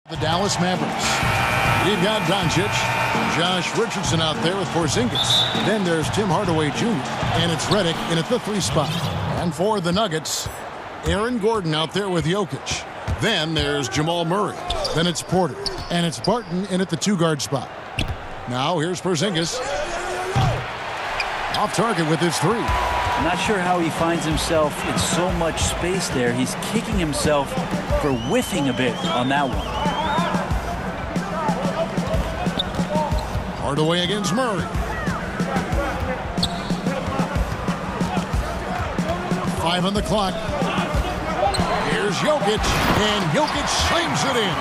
The Dallas Mavericks. You've got Doncic, Josh Richardson out there with Porzingis. Then there's Tim Hardaway Jr. And it's Redick in at the 3 spot. And for the Nuggets, Aaron Gordon out there with Jokic. Then there's Jamal Murray. Then it's Porter. And it's Barton in at the 2-guard spot. Now here's Porzingis. Off target with his 3. I'm not sure how he finds himself in so much space there. He's kicking himself for whiffing a bit on that one. Hardaway against Murray. 5 on the clock. Here's Jokic, and Jokic slams it in.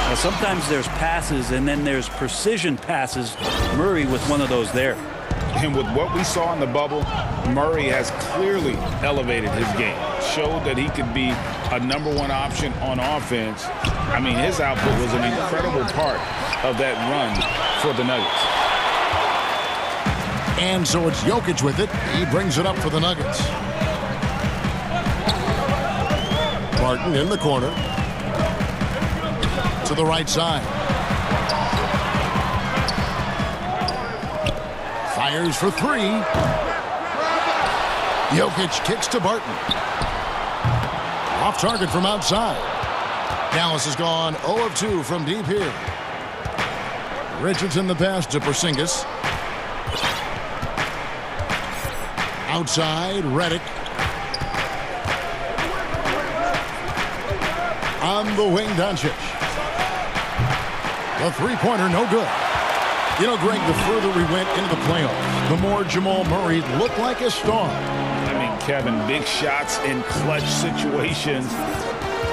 Well, sometimes there's passes, and then there's precision passes. Murray with one of those there. And with what we saw in the bubble, Murray has clearly elevated his game. Showed that he could be a #1 option on offense. I mean, his output was an incredible part of that run for the Nuggets. And so it's Jokic with it. He brings it up for the Nuggets. Barton in the corner. To the right side. Fires for 3. Jokic kicks to Barton. Off target from outside. Dallas has gone 0 of 2 from deep here. Richardson the pass to Porzingis. Outside, Redick. On the wing, Doncic. The 3-pointer, no good. You know, Greg, the further we went into the playoffs, the more Jamal Murray looked like a star. I mean, Kevin, big shots in clutch situations.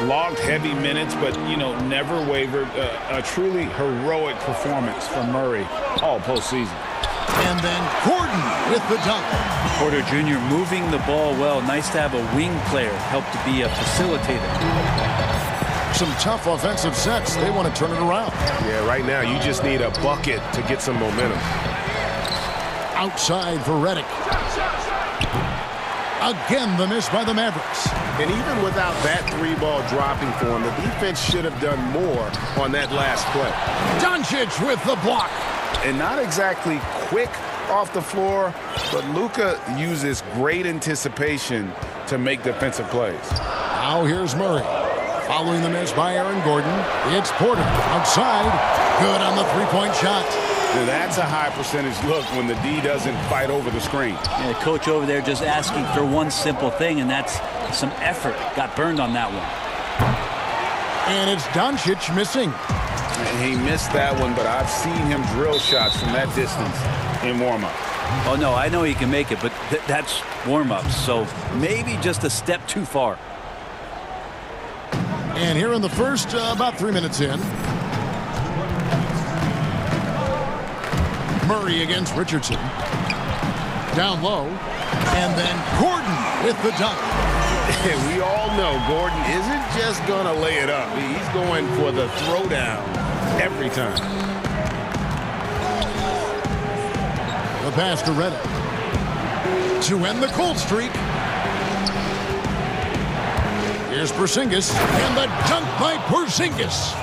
Logged heavy minutes, but, you know, never wavered. A truly heroic performance from Murray all postseason. And then Gordon with the dunk. Porter Jr. moving the ball well. Nice to have a wing player help to be a facilitator. Some tough offensive sets. They want to turn it around. Yeah, right now you just need a bucket to get some momentum. Outside for Redick. Again, the miss by the Mavericks. And even without that 3-ball dropping for him, the defense should have done more on that last play. Doncic with the block. And not exactly quick off the floor, but Luka uses great anticipation to make defensive plays. Now here's Murray. Following the miss by Aaron Gordon, it's Porter outside. Good on the 3-point shot. Now that's a high percentage look when the D doesn't fight over the screen. Yeah, coach over there just asking for one simple thing, and that's some effort. Got burned on that one. And it's Doncic missing. And he missed that one, but I've seen him drill shots from that distance in warm-up. Oh, no, I know he can make it, but that's warm-ups, so maybe just a step too far. And here in the first, about 3 minutes in. Murray against Richardson. Down low. And then Gordon with the dunk. We all know Gordon isn't just going to lay it up. He's going for the throwdown every time. The pass to Redick. To end the cold streak. Here's Porzingis. And the dunk by Porzingis.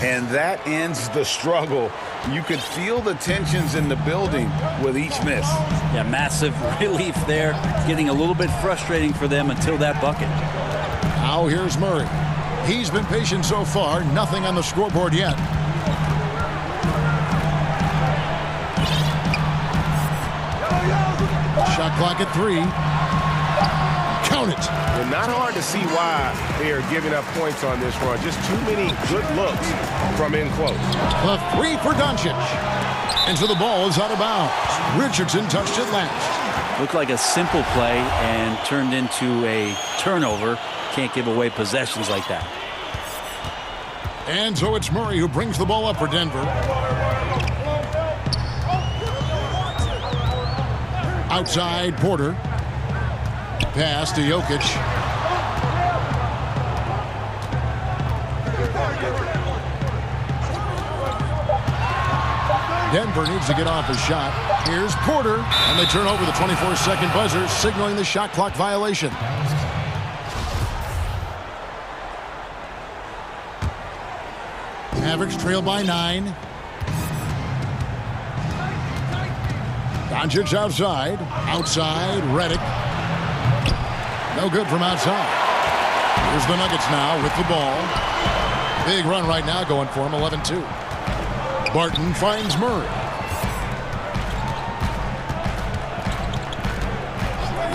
And that ends the struggle. You could feel the tensions in the building with each miss. Yeah, massive relief there. Getting a little bit frustrating for them until that bucket. Now here's Murray. He's been patient so far. Nothing on the scoreboard yet. Shot clock at 3. Count it. And not hard to see why they are giving up points on this run. Just too many good looks from in close. The 3 for Doncic. And so the ball is out of bounds. Richardson touched it last. Looked like a simple play and turned into a turnover. Can't give away possessions like that. And so it's Murray who brings the ball up for Denver. Outside, Porter. Pass to Jokic. Denver needs to get off his shot. Here's Porter, and they turn over the 24-second buzzer, signaling the shot clock violation. Mavericks trail by 9. Doncic outside. Outside, Redick. No good from outside. Here's the Nuggets now with the ball. Big run right now going for him, 11-2. Barton finds Murray.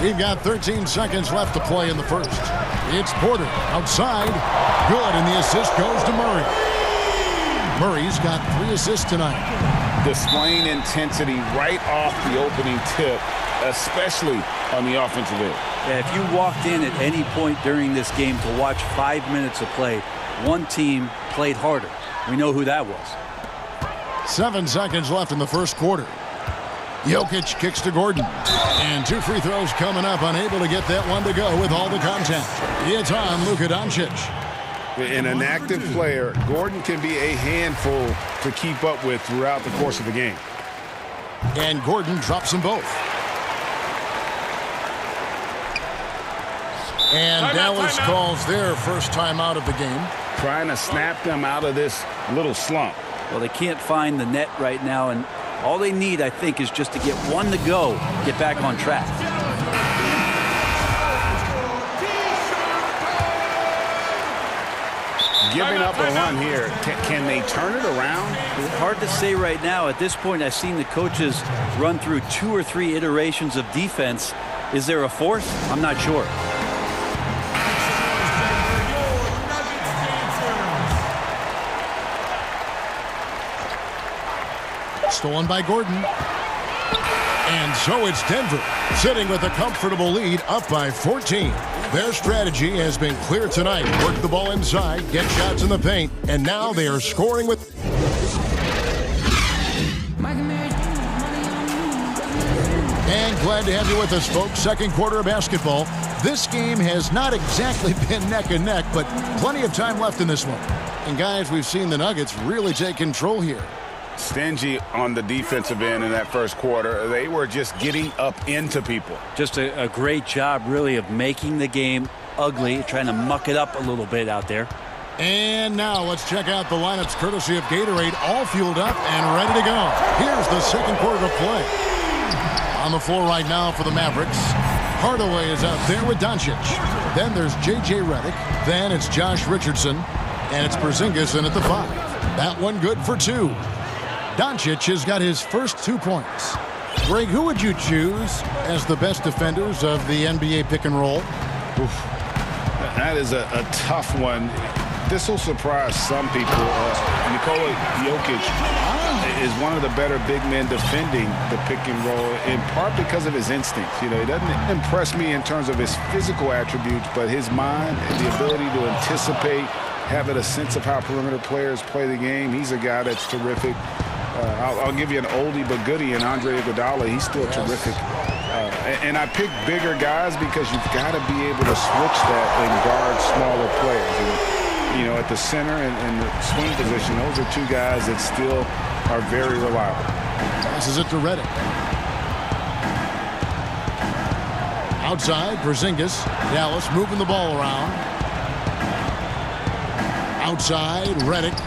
We've got 13 seconds left to play in the first. It's Porter outside. Good, and the assist goes to Murray. Murray's got 3 assists tonight. Displaying intensity right off the opening tip, especially on the offensive end. Yeah, if you walked in at any point during this game to watch 5 minutes of play, one team played harder. We know who that was. 7 seconds left in the first quarter. Jokic kicks to Gordon. And 2 free throws coming up, unable to get that one to go with all the contact. It's on Luka Doncic. And an active player, Gordon can be a handful to keep up with throughout the course of the game. And Gordon drops them both. And Dallas calls their first timeout of the game. Trying to snap them out of this little slump. Well, they can't find the net right now, and all they need, I think, is just to get one to go, get back on track. Giving up a run here. Can they turn it around? It's hard to say right now. At this point, I've seen the coaches run through 2 or 3 iterations of defense. Is there a 4th? I'm not sure. Stolen by Gordon. And so it's Denver, sitting with a comfortable lead, up by 14. Their strategy has been clear tonight. Work the ball inside, get shots in the paint, and now they are scoring with... And glad to have you with us, folks. Second quarter of basketball. This game has not exactly been neck and neck, but plenty of time left in this one. And guys, we've seen the Nuggets really take control here. Stingy on the defensive end in that first quarter. They were just getting up into people. Just a great job, really, of making the game ugly, trying to muck it up a little bit out there. And now let's check out the lineups courtesy of Gatorade, all fueled up and ready to go. Here's the second quarter of play. On the floor right now for the Mavericks, Hardaway is out there with Doncic. Then there's J.J. Redick. Then it's Josh Richardson. And it's Porzingis in at the 5. That one good for 2. Doncic has got his first 2 points. Greg, who would you choose as the best defenders of the NBA pick and roll? Oof. That is a tough one. This will surprise some people. Nikola Jokic is one of the better big men defending the pick and roll, in part because of his instincts. You know, he doesn't impress me in terms of his physical attributes, but his mind and the ability to anticipate, having a sense of how perimeter players play the game. He's a guy that's terrific. I'll give you an oldie but goodie in Andre Iguodala. He's still terrific. And I pick bigger guys because you've got to be able to switch that and guard smaller players. And, you know, at the center and the swing position, those are 2 guys that still are very reliable. Passes it to Redick. Outside, Porzingis. Dallas moving the ball around. Outside, Redick.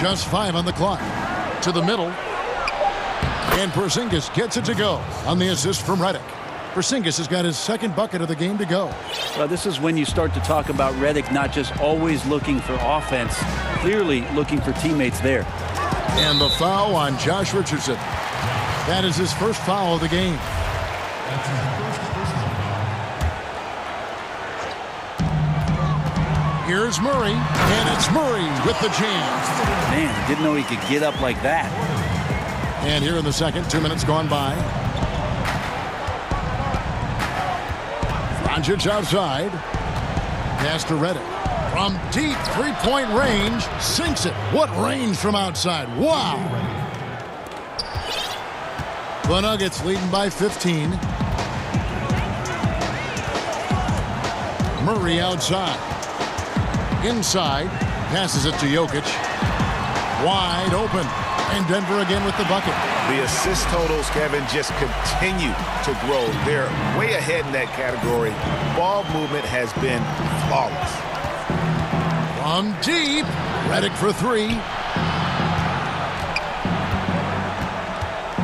Just 5 on the clock. To the middle. And Porzingis gets it to go on the assist from Redick. Porzingis has got his second bucket of the game to go. Well, this is when you start to talk about Redick not just always looking for offense, clearly looking for teammates there. And the foul on Josh Richardson. That is his first foul of the game. Here's Murray, and it's Murray with the jam. Man, didn't know he could get up like that. And here in the second, 2 minutes gone by. Doncic outside. Pass to Redick. From deep three-point range, sinks it. What range from outside. Wow. The Nuggets leading by 15. Murray outside. Inside. Passes it to Jokic. Wide open. And Denver again with the bucket. The assist totals, Kevin, just continue to grow. They're way ahead in that category. Ball movement has been flawless. From deep, Redick for three.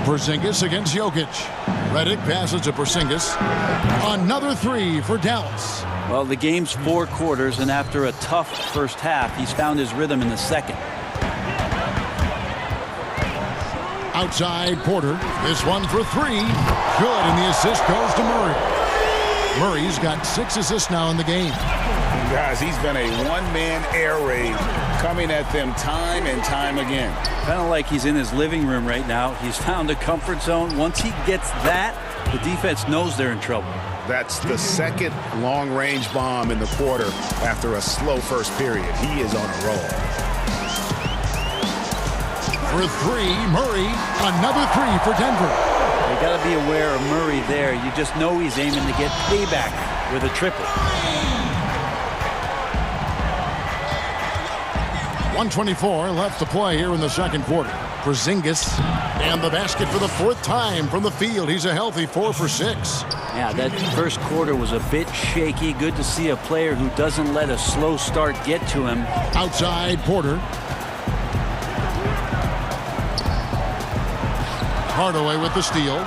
Porzingis against Jokic. Redick passes to Porzingis. Another three for Dallas. Well, the game's 4 quarters, and after a tough first half, he's found his rhythm in the second. Outside Porter. This one for three. Good, and the assist goes to Murray. Murray's got 6 assists now in the game. Guys, he's been a one-man air raid coming at them time and time again. Kind of like he's in his living room right now. He's found a comfort zone. Once he gets that, the defense knows they're in trouble. That's the second long-range bomb in the quarter after a slow first period. He is on a roll. For three, Murray. Another three for Denver. You got to be aware of Murray there. You just know he's aiming to get payback with a triple. 1:24 left to play here in the second quarter. Porzingis, and the basket for the 4th time from the field. He's a healthy 4 for 6. Yeah, that first quarter was a bit shaky. Good to see a player who doesn't let a slow start get to him. Outside Porter. Hardaway with the steal.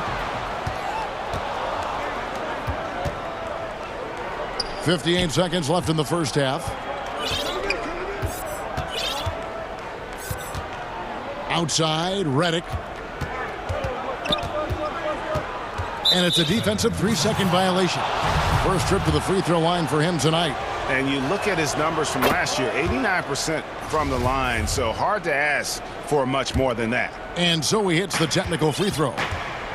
58 seconds left in the first half. Outside, Redick. And it's a defensive 3-second violation. First trip to the free throw line for him tonight. And you look at his numbers from last year, 89% from the line, so hard to ask for much more than that. And so he hits the technical free throw.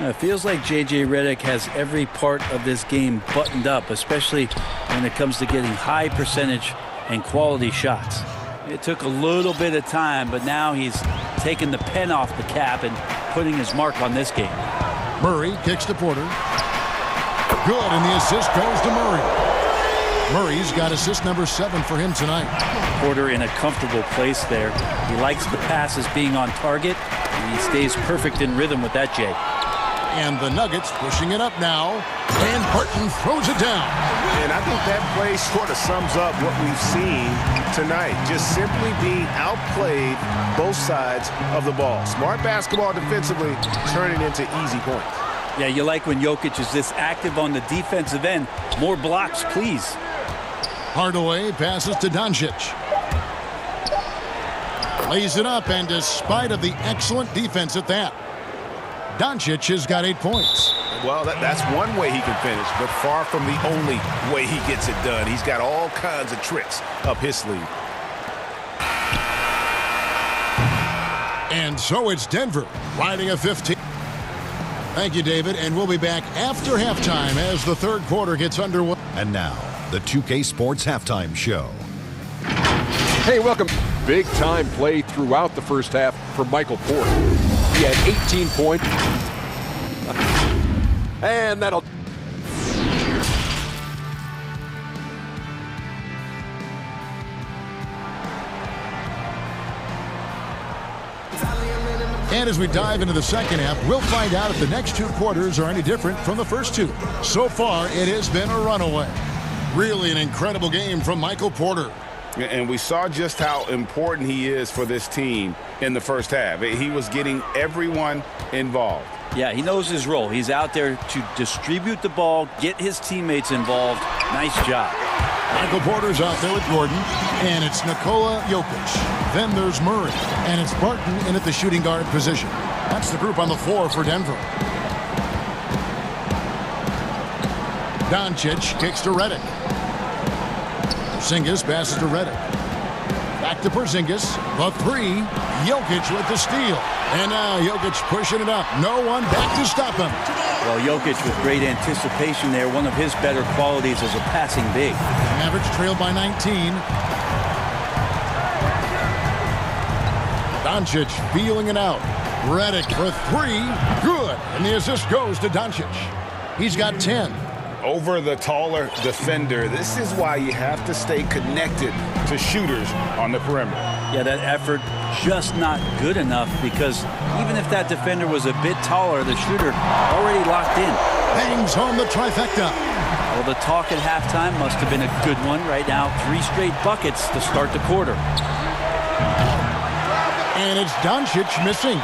It feels like J.J. Redick has every part of this game buttoned up, especially when it comes to getting high percentage and quality shots. It took a little bit of time, but now he's taking the pen off the cap and putting his mark on this game. Murray kicks to Porter. Good, and the assist goes to Murray. Murray's got assist number 7 for him tonight. Porter in a comfortable place there. He likes the passes being on target, and he stays perfect in rhythm with that, Jay. And the Nuggets pushing it up now. And Barton throws it down. And I think that play sort of sums up what we've seen tonight. Just simply being outplayed both sides of the ball. Smart basketball defensively, turning into easy points. Yeah, you like when Jokic is this active on the defensive end. More blocks, please. Hardaway passes to Doncic. Lays it up, and despite of the excellent defense at that, Doncic has got 8 points. Well, that's one way he can finish, but far from the only way he gets it done. He's got all kinds of tricks up his sleeve. And so it's Denver riding a 15. Thank you, David, and we'll be back after halftime as the third quarter gets underway. And now, the 2K Sports Halftime Show. Hey, welcome. Big-time play throughout the first half for Michael Porter. He had 18 points. And that'll... And as we dive into the second half, we'll find out if the next 2 quarters are any different from the first 2. So far, it has been a runaway. Really an incredible game from Michael Porter. And we saw just how important he is for this team in the first half. He was getting everyone involved. Yeah, he knows his role. He's out there to distribute the ball, get his teammates involved. Nice job. Michael Porter's out there with Gordon, and it's Nikola Jokic. Then there's Murray, and it's Barton in at the shooting guard position. That's the group on the floor for Denver. Doncic kicks to Redick. Porzingis passes to Redick. Back to Porzingis. The 3. Jokic with the steal. And now Jokic pushing it up. No one back to stop him. Well, Jokic with great anticipation there. One of his better qualities as a passing big. Mavericks trailed by 19. Doncic feeling it out. Redick for 3. Good. And the assist goes to Doncic. He's got 10. Over the taller defender. This is why you have to stay connected to shooters on the perimeter. Yeah, that effort just not good enough, because even if that defender was a bit taller, the shooter already locked in. Bangs home the trifecta. Well, the talk at halftime must have been a good one. Right now, 3 straight buckets to start the quarter. And it's Doncic missing.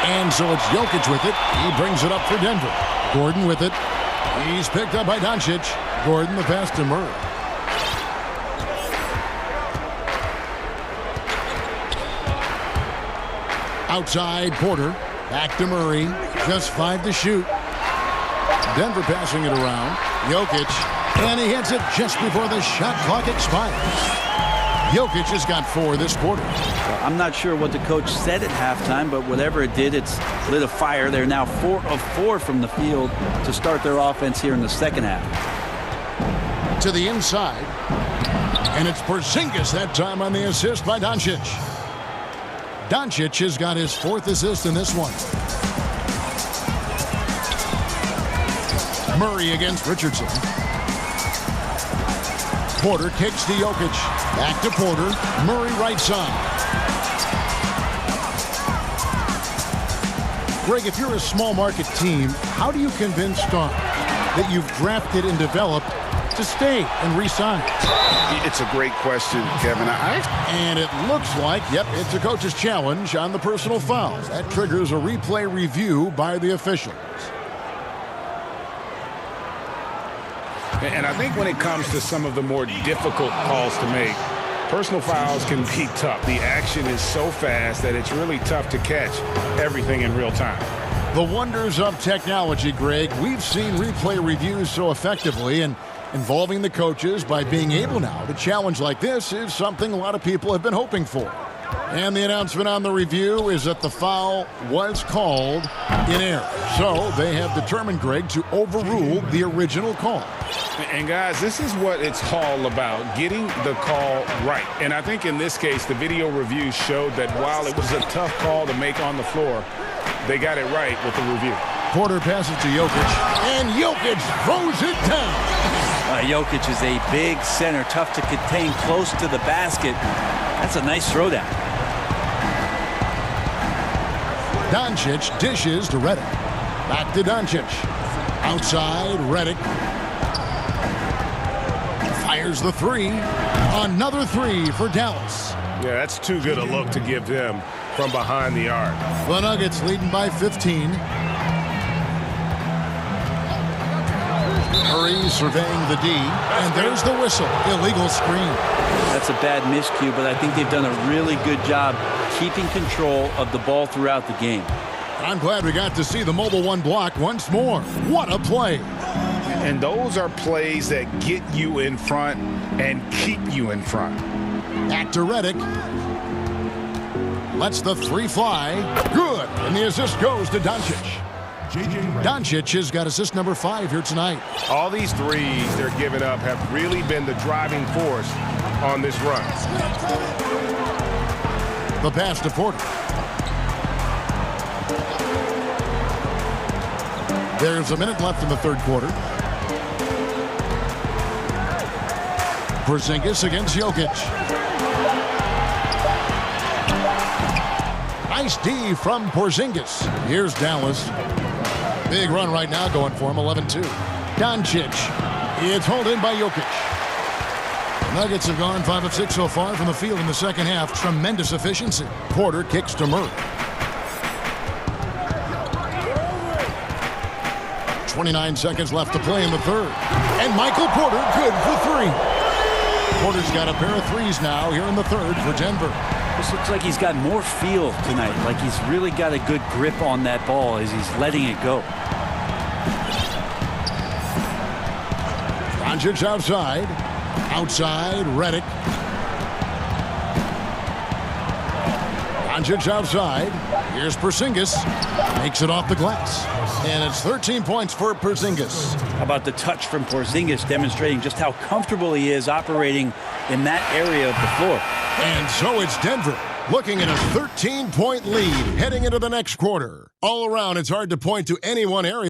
And so it's Jokic with it. He brings it up for Denver. Gordon with it. He's picked up by Doncic. Gordon the pass to Murray. Outside, Porter. Back to Murray. Just 5 to shoot. Denver passing it around. Jokic. And he hits it just before the shot clock expires. Jokic has got 4 this quarter. Well, I'm not sure what the coach said at halftime, but whatever it did, it's lit a fire. They're now 4 of 4 from the field to start their offense here in the second half. To the inside. And it's Porzingis that time on the assist by Doncic. Doncic has got his 4th assist in this one. Murray against Richardson. Porter kicks to Jokic. Back to Porter. Murray right side. Greg, if you're a small market team, how do you convince stars that you've drafted and developed to stay and re-sign? It's a great question, Kevin. And it looks like, yep, it's a coach's challenge on the personal fouls. That triggers a replay review by the officials. And I think when it comes to some of the more difficult calls to make, personal fouls can be tough. The action is so fast that it's really tough to catch everything in real time. The wonders of technology, Greg. We've seen replay reviews so effectively, and involving the coaches by being able now to challenge like this is something a lot of people have been hoping for. And the announcement on the review is that the foul was called in error. So they have determined, Greg, to overrule the original call. And guys, this is what it's all about, getting the call right. And I think in this case, the video review showed that while it was a tough call to make on the floor, they got it right with the review. Porter passes to Jokic, and Jokic throws it down. Jokic is a big center, tough to contain close to the basket. That's a nice throwdown. Doncic dishes to Redick. Back to Doncic. Outside, Redick. Fires the 3. Another 3 for Dallas. Yeah, that's too good a look to give them from behind the arc. The Nuggets leading by 15. Murray surveying the D, and there's the whistle. Illegal screen. That's a bad miscue, but I think they've done a really good job keeping control of the ball throughout the game. I'm glad we got to see the mobile 1 block once more. What a play. And those are plays that get you in front and keep you in front. Back to Redick. Lets the 3 fly. Good. And the assist goes to Doncic. Doncic has got assist number 5 here tonight. All these threes they're giving up have really been the driving force on this run. The pass to Porter. There's a minute left in the third quarter. Porzingis against Jokic. Nice D from Porzingis. Here's Dallas. Big run right now going for him, 11-2. Doncic. It's hauled in by Jokic. The Nuggets have gone 5 of 6 so far from the field in the second half. Tremendous efficiency. Porter kicks to Murray. 29 seconds left to play in the third. And Michael Porter good for 3. Porter's got a pair of 3s now here in the third for Denver. This looks like he's got more feel tonight, like he's really got a good grip on that ball as he's letting it go. Doncic outside. Outside, Redick. Doncic outside. Here's Porzingis. Makes it off the glass. And it's 13 points for Porzingis. How about the touch from Porzingis, demonstrating just how comfortable he is operating in that area of the floor. And so it's Denver looking at a 13-point lead heading into the next quarter. All around, it's hard to point to any one area.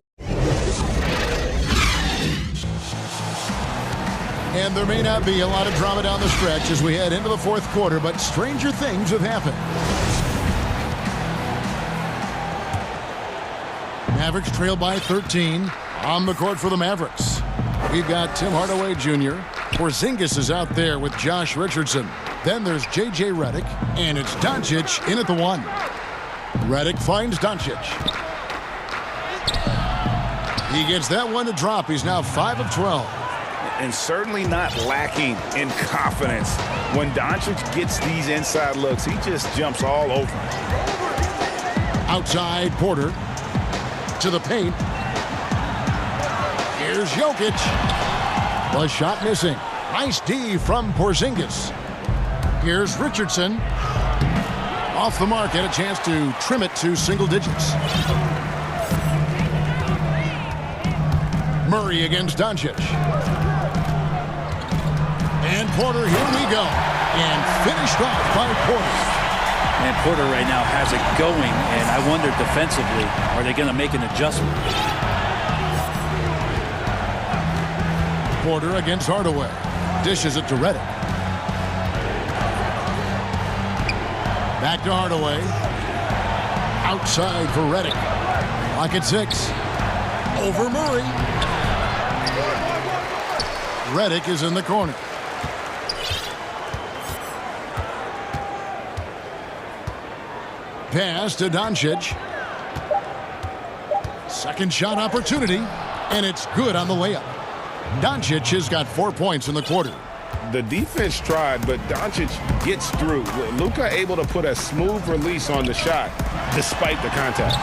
And there may not be a lot of drama down the stretch as we head into the fourth quarter, but stranger things have happened. Mavericks trail by 13 on the court for the Mavericks. We've got Tim Hardaway Jr. Porzingis is out there with Josh Richardson. Then there's J.J. Redick, and it's Doncic in at the 1. Redick finds Doncic. He gets that one to drop. He's now 5 of 12. And certainly not lacking in confidence. When Doncic gets these inside looks, he just jumps all over. Outside Porter to the paint. Here's Jokic. The shot missing. Nice D from Porzingis. Here's Richardson. Off the mark, and a chance to trim it to single digits. Murray against Doncic. And Porter, here we go. And finished off by Porter. And Porter right now has it going, and I wonder defensively, are they going to make an adjustment? Porter against Hardaway. Dishes it to Redick. Back to Hardaway. Outside for Redick. Clock at 6. Over Murray. Redick is in the corner. Pass to Doncic. Second shot opportunity, and it's good on the layup. Doncic has got 4 points in the quarter. The defense tried, but Doncic gets through. Luka able to put a smooth release on the shot despite the contact.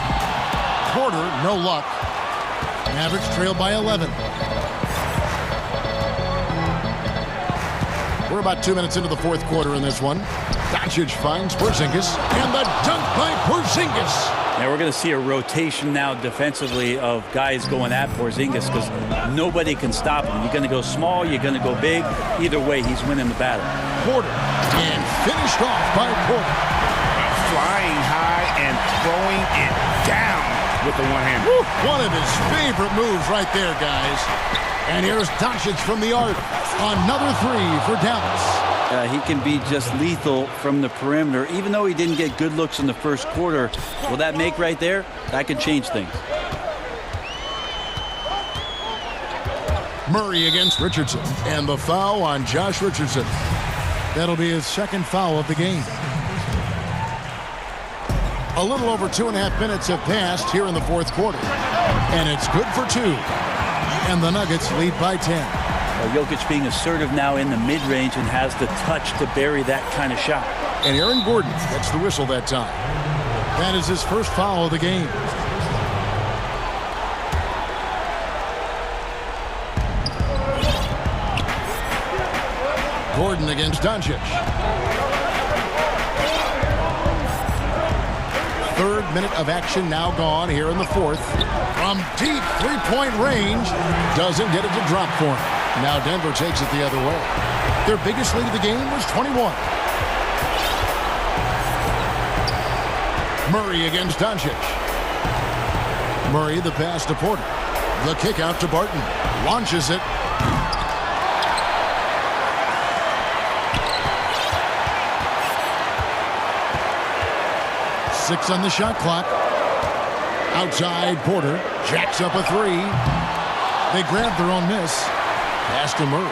Porter, no luck. Mavericks trail by 11. We're about 2 minutes into the fourth quarter in this one. Doncic finds Porzingis, and the dunk by Porzingis. Now we're going to see a rotation now defensively of guys going at Porzingis because nobody can stop him. You're going to go small, you're going to go big. Either way, he's winning the battle. Porter, and finished off by Porter. Flying high and throwing it down with the one-hander. One of his favorite moves right there, guys. And here's Doncic from the arc. Another 3 for Dallas. He can be just lethal from the perimeter. Even though he didn't get good looks in the first quarter, will that make right there? That could change things. Murray against Richardson. And the foul on Josh Richardson. That'll be his second foul of the game. A little over 2.5 minutes have passed here in the fourth quarter. And it's good for 2. And the Nuggets lead by 10. Jokic being assertive now in the mid-range and has the touch to bury that kind of shot. And Aaron Gordon gets the whistle that time. That is his first foul of the game. Gordon against Doncic. Third minute of action now gone here in the fourth. From deep three-point range, doesn't get it to drop for him. Now Denver takes it the other way. Their biggest lead of the game was 21. Murray against Doncic. Murray the pass to Porter. The kick out to Barton. Launches it. Six on the shot clock. Outside Porter. Jacks up a 3. They grab their own miss. Pass to Murray.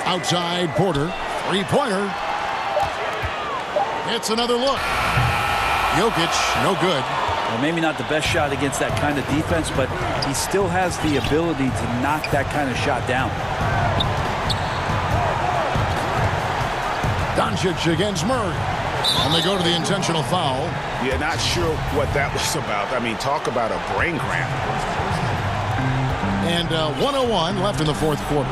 Outside Porter. Three-pointer. It's another look. Jokic, no good. Well, maybe not the best shot against that kind of defense, but he still has the ability to knock that kind of shot down. Doncic against Murray. And they go to the intentional foul. Yeah, not sure what that was about. I mean, talk about a brain cramp. And 1:01 left in the fourth quarter.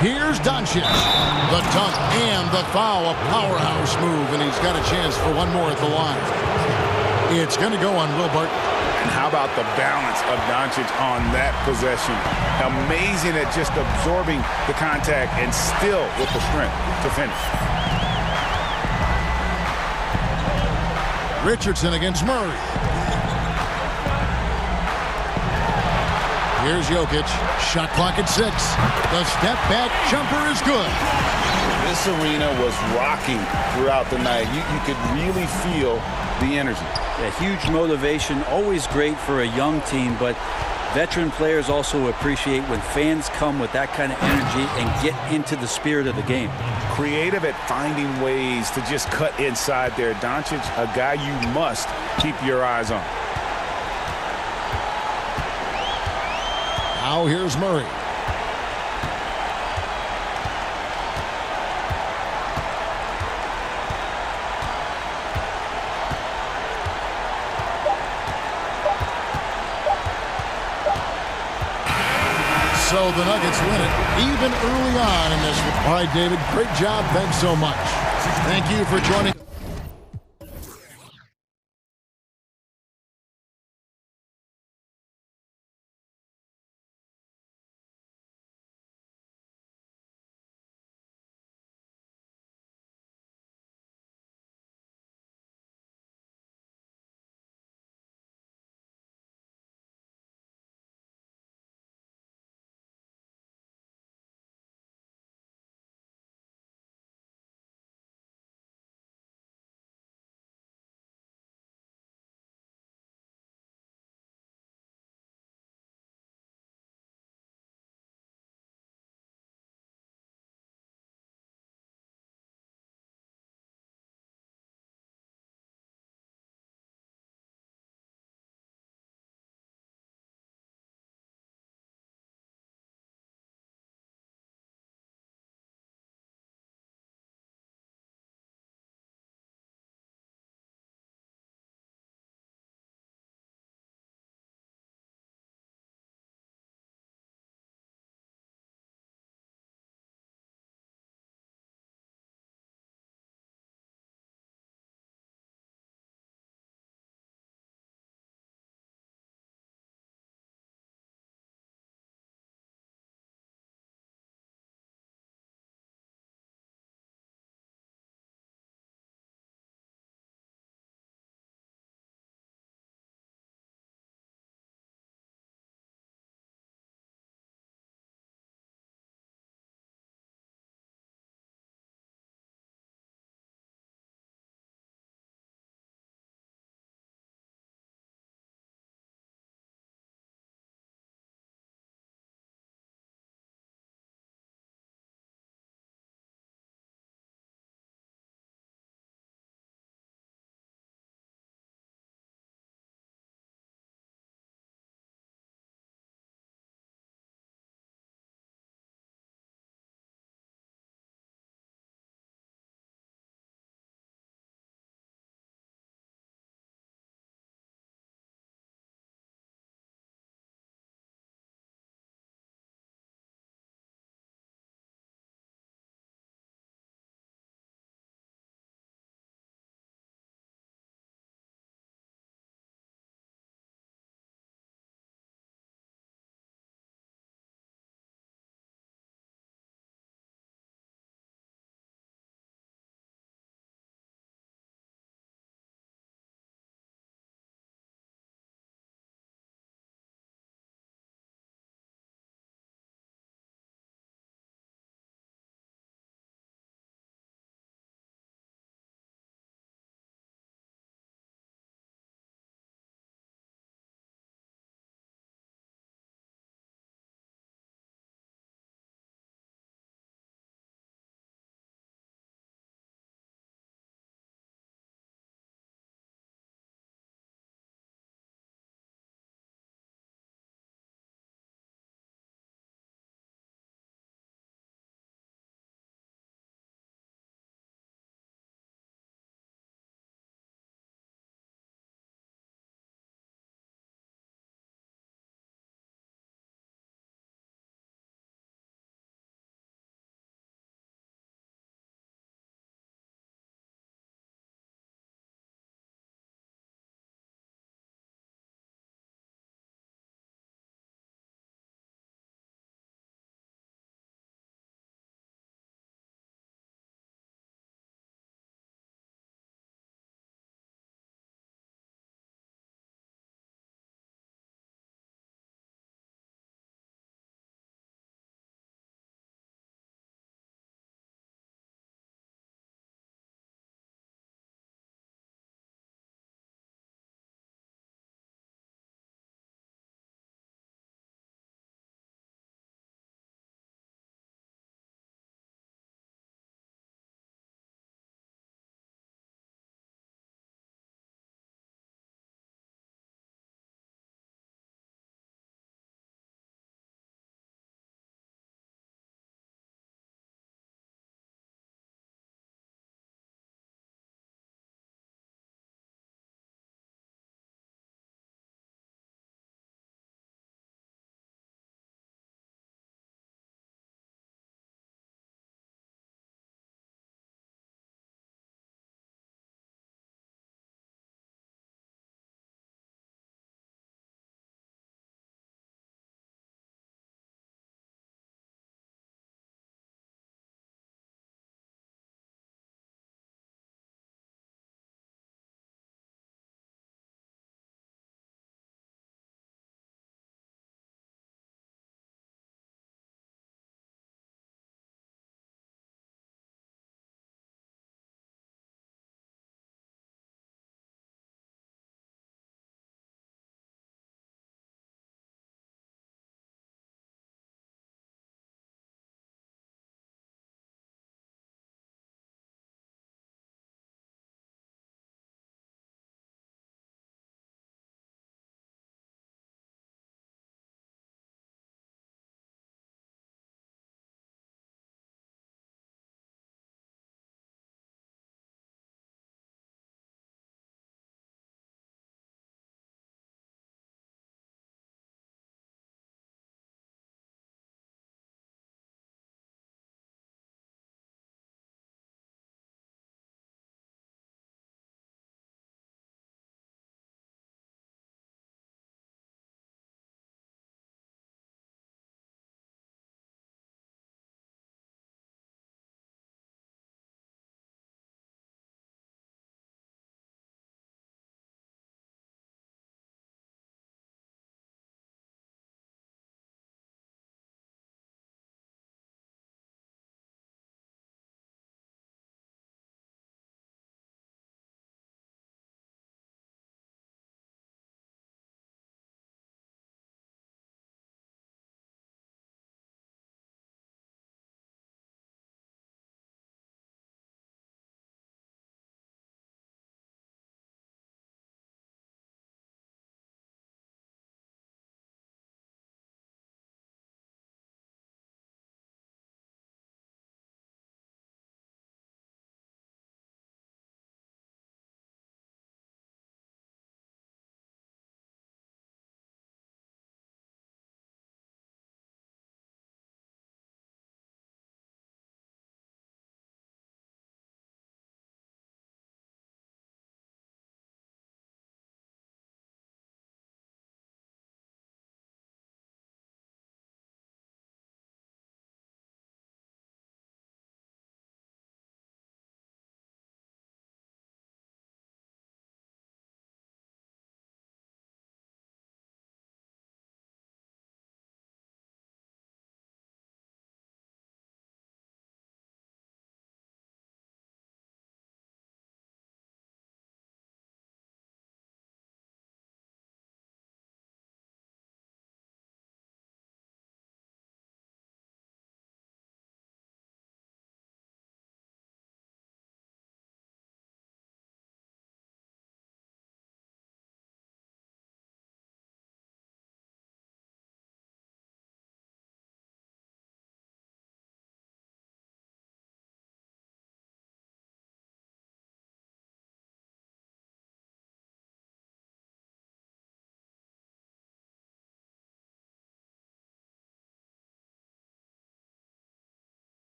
Here's Doncic. The dunk and the foul. A powerhouse move, and he's got a chance for one more at the line. It's going to go on Will Barton. And how about the balance of Doncic on that possession? Amazing at just absorbing the contact and still with the strength to finish. Richardson against Murray. Here's Jokic. Shot clock at 6. The step back jumper is good. This arena was rocking throughout the night. You could really feel the energy. A huge motivation, always great for a young team, but veteran players also appreciate when fans come with that kind of energy and get into the spirit of the game. Creative at finding ways to just cut inside there. Doncic, a guy you must keep your eyes on. Now here's Murray. So the Nuggets win it even early on in this one. All right, David, great job. Thanks so much. Thank you for joining.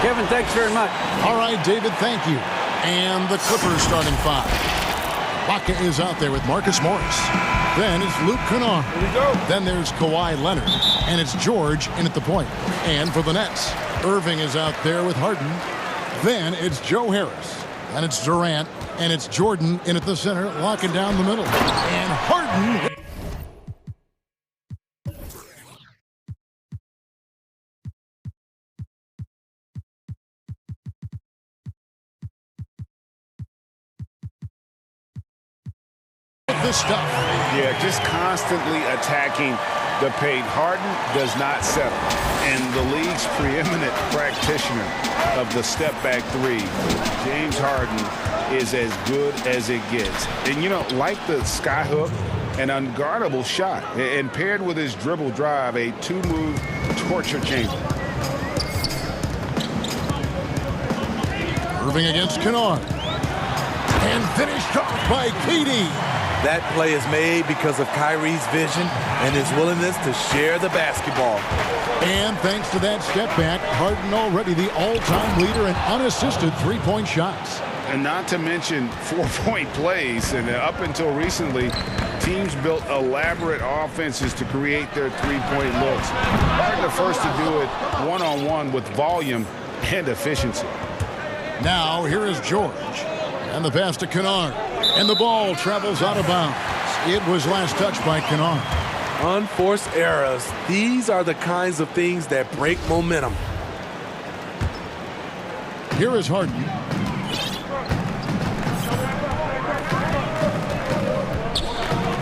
Kevin, thanks very much. All right, David, thank you. And the Clippers starting 5. Baca is out there with Marcus Morris. Then it's Luke Kennard. Then there's Kawhi Leonard. And it's George in at the point. And for the Nets, Irving is out there with Harden. Then it's Joe Harris. And it's Durant. And it's Jordan in at the center, locking down the middle. And Harden... this stuff. Yeah, just constantly attacking the paint. Harden does not settle. And the league's preeminent practitioner of the step-back 3, James Harden, is as good as it gets. And, you know, like the skyhook, an unguardable shot. And paired with his dribble drive, a 2-move torture chamber. Irving against Kennard. And finished off by KD. That play is made because of Kyrie's vision and his willingness to share the basketball. And thanks to that step back, Harden already the all-time leader in unassisted three-point shots. And not to mention 4-point plays. And up until recently, teams built elaborate offenses to create their three-point looks. Harden the first to do it one-on-one with volume and efficiency. Now here is George. And the pass to Kennard. And the ball travels out of bounds. It was last touched by Kennard. Unforced errors. These are the kinds of things that break momentum. Here is Harden.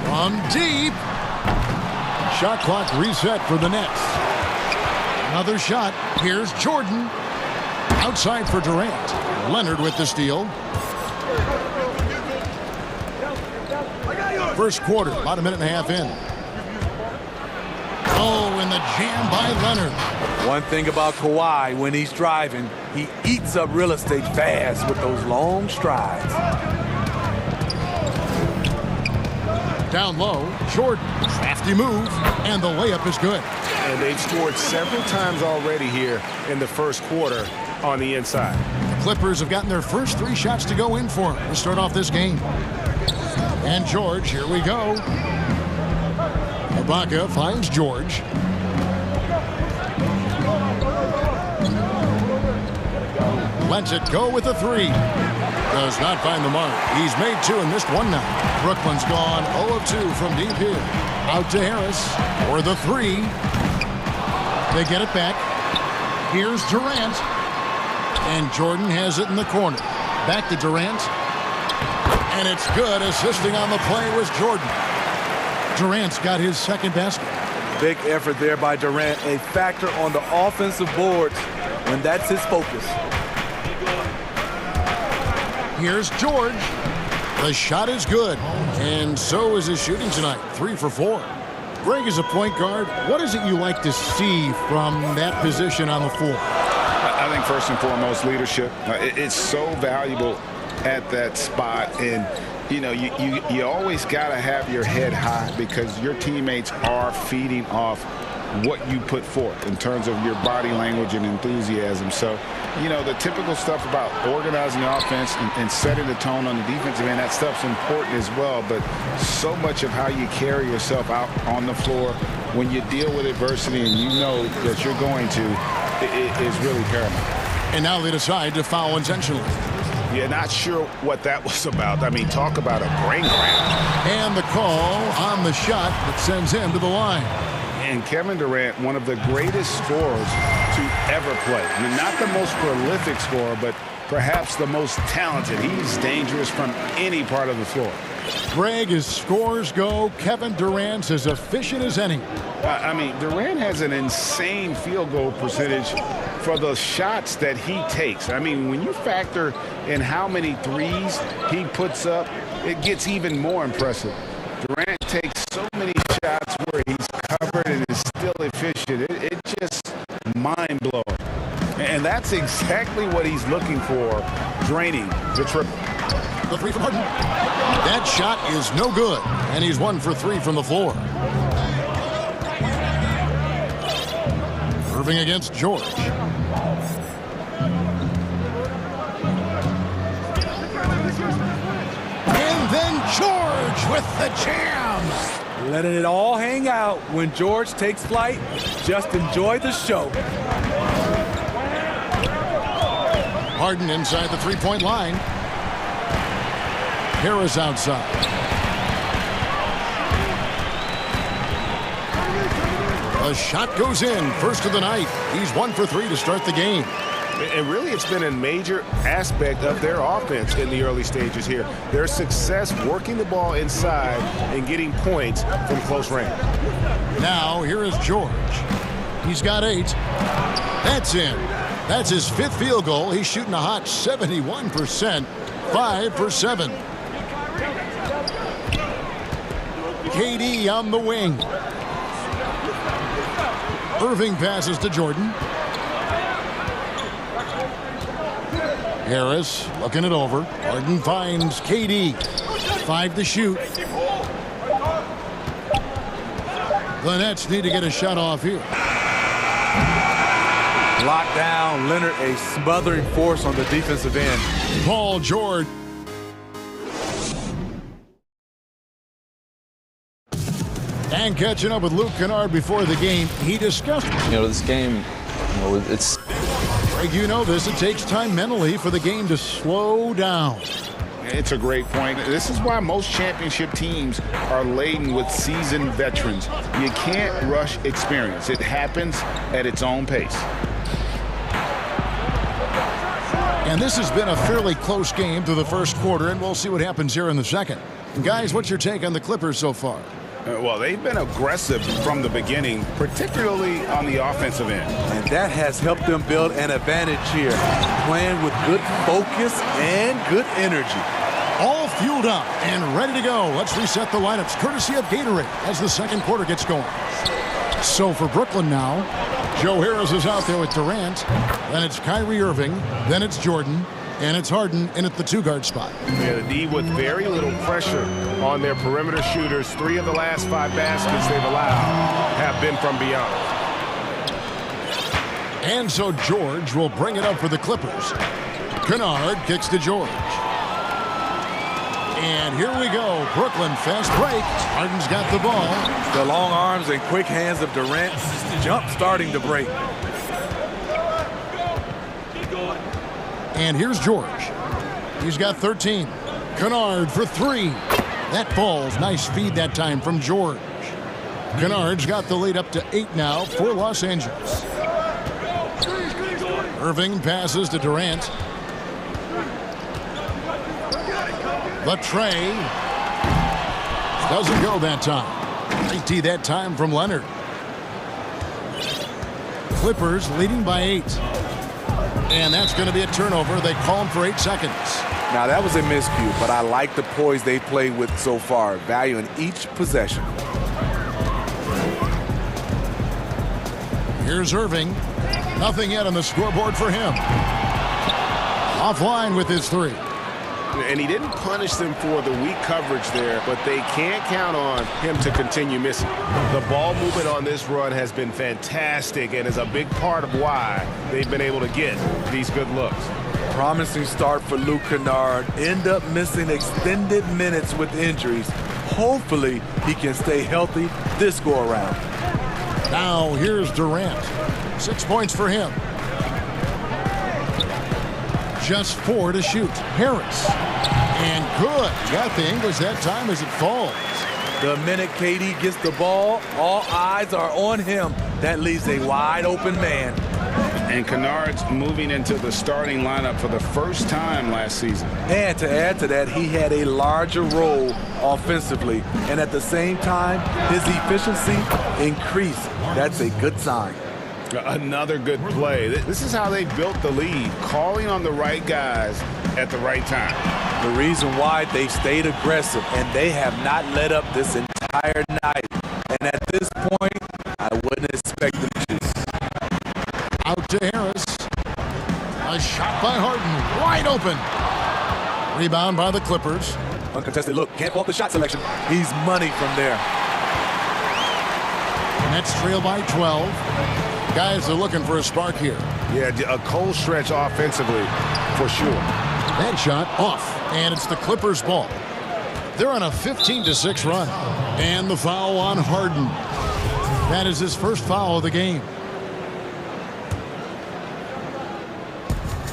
From deep. Shot clock reset for the Nets. Another shot. Here's Jordan. Outside for Durant. Leonard with the steal. First quarter, about a minute and a half in. Oh, and the jam by Leonard. One thing about Kawhi, when he's driving, he eats up real estate fast with those long strides. Down low, Jordan, crafty move, and the layup is good. And they've scored several times already here in the first quarter on the inside. The Clippers have gotten their first 3 shots to go in for them to start off this game. And George, here we go. Ibaka finds George. Lets it go with a 3. Does not find the mark. He's made 2 and missed 1 now. Brooklyn's gone 0 of 2 from deep here. Out to Harris for the 3. They get it back. Here's Durant. And Jordan has it in the corner. Back to Durant. And it's good. Assisting on the play was Jordan. Durant's got his second basket. Big effort there by Durant. A factor on the offensive boards when that's his focus. Here's George. The shot is good. And so is his shooting tonight. 3 for 4. Greg is a point guard. What is it you like to see from that position on the floor? I think first and foremost, leadership. It's so valuable at that spot, and you know you always got to have your head high because your teammates are feeding off what you put forth in terms of your body language and enthusiasm. So you know the typical stuff about organizing the offense and setting the tone on the defensive end, that stuff's important as well, but so much of how you carry yourself out on the floor when you deal with adversity and you know that you're going to is really paramount. And now they decide to foul intentionally. Yeah, not sure what that was about. I mean, talk about a brain cramp. And the call on the shot that sends him to the line. And Kevin Durant, one of the greatest scorers to ever play. I mean, not the most prolific scorer, but perhaps the most talented. He's dangerous from any part of the floor. Greg, as scores go, Kevin Durant's as efficient as any. I mean, Durant has an insane field goal percentage for the shots that he takes. I mean, when you factor in how many threes he puts up, it gets even more impressive. Durant takes so many shots where he's covered and is still efficient. It's just mind-blowing. And that's exactly what he's looking for, draining the triple. The 3 from Harden. That shot is no good, and he's 1 for 3 from the floor. Irving against George. And then George with the jam. Letting it all hang out when George takes flight. Just enjoy the show. Harden inside the three-point line. Harris outside. The shot goes in. First of the night. He's 1 for 3 to start the game. And really, it's been a major aspect of their offense in the early stages here. Their success working the ball inside and getting points from close range. Now, here is George. He's got 8. That's in. That's his 5th field goal. He's shooting a hot 71%. 5 for 7. KD on the wing. Irving passes to Jordan. Harris looking it over. Harden finds KD. 5 to shoot. The Nets need to get a shot off here. Locked down. Leonard, a smothering force on the defensive end. Paul George. And catching up with Luke Kennard before the game, he discussed. This game, it's. Greg, you know this. It takes time mentally for the game to slow down. It's a great point. This is why most championship teams are laden with seasoned veterans. You can't rush experience. It happens at its own pace. And this has been a fairly close game through the first quarter, and we'll see what happens here in the second. Guys, what's your take on the Clippers so far? Well, they've been aggressive from the beginning, particularly on the offensive end. And that has helped them build an advantage here, playing with good focus and good energy. All fueled up and ready to go. Let's reset the lineups, courtesy of Gatorade, as the second quarter gets going. So for Brooklyn now, Joe Harris is out there with Durant. Then it's Kyrie Irving. Then it's Jordan. And it's Harden in at the 2-guard spot. Yeah, the D with very little pressure on their perimeter shooters. 3 of the last 5 baskets they've allowed have been from beyond. And so George will bring it up for the Clippers. Kennard kicks to George. And here we go. Brooklyn fast break. Harden's got the ball. The long arms and quick hands of Durant jump starting to break. And here's George. He's got 13. Kennard for 3. That falls. Nice feed that time from George. Kennard's got the lead up to 8 now for Los Angeles. Irving passes to Durant. The tray. Doesn't go that time. IT that time from Leonard. Clippers leading by 8. And that's going to be a turnover. They call him for 8 seconds. Now, that was a miscue, but I like the poise they played with so far, valuing each possession. Here's Irving. Nothing yet on the scoreboard for him. Offline with his 3. And he didn't punish them for the weak coverage there, but they can't count on him to continue missing. The ball movement on this run has been fantastic and is a big part of why they've been able to get these good looks. Promising start for Luke Kennard. End up missing extended minutes with injuries. Hopefully, he can stay healthy this go-around. Now, here's Durant. 6 points for him. Just 4 to shoot. Harris. And good. Got the English that time as it falls. The minute KD gets the ball, all eyes are on him. That leaves a wide open man. And Kennard's moving into the starting lineup for the first time last season. And to add to that, he had a larger role offensively. And at the same time, his efficiency increased. That's a good sign. Another good play. This is how they built the lead, calling on the right guys at the right time. The reason why they stayed aggressive, and they have not let up this entire night. And at this point, I wouldn't expect them to. Out to Harris. A shot by Harden. Wide open. Rebound by the Clippers. Uncontested look. Can't fault the shot selection. He's money from there. Nets trail by 12. Guys are looking for a spark here. Yeah, a cold stretch offensively for sure. That shot off, and it's the Clippers' ball. They're on a 15-6 run. And the foul on Harden. That is his first foul of the game.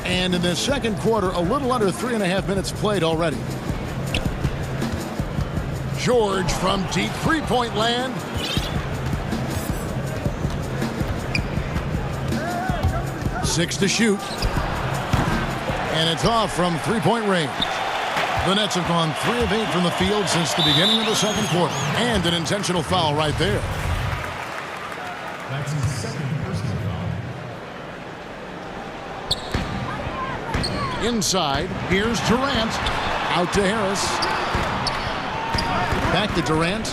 And in the second quarter, a little under 3.5 minutes played already. George from deep three-point land. Six to shoot. And it's off from three-point range. The Nets have gone 3 of 8 from the field since the beginning of the second quarter. And an intentional foul right there. That's his second personal foul. Inside, here's Durant. Out to Harris. Back to Durant.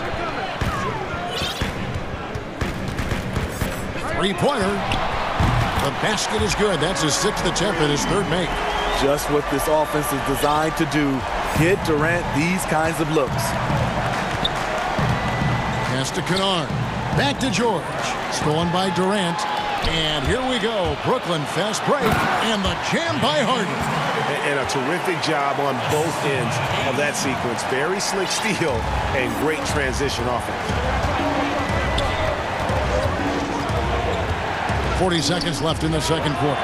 Three-pointer. The basket is good. That's his 6th attempt and his 3rd make. Just what this offense is designed to do. Get Durant these kinds of looks. Pass to Kennard. Back to George. Stolen by Durant. And here we go. Brooklyn fast break. And the jam by Harden. And a terrific job on both ends of that sequence. Very slick steal and great transition offense. 40 seconds left in the second quarter.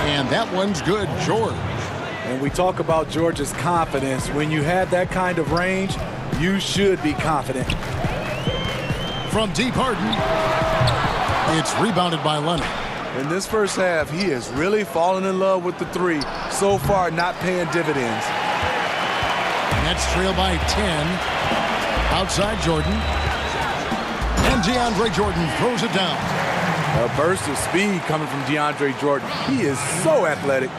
And that one's good. George. And we talk about George's confidence. When you have that kind of range, you should be confident. From deep, Harden. It's rebounded by Leonard. In this first half, he has really fallen in love with the three. So far, not paying dividends. Nets trail by 10. Outside Jordan. And DeAndre Jordan throws it down. A burst of speed coming from DeAndre Jordan. He is so athletic.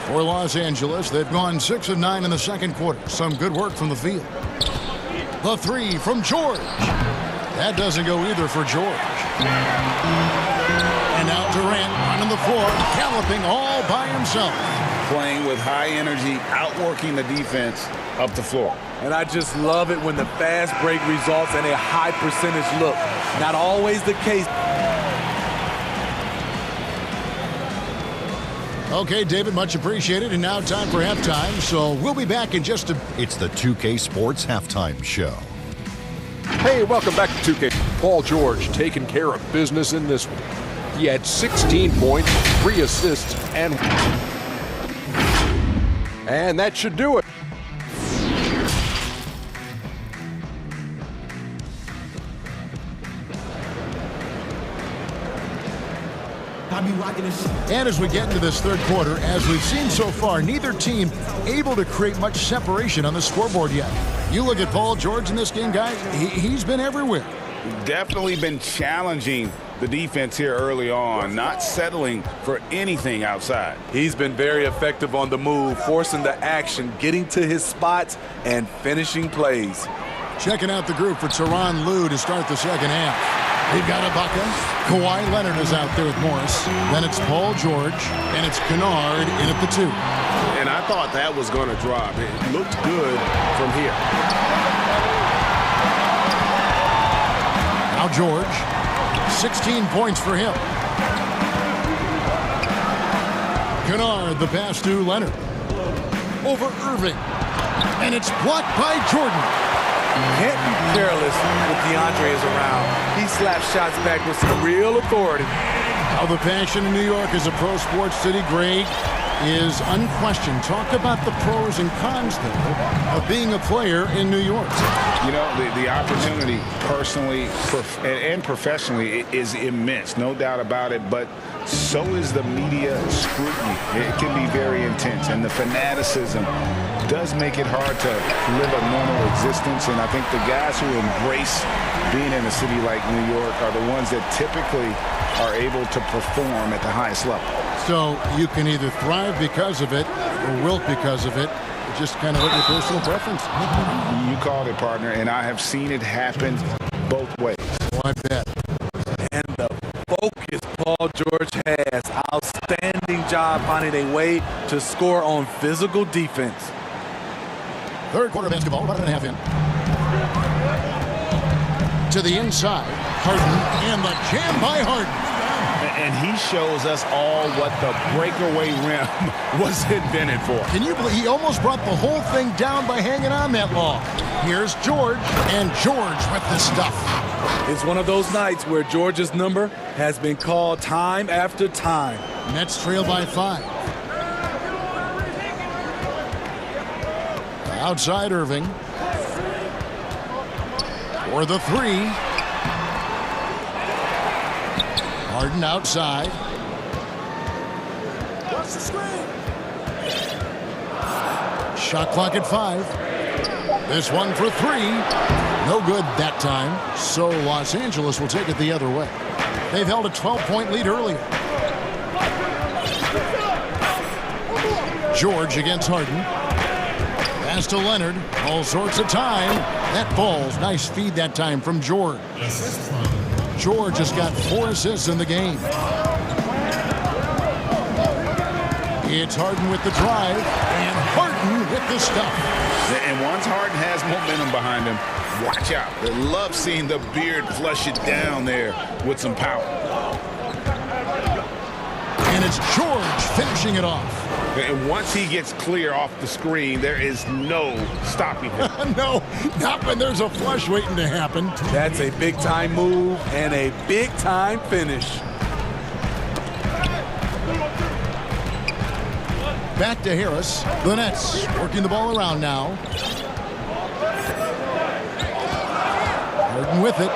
For Los Angeles, they've gone 6 of 9 in the second quarter. Some good work from the field. The three from George. That doesn't go either for George. And now Durant running the floor, galloping all by himself. Playing with high energy, outworking the defense up the floor. And I just love it when the fast break results in a high percentage look. Not always the case. Okay, David, much appreciated. And now time for halftime, so we'll be back in just a... It's the 2K Sports Halftime Show. Hey, welcome back to 2K. Paul George taking care of business in this one. He had 16 points, 3 assists, and that should do it. And as we get into this third quarter, as we've seen so far, neither team able to create much separation on the scoreboard yet. You look at Paul George in this game, guys, he's been everywhere. Definitely been challenging the defense here early on, not settling for anything outside. He's been very effective on the move, forcing the action, getting to his spots, and finishing plays. Checking out the group for Tyronn Lue to start the second half. They've got Ibaka. Kawhi Leonard is out there with Morris. Then it's Paul George, and it's Kennard in at the 2. And I thought that was going to drop. It looked good from here. Now George, 16 points for him. Kennard, the pass to Leonard. Over Irving. And it's blocked by Jordan. Can't be careless when DeAndre is around. He slaps shots back with some real authority. How the passion in New York is a pro sports city, Greg, is unquestioned. Talk about the pros and cons, though, of being a player in New York. You know, the opportunity personally and professionally is immense, no doubt about it, but so is the media scrutiny. It can be very intense, and the fanaticism does make it hard to live a normal existence, and I think the guys who embrace being in a city like New York are the ones that typically are able to perform at the highest level. So you can either thrive because of it or wilt because of it. It's just kind of what your personal preference. You called it, partner, and I have seen it happen both ways. Well, I bet. And the focus Paul George has. Outstanding job finding a way to score on physical defense. Third quarter basketball, 1.5 in. To the inside, Harden, and the jam by Harden. And he shows us all what the breakaway rim was invented for. Can you believe he almost brought the whole thing down by hanging on that long? Here's George, and George with the stuff. It's one of those nights where George's number has been called time after time. Nets trail by 5. Outside Irving. For the 3. Harden outside. Shot clock at 5. This one for 3. No good that time. So Los Angeles will take it the other way. They've held a 12-point lead earlier. George against Harden. Pass to Leonard. All sorts of time. That ball's nice feed that time from George. George has got 4 assists in the game. It's Harden with the drive, and Harden with the stuff. And once Harden has momentum behind him, watch out. They love seeing the beard flush it down there with some power. And it's George finishing it off. And once he gets clear off the screen, there is no stopping him. No, not when there's a flush waiting to happen. That's a big-time move and a big-time finish. Back to Harris. The Nets working the ball around now. Harden with it.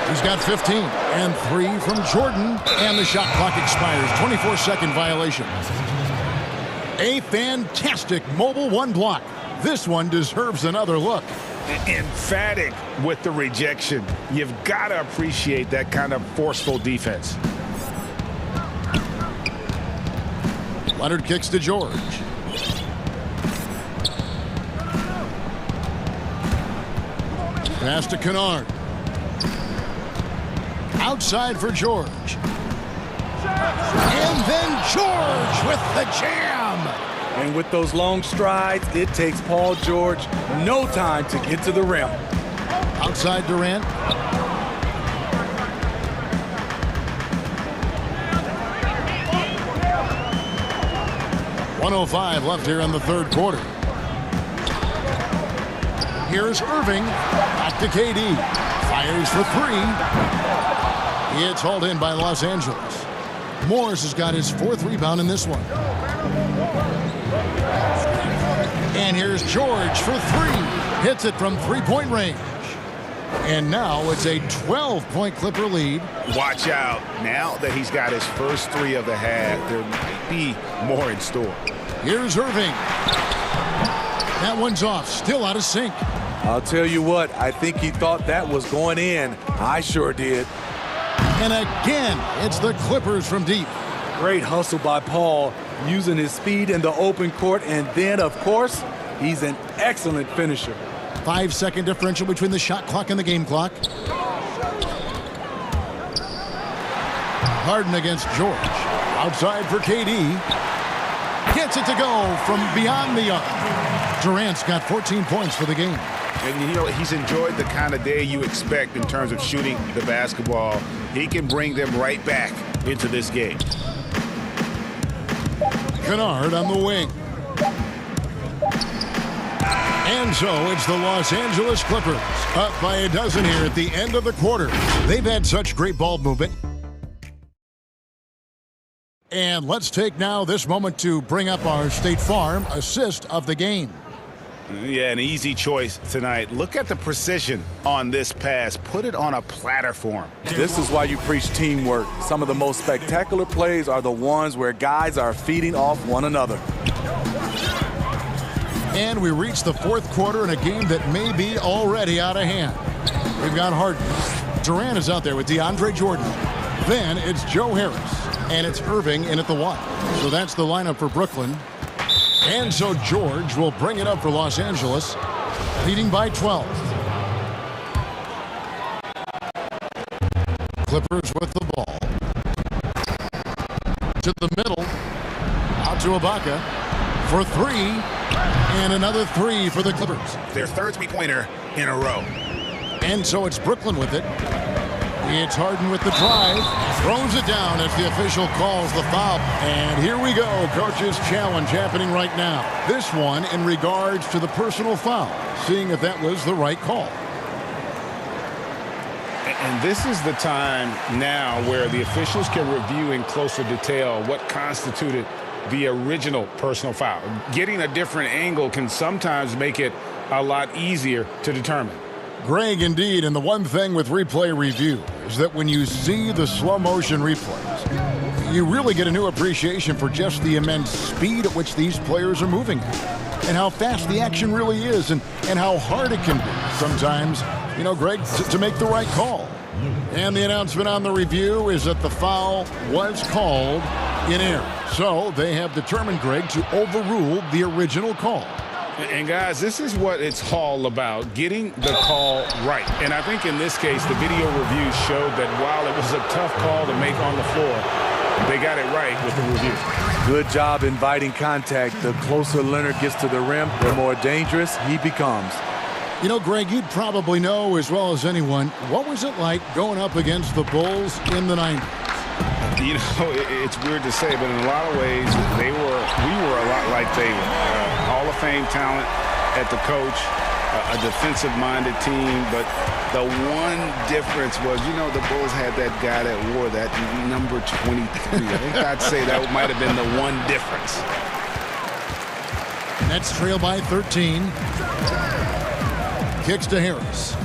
He's got 15. And 3 from Jordan. And the shot clock expires. 24-second violation. A fantastic mobile 1 block. This one deserves another look. Emphatic with the rejection. You've got to appreciate that kind of forceful defense. Leonard kicks to George. Pass to Kennard. Outside for George. And then George with the jam. And with those long strides, it takes Paul George no time to get to the rim. Outside Durant. .105 left here in the third quarter. Here's Irving. Back to KD. Fires for 3. It's hauled in by Los Angeles. Morris has got his 4th rebound in this one. And here's George for 3. Hits it from 3-point range. And now it's a 12-point Clipper lead. Watch out. Now that he's got his first 3 of the half, there might be more in store. Here's Irving. That one's off. Still out of sync. I'll tell you what, I think he thought that was going in. I sure did. And again, it's the Clippers from deep. Great hustle by Paul, using his speed in the open court. And then, of course, he's an excellent finisher. 5-second differential between the shot clock and the game clock. Harden against George. Outside for KD. Gets it to go from beyond the arc. Durant's got 14 points for the game. And, you know, he's enjoyed the kind of day you expect in terms of shooting the basketball. He can bring them right back into this game. Kennard on the wing. And so it's the Los Angeles Clippers up by a dozen here at the end of the quarter. They've had such great ball movement. And let's take now this moment to bring up our State Farm assist of the game. Yeah, an easy choice tonight. Look at the precision on this pass. Put it on a platter for him. This is why you preach teamwork. Some of the most spectacular plays are the ones where guys are feeding off one another. And we reach the 4th quarter in a game that may be already out of hand. We've got Harden. Durant is out there with DeAndre Jordan. Then it's Joe Harris. And it's Irving in at the 1. So that's the lineup for Brooklyn. And so George will bring it up for Los Angeles, leading by 12. Clippers with the ball. To the middle. Out to Ibaka for 3. And another 3 for the Clippers. Their 3rd three-pointer in a row. And so it's Brooklyn with it. It's Harden with the drive. Throws it down as the official calls the foul. And here we go. Coach's challenge happening right now. This one in regards to the personal foul. Seeing if that was the right call. And this is the time now where the officials can review in closer detail what constituted the original personal foul. Getting a different angle can sometimes make it a lot easier to determine. Greg, indeed, and the one thing with replay review is that when you see the slow motion replays, you really get a new appreciation for just the immense speed at which these players are moving and how fast the action really is and how hard it can be sometimes, you know, Greg, to make the right call. And the announcement on the review is that the foul was called in error. So they have determined, Greg, to overrule the original call. And guys, this is what it's all about, getting the call right. And I think in this case, the video review showed that while it was a tough call to make on the floor, they got it right with the review. Good job inviting contact. The closer Leonard gets to the rim, the more dangerous he becomes. You know, Greg, you'd probably know as well as anyone, what was it like going up against the Bulls in the 90s? You know, it's weird to say, but in a lot of ways, we were a lot like they were. Hall of Fame talent at the coach, a defensive-minded team, but the one difference was, you know, the Bulls had that guy that wore that number 23. I think I'd say that might have been the one difference. Nets trail by 13. Kicks to Harris.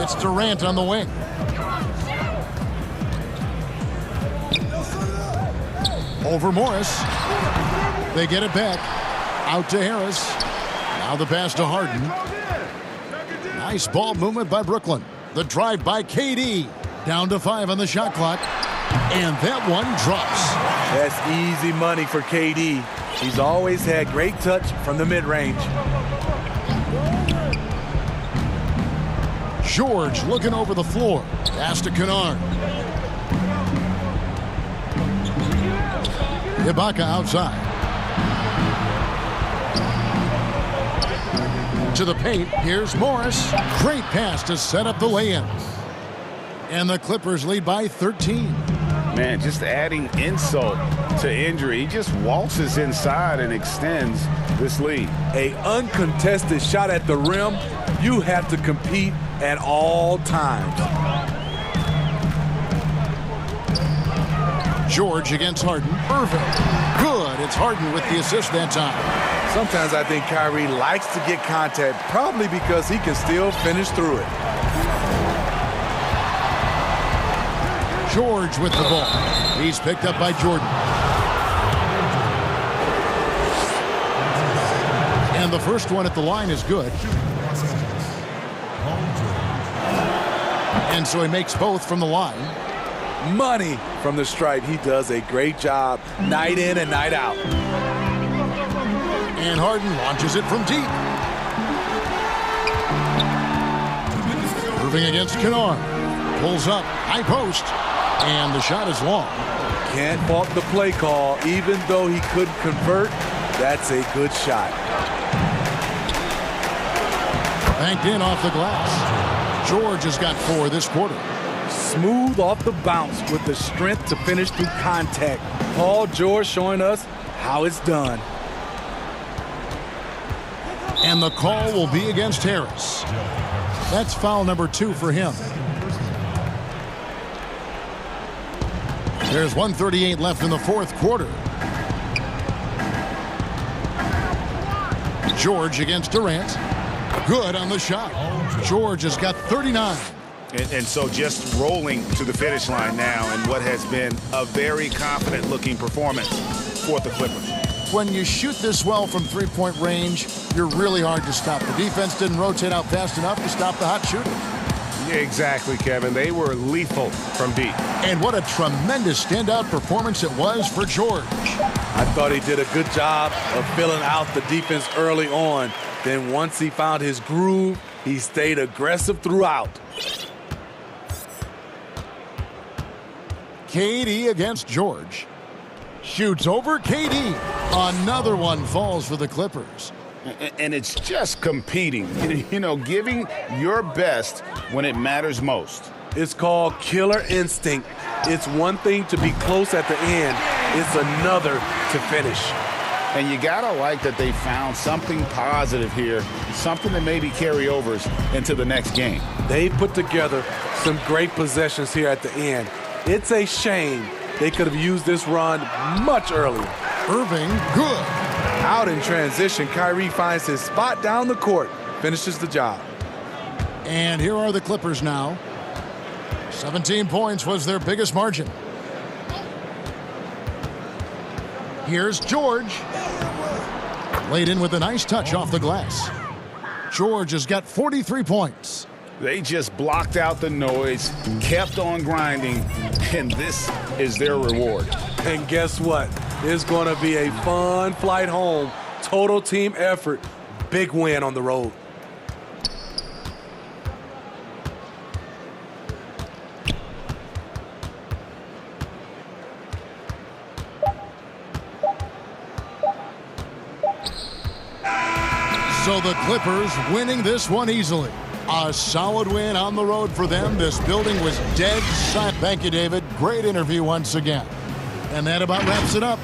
It's Durant on the wing. Over Morris. They get it back. Out to Harris. Now the pass to Harden. Nice ball movement by Brooklyn. The drive by KD. Down to 5 on the shot clock. And that one drops. That's easy money for KD. He's always had great touch from the mid-range. George looking over the floor. Pass to Kennard. Ibaka outside. To the paint. Here's Morris. Great pass to set up the lay-in. And the Clippers lead by 13. Man, just adding insult to injury. He just waltzes inside and extends this lead. An uncontested shot at the rim, you have to compete at all times. George against Harden. Irving. Good. It's Harden with the assist that time. Sometimes I think Kyrie likes to get contact, probably because he can still finish through it. George with the ball. He's picked up by Jordan. And the first one at the line is good. And so he makes both from the line. Money from the stripe. He does a great job night in and night out. And Harden launches it from deep. Moving against Kennard. Pulls up. High post. And the shot is long. Can't fault the play call. Even though he couldn't convert, that's a good shot. Banked in off the glass. George has got 4 this quarter. Smooth off the bounce with the strength to finish through contact. Paul George showing us how it's done. And the call will be against Harris. That's foul number 2 for him. There's 1:38 left in the fourth quarter. George against Durant. Good on the shot. George has got 39. And so just rolling to the finish line now in what has been a very confident-looking performance for the Clippers. When you shoot this well from three-point range, you're really hard to stop. The defense didn't rotate out fast enough to stop the hot shooters. Exactly, Kevin. They were lethal from deep. And what a tremendous standout performance it was for George. I thought he did a good job of filling out the defense early on. Then once he found his groove, he stayed aggressive throughout. KD against George. Shoots over KD. Another one falls for the Clippers. And it's just competing, you know, giving your best when it matters most. It's called killer instinct. It's one thing to be close at the end. It's another to finish. And you gotta like that they found something positive here, something that maybe carry overs into the next game. They put together some great possessions here at the end. It's a shame they could have used this run much earlier. Irving, good. Out in transition, Kyrie finds his spot down the court, finishes the job. And here are the Clippers now. 17 points was their biggest margin. Here's George. Laid in with a nice touch off the glass. George has got 43 points. They just blocked out the noise, kept on grinding, and this is their reward. And guess what? It's going to be a fun flight home. Total team effort. Big win on the road. So the Clippers winning this one easily. A solid win on the road for them. This building was dead silent. Thank you, David. Great interview once again. And that about wraps it up.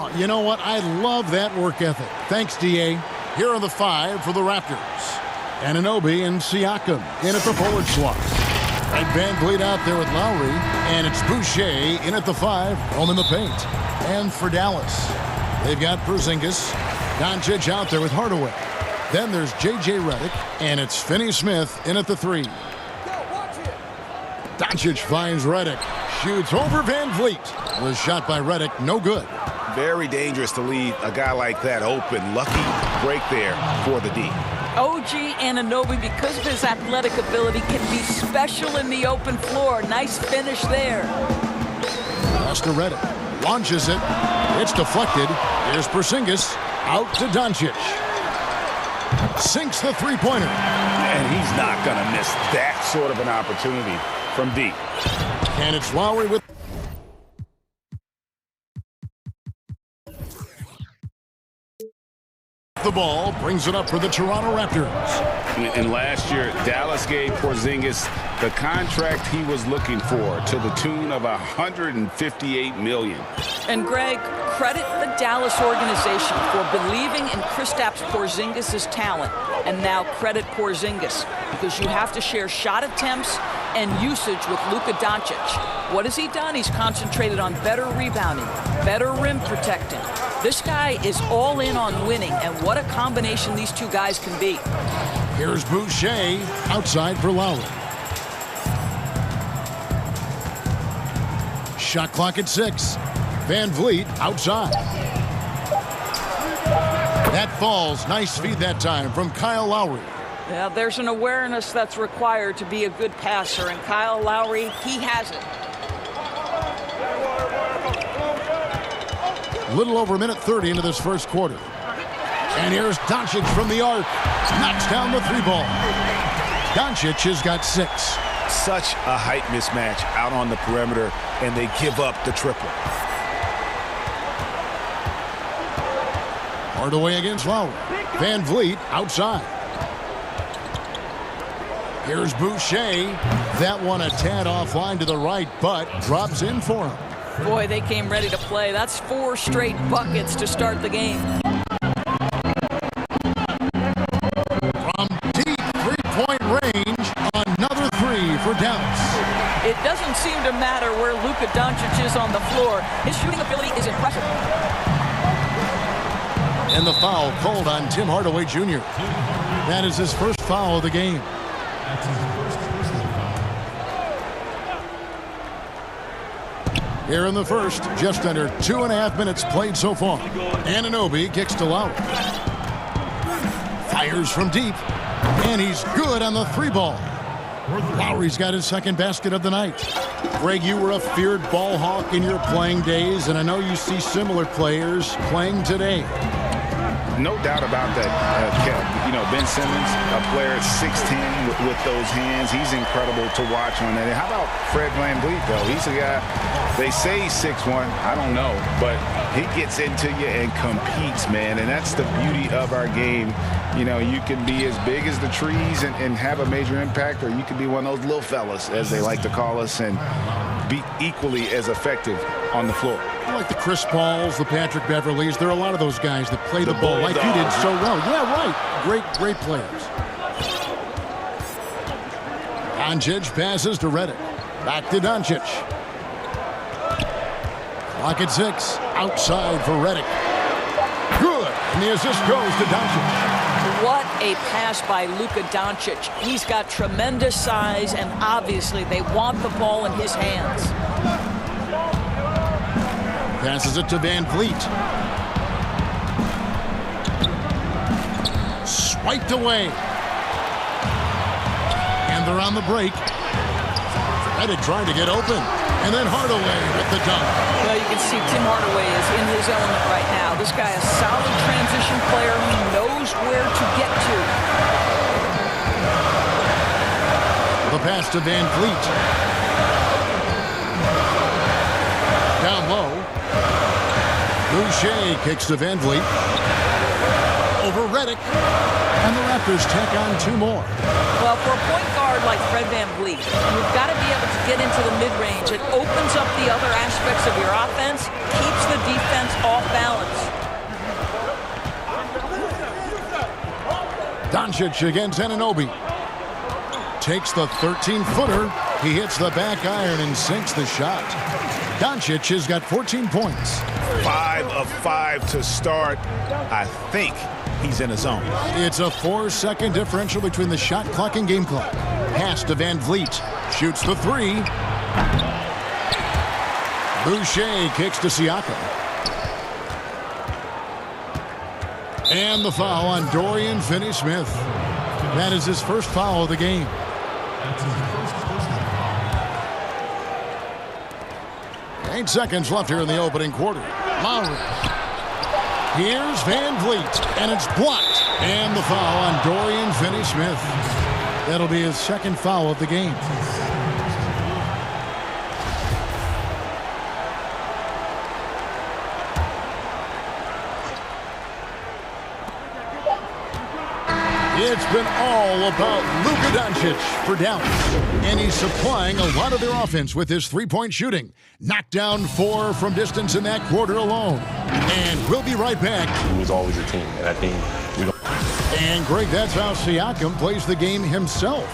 Oh, you know what? I love that work ethic. Thanks, D.A. Here are the 5 for the Raptors. Anunoby and Siakam in at the forward slot. And Van Vliet out there with Lowry. And it's Boucher in at the 5, home in the paint. And for Dallas, they've got Porzingis. Doncic out there with Hardaway. Then there's J.J. Redick. And it's Finney-Smith in at the 3. Doncic finds Redick. Shoots over Van Vliet. Was shot by Redick. No good. Very dangerous to leave a guy like that open. Lucky break there for the D. OG Anunoby, because of his athletic ability, can be special in the open floor. Nice finish there. Pass to Redick. Launches it. It's deflected. Here's Porzingis. Out to Doncic. Sinks the three-pointer. And he's not going to miss that sort of an opportunity from deep. And it's Lowry with the ball, brings it up for the Toronto Raptors. And last year, Dallas gave Porzingis the contract he was looking for to the tune of $158 million. And Greg, credit the Dallas organization for believing in Kristaps Porzingis' talent. And now credit Porzingis, because you have to share shot attempts and usage with Luka Doncic. What has he done? He's concentrated on better rebounding, better rim protecting. This guy is all in on winning, and what a combination these two guys can be. Here's Boucher outside for Lowry. Shot clock at 6. Van Vliet outside. That falls. Nice feed that time from Kyle Lowry. Yeah, there's an awareness that's required to be a good passer, and Kyle Lowry, he has it. Little over a minute 30 into this first quarter. And here's Doncic from the arc. Knocks down the 3-ball. Doncic has got 6. Such a height mismatch out on the perimeter, and they give up the triple. Hardaway against Lowry. Van Vliet outside. Here's Boucher. That one a tad offline to the right, but drops in for him. Boy, they came ready to play. That's 4 straight buckets to start the game. From deep three-point range, another 3 for Dallas. It doesn't seem to matter where Luka Doncic is on the floor. His shooting ability is impressive. And the foul called on Tim Hardaway Jr. That is his first foul of the game. Here in the first, just under 2.5 minutes played so far. Anunoby kicks to Lowry. Fires from deep. And he's good on the 3-ball. Lowry's got his second basket of the night. Greg, you were a feared ball hawk in your playing days, and I know you see similar players playing today. No doubt about that, Kev. You know, Ben Simmons, a player at 6'10" with those hands. He's incredible to watch on that. And how about Fred VanVleet, though? He's a guy, they say he's 6'1". I don't know. But he gets into you and competes, man. And that's the beauty of our game. You know, you can be as big as the trees and have a major impact, or you can be one of those little fellas, as they like to call us, and be equally as effective on the floor. Like the Chris Pauls, the Patrick Beverleys, there are a lot of those guys that play the ball like you did so well. Yeah, right. Great players. Doncic passes to Redick. Back to Doncic. Clock at 6. Outside for Redick. Good. And the assist goes to Doncic. What a pass by Luka Doncic. He's got tremendous size, and obviously they want the ball in his hands. Passes it to Van Vliet. Swiped away. And they're on the break. Redick trying to get open. And then Hardaway with the dunk. Well, you can see Tim Hardaway is in his element right now. This guy is a solid transition player. He knows where to get to. The pass to Van Vliet. Down low. Boucher kicks to Van Vliet. Over Redick. And the Raptors tack on 2 more. Well, for a point guard, guard like Fred VanVleet, you've got to be able to get into the mid-range. It opens up the other aspects of your offense, keeps the defense off balance. Doncic against Anunoby. Takes the 13-footer. He hits the back iron and sinks the shot. Doncic has got 14 points. 5 of 5 to start. I think he's in a zone. It's a 4-second differential between the shot clock and game clock. Pass to VanVleet. Shoots the 3. Boucher kicks to Siakam. And the foul on Dorian Finney-Smith. That is his first foul of the game. 8 seconds left here in the opening quarter. Lowry. Here's VanVleet, and it's blocked. And the foul on Dorian Finney-Smith. That'll be his second foul of the game. It's been all about Luka Doncic for Dallas, and he's supplying a lot of their offense with his three-point shooting. Knocked down 4 from distance in that quarter alone. And we'll be right back. It was always a team, and I think we don't. And Greg, that's how Siakam plays the game himself.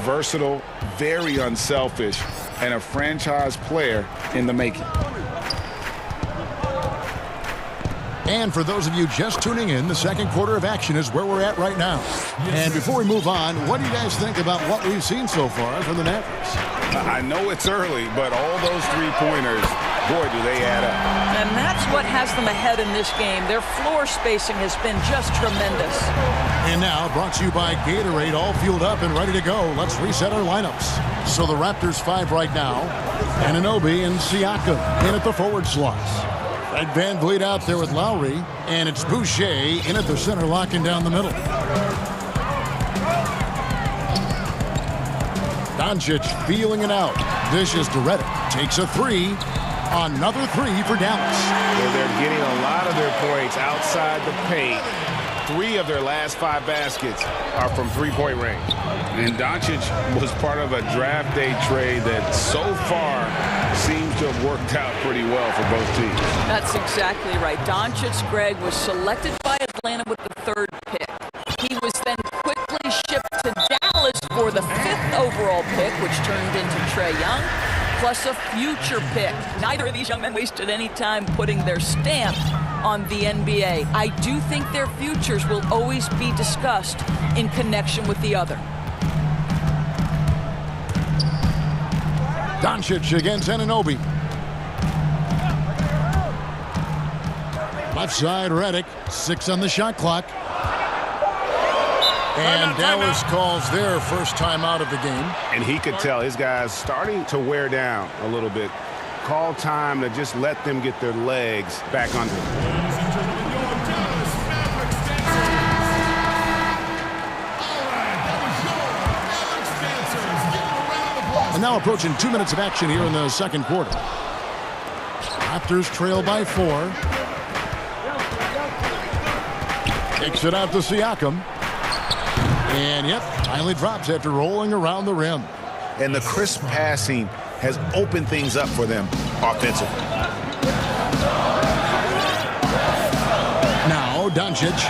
Versatile, very unselfish, and a franchise player in the making. And for those of you just tuning in, the second quarter of action is where we're at right now. And before we move on, what do you guys think about what we've seen so far from the Mavericks? I know it's early, but all those three-pointers, boy, do they add up. And that's what has them ahead in this game. Their floor spacing has been just tremendous. And now, brought to you by Gatorade, all fueled up and ready to go. Let's reset our lineups. So the Raptors 5 right now. Anunoby and Siakam in at the forward slots. Fred VanVleet out there with Lowry, and it's Boucher in at the center, locking down the middle. Doncic feeling it out. Dishes to Redick. Takes a 3. Another 3 for Dallas. They're getting a lot of their points outside the paint. 3 of their last 5 baskets are from three-point range. And Doncic was part of a draft day trade that so far seems to have worked out pretty well for both teams. That's exactly right. Doncic, Greg, was selected by Atlanta with the 3rd pick. He was then quickly shipped to Dallas for the 5th overall pick, which turned into Trae Young, plus a future pick. Neither of these young men wasted any time putting their stamp on the NBA. I do think their futures will always be discussed in connection with the other. Doncic against Anunoby. Left side, Redick. 6 on the shot clock. And Dallas calls their first time out of the game. And he could tell his guys starting to wear down a little bit. Call time to just let them get their legs back under them. And now approaching 2 minutes of action here in the second quarter. Raptors trail by 4. Kicks it out to Siakam. And yep, finally drops after rolling around the rim. And the crisp passing has opened things up for them offensively. Now Doncic,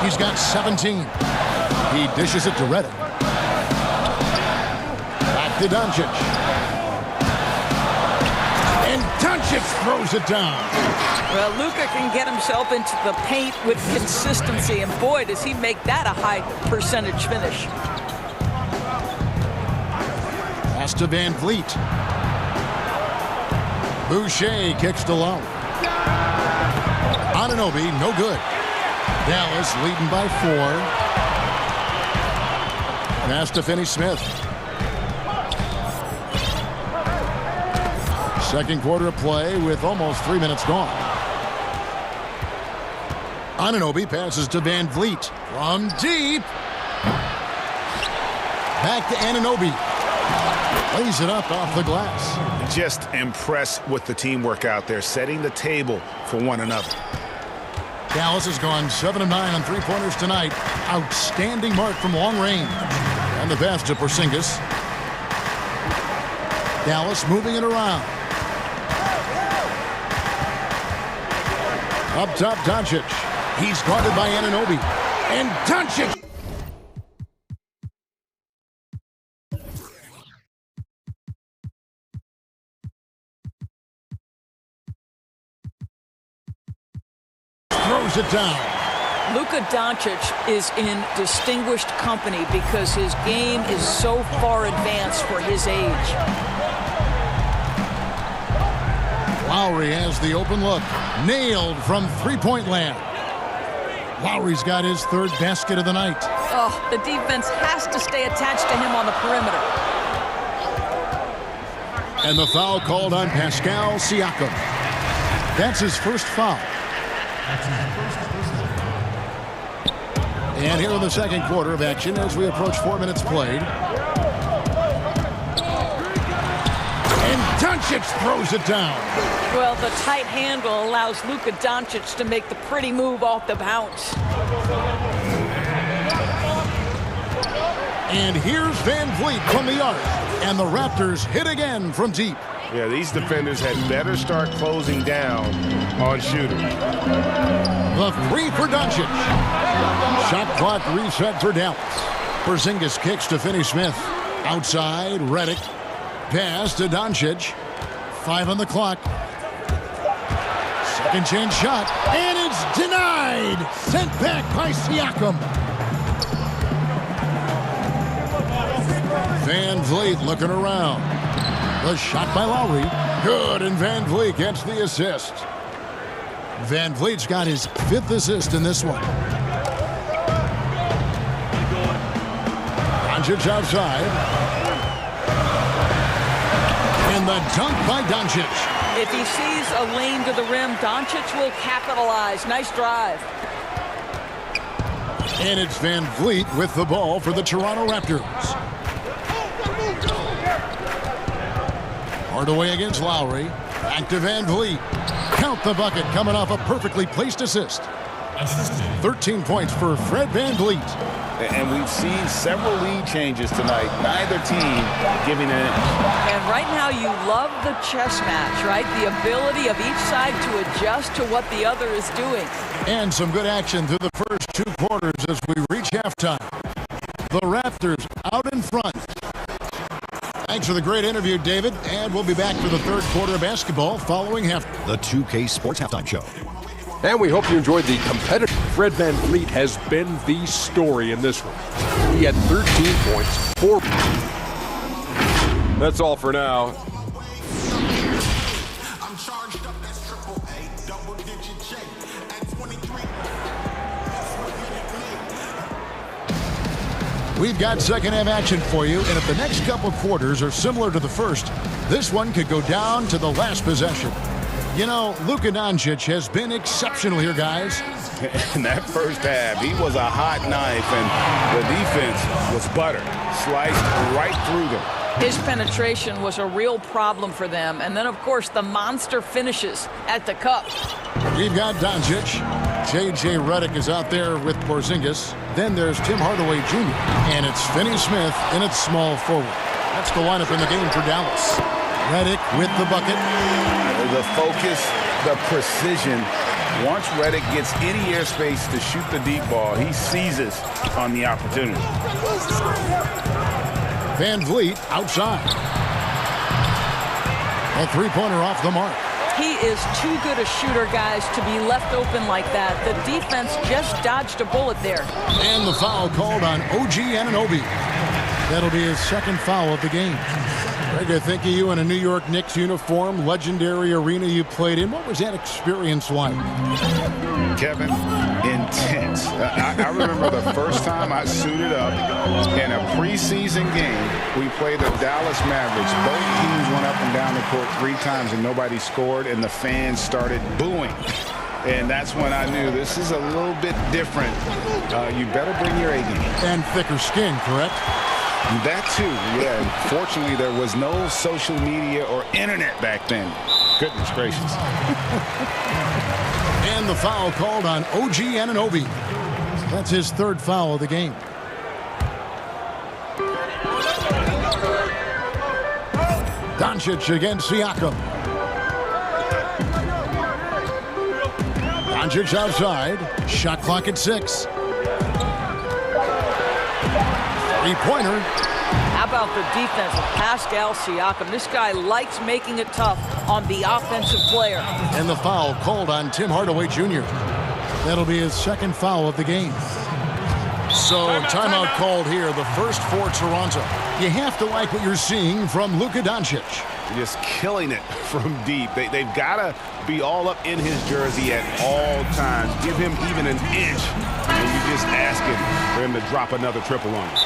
he's got 17. He dishes it to Redick. Back to Doncic. And Doncic throws it down. Well, Luka can get himself into the paint with consistency, and boy, does he make that a high percentage finish. Pass to VanVleet. Boucher kicks to Lowry. Anunoby, no good. Dallas leading by 4. Pass to Finney-Smith. Second quarter of play with almost 3 minutes gone. Anunoby passes to VanVleet from deep. Back to Anunoby. Lays it up off the glass. Just impressed with the teamwork out there, setting the table for one another. Dallas has gone 7 of 9 on three-pointers tonight. Outstanding mark from long range. And the pass to Porzingis. Dallas moving it around. Up top, Doncic. He's guarded by Anunoby. And Doncic. Throws it down. Luka Doncic is in distinguished company because his game is so far advanced for his age. Lowry has the open look. Nailed from three-point land. Lowry's got his third basket of the night. Oh, the defense has to stay attached to him on the perimeter. And the foul called on Pascal Siakam. That's his first foul. And here in the second quarter of action as we approach 4 minutes played. And Doncic throws it down. Well, the tight handle allows Luka Doncic to make the pretty move off the bounce. And here's Van Vliet from the arc. And the Raptors hit again from deep. Yeah, these defenders had better start closing down on shooters. The three for Doncic. Shot clock reset for Dallas. Porzingis kicks to Finney-Smith. Outside, Redick. Pass to Doncic. 5 on the clock. Second chance shot. And it's denied. Sent back by Siakam. Van Vliet looking around. The shot by Lowry. Good, and Van Vliet gets the assist. Van Vliet's got his 5th assist in this one. Doncic outside. And the dunk by Doncic. If he sees a lane to the rim, Doncic will capitalize. Nice drive. And it's Van Vliet with the ball for the Toronto Raptors. Hardaway against Lowry. Back to Van Vliet. Count the bucket coming off a perfectly placed assist. 13 points for Fred Van Vliet. And we've seen several lead changes tonight. Neither team giving an inch. And right now you love the chess match, right? The ability of each side to adjust to what the other is doing. And some good action through the first 2 quarters as we reach halftime. The Raptors out in front. Thanks for the great interview, David. And we'll be back for the third quarter of basketball following half. The 2K Sports Halftime Show. And we hope you enjoyed the competitive. Fred Van Vliet has been the story in this one. He had 13 points, 4. That's all for now. We've got second half action for you, and if the next couple quarters are similar to the first, this one could go down to the last possession. You know, Luka Doncic has been exceptional here, guys. In that first half, he was a hot knife, and the defense was butter, sliced right through them. His penetration was a real problem for them. And then, of course, the monster finishes at the cup. We've got Doncic. J.J. Redick is out there with Porzingis. Then there's Tim Hardaway Jr. And it's Finney-Smith in its small forward. That's the lineup in the game for Dallas. Redick with the bucket. The focus, the precision. Once Redick gets any airspace to shoot the deep ball, he seizes on the opportunity. Van Vliet outside. A three-pointer off the mark. He is too good a shooter, guys, to be left open like that. The defense just dodged a bullet there. And the foul called on OG Anunoby. That'll be his second foul of the game. Greg, I think of you in a New York Knicks uniform, legendary arena you played in. What was that experience like? Kevin, intense. I remember the first time I suited up in a preseason game. We played the Dallas Mavericks. Both teams went up and down the court 3 times and nobody scored, and the fans started booing. And that's when I knew this is a little bit different. You better bring your A game. And thicker skin, correct? That too, yeah. Fortunately, there was no social media or internet back then. Goodness gracious. And the foul called on OG Anunoby. That's his third foul of the game. Doncic against Siakam. Doncic outside. Shot clock at 6. Three-pointer. How about the defense of Pascal Siakam? This guy likes making it tough on the offensive player. And the foul called on Tim Hardaway Jr. That'll be his second foul of the game. So timeout called here, the first for Toronto. You have to like what you're seeing from Luka Doncic. Just killing it from deep. They've got to be all up in his jersey at all times. Give him even an inch, and you're just asking for him to drop another triple on you.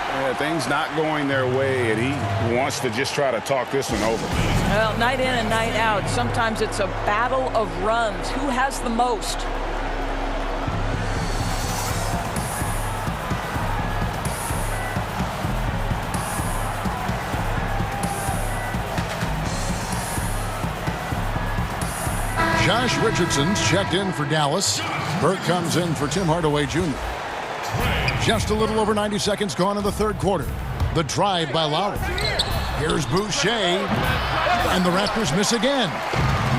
Yeah, things not going their way, and he wants to just try to talk this one over. Well, night in and night out, sometimes it's a battle of runs. Who has the most? Josh Richardson's checked in for Dallas. Burke comes in for Tim Hardaway Jr. Just a little over 90 seconds gone in the third quarter. The drive by Lowry. Here's Boucher, and the Raptors miss again.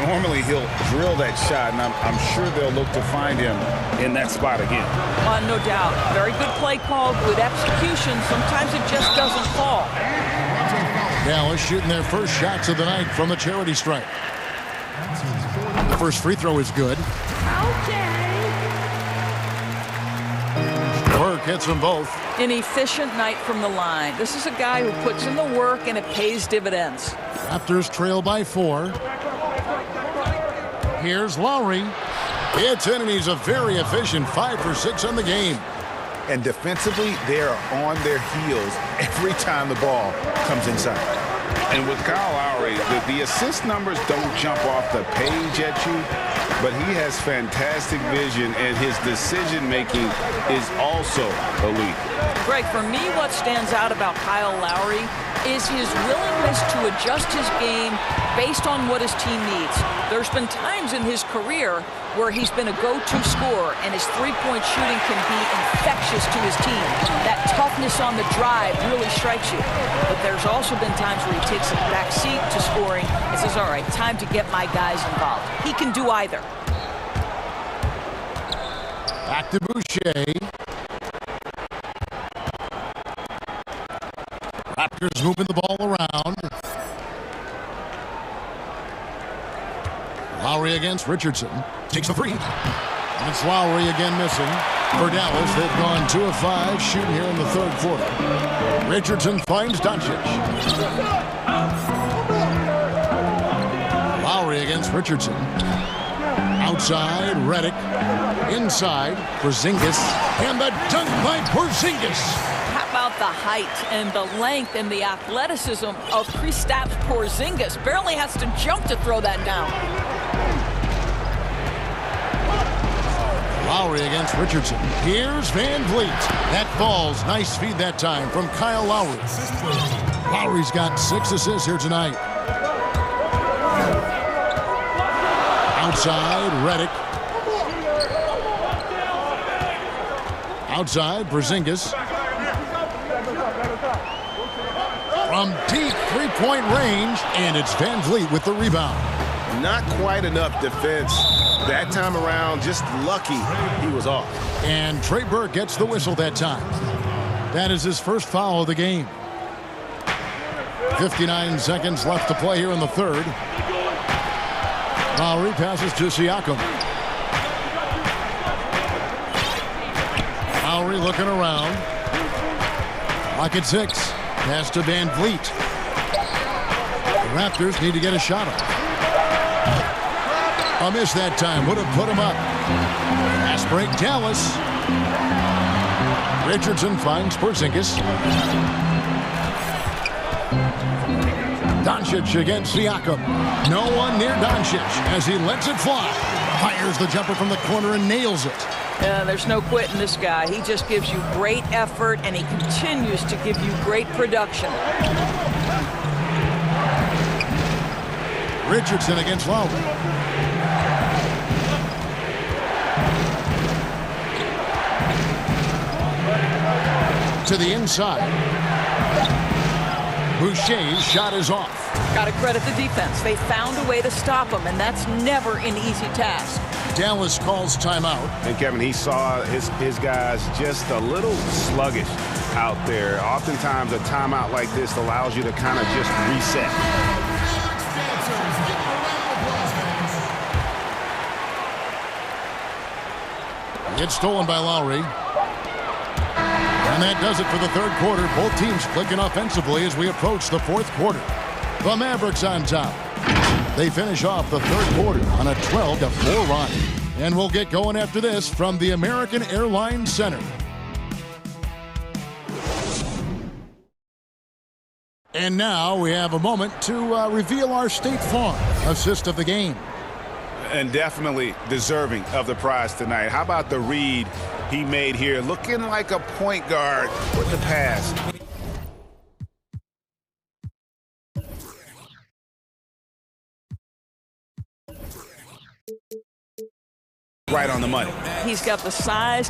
Normally he'll drill that shot, and I'm sure they'll look to find him in that spot again. No doubt. Very good play call, good execution. Sometimes it just doesn't fall. Dallas shooting their first shots of the night from the charity stripe. The first free throw is good. Burke hits them both. An efficient night from the line. This is a guy who puts in the work and it pays dividends. Raptors trail by 4. Here's Lowry. It's in, and he's a very efficient 5 for 6 on the game. And defensively, they are on their heels every time the ball comes inside. And with Kyle Lowry, the assist numbers don't jump off the page at you, but he has fantastic vision, and his decision-making is also elite. Greg, for me, what stands out about Kyle Lowry is his willingness to adjust his game based on what his team needs. There's been times in his career where he's been a go-to scorer, and his three-point shooting can be infectious to his team. That toughness on the drive really strikes you. But there's also been times where he takes a back seat to scoring and says, all right, time to get my guys involved. He can do either. Back to Boucher. Raptors moving the ball around. Lowry against Richardson. Takes the three. And it's Lowry again missing. For Dallas, they've gone 2 of 5 shooting here in the third quarter. Richardson finds Doncic. Lowry against Richardson. Outside, Redick. Inside, Porzingis. And the dunk by Porzingis. How about the height and the length and the athleticism of Kristaps Porzingis? Barely has to jump to throw that down. Lowry against Richardson. Here's Van Vliet. That falls. Nice feed that time from Kyle Lowry. Lowry's got 6 assists here tonight. Outside, Redick. Outside, Porzingis. From deep three-point range, and it's Van Vliet with the rebound. Not quite enough defense that time around. Just lucky he was off. And Trey Burke gets the whistle that time. That is his first foul of the game. 59 seconds left to play here in the third. Lowry passes to Siakam. Lowry looking around. Clock at 6. Pass to Van Vliet. The Raptors need to get a shot off. A miss that time. Would have put him up. Fast break, Dallas. Richardson finds Porzingis. Doncic against Siakam. No one near Doncic as he lets it fly. Fires the jumper from the corner and nails it. There's no quitting this guy. He just gives you great effort, and he continues to give you great production. Richardson against Lowry. To the inside. Boucher's shot is off. Got to credit the defense. They found a way to stop him, and that's never an easy task. Dallas calls timeout. And Kevin, he saw his guys just a little sluggish out there. Oftentimes a timeout like this allows you to kind of just reset. It's stolen by Lowry. And that does it for the third quarter. Both teams clicking offensively as we approach the fourth quarter. The Mavericks on top. They finish off the third quarter on a 12-4 run. And we'll get going after this from the American Airlines Center. And now we have a moment to reveal our State Farm assist of the game. And definitely deserving of the prize tonight. How about the read he made here? Looking like a point guard with the pass. Right on the money. He's got the size.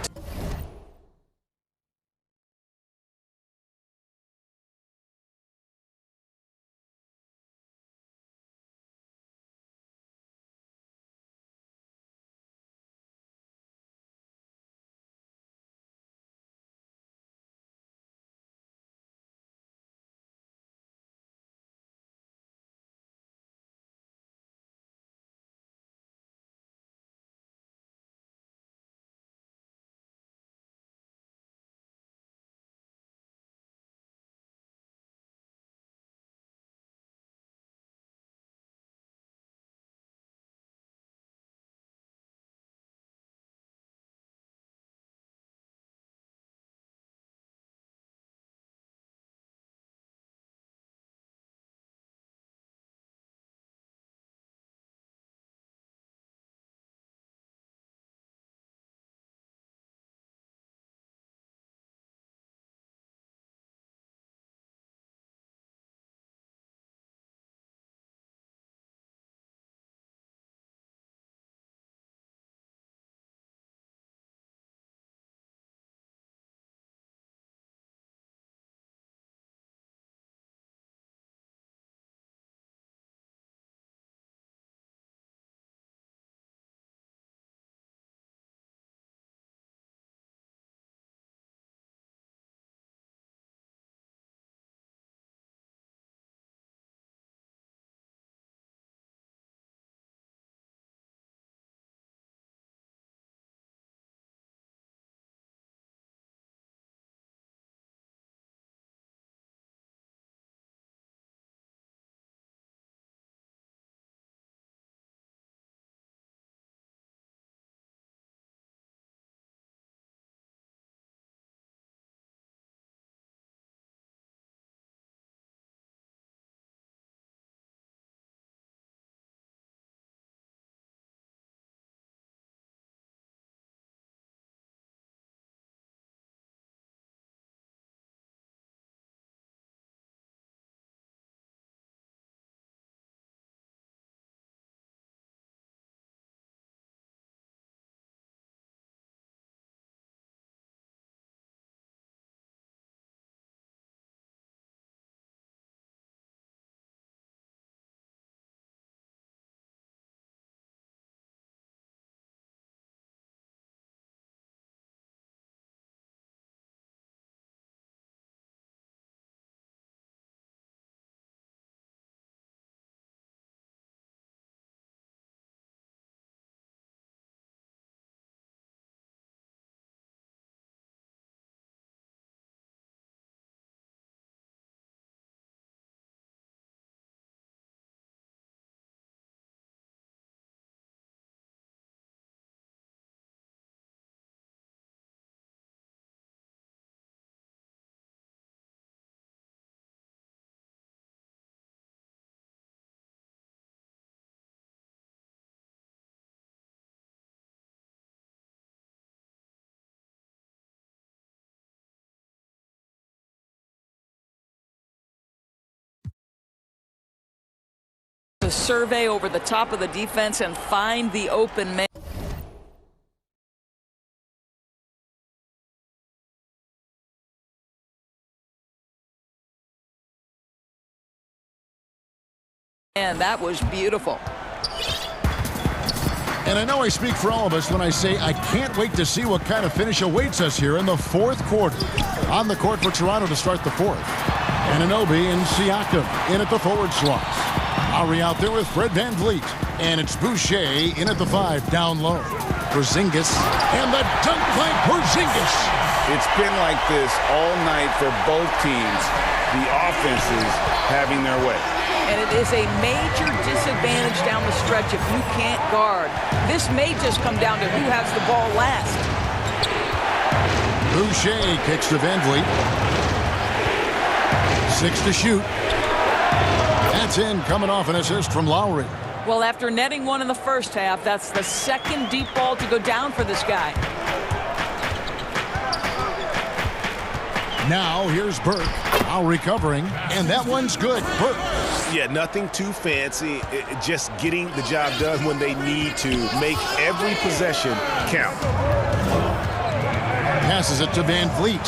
To survey over the top of the defense and find the open man. And that was beautiful. And I know I speak for all of us when I say I can't wait to see what kind of finish awaits us here in the fourth quarter. On the court for Toronto to start the fourth. Anunoby and Siakam in at the forward slots. Lowry out there with Fred VanVleet. And it's Boucher in at the 5 down low. Porzingis and the dunk by Porzingis. It's been like this all night for both teams. The offenses having their way. And it is a major disadvantage down the stretch if you can't guard. This may just come down to who has the ball last. Boucher kicks to VanVleet. 6 to shoot. That's in, coming off an assist from Lowry. Well, after netting one in the first half, that's the second deep ball to go down for this guy. Now here's Burke. Lowry covering, and that one's good. Burke. Yeah, nothing too fancy. Just getting the job done when they need to. Make every possession count. Passes it to VanVleet.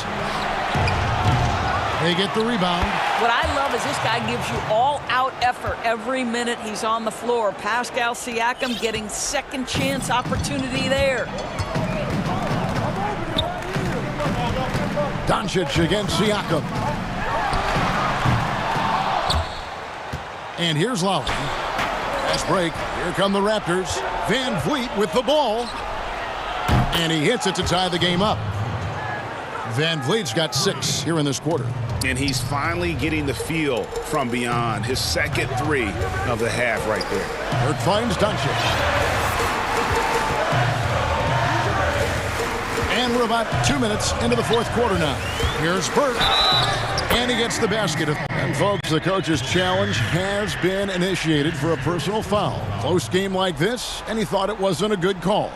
They get the rebound. What I love is this guy gives you all-out effort every minute he's on the floor. Pascal Siakam getting second chance opportunity there. Doncic against Siakam. And here's Lowry. Fast break. Here come the Raptors. VanVleet with the ball. And he hits it to tie the game up. VanVleet's got 6 here in this quarter. And he's finally getting the feel from beyond. His second 3 of the half right there. Burke finds Doncic. And we're about 2 minutes into the fourth quarter now. Here's Burke. And he gets the basket. And folks, the coach's challenge has been initiated for a personal foul. Close game like this, and he thought it wasn't a good call.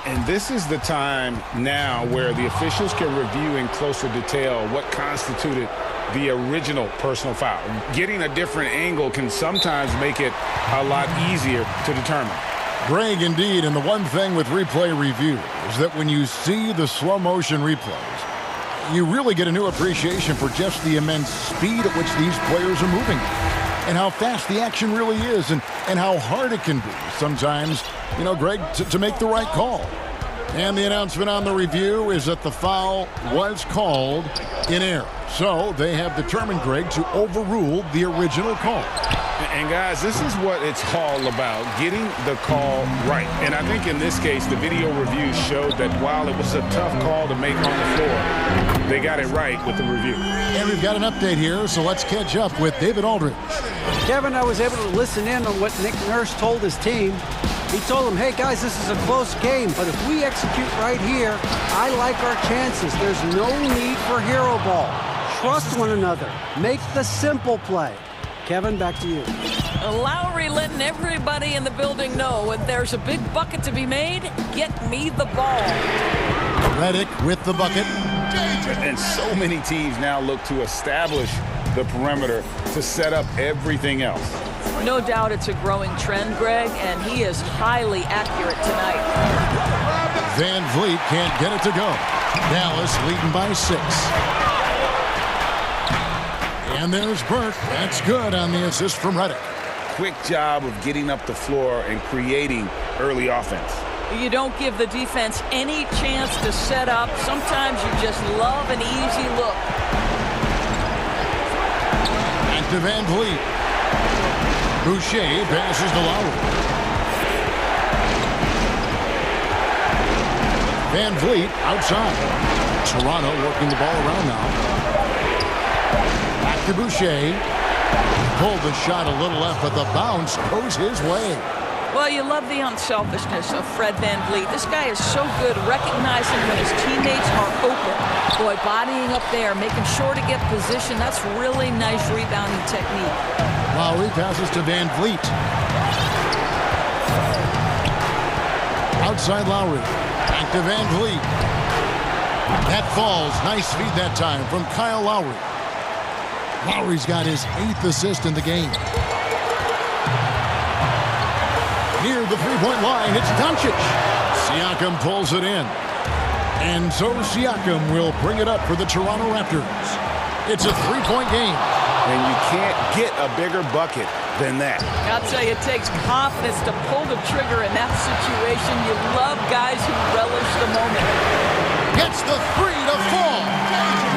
And this is the time now where the officials can review in closer detail what constituted the original personal foul. Getting a different angle can sometimes make it a lot easier to determine. Greg, indeed, and the one thing with replay review is that when you see the slow motion replays, you really get a new appreciation for just the immense speed at which these players are moving and how fast the action really is and how hard it can be sometimes, you know, Greg, to make the right call. And the announcement on the review is that the foul was called in error. So they have determined, Greg, to overrule the original call. And guys, this is what it's all about, getting the call right. And I think in this case, the video review showed that while it was a tough call to make on the floor, they got it right with the review. And we've got an update here, so let's catch up with David Aldridge. Kevin, I was able to listen in on what Nick Nurse told his team. He told them, hey, guys, this is a close game, but if we execute right here, I like our chances. There's no need for hero ball. Trust one another. Make the simple play. Kevin, back to you. Lowry letting everybody in the building know when there's a big bucket to be made, get me the ball. Redick with the bucket. And so many teams now look to establish the perimeter to set up everything else. No doubt it's a growing trend, Greg, and he is highly accurate tonight. VanVleet can't get it to go. Dallas leading by 6. And there's Burke. That's good on the assist from Redick. Quick job of getting up the floor and creating early offense. You don't give the defense any chance to set up. Sometimes you just love an easy look. And to VanVleet. Boucher passes to Lowry. VanVleet outside. Toronto working the ball around now. Back to Boucher. Pulled the shot a little left, but the bounce goes his way. Well, you love the unselfishness of Fred VanVleet. This guy is so good recognizing when his teammates are open. Boy, bodying up there, making sure to get position. That's really nice rebounding technique. Lowry passes to VanVleet. Outside Lowry. Back to VanVleet. That falls. Nice feed that time from Kyle Lowry. Lowry's got his 8th assist in the game. Near the three-point line, it's Doncic. Siakam pulls it in. And so Siakam will bring it up for the Toronto Raptors. It's a three-point game. And you can't get a bigger bucket than that. I'll tell you, it takes confidence to pull the trigger in that situation. You love guys who relish the moment. Gets the three to fall.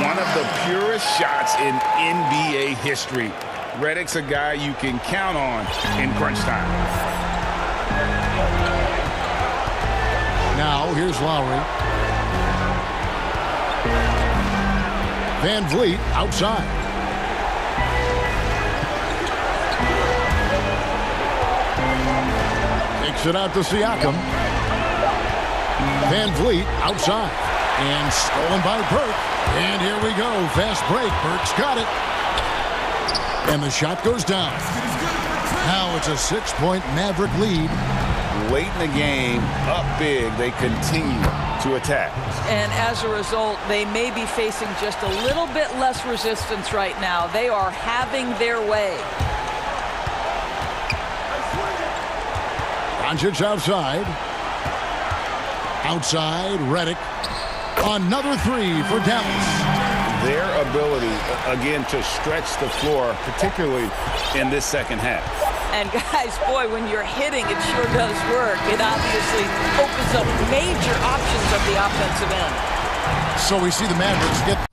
One of the purest shots in NBA history. Redick's a guy you can count on in crunch time. Now, here's Lowry. Van Vliet outside. Takes it out to Siakam. Van Vliet outside. And stolen by Burke. And here we go. Fast break. Burke's got it. And the shot goes down. Now it's a 6-point Maverick lead. Late in the game, up big, they continue to attack. And as a result, they may be facing just a little bit less resistance right now. They are having their way. Doncic outside. Outside, Redick. Another three for Dallas. Their ability, again, to stretch the floor, particularly in this second half. And guys, boy, when you're hitting, it sure does work. It obviously opens up major options of the offensive end. So we see the Mavericks get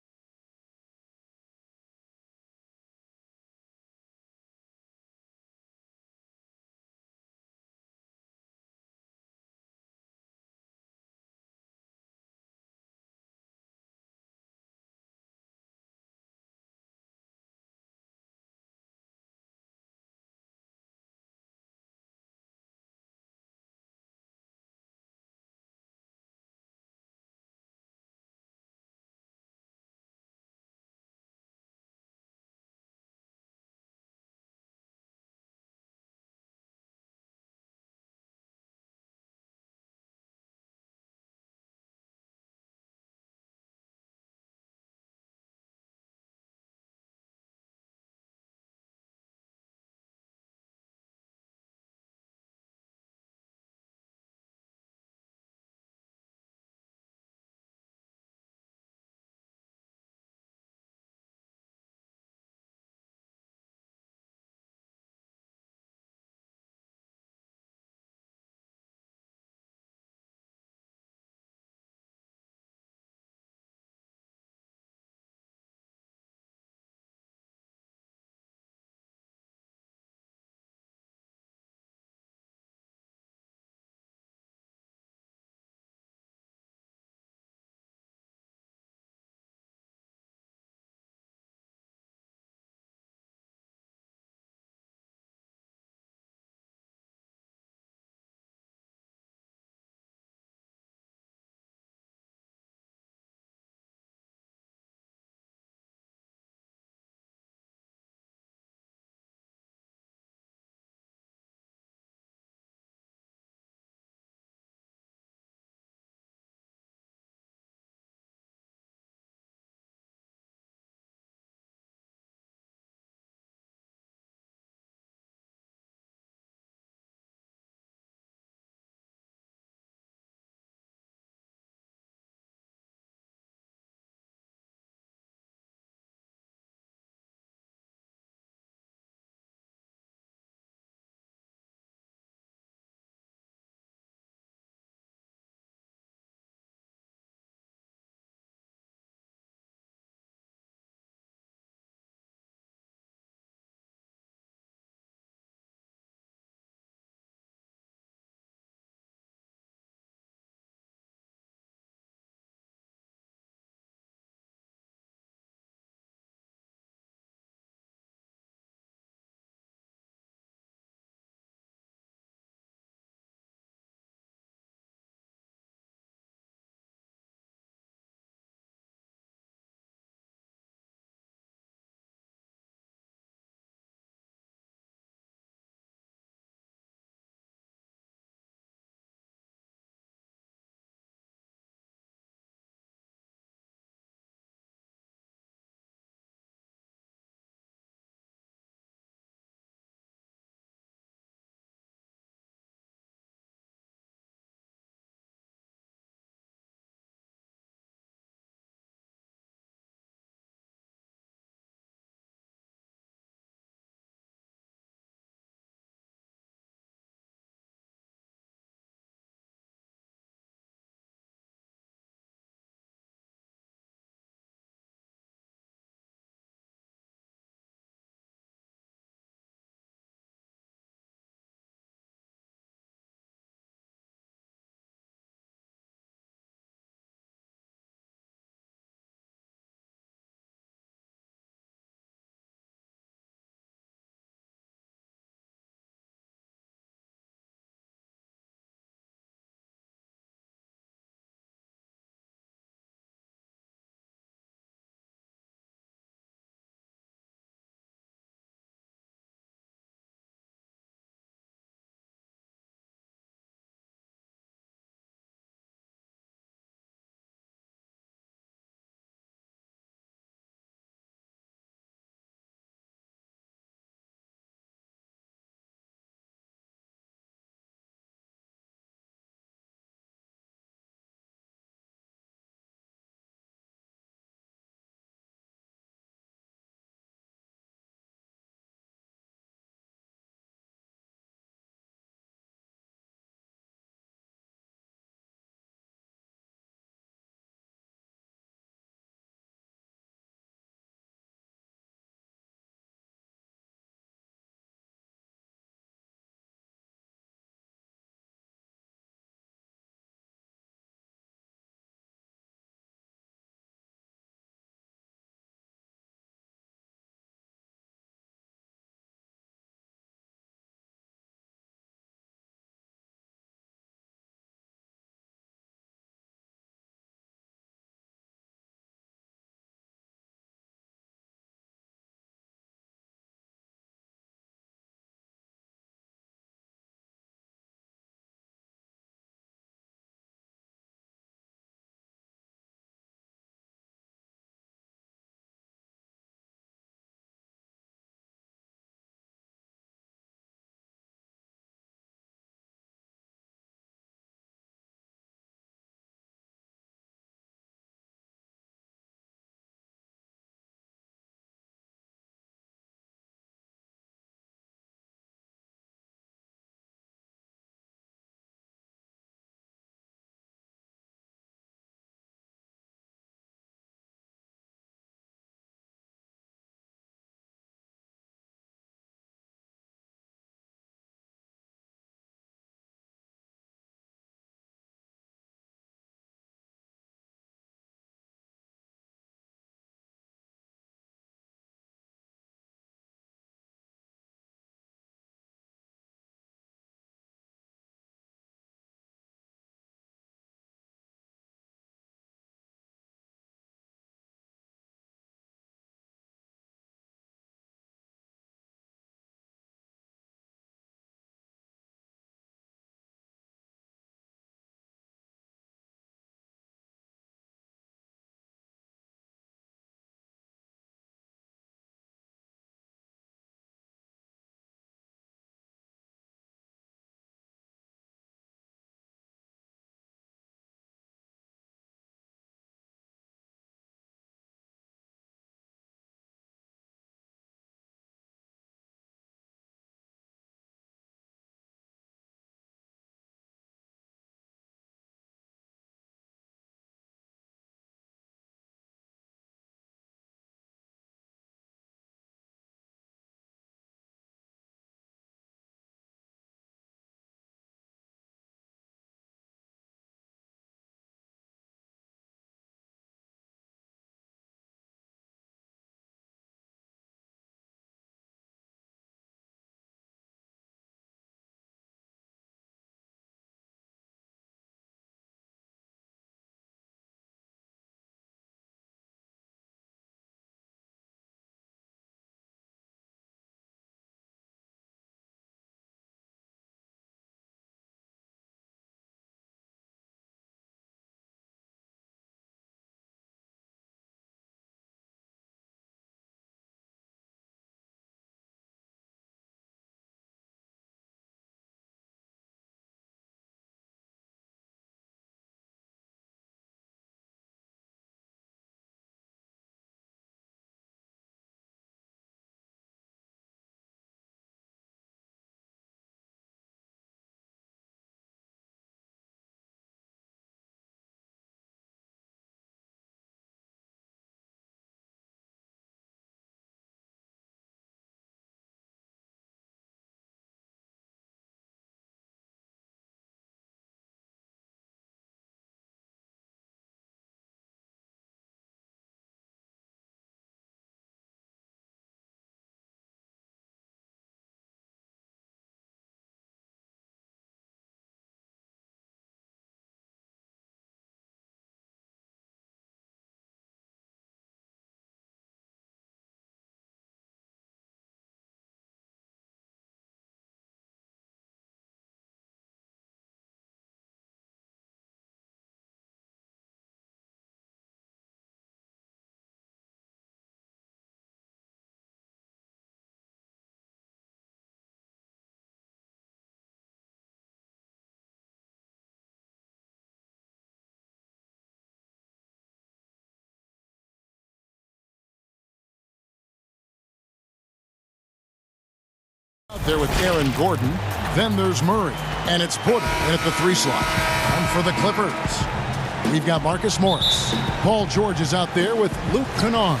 There with Aaron Gordon. Then there's Murray. And it's Porter in at the 3 slot. And for the Clippers, we've got Marcus Morris. Paul George is out there with Luke Kennard.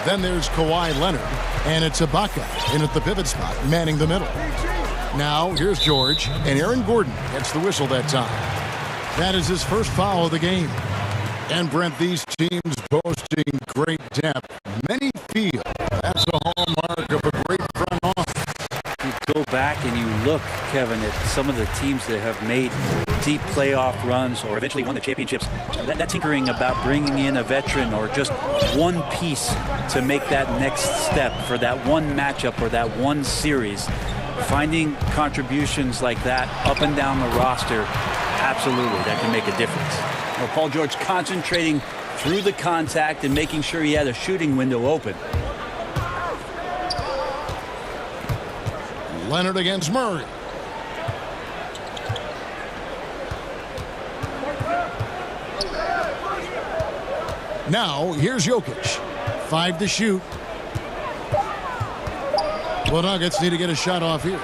Then there's Kawhi Leonard. And it's Ibaka in at the pivot spot, manning the middle. Now, here's George. And Aaron Gordon gets the whistle that time. That is his first foul of the game. And Brent, these teams boasting great depth. Many feel that's a hallmark of a great front office. You go back and you look, Kevin, at some of the teams that have made deep playoff runs or eventually won the championships. That tinkering about bringing in a veteran or just one piece to make that next step for that one matchup or that one series. Finding contributions like that up and down the roster, absolutely, that can make a difference. Well, Paul George concentrating through the contact and making sure he had a shooting window open. Leonard against Murray. Now, here's Jokic. 5 to shoot. The Nuggets need to get a shot off here.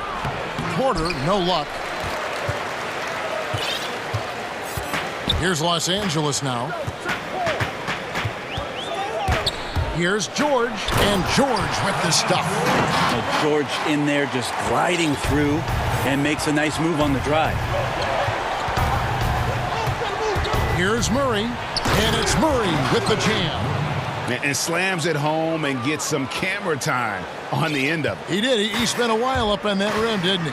Porter, no luck. Here's Los Angeles now. Here's George, and George with the stuff. Well, George in there just gliding through and makes a nice move on the drive. Here's Murray, and it's Murray with the jam. And slams it home and gets some camera time on the end of it. He did. He spent a while up on that rim, didn't he?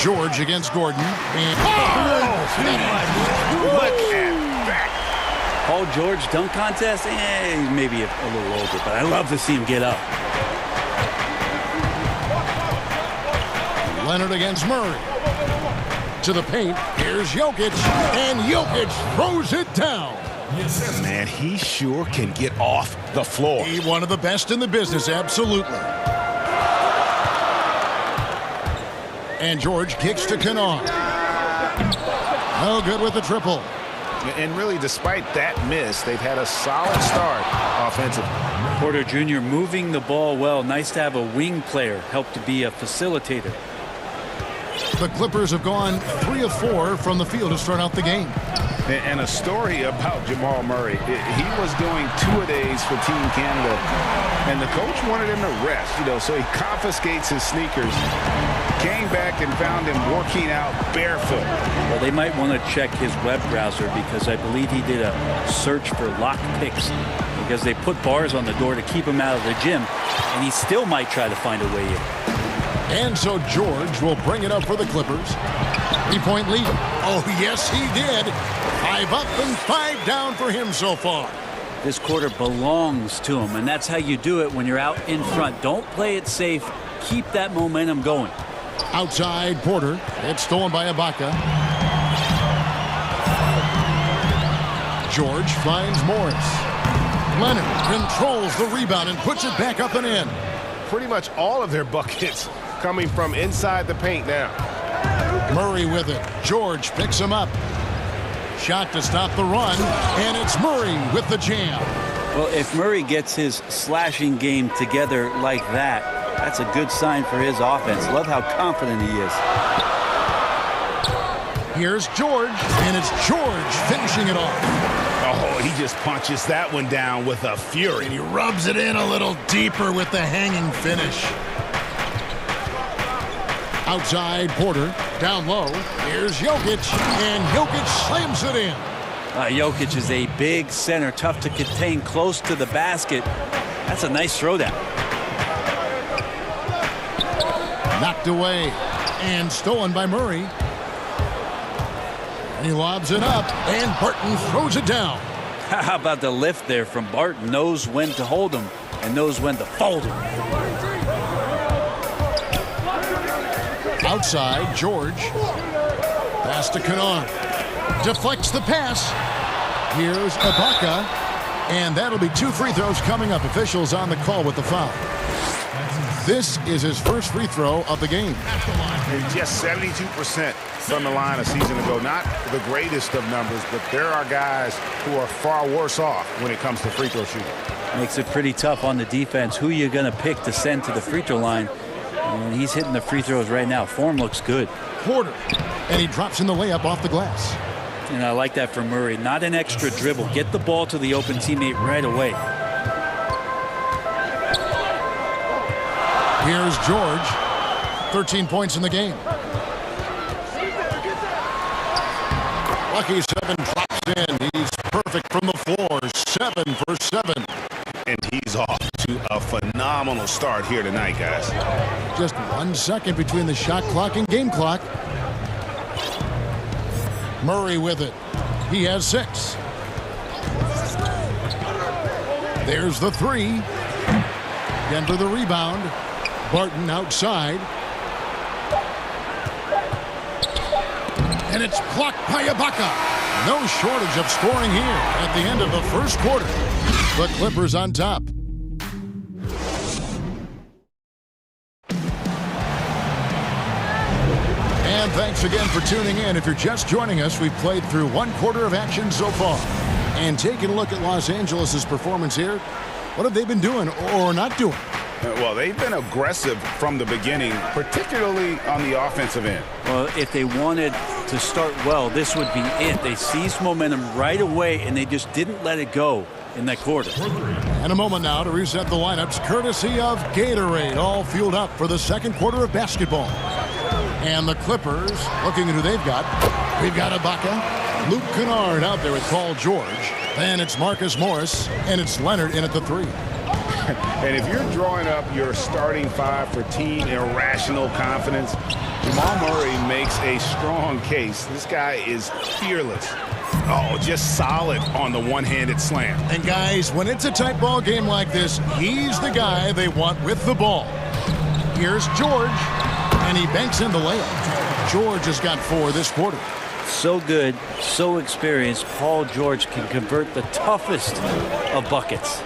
George against Gordon. And look at that. Paul George dunk contest? He's maybe a little older, but I love to see him get up. Leonard against Murray. To the paint. Here's Jokic. And Jokic throws it down. Man, he sure can get off the floor. He one of the best in the business, absolutely. And George kicks to Kennard. No good with the triple. And really, despite that miss, they've had a solid start offensively. Porter Jr. moving the ball well. Nice to have a wing player help to be a facilitator. The Clippers have gone 3 of 4 from the field to start out the game. And a story about Jamal Murray. He was doing 2-a-days for Team Canada, and the coach wanted him to rest, so he confiscates his sneakers, came back and found him working out barefoot. Well, they might want to check his web browser because I believe he did a search for lock picks because they put bars on the door to keep him out of the gym, and he still might try to find a way in. And so George will bring it up for the Clippers. 3-point lead. Oh, yes, he did. 5 up and 5 down for him so far. This quarter belongs to him, and that's how you do it when you're out in front. Don't play it safe. Keep that momentum going. Outside, Porter. It's stolen by Ibaka. George finds Morris. Leonard controls the rebound and puts it back up and in. Pretty much all of their buckets coming from inside the paint now. Murray with it. George picks him up. Shot to stop the run, and it's Murray with the jam. Well, if Murray gets his slashing game together like that, that's a good sign for his offense. Love how confident he is. Here's George, and it's George finishing it off. Oh, he just punches that one down with a fury. And he rubs it in a little deeper with the hanging finish. Outside, Porter. Down low. Here's Jokic, and Jokic slams it in. Jokic is a big center, tough to contain close to the basket. That's a nice throwdown. Knocked away and stolen by Murray. And he lobs it up, and Barton throws it down. How about the lift there from Barton? Knows when to hold him and knows when to fold him. Outside, George. Pass to Kennard. Deflects the pass. Here's Ibaka. And that'll be 2 free throws coming up. Officials on the call with the foul. This is his first free throw of the game. And just 72% from the line a season ago. Not the greatest of numbers, but there are guys who are far worse off when it comes to free throw shooting. Makes it pretty tough on the defense. Who you're going to pick to send to the free throw line. And he's hitting the free throws right now. Form looks good. Porter. And he drops in the layup off the glass. And I like that from Murray. Not an extra dribble. Get the ball to the open teammate right away. Here's George. 13 points in the game. Lucky 7 drops in. He's perfect from the floor. 7 for 7. And he's off to a phenomenal start here tonight, guys. Just 1 second between the shot clock and game clock. Murray with it. He has 6. There's the 3. Denver the rebound. Barton outside. And it's blocked by Ibaka. No shortage of scoring here at the end of the first quarter. The Clippers on top. And thanks again for tuning in. If you're just joining us, we've played through 1 quarter of action so far. And taking a look at Los Angeles' performance here, what have they been doing or not doing? Well, they've been aggressive from the beginning, particularly on the offensive end. Well, if they wanted to start well, this would be it. They seized momentum right away, and they just didn't let it go in that quarter. And a moment now to reset the lineups, courtesy of Gatorade, all fueled up for the second quarter of basketball. And the Clippers, looking at who they've got. We've got Ibaka, Luke Kennard out there with Paul George. Then it's Marcus Morris, and it's Leonard in at the 3. And if you're drawing up your starting 5 for team irrational confidence, Jamal Murray makes a strong case. This guy is fearless. Oh, just solid on the one-handed slam. And guys, when it's a tight ball game like this, he's the guy they want with the ball. Here's George, and he banks in the layup. George has got 4 this quarter. So good, so experienced, Paul George can convert the toughest of buckets.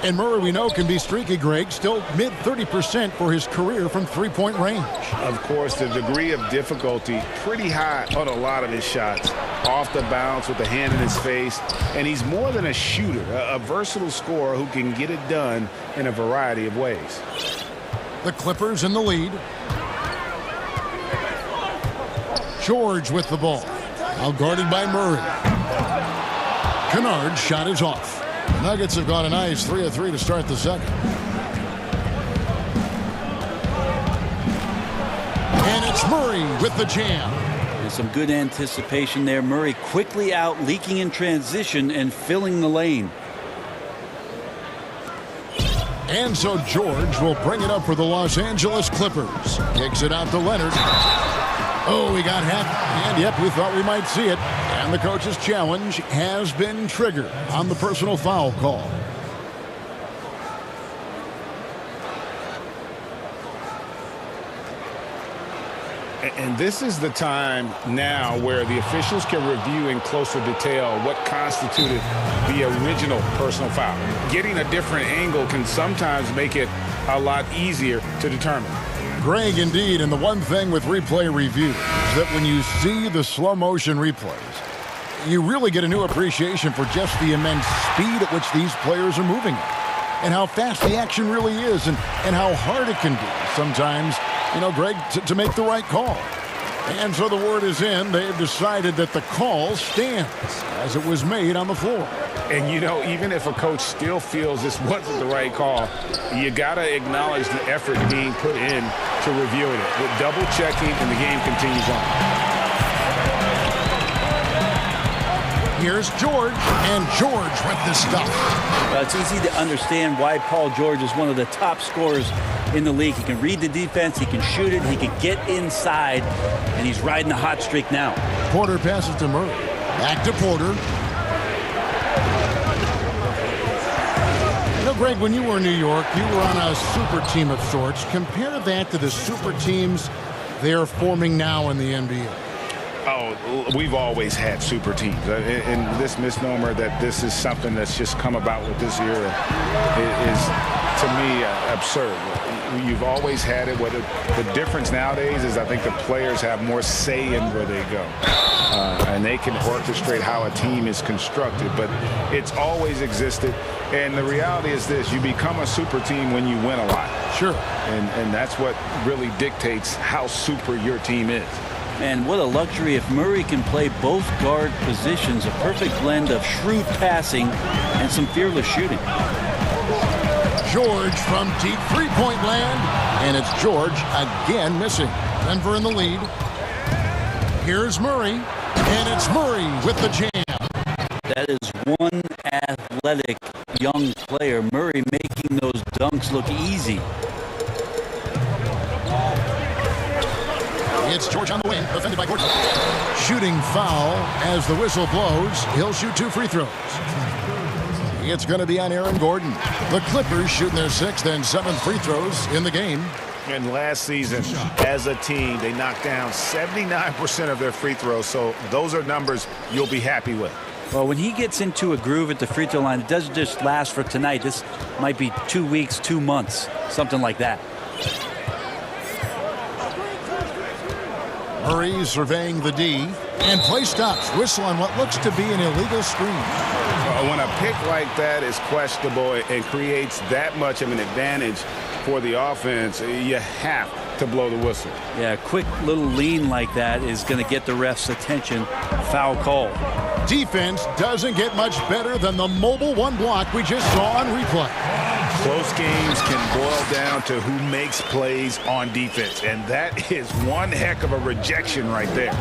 And Murray, we know, can be streaky, Greg. Still mid-30% for his career from three-point range. Of course, the degree of difficulty pretty high on a lot of his shots. Off the bounce with the hand in his face. And he's more than a shooter, a versatile scorer who can get it done in a variety of ways. The Clippers in the lead. George with the ball. Now guarded by Murray. Kennard's shot is off. The Nuggets have got a nice 3 of 3 to start the second. And it's Murray with the jam. There's some good anticipation there. Murray quickly out, leaking in transition and filling the lane. And so George will bring it up for the Los Angeles Clippers. Kicks it out to Leonard. Oh, he got half. And yep, we thought we might see it. And the coach's challenge has been triggered on the personal foul call. And this is the time now where the officials can review in closer detail what constituted the original personal foul. Getting a different angle can sometimes make it a lot easier to determine. Greg, indeed, and the one thing with replay review is that when you see the slow motion replays, you really get a new appreciation for just the immense speed at which these players are moving at, and how fast the action really is, and how hard it can be sometimes, you know, Greg, to make the right call. And so the word is in. They've decided that the call stands as it was made on the floor. And, you know, even if a coach still feels this wasn't the right call, you got to acknowledge the effort being put in to reviewing it. With double checking, and the game continues on. Here's George, and George with the stuff. It's easy to understand why Paul George is one of the top scorers in the league. He can read the defense, he can shoot it, he can get inside, and he's riding a hot streak now. Porter passes to Murray. Back to Porter. You know, Greg, when you were in New York, you were on a super team of sorts. Compare that to the super teams they're forming now in the NBA. Oh, we've always had super teams. And this misnomer that this is something that's just come about with this era is to me, absurd. You've always had it. Whether the difference nowadays is I think the players have more say in where they go. And they can orchestrate how a team is constructed. But it's always existed. And the reality is this. You become a super team when you win a lot. Sure. And that's what really dictates how super your team is. And what a luxury if Murray can play both guard positions, a perfect blend of shrewd passing and some fearless shooting. George from deep three-point land, and it's George again missing. Denver in the lead. Here's Murray, and it's Murray with the jam. That is one athletic young player. Murray making those dunks look easy. It's George on the wing, defended by Gordon. Shooting foul as the whistle blows. He'll shoot 2 free throws. It's going to be on Aaron Gordon. The Clippers shooting their 6th and 7th free throws in the game. And last season, as a team, they knocked down 79% of their free throws. So those are numbers you'll be happy with. Well, when he gets into a groove at the free throw line, it doesn't just last for tonight. This might be 2 weeks, 2 months, something like that. Murray surveying the D, and play stops. Whistle on what looks to be an illegal screen. When a pick like that is questionable and creates that much of an advantage for the offense, you have to blow the whistle. Yeah, a quick little lean like that is going to get the ref's attention. Foul call. Defense doesn't get much better than the mobile one block we just saw on replay. Close games can boil down to who makes plays on defense, and that is one heck of a rejection right there.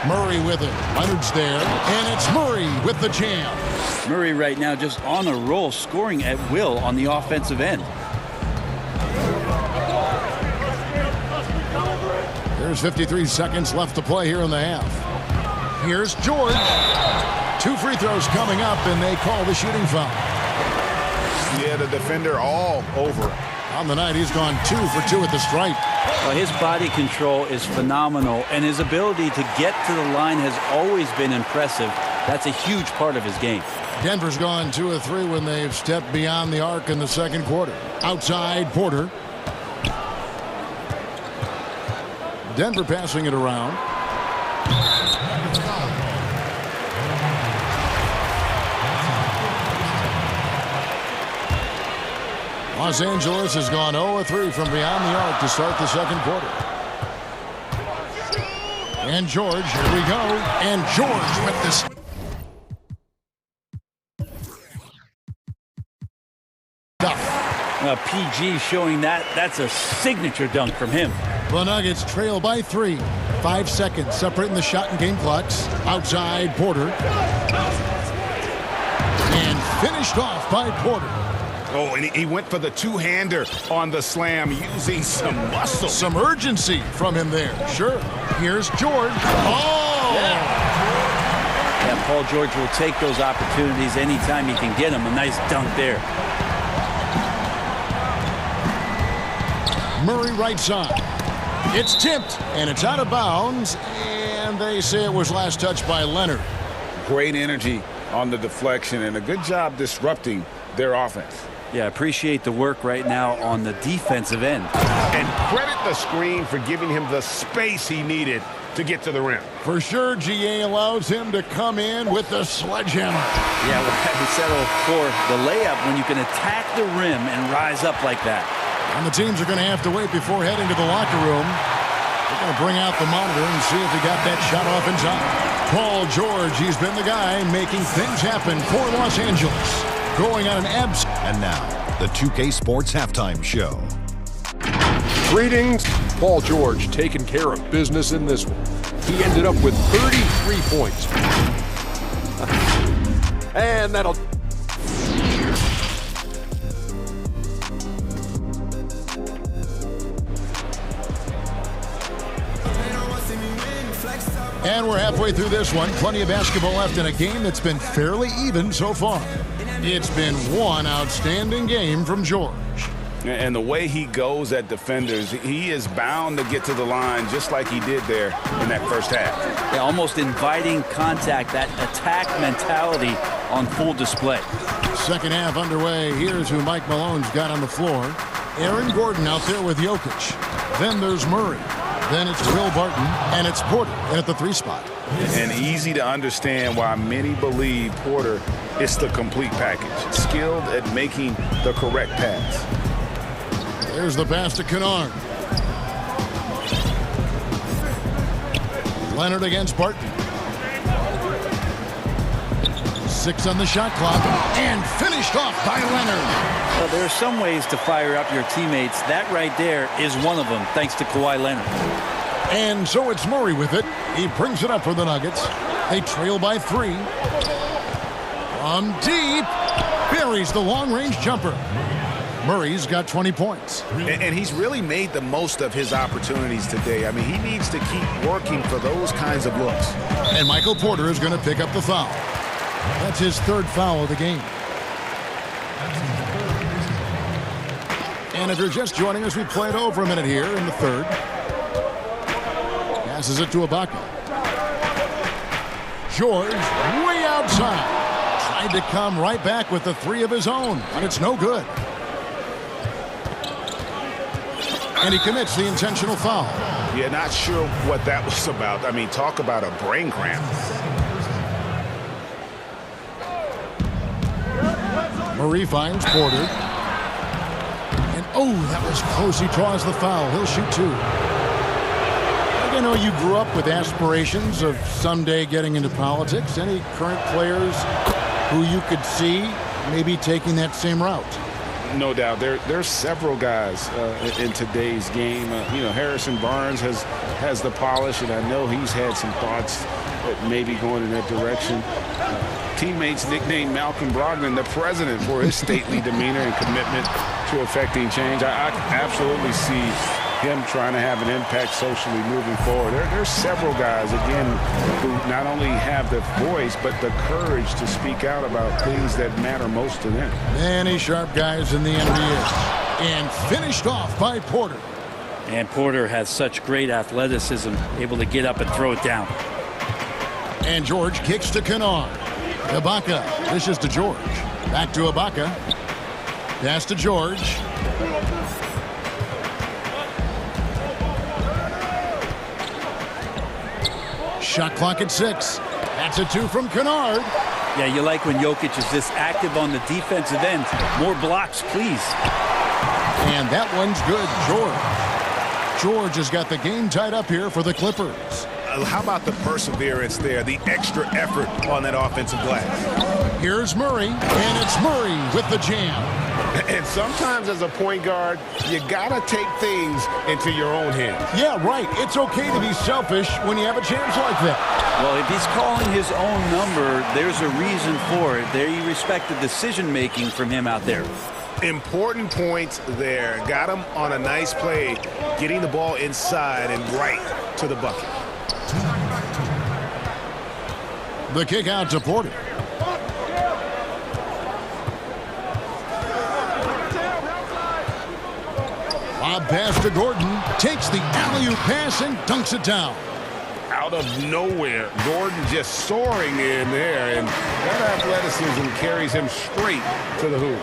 Murray with it. Leonard's there, and it's Murray with the jam. Murray right now just on a roll, scoring at will on the offensive end. There's 53 seconds left to play here in the half. Here's George. 2 free throws coming up, and they call the shooting foul. Yeah, the defender all over it. On the night, he's gone 2 for 2 at the stripe. Well, his body control is phenomenal, and his ability to get to the line has always been impressive. That's a huge part of his game. Denver's gone 2 of 3 when they've stepped beyond the arc in the second quarter. Outside, Porter. Denver passing it around. Los Angeles has gone 0 of 3 from beyond the arc to start the second quarter. And George, here we go. And George with this. PG showing that's a signature dunk from him. The Nuggets trail by 3. 5 seconds separating the shot and game clocks. Outside, Porter. And finished off by Porter. Oh, and he went for the two-hander on the slam using some muscle. Some urgency from him there. Sure. Here's George. Oh! Yeah, Paul George will take those opportunities anytime he can get them. A nice dunk there. Murray right side. It's tipped, and it's out of bounds, and they say it was last touched by Leonard. Great energy on the deflection, and a good job disrupting their offense. Yeah, appreciate the work right now on the defensive end. And credit the screen for giving him the space he needed to get to the rim. For sure, GA allows him to come in with the sledgehammer. Yeah, we'll have to settle for the layup when you can attack the rim and rise up like that. And the teams are going to have to wait before heading to the locker room. They're going to bring out the monitor and see if he got that shot off in time. Paul George, he's been the guy making things happen for Los Angeles. Going on an abs. And now, the 2K Sports Halftime Show. Greetings. Paul George taking care of business in this one. He ended up with 33 points. And that'll... And we're halfway through this one. Plenty of basketball left in a game that's been fairly even so far. It's been one outstanding game from George. And the way he goes at defenders, he is bound to get to the line just like he did there in that first half. Yeah, almost inviting contact, that attack mentality on full display. Second half underway. Here's who Mike Malone's got on the floor. Aaron Gordon out there with Jokic. Then there's Murray. Then it's Will Barton, and it's Porter at the 3 spot. And easy to understand why many believe Porter is the complete package. Skilled at making the correct pass. There's the pass to Kennard. Leonard against Barton. 6 on the shot clock, and finished off by Leonard. Well, there are some ways to fire up your teammates. That right there is one of them, thanks to Kawhi Leonard. And so it's Murray with it. He brings it up for the Nuggets. They trail by 3. From deep, buries the long-range jumper. Murray's got 20 points. And he's really made the most of his opportunities today. I mean, he needs to keep working for those kinds of looks. And Michael Porter is going to pick up the foul. That's his 3rd foul of the game. And if you're just joining us, we played over a minute here in the 3rd. Passes it to Ibaka. George way outside. Tried to come right back with the 3 of his own, but it's no good. And he commits the intentional foul. Yeah, not sure what that was about. I mean, talk about a brain cramp. Murray finds Porter. And, oh, that was close. He draws the foul. He'll shoot 2. You know, you grew up with aspirations of someday getting into politics. Any current players who you could see maybe taking that same route? No doubt. There's several guys in today's game. You know, Harrison Barnes has the polish, and I know he's had some thoughts that maybe going in that direction. Teammates nicknamed Malcolm Brogdon the president for his stately demeanor and commitment to affecting change. I absolutely see him trying to have an impact socially moving forward. There's several guys, again, who not only have the voice, but the courage to speak out about things that matter most to them. Many sharp guys in the NBA. And finished off by Porter. And Porter has such great athleticism, able to get up and throw it down. And George kicks to Kennard. Ibaka dishes to George. Back to Ibaka. Pass to George. Shot clock at 6. That's a 2 from Kennard. Yeah, you like when Jokic is this active on the defensive end. More blocks, please. And that one's good. George has got the game tied up here for the Clippers. How about the perseverance there, the extra effort on that offensive glass? Here's Murray, and it's Murray with the jam. And sometimes as a point guard, you gotta take things into your own hands. Yeah, right. It's okay to be selfish when you have a chance like that. Well, if he's calling his own number, there's a reason for it. There you respect the decision-making from him out there. Important points there. Got him on a nice play, getting the ball inside and right to the bucket. The kick out to Porter. Lob pass to Gordon. Takes the alley-oop pass and dunks it down. Out of nowhere, Gordon just soaring in there, and that athleticism carries him straight to the hoop.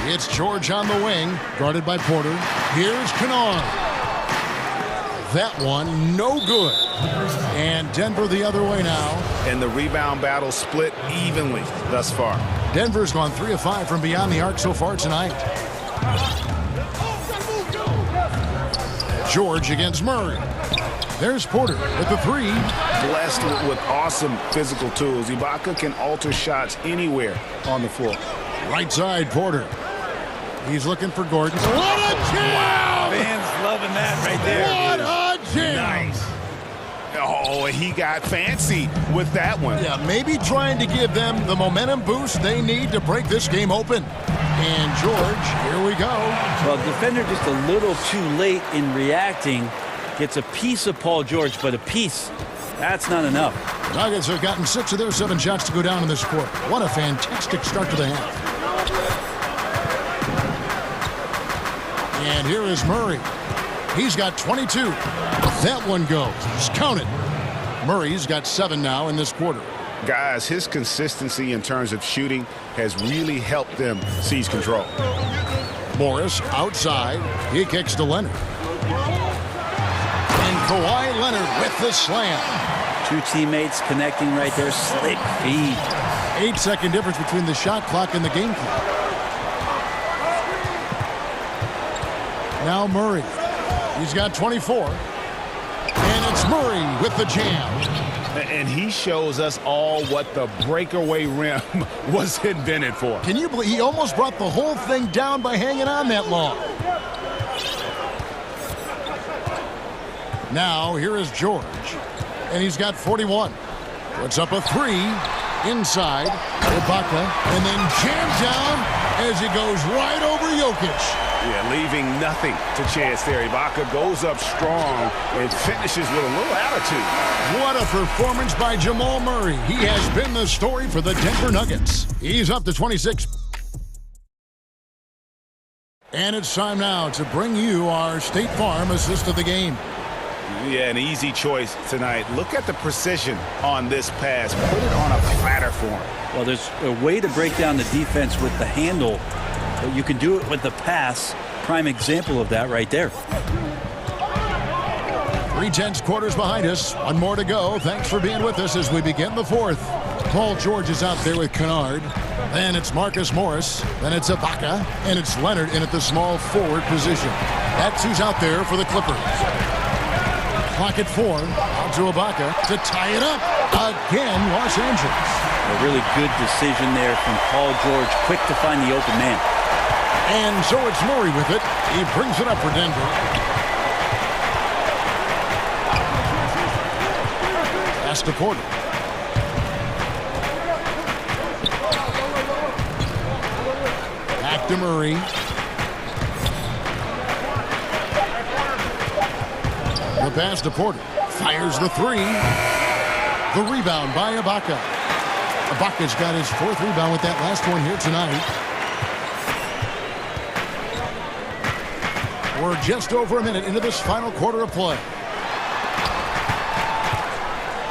It's George on the wing, guarded by Porter. Here's Kennard. That one, no good. And Denver the other way now. And the rebound battle split evenly thus far. Denver's gone 3 of 5 from beyond the arc so far tonight. George against Murray. There's Porter with the 3. Blessed with awesome physical tools. Ibaka can alter shots anywhere on the floor. Right side, Porter. He's looking for Gordon. What a jam! Wow, fans loving that right there. What a jam! Nice. Oh, he got fancy with that one. Yeah, maybe trying to give them the momentum boost they need to break this game open. And George, here we go. Well, defender just a little too late in reacting. Gets a piece of Paul George, but a piece, that's not enough. Nuggets have gotten 6 of their 7 shots to go down in this quarter. What a fantastic start to the half. And here is Murray. He's got 22. That one goes. Just count it. Murray's got 7 now in this quarter. Guys, his consistency in terms of shooting has really helped them seize control. Morris outside. He kicks to Leonard. And Kawhi Leonard with the slam. 2 teammates connecting right there. Slick feed. 8-second difference between the shot clock and the game clock. Now Murray. He's got 24. And it's Murray with the jam. And he shows us all what the breakaway rim was invented for. Can you believe he almost brought the whole thing down by hanging on that long? Now here is George. And he's got 41. Puts up a 3 inside. Ibaka. And then jammed down as he goes right over Jokic. Yeah, leaving nothing to chance there. Ibaka goes up strong and finishes with a little attitude. What a performance by Jamal Murray. He has been the story for the Denver Nuggets. He's up to 26. And it's time now to bring you our State Farm assist of the game. Yeah, an easy choice tonight. Look at the precision on this pass. Put it on a platter for him. Well, there's a way to break down the defense with the handle, but you can do it with the pass. Prime example of that right there. 3/10 quarters behind us. One more to go. Thanks for being with us as we begin the fourth. Paul George is out there with Kennard. Then it's Marcus Morris. Then it's Ibaka. And it's Leonard in at the small forward position. That's who's out there for the Clippers. Clock at 4. Out to Ibaka to tie it up. Again, Los Angeles. A really good decision there from Paul George. Quick to find the open man. And so it's Murray with it. He brings it up for Denver. Pass to Porter. Back to Murray. The pass to Porter. Fires the 3. The rebound by Ibaka. Ibaka's got his 4th rebound with that last one here tonight. We're just over a minute into this final quarter of play.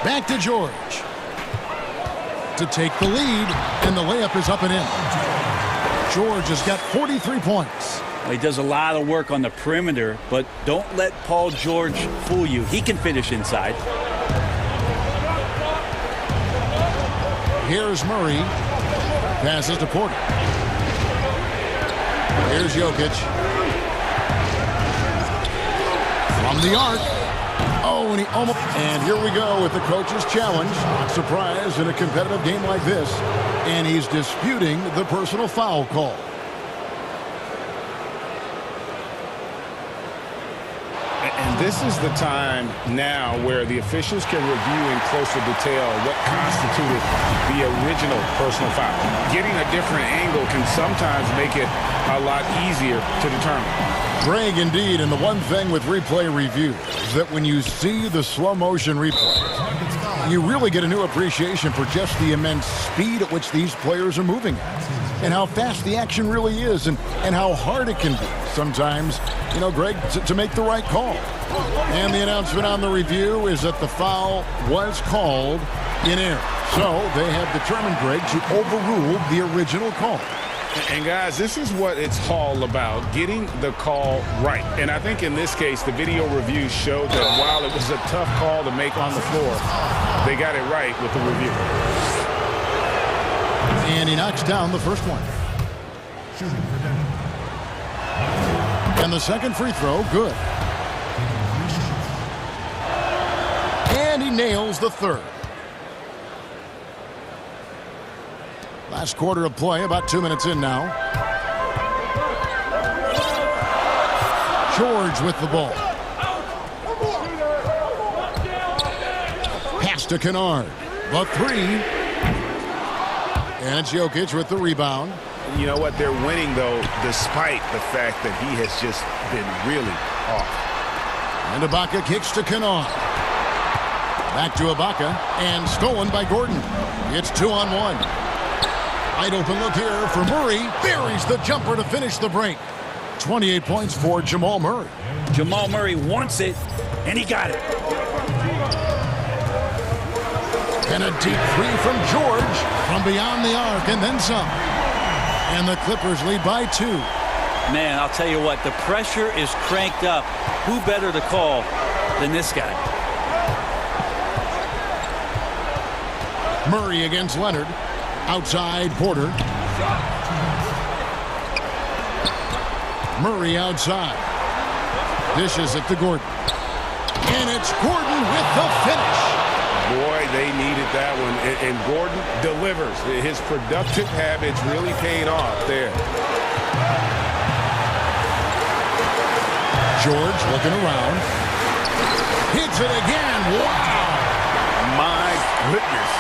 Back to George. To take the lead, and the layup is up and in. George has got 43 points. Well, he does a lot of work on the perimeter, but don't let Paul George fool you. He can finish inside. Here's Murray. Passes to Porter. Here's Jokic. From the arc. Oh, and he almost... And here we go with the coach's challenge. Not surprised in a competitive game like this. And he's disputing the personal foul call. And this is the time now where the officials can review in closer detail what constituted the original personal foul. Getting a different angle can sometimes make it a lot easier to determine. Greg, indeed, and the one thing with replay review is that when you see the slow motion replay, you really get a new appreciation for just the immense speed at which these players are moving at, and how fast the action really is, and how hard it can be sometimes, you know, Greg, to make the right call. And the announcement on the review is that the foul was called in error. So they have determined, Greg, to overrule the original call. And guys, this is what it's all about, getting the call right. And I think in this case, the video review showed that while it was a tough call to make on the floor, they got it right with the review. And he knocks down the first one. And the second free throw, good. And he nails the third. Last quarter of play, about 2 minutes in now. George with the ball. Pass to Kennard. The 3. And it's Jokic with the rebound. You know what? They're winning, though, despite the fact that he has just been really off. And Ibaka kicks to Kennard. Back to Ibaka. And stolen by Gordon. It's 2-on-1. Wide open look here for Murray. Buries the jumper to finish the break. 28 points for Jamal Murray. Jamal Murray wants it, and he got it. And a deep three from George from beyond the arc, and then some. And the Clippers lead by 2. Man, I'll tell you what, the pressure is cranked up. Who better to call than this guy? Murray against Leonard. Outside, Porter. Murray outside. Dishes it to Gordon. And it's Gordon with the finish. Boy, they needed that one. And Gordon delivers. His productive habits really paid off there. George looking around. Hits it again. Wow. My goodness.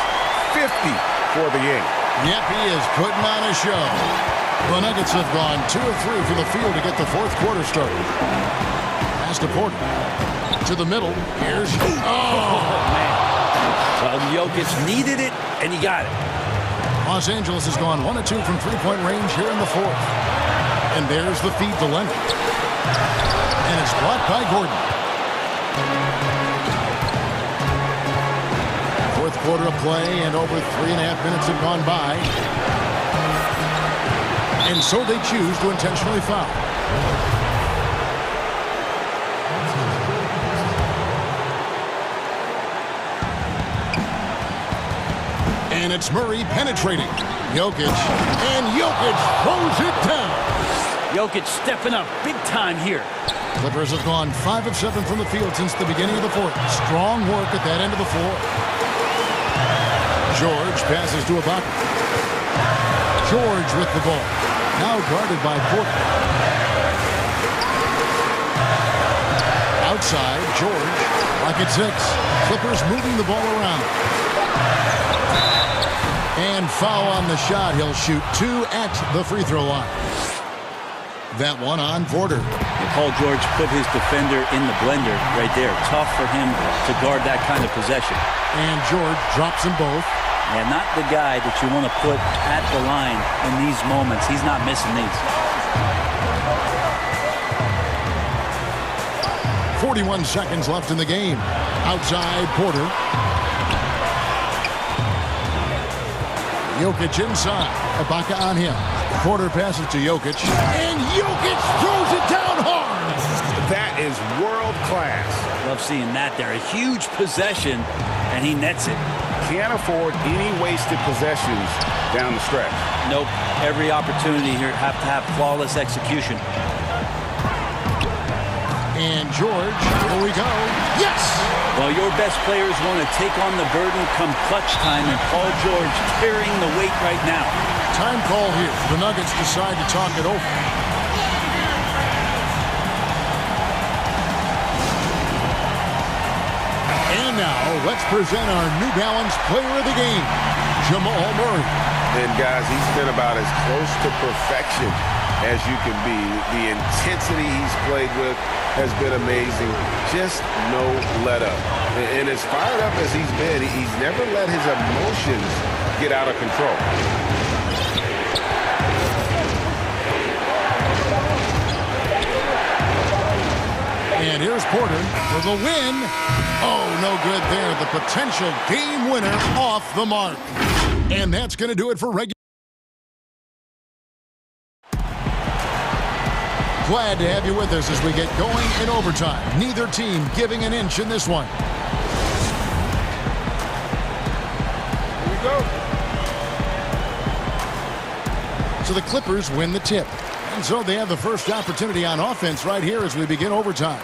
50 for the game. Yep, he is putting on a show. The Nuggets have gone 2 of 3 from the field to get the fourth quarter started. Pass to Porter. To the middle. Here's... Oh, man. Well, Jokic needed it, and he got it. Los Angeles has gone 1 of 2 from three-point range here in the fourth. And there's the feed to Leonard. And it's blocked by Gordon. Fourth quarter of play, and over 3.5 minutes have gone by. And so they choose to intentionally foul. And it's Murray penetrating. Jokic. And Jokic throws it down. Jokic stepping up big time here. Clippers have gone 5 of 7 from the field since the beginning of the fourth. Strong work at that end of the floor. George passes to Ibaka. George with the ball. Now guarded by Porter. Outside, George. Like at 6. Clippers moving the ball around. And foul on the shot. He'll shoot 2 at the free throw line. That one on Porter. Paul George put his defender in the blender right there. Tough for him to guard that kind of possession. And George drops them both. Yeah, not the guy that you want to put at the line in these moments. He's not missing these. 41 seconds left in the game. Outside, Porter. Jokic inside. Ibaka on him. Porter passes to Jokic. And Jokic throws it down hard. That is world class. Love seeing that there. A huge possession, and he nets it. Can't afford any wasted possessions down the stretch. Nope. Every opportunity here have to have flawless execution. And George, here we go. Yes! Well, your best players want to take on the burden come clutch time, and Paul George carrying the weight right now. Time call here. The Nuggets decide to talk it over. And now, let's present our New Balance player of the game, Jamal Murray. And guys, he's been about as close to perfection as you can be. The intensity he's played with has been amazing. Just no let up. And as fired up as he's been, he's never let his emotions get out of control. And here's Porter for the win. Oh, no good there. The potential game winner off the mark. And that's going to do it for regular. Glad to have you with us as we get going in overtime. Neither team giving an inch in this one. Here we go. So the Clippers win the tip. And so they have the first opportunity on offense right here as we begin overtime.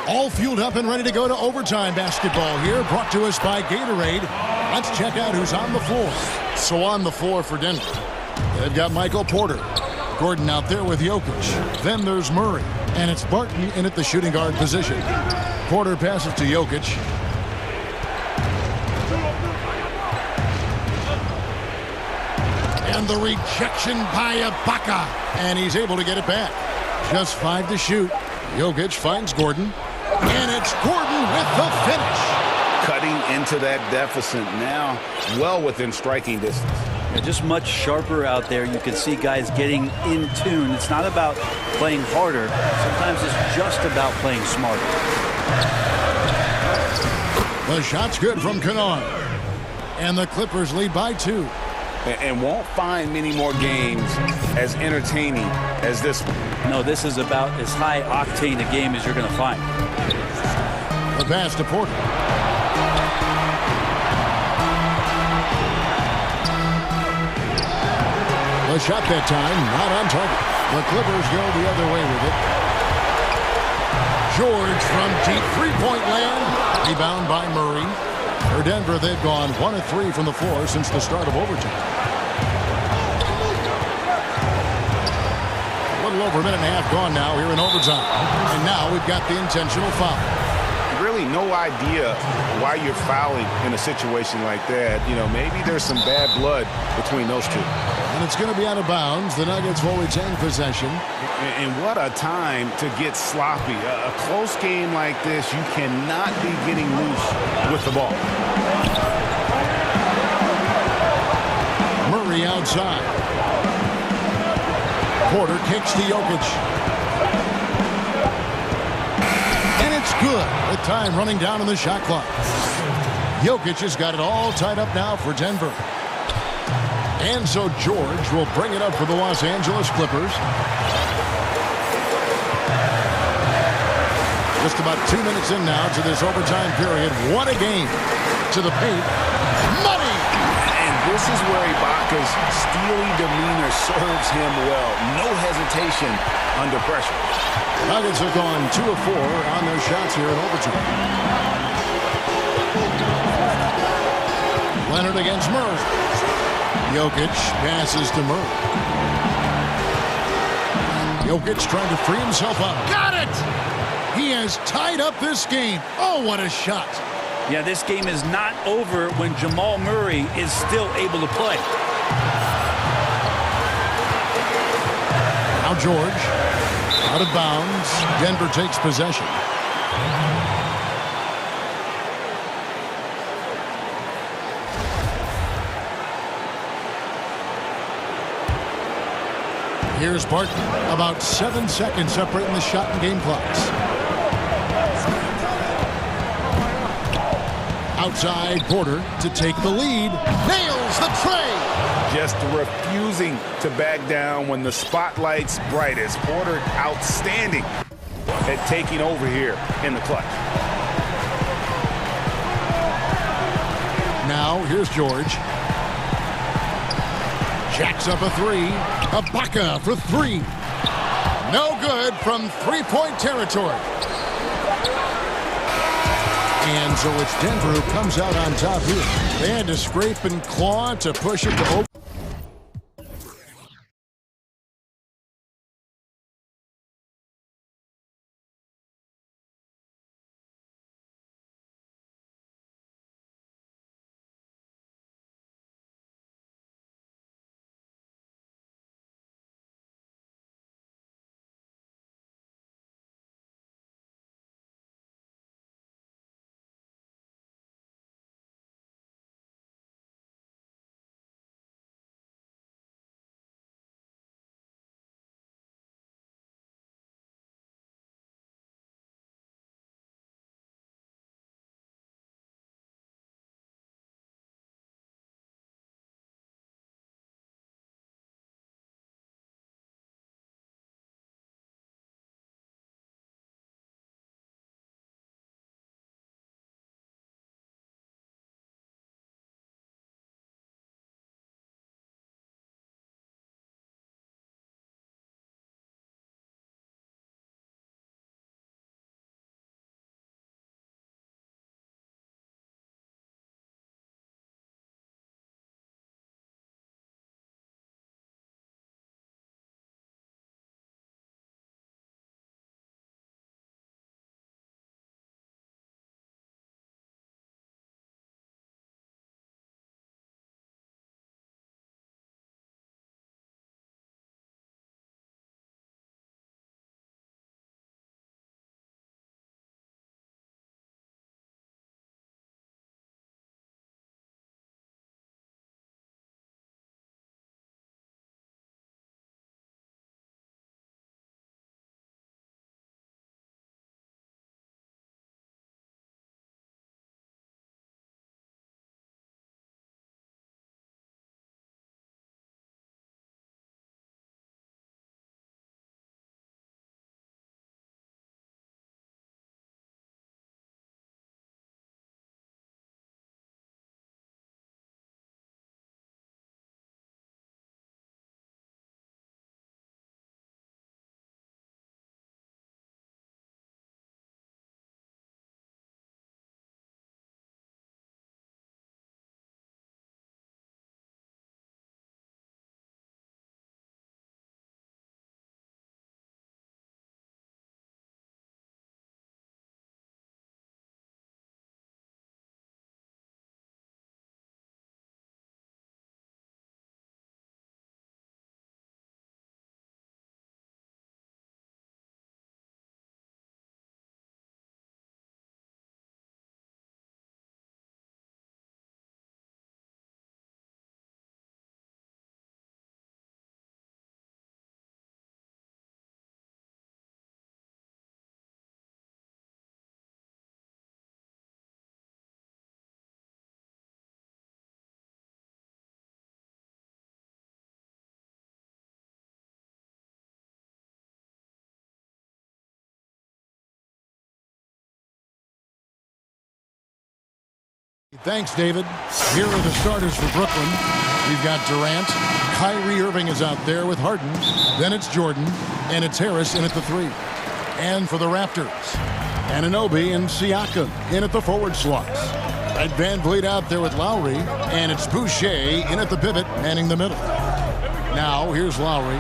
All fueled up and ready to go to overtime basketball here, brought to us by Gatorade. Let's check out who's on the floor. So on the floor for Denver, they've got Michael Porter. Gordon out there with Jokic. Then there's Murray. And it's Barton in at the shooting guard position. Porter passes to Jokic. And the rejection by Ibaka. And he's able to get it back. Just 5 to shoot. Jokic finds Gordon. And it's Gordon with the finish. Cutting into that deficit now, well within striking distance. Yeah, just much sharper out there. You can see guys getting in tune. It's not about playing harder. Sometimes it's just about playing smarter. The shot's good from Kennard. And the Clippers lead by 2. And won't find many more games as entertaining as this one. No, this is about as high octane a game as you're going to find. The pass to Porter. The shot that time, not on target. The Clippers go the other way with it. George from deep three-point land. Rebound by Murray. For Denver, they've gone 1 of 3 from the floor since the start of overtime. A little over a minute and a half gone now here in overtime. And now we've got the intentional foul. Really no idea why you're fouling in a situation like that. You know, maybe there's some bad blood between those two. And it's going to be out of bounds. The Nuggets will retain possession. And what a time to get sloppy. A close game like this, you cannot be getting loose with the ball. Murray outside. Porter kicks to Jokic. And it's good. The time running down on the shot clock. Jokic has got it all tied up now for Denver. And so George will bring it up for the Los Angeles Clippers. Just about 2 minutes in now to this overtime period. What a game. To the paint. Money! And this is where Ibaka's steely demeanor serves him well. No hesitation under pressure. Nuggets have gone 2 of 4 on their shots here in overtime. Leonard against Murray. Jokic passes to Murray. Jokic trying to free himself up. Got it! He has tied up this game. Oh, what a shot. Yeah, this game is not over when Jamal Murray is still able to play. Now George, out of bounds. Denver takes possession. Here's Barton. About 7 seconds separating the shot and game clocks. Outside Porter to take the lead. Nails the tray. Just refusing to back down when the spotlight's brightest. Porter outstanding at taking over here in the clutch. Now here's George. Jacks up a 3. Ibaka for 3. No good from three-point territory. And so it's Denver who comes out on top here. They had to scrape and claw to push it to open. Thanks, David. Here are the starters for Brooklyn. We've got Durant. Kyrie Irving is out there with Harden. Then it's Jordan. And it's Harris in at the 3. And for the Raptors, Anunoby and Siakam in at the forward slots. And Van Vliet out there with Lowry. And it's Boucher in at the pivot, manning the middle. Now, here's Lowry.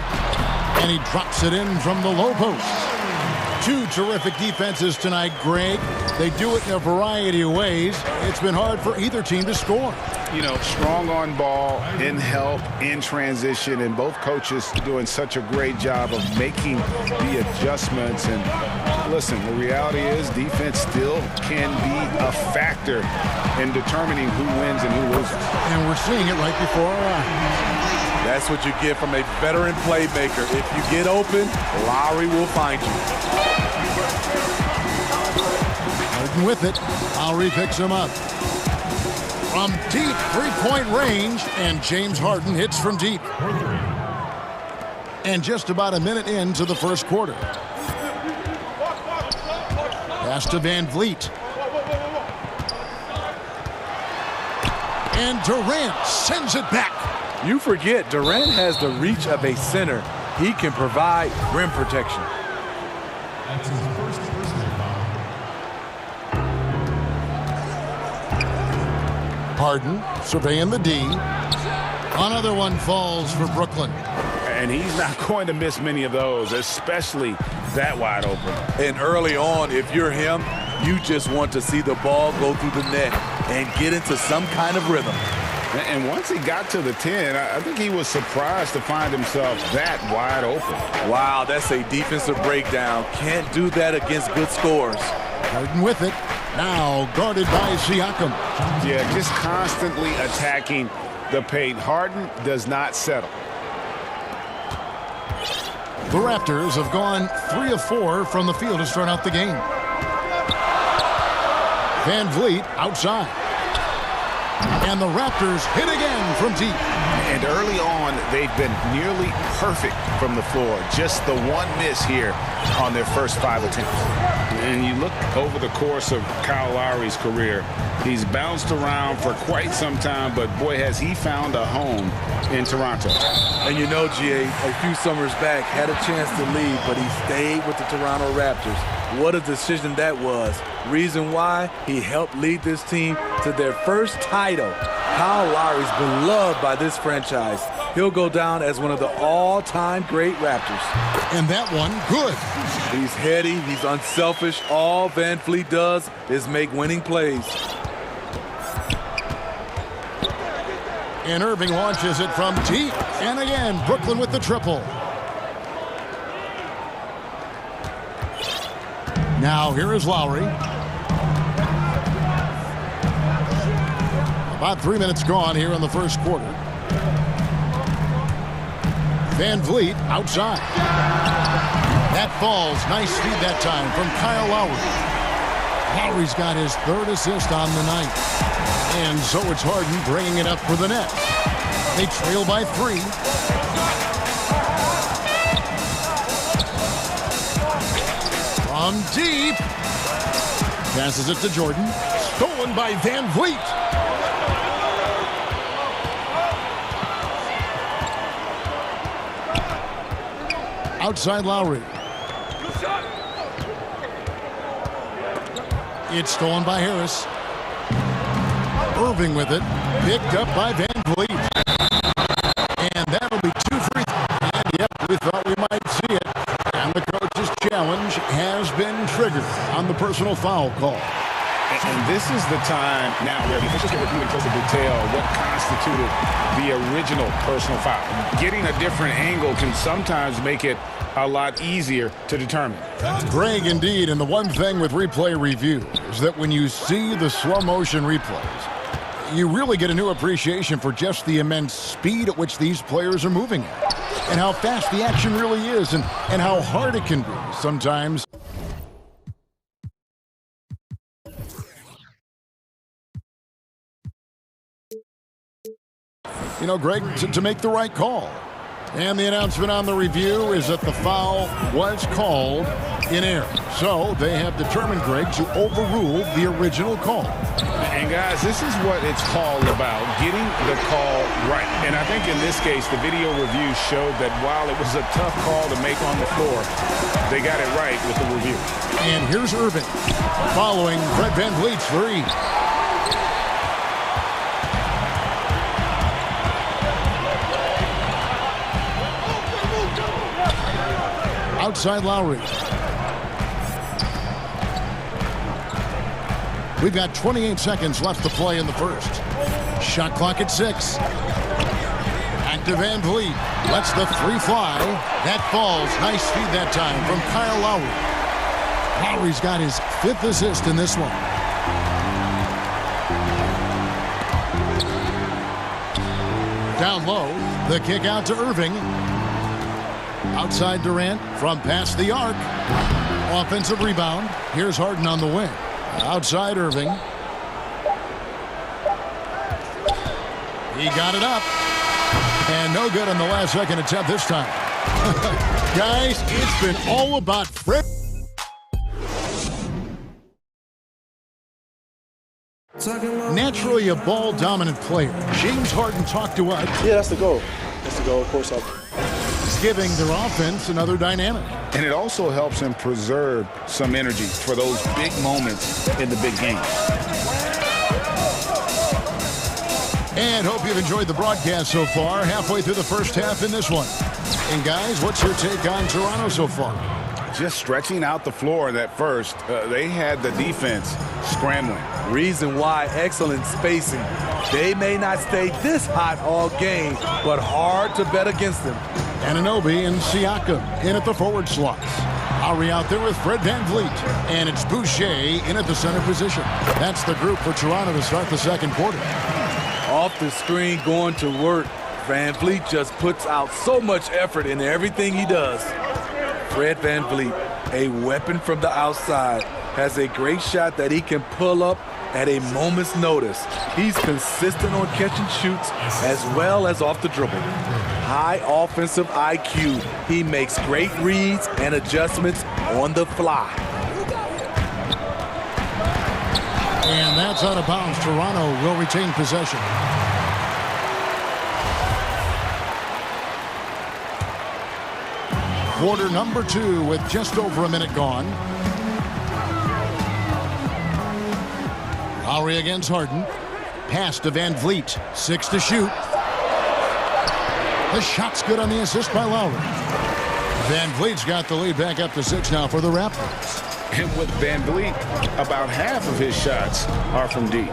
And he drops it in from the low post. 2 terrific defenses tonight, Greg. They do it in a variety of ways. It's been hard for either team to score. You know, strong on ball, in help, in transition, and both coaches doing such a great job of making the adjustments. And listen, the reality is defense still can be a factor in determining who wins and who loses. And we're seeing it right before our eyes. That's what you get from a veteran playmaker. If you get open, Lowry will find you. Harden with it. Lowry picks him up. From deep three-point range, and James Harden hits from deep. And just about a minute into the first quarter. Pass to Van Vliet. And Durant sends it back. You forget, Durant has the reach of a center. He can provide rim protection. That's his first personal foul. Harden surveying the D. Another one falls for Brooklyn. And he's not going to miss many of those, especially that wide open. And early on, if you're him, you just want to see the ball go through the net and get into some kind of rhythm. And once he got to the 10, I think he was surprised to find himself that wide open. Wow, that's a defensive breakdown. Can't do that against good scores. Harden with it. Now guarded by Siakam. Yeah, just constantly attacking the paint. Harden does not settle. The Raptors have gone 3 of 4 from the field to start out the game. Van Vliet outside. And the Raptors hit again from deep. And early on, they've been nearly perfect from the floor. Just the one miss here on their first 5 attempts. And you look over the course of Kyle Lowry's career, he's bounced around for quite some time, but boy, has he found a home in Toronto. And you know, GA, a few summers back, had a chance to leave, but he stayed with the Toronto Raptors. What a decision that was. Reason why? He helped lead this team to their first title. Kyle Lowry's beloved by this franchise. He'll go down as one of the all-time great Raptors. And that one, good. He's heady, he's unselfish. All Van Vliet does is make winning plays. And Irving launches it from deep. And again, Brooklyn with the triple. Now here is Lowry. About 3 minutes gone here in the first quarter. Van Vliet outside. That falls. Nice feed that time from Kyle Lowry. Lowry's got his 3rd assist on the night. And so it's Harden bringing it up for the net. They trail by 3. From deep. Passes it to Jordan. Stolen by Van Vliet. Outside Lowry. It's stolen by Harris. Irving with it. Picked up by Van Vliet. And that'll be 2 free throws. And yep, we thought we might see it. And the coach's challenge has been triggered on the personal foul call. And this is the time now where the officials can review in closer detail what constituted the original personal foul. Getting a different angle can sometimes make it a lot easier to determine. Greg, indeed, and the one thing with replay review is that when you see the slow motion replays, you really get a new appreciation for just the immense speed at which these players are moving at, and how fast the action really is, and how hard it can be sometimes. You know, Greg, to make the right call. And the announcement on the review is that the foul was called in error. So they have determined, Greg, to overrule the original call. And guys, this is what it's all about, getting the call right. And I think in this case, the video review showed that while it was a tough call to make on the floor, they got it right with the review. And here's Irving following Fred VanVleet's three. Outside Lowry. We've got 28 seconds left to play in the first. Shot clock at 6. Back to VanVleet. Lets the three fly. That falls. Nice feed that time from Kyle Lowry. Lowry's got his 5th assist in this one. Down low. The kick out to Irving. Outside Durant from past the arc. Offensive rebound. Here's Harden on the wing. Outside Irving. He got it up. And no good on the last second attempt this time. Guys, it's been all about Fred. Naturally a ball-dominant player. James Harden talked to us. Yeah, that's the goal. That's the goal, of course. Giving their offense another dynamic. And it also helps him preserve some energy for those big moments in the big game. And hope you've enjoyed the broadcast so far. Halfway through the first half in this one. And guys, what's your take on Toronto so far? Just stretching out the floor in that first. They had the defense scrambling. Reason why, excellent spacing. They may not stay this hot all game, but hard to bet against them. Anunoby and Siakam in at the forward slots. Lowry out there with Fred VanVleet. And it's Boucher in at the center position. That's the group for Toronto to start the second quarter. Off the screen, going to work. VanVleet just puts out so much effort in everything he does. Fred VanVleet, a weapon from the outside, has a great shot that he can pull up at a moment's notice. He's consistent on catch and shoots as well as off the dribble. High offensive IQ. He makes great reads and adjustments on the fly. And that's out of bounds. Toronto will retain possession. Quarter number 2 with just over a minute gone. Lowry against Harden. Pass to VanVleet. 6 to shoot. The shot's good on the assist by Lowry. VanVleet's got the lead back up to 6 now for the Raptors. And with VanVleet, about half of his shots are from deep.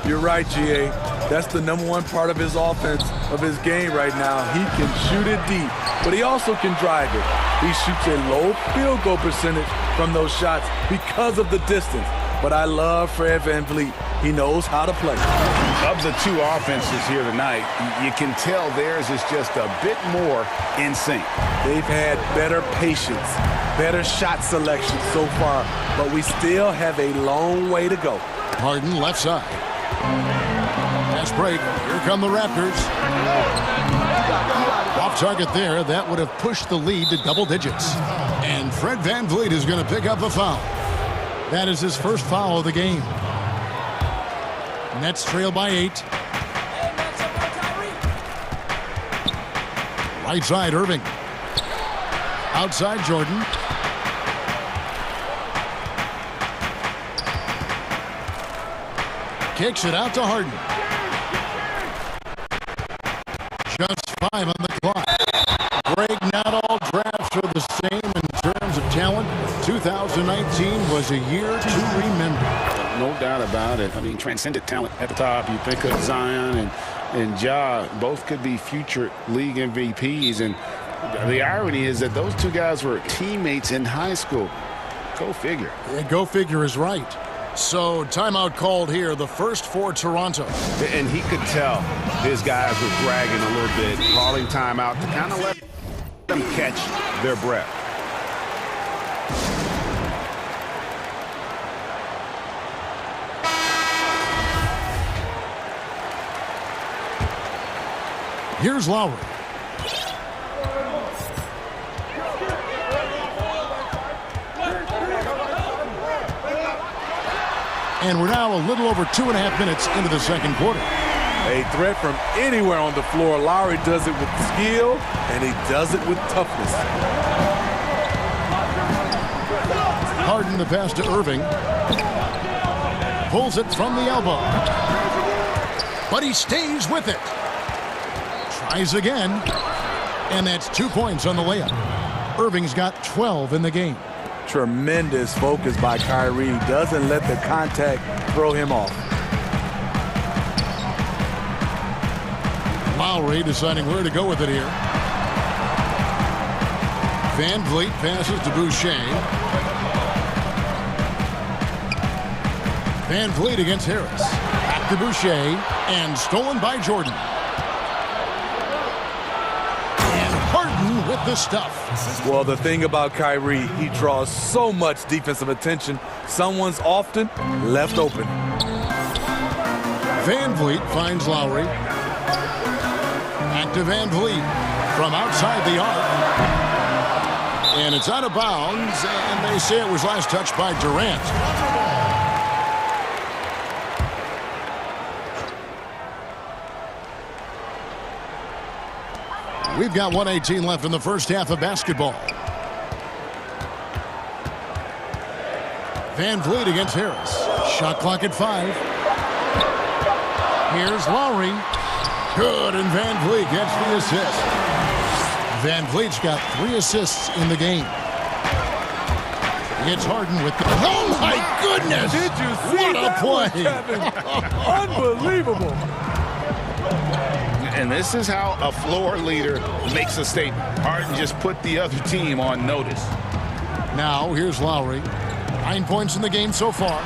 You're right, GA. That's the #1 part of his offense, of his game right now. He can shoot it deep, but he also can drive it. He shoots a low field goal percentage from those shots because of the distance. But I love Fred VanVleet. He knows how to play. Of the two offenses here tonight, you can tell theirs is just a bit more in sync. They've had better patience, better shot selection so far, but we still have a long way to go. Harden left side. Fast break. Here come the Raptors. Off target there. That would have pushed the lead to double digits. And Fred VanVleet is going to pick up a foul. That is his first foul of the game. Nets trail by 8. Right side, Irving. Outside, Jordan. Kicks it out to Harden. Just 5 on the clock. Greg, not all drafts are the same in terms of talent. 2019 was a year to remember. No doubt about it. I mean, transcendent talent at the top. You think of Zion and Ja, both could be future league MVPs. And the irony is that those two guys were teammates in high school. Go figure. Yeah, go figure is right. So timeout called here, the first for Toronto. And he could tell his guys were dragging a little bit, calling timeout to kind of let them catch their breath. Here's Lowry. And we're now a little over 2.5 minutes into the second quarter. A threat from anywhere on the floor. Lowry does it with skill, and he does it with toughness. Harden the pass to Irving. Pulls it from the elbow. But he stays with it. Tries again. And that's 2 points on the layup. Irving's got 12 in the game. Tremendous focus by Kyrie. Doesn't let the contact throw him off. Lowry deciding where to go with it here. Van Vliet passes to Boucher. Van Vliet against Harris. Back to Boucher. And stolen by Jordan. And Harden with the stuff. Well, the thing about Kyrie, he draws so much defensive attention. Someone's often left open. Van Vliet finds Lowry. Back to Van Vliet from outside the arc. And it's out of bounds, and they say it was last touched by Durant. We've got 1:18 left in the first half of basketball. Van Vliet against Harris. Shot clock at 5. Here's Lowry. Good, and Van Vliet gets the assist. Van Vliet's got 3 assists in the game. It's Harden with the... Oh, my goodness! Did you see what a play! Unbelievable! And this is how a floor leader makes a statement. Harden just put the other team on notice. Now, here's Lowry. 9 points in the game so far.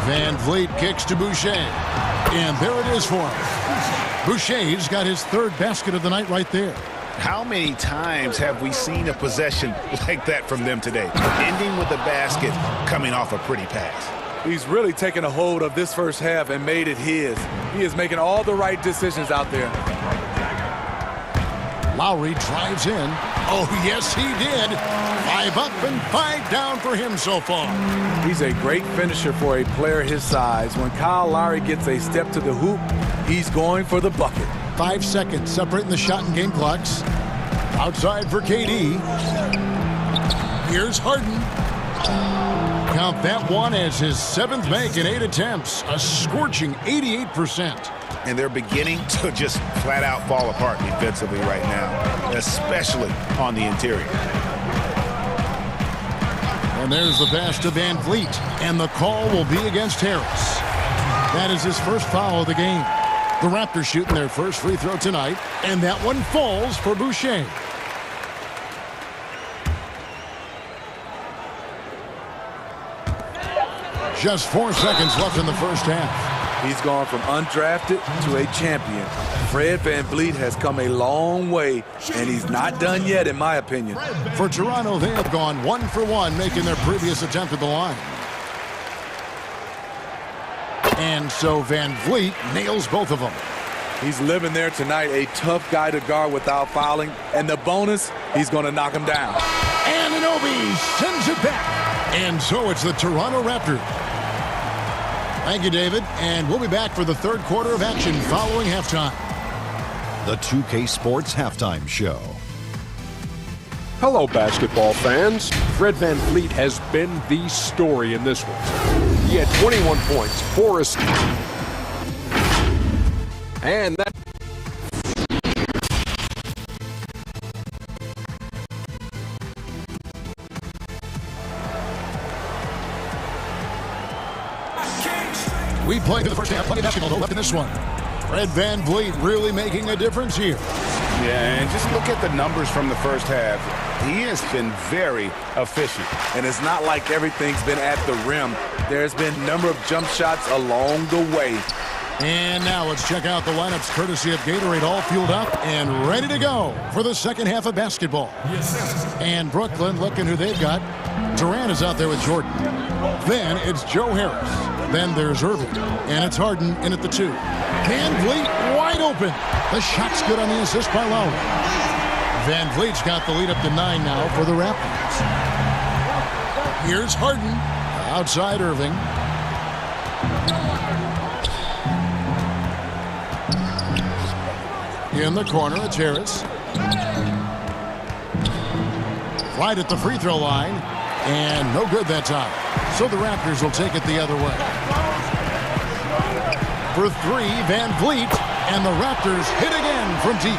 Van Vliet kicks to Boucher. And there it is for him. Boucher's got his 3rd basket of the night right there. How many times have we seen a possession like that from them today? Ending with a basket, coming off a pretty pass. He's really taken a hold of this first half and made it his. He is making all the right decisions out there. Lowry drives in. Oh, yes, he did. 5 up and 5 down for him so far. He's a great finisher for a player his size. When Kyle Lowry gets a step to the hoop, he's going for the bucket. 5 seconds separating the shot and game clocks. Outside for KD. Here's Harden. Count that one as his 7th make in 8 attempts. A scorching 88%. And they're beginning to just flat out fall apart defensively right now, especially on the interior. And there's the pass to Van Vliet. And the call will be against Harris. That is his first foul of the game. The Raptors shooting their first free throw tonight. And that one falls for Boucher. Just 4 seconds left in the first half. He's gone from undrafted to a champion. Fred Van Vliet has come a long way, and he's not done yet, in my opinion. For Toronto, they have gone 1 for 1, making their previous attempt at the line. And so Van Vliet nails both of them. He's living there tonight, a tough guy to guard without fouling. And the bonus, he's going to knock him down. Anunoby sends it back. And so it's the Toronto Raptors. Thank you, David. And we'll be back for the 3rd quarter of action following halftime. The 2K Sports Halftime Show. Hello, basketball fans. Fred Van Vliet has been the story in this one. He had 21 points, 4 assists. And that... We played to the first half. Plenty of basketball left in this one. Fred Van Vliet really making a difference here. Yeah, and just look at the numbers from the first half. He has been very efficient. And it's not like everything's been at the rim. There's been a number of jump shots along the way. And now let's check out the lineups courtesy of Gatorade, all fueled up and ready to go for the second half of basketball. And Brooklyn, looking who they've got. Durant is out there with Jordan. Then it's Joe Harris. Then there's Irving. And it's Harden in at the 2. Van Vliet wide open. The shot's good on the assist by Lowry. Van Vliet's got the lead up to 9 now for the Raptors. Here's Harden. Outside Irving. In the corner, it's Harris. Right at the free throw line. And no good that time. So the Raptors will take it the other way. For three, Van Vliet. And the Raptors hit again from deep.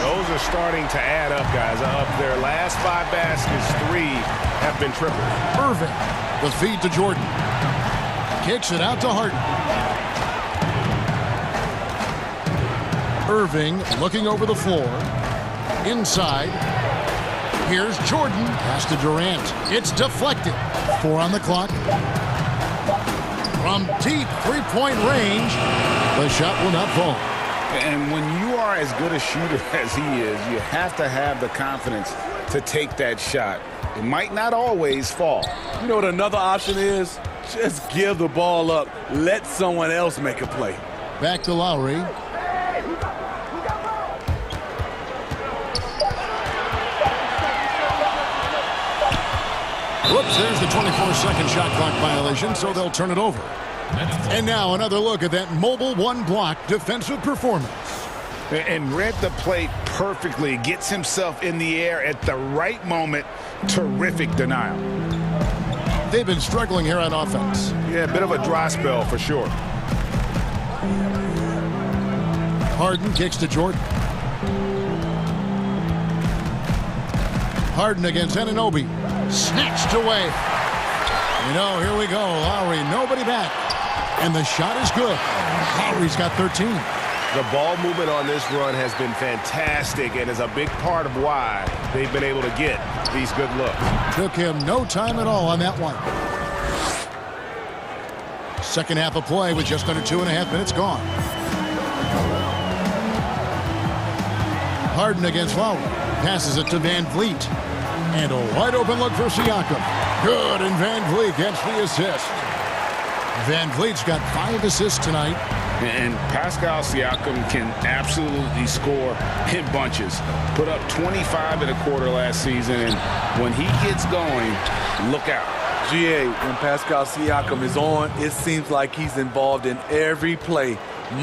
Those are starting to add up, guys. Up their last 5 baskets, 3 have been tripled. Irving, the feed to Jordan. Kicks it out to Harden. Irving looking over the floor. Inside. Here's Jordan. Pass to Durant. It's deflected. 4 on the clock. From deep three-point range, the shot will not fall. And when you are as good a shooter as he is, you have to have the confidence to take that shot. It might not always fall. You know what another option is? Just give the ball up. Let someone else make a play. Back to Lowry. Whoops, there's the 24-second shot clock violation, so they'll turn it over. And now another look at that mobile one-block defensive performance. And read the play perfectly. Gets himself in the air at the right moment. Terrific denial. They've been struggling here on offense. Yeah, a bit of a dry spell for sure. Harden kicks to Jordan. Harden against Anunoby. Snatched away. You know, here we go. Lowry, nobody back. And the shot is good. Lowry's got 13. The ball movement on this run has been fantastic and is a big part of why they've been able to get these good looks. Took him no time at all on that one. Second half of play with just under 2.5 minutes gone. Harden against Lowry. Passes it to Van Vliet. And a wide open look for Siakam. Good, and Van Vliet gets the assist. Van Vliet's got 5 assists tonight. And Pascal Siakam can absolutely score in bunches. Put up 25 in a quarter last season, and when he gets going, look out. GA, when Pascal Siakam is on, it seems like he's involved in every play.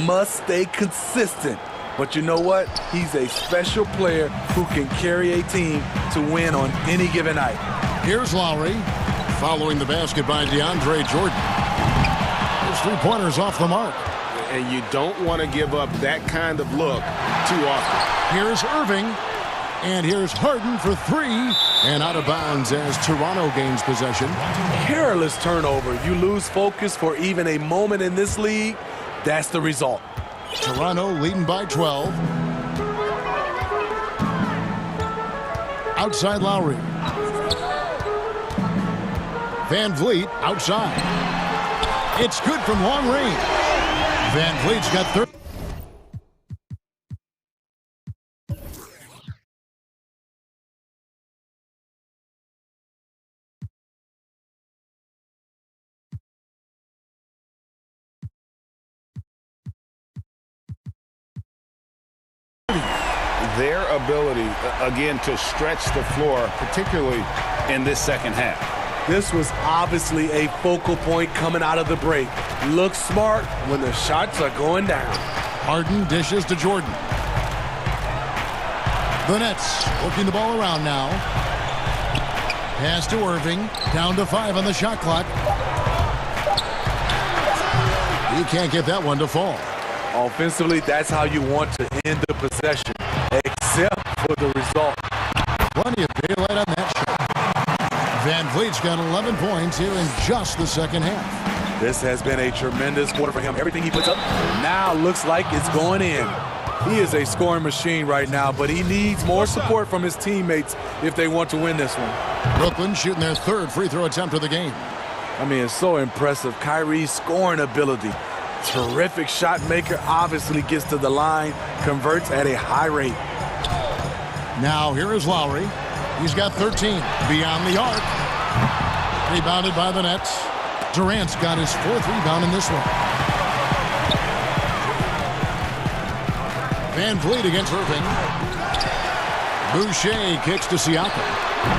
Must stay consistent. But you know what? He's a special player who can carry a team to win on any given night. Here's Lowry, following the basket by DeAndre Jordan. His three-pointers off the mark. And you don't want to give up that kind of look too often. Here's Irving. And here's Harden for 3. And out of bounds as Toronto gains possession. Careless turnover. You lose focus for even a moment in this league. That's the result. Toronto leading by 12. Outside Lowry. Van Vliet outside. It's good from long range. Van Vliet's got 30. Their ability, again, to stretch the floor, particularly in this second half. This was obviously a focal point coming out of the break. Look smart when the shots are going down. Harden dishes to Jordan. The Nets working the ball around now. Pass to Irving. Down to 5 on the shot clock. He can't get that one to fall. Offensively, that's how you want to end the possession, except for the result. Plenty of daylight on that shot. Van Vliet's got 11 points here in just the second half. This has been a tremendous quarter for him. Everything he puts up now looks like it's going in. He is a scoring machine right now, but he needs more support from his teammates if they want to win this one. Brooklyn shooting their 3rd free throw attempt of the game. I mean, it's so impressive. Kyrie's scoring ability. Terrific shot maker, obviously gets to the line, converts at a high rate. Now here is Lowry. He's got 13 beyond the arc. Rebounded by the Nets. Durant's got his 4th rebound in this one. Van Vliet against Irving. Boucher kicks to Siakam.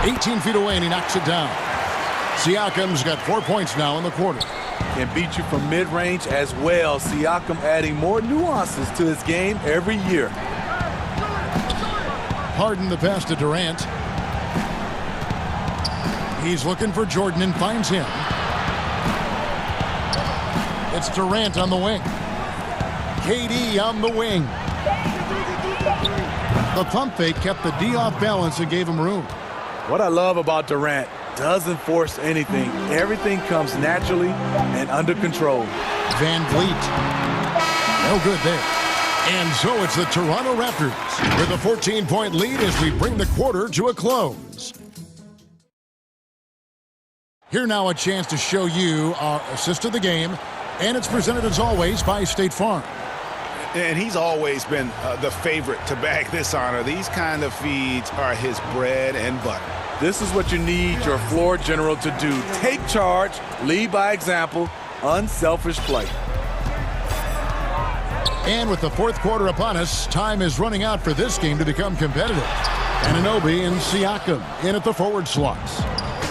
18 feet away and he knocks it down. Siakam's got 4 points now in the quarter. can beat you from mid-range as well. Siakam adding more nuances to his game every year. Harden the pass to Durant. He's looking for Jordan and finds him. It's Durant on the wing. KD on the wing. The pump fake kept the D off balance and gave him room. What I love about Durant, doesn't force anything. Everything comes naturally and under control. Van Vliet. No good there. And so it's the Toronto Raptors with a 14-point lead as we bring the quarter to a close. Here now a chance to show you our assist of the game, and it's presented as always by State Farm. And he's always been the favorite to bag this honor. These kind of feeds are his bread and butter. This is what you need your floor general to do. Take charge, lead by example, unselfish play. And with the fourth quarter upon us, time is running out for this game to become competitive. Anunoby and Siakam in at the forward slots.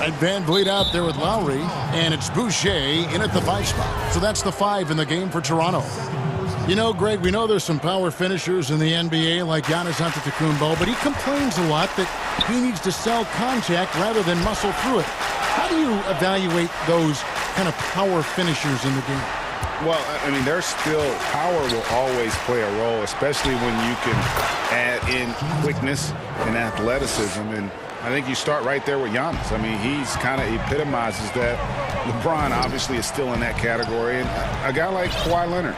And Van Vliet out there with Lowry, and it's Boucher in at the 5 spot. So that's the 5 in the game for Toronto. You know, Greg, we know there's some power finishers in the NBA like Giannis Antetokounmpo, but he complains a lot that he needs to sell contact rather than muscle through it. How do you evaluate those kind of power finishers in the game? Well, I mean, there's still power will always play a role, especially when you can add in quickness and athleticism. And I think you start right there with Giannis. I mean, he's kind of epitomizes that. LeBron obviously is still in that category. And a guy like Kawhi Leonard,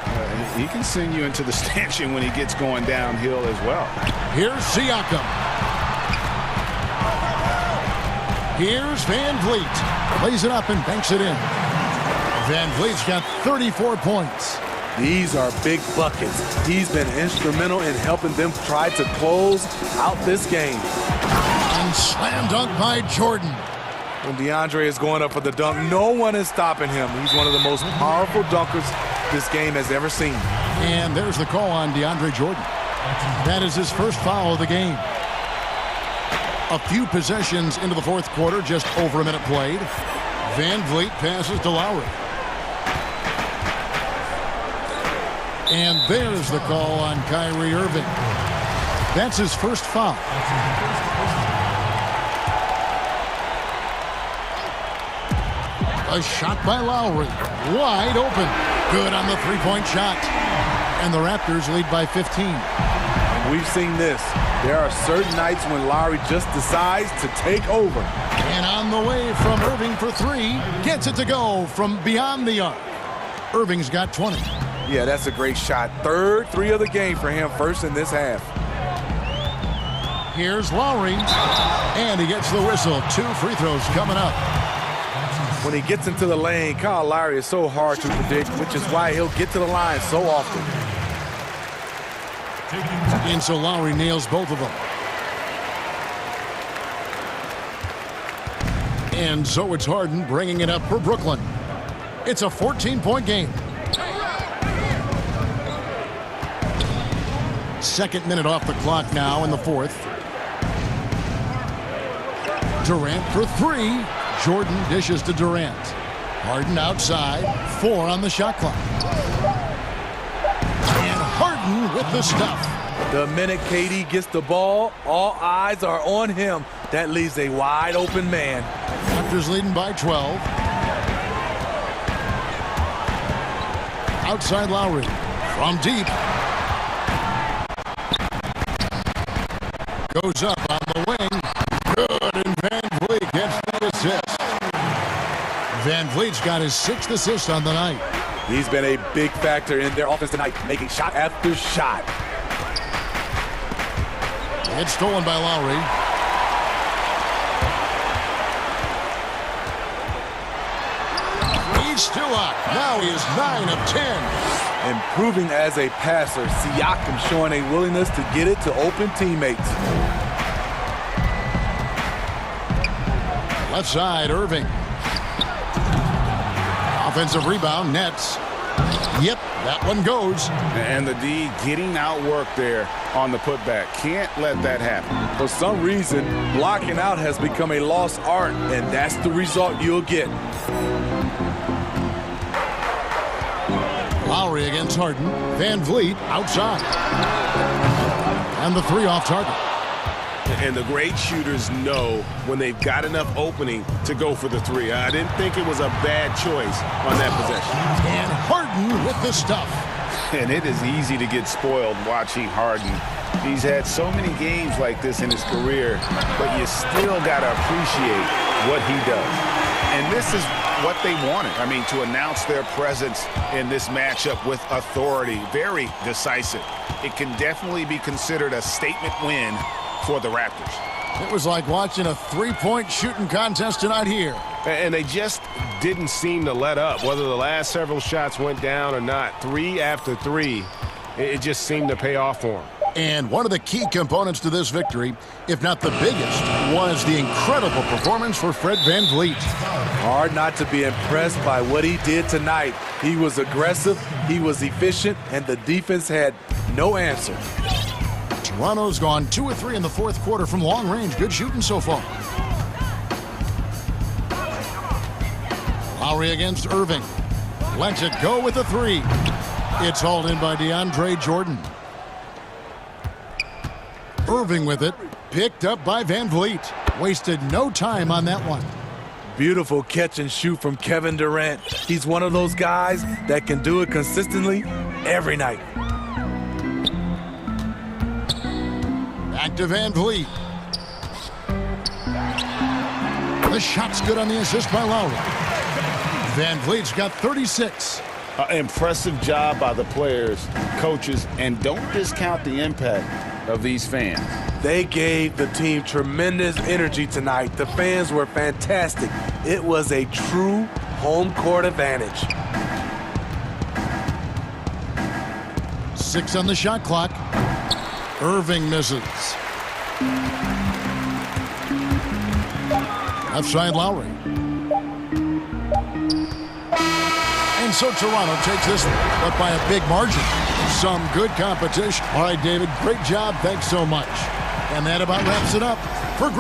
he can send you into the stanchion when he gets going downhill as well. Here's Siakam. Here's Van Vliet. Plays it up and banks it in. Van Vliet's got 34 points. These are big buckets. He's been instrumental in helping them try to close out this game. And slam dunk by Jordan. When DeAndre is going up for the dunk, no one is stopping him. He's one of the most powerful dunkers this game has ever seen. And there's the call on DeAndre Jordan. That is his first foul of the game. A few possessions into the fourth quarter, just over a minute played. Van Vliet passes to Lowry. And there's the call on Kyrie Irving. That's his first foul. A shot by Lowry. Wide open. Good on the three-point shot. And the Raptors lead by 15. And we've seen this. There are certain nights when Lowry just decides to take over. And on the way from Irving for 3. Gets it to go from beyond the arc. Irving's got 20. Yeah, that's a great shot. Third 3 of the game for him, first in this half. Here's Lowry. And he gets the whistle. 2 free throws coming up. When he gets into the lane, Kyle Lowry is so hard to predict, which is why he'll get to the line so often. And so Lowry nails both of them. And so it's Harden bringing it up for Brooklyn. It's a 14-point game. Second minute off the clock now in the fourth. Durant for 3. Jordan dishes to Durant. Harden outside. 4 on the shot clock. And Harden with the stuff. The minute KD gets the ball, all eyes are on him. That leaves a wide open man. Raptors leading by 12. Outside Lowry. From deep. Goes up on the wing. Good, and Van Vliet gets the assist. Van Vliet's got his 6th assist on the night. He's been a big factor in their offense tonight, making shot after shot. It's stolen by Lowry. He's still up. Now he is 9 of 10. Improving as a passer, Siakam showing a willingness to get it to open teammates. Left side, Irving. Offensive rebound, Nets. Yep, that one goes. And the D getting outworked there on the putback. Can't let that happen. For some reason, blocking out has become a lost art, and that's the result you'll get. Lowry against Harden. Van Vliet outside. And the three off target. And the great shooters know when they've got enough opening to go for the three. I didn't think it was a bad choice on that possession. And Harden with the stuff. And it is easy to get spoiled watching Harden. He's had so many games like this in his career, but you still got to appreciate what he does. And this is what they wanted. I mean, to announce their presence in this matchup with authority, very decisive. It can definitely be considered a statement win for the Raptors. It was like watching a three-point shooting contest tonight here. And they just didn't seem to let up. Whether the last several shots went down or not, three after three, it just seemed to pay off for them. And one of the key components to this victory, if not the biggest, was the incredible performance for Fred Van Vliet. Hard not to be impressed by what he did tonight. He was aggressive, he was efficient, and the defense had no answer. Toronto's gone 2 of 3 in the fourth quarter from long range. Good shooting so far. Lowry against Irving. Lets it go with a three. It's hauled in by DeAndre Jordan. Irving with it. Picked up by Van Vliet. Wasted no time on that one. Beautiful catch and shoot from Kevin Durant. He's one of those guys that can do it consistently every night. Back to Van Vliet. The shot's good on the assist by Lowry. Van Vliet's got 36. Impressive job by the players, coaches, and don't discount the impact of these fans. They gave the team tremendous energy tonight. The fans were fantastic. It was a true home court advantage. 6 on the shot clock. Irving misses. Left side Lowry. And so Toronto takes this one, but by a big margin. Some good competition. All right, David, great job. Thanks so much. And that about wraps it up for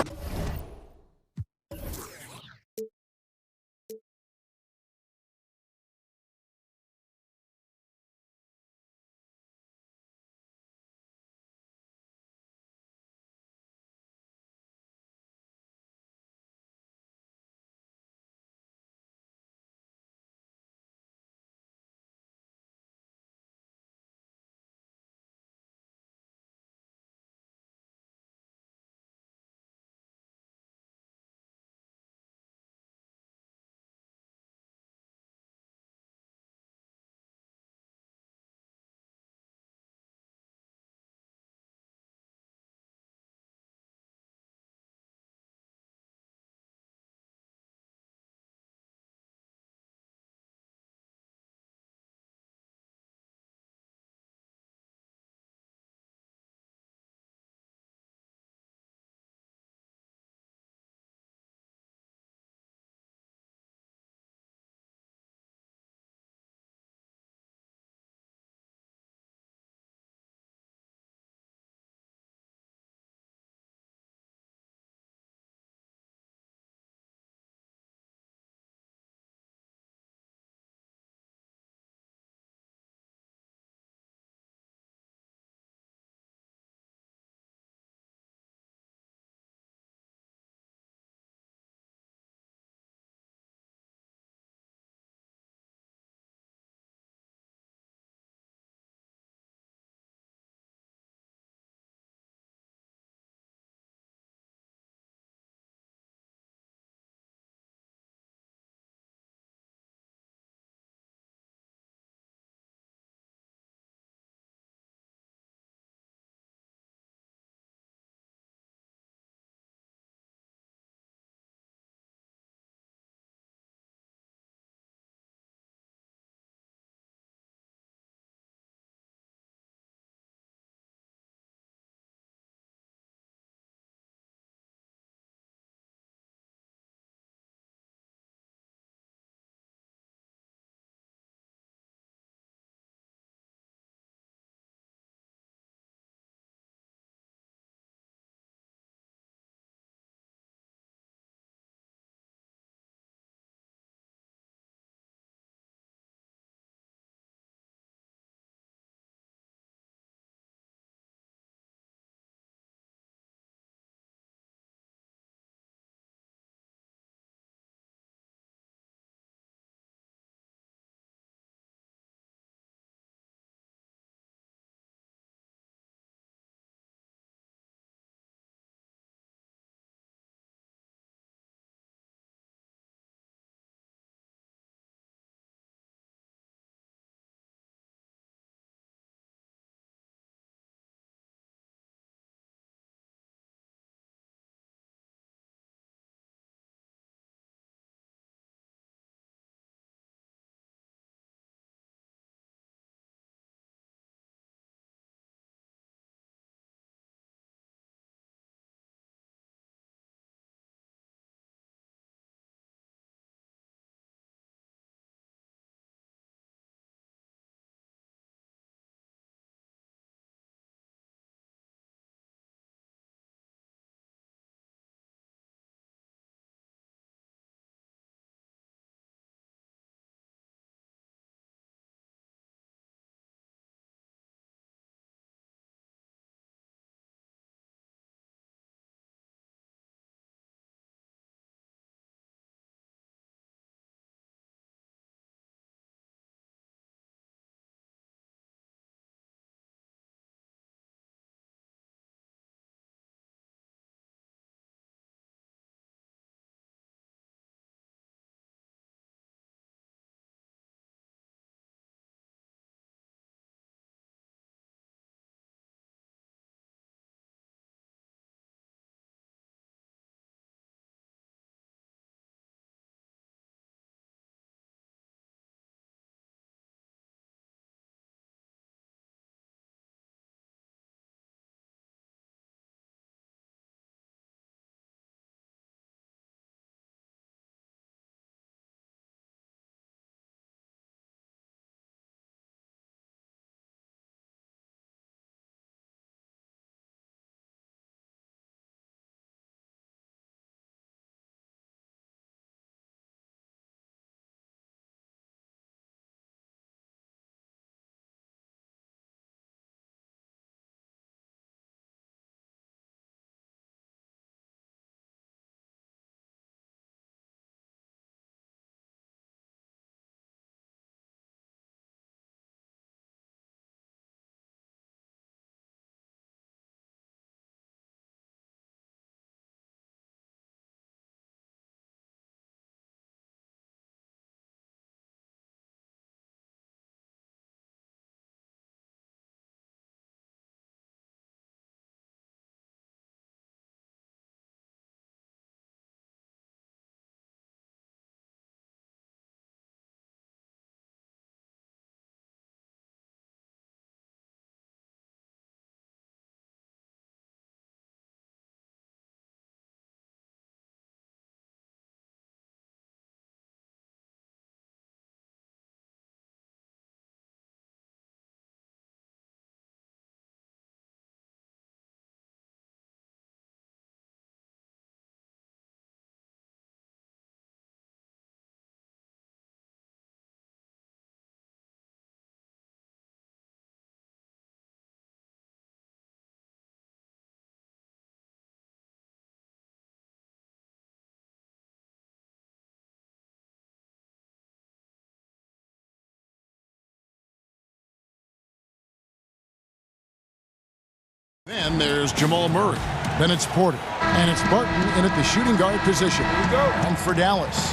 Then there's Jamal Murray. Then it's Porter. And it's Barton in at the shooting guard position. Here we go. And for Dallas,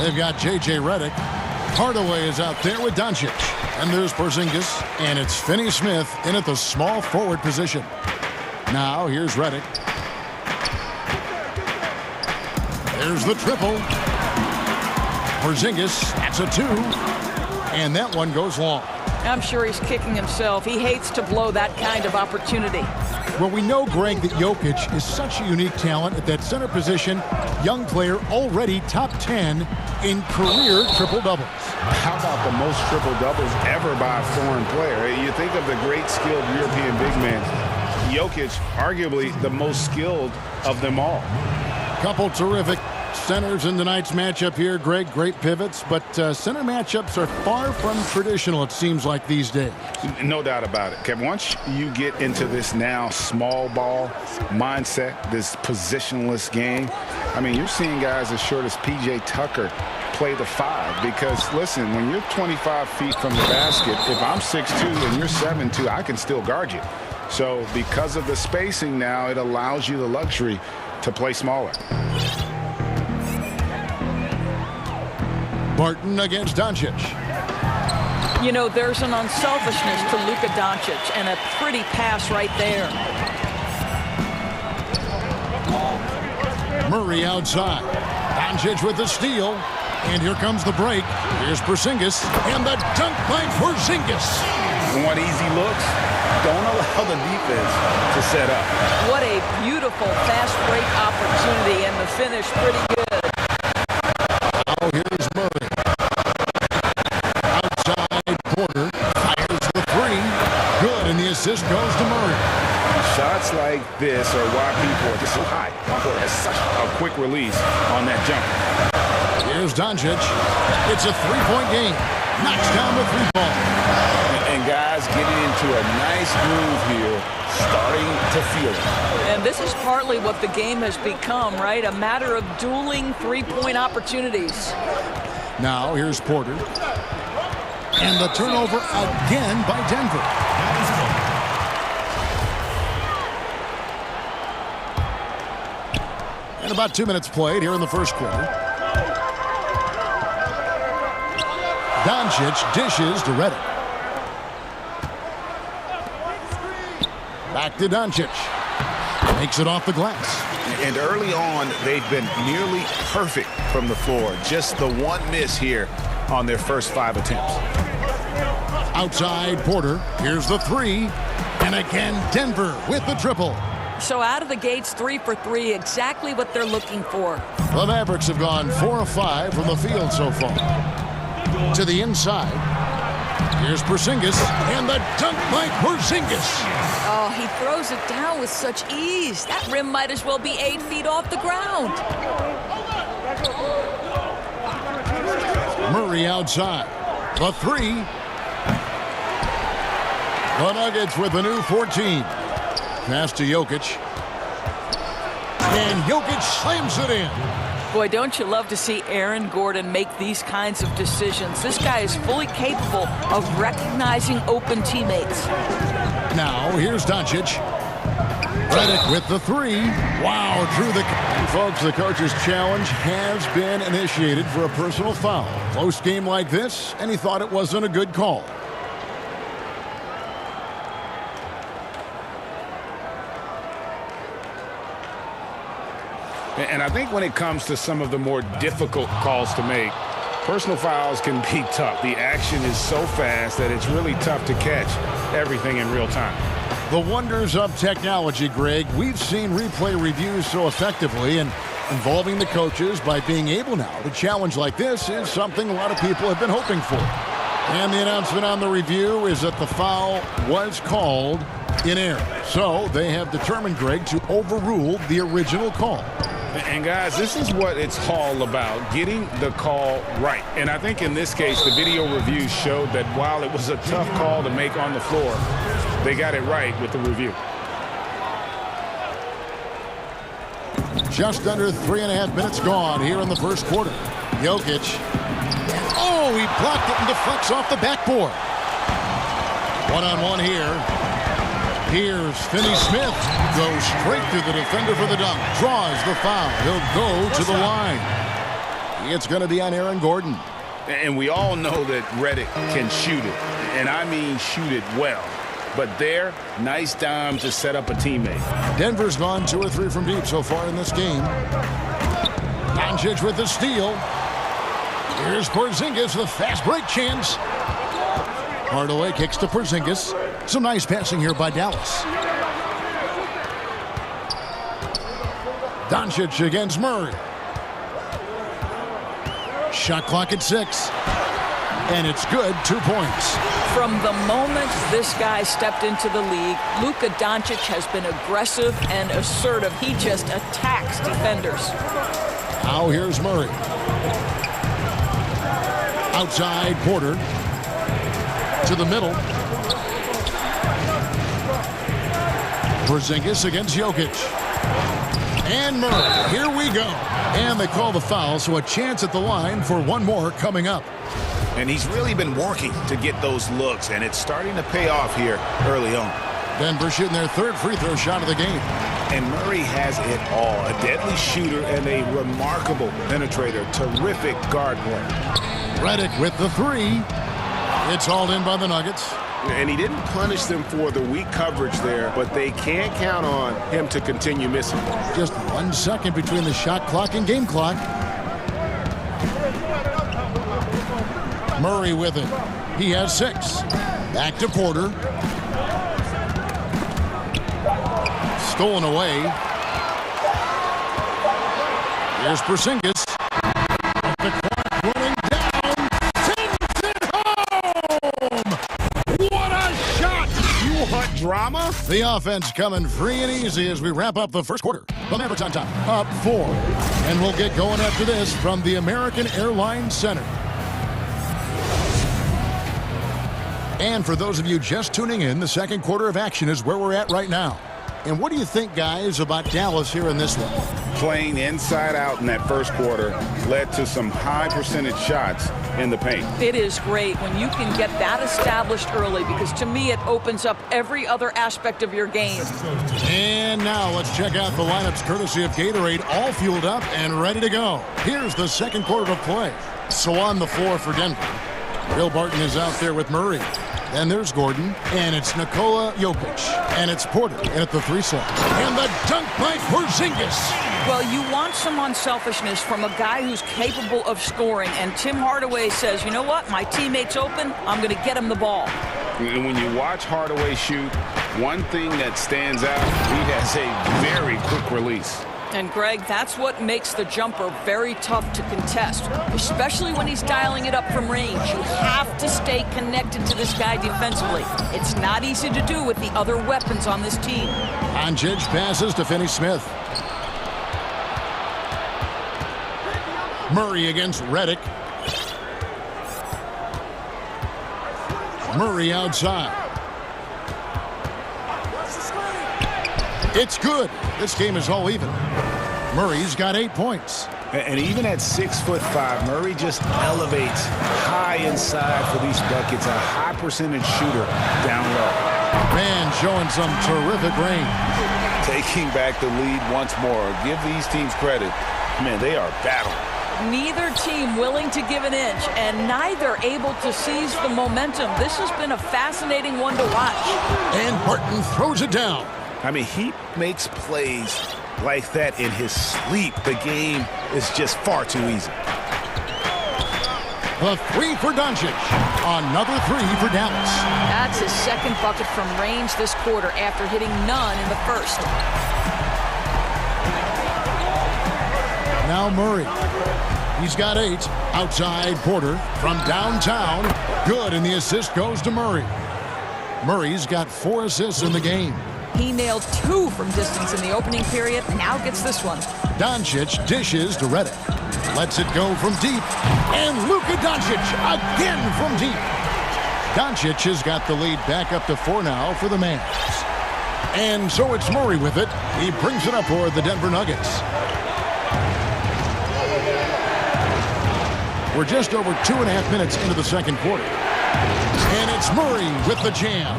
they've got J.J. Redick. Hardaway is out there with Doncic. And there's Porzingis. And it's Finney-Smith in at the small forward position. Now here's Redick. There's the triple. Porzingis, that's a 2. And that one goes long. I'm sure he's kicking himself. He hates to blow that kind of opportunity. Well, we know, Greg, that Jokic is such a unique talent at that center position. Young player, already top 10 in career triple-doubles. How about the most triple-doubles ever by a foreign player? You think of the great skilled European big men. Jokic, arguably the most skilled of them all. Couple terrific centers in tonight's matchup here, Greg. Great pivots, but center matchups are far from traditional, it seems like, these days. No doubt about it, Kevin. Once you get into this now small ball mindset, this positionless game, I mean, you're seeing guys as short as P.J. Tucker play the 5 because, listen, when you're 25 feet from the basket, if I'm 6'2 and you're 7'2, I can still guard you. So because of the spacing now, it allows you the luxury to play smaller. Barton against Doncic. You know, there's an unselfishness to Luka Doncic, and a pretty pass right there. Murray outside. Doncic with the steal. And here comes the break. Here's Porzingis. And the dunk by Porzingis. Want easy looks? Don't allow the defense to set up. What a beautiful fast break opportunity, and the finish pretty good. Now here's Murray. Outside Porter. Fires the 3. Good, and the assist goes to Murray. Shots like this are why people are just so high. Porter has such a quick release on that jumper. Here's Doncic. It's a 3-point game. Knocks down the 3 ball. And guys getting into a nice groove here, starting to feel it. And this is partly what the game has become, right? A matter of dueling 3-point opportunities. Now here's Porter. And the turnover again by Denver. And about 2 minutes played here in the first quarter. Doncic dishes to Redick. Back to Doncic. Makes it off the glass. And early on, they've been nearly perfect from the floor. Just the one miss here on their first 5 attempts. Outside Porter. Here's the 3. And again, Denver with the triple. So out of the gates, 3 for 3, exactly what they're looking for. The Mavericks have gone 4 of 5 from the field so far. To the inside. Here's Porzingis, and the dunk by Porzingis. Oh, he throws it down with such ease. That rim might as well be 8 feet off the ground. Murray outside. The 3. The Nuggets with a new 14. Pass to Jokic. And Jokic slams it in. Boy, don't you love to see Aaron Gordon make these kinds of decisions. This guy is fully capable of recognizing open teammates. Now, here's Doncic. Redick with the 3. Wow, through the... And folks, the coach's challenge has been initiated for a personal foul. Close game like this, and he thought it wasn't a good call. And I think when it comes to some of the more difficult calls to make, personal fouls can be tough. The action is so fast that it's really tough to catch everything in real time. The wonders of technology, Greg. We've seen replay reviews so effectively, and involving the coaches by being able now to challenge like this is something a lot of people have been hoping for. And the announcement on the review is that the foul was called in error. So they have determined, Greg, to overrule the original call. And guys, this is what it's all about, getting the call right. And I think in this case, the video review showed that while it was a tough call to make on the floor, they got it right with the review. Just under 3.5 minutes gone here in the first quarter. Jokic. Oh, he blocked it and deflects off the backboard. One-on-one here. Here's Finney Smith. Goes straight through the defender for the dunk. Draws the foul. He'll go to the line. It's going to be on Aaron Gordon. And we all know that Redick can shoot it. And I mean shoot it well. But there, nice dime to set up a teammate. Denver's gone 2 or 3 from deep so far in this game. Doncic with the steal. Here's Porzingis with a fast break chance. Hardaway kicks to Porzingis. Some nice passing here by Dallas. Doncic against Murray. Shot clock at 6. And it's good, 2 points. From the moment this guy stepped into the league, Luka Doncic has been aggressive and assertive. He just attacks defenders. Now here's Murray. Outside Porter. To the middle. Porzingis against Jokic. And Murray. Here we go. And they call the foul, so a chance at the line for one more coming up. And he's really been working to get those looks, and it's starting to pay off here early on. Denver shooting their 3rd free throw shot of the game. And Murray has it all. A deadly shooter and a remarkable penetrator. Terrific guard play. Redick with the 3. It's hauled in by the Nuggets. And he didn't punish them for the weak coverage there, but they can't count on him to continue missing. Just 1 second between the shot clock and game clock. Murray with it. He has 6. Back to Porter. Stolen away. Here's Porzingis. The clock running down. Sends it home! What a shot! You want drama? The offense coming free and easy as we wrap up the first quarter. The Mavericks on top, up 4. And we'll get going after this from the American Airlines Center. And for those of you just tuning in, the second quarter of action is where we're at right now. And what do you think, guys, about Dallas here in this one? Playing inside out in that first quarter led to some high percentage shots in the paint. It is great when you can get that established early, because to me it opens up every other aspect of your game. And now let's check out the lineups courtesy of Gatorade, all fueled up and ready to go. Here's the second quarter of play. So on the floor for Denver, Bill Barton is out there with Murray. And there's Gordon, and it's Nikola Jokic, and it's Porter, and at the 3 slot. And the dunk by Porzingis. Well, you want some unselfishness from a guy who's capable of scoring, and Tim Hardaway says, you know what, my teammate's open, I'm going to get him the ball. And when you watch Hardaway shoot, one thing that stands out, he has a very quick release. And, Greg, that's what makes the jumper very tough to contest, especially when he's dialing it up from range. You have to stay connected to this guy defensively. It's not easy to do with the other weapons on this team. Doncic passes to Finney Smith. Murray against Redick. Murray outside. It's good. This game is all even. Murray's got 8 points. And even at 6'5", Murray just elevates high inside for these buckets. A high percentage shooter down low. Man showing some terrific range. Taking back the lead once more. Give these teams credit. Man, they are battling. Neither team willing to give an inch, and neither able to seize the momentum. This has been a fascinating one to watch. And Barton throws it down. I mean, he makes plays like that in his sleep. The game is just far too easy. The 3 for Doncic. Another 3 for Dallas. That's his second bucket from range this quarter after hitting none in the first. Now Murray. He's got 8. Outside Porter from downtown. Good, and the assist goes to Murray. Murray's got 4 assists in the game. He nailed 2 from distance in the opening period, now gets this one. Doncic dishes to Redick. Lets it go from deep. And Luka Doncic again from deep. Doncic has got the lead back up to 4 now for the Mavs. And so it's Murray with it. He brings it up for the Denver Nuggets. We're just over 2.5 minutes into the second quarter. And it's Murray with the jam.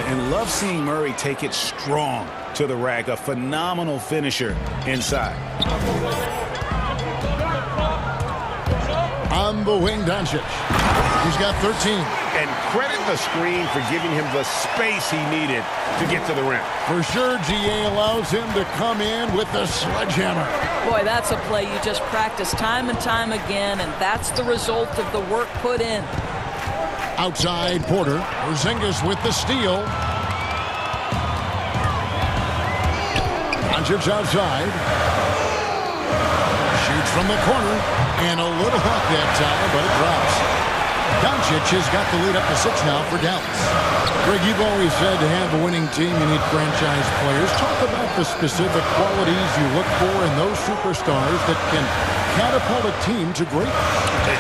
And love seeing Murray take it strong to the rack. A phenomenal finisher inside. On the wing, Doncic. He's got 13. And credit the screen for giving him the space he needed to get to the rim. For sure, GA allows him to come in with the sledgehammer. Boy, that's a play you just practice time and time again, and that's the result of the work put in. Outside, Porter. Porzingis with the steal. Doncic outside. Shoots from the corner. And a little hot that time, but it drops. Doncic has got the lead up to 6 now for Dallas. Greg, you've always said to have a winning team, you need franchise players. Talk about the specific qualities you look for in those superstars that can catapult a team to greatness.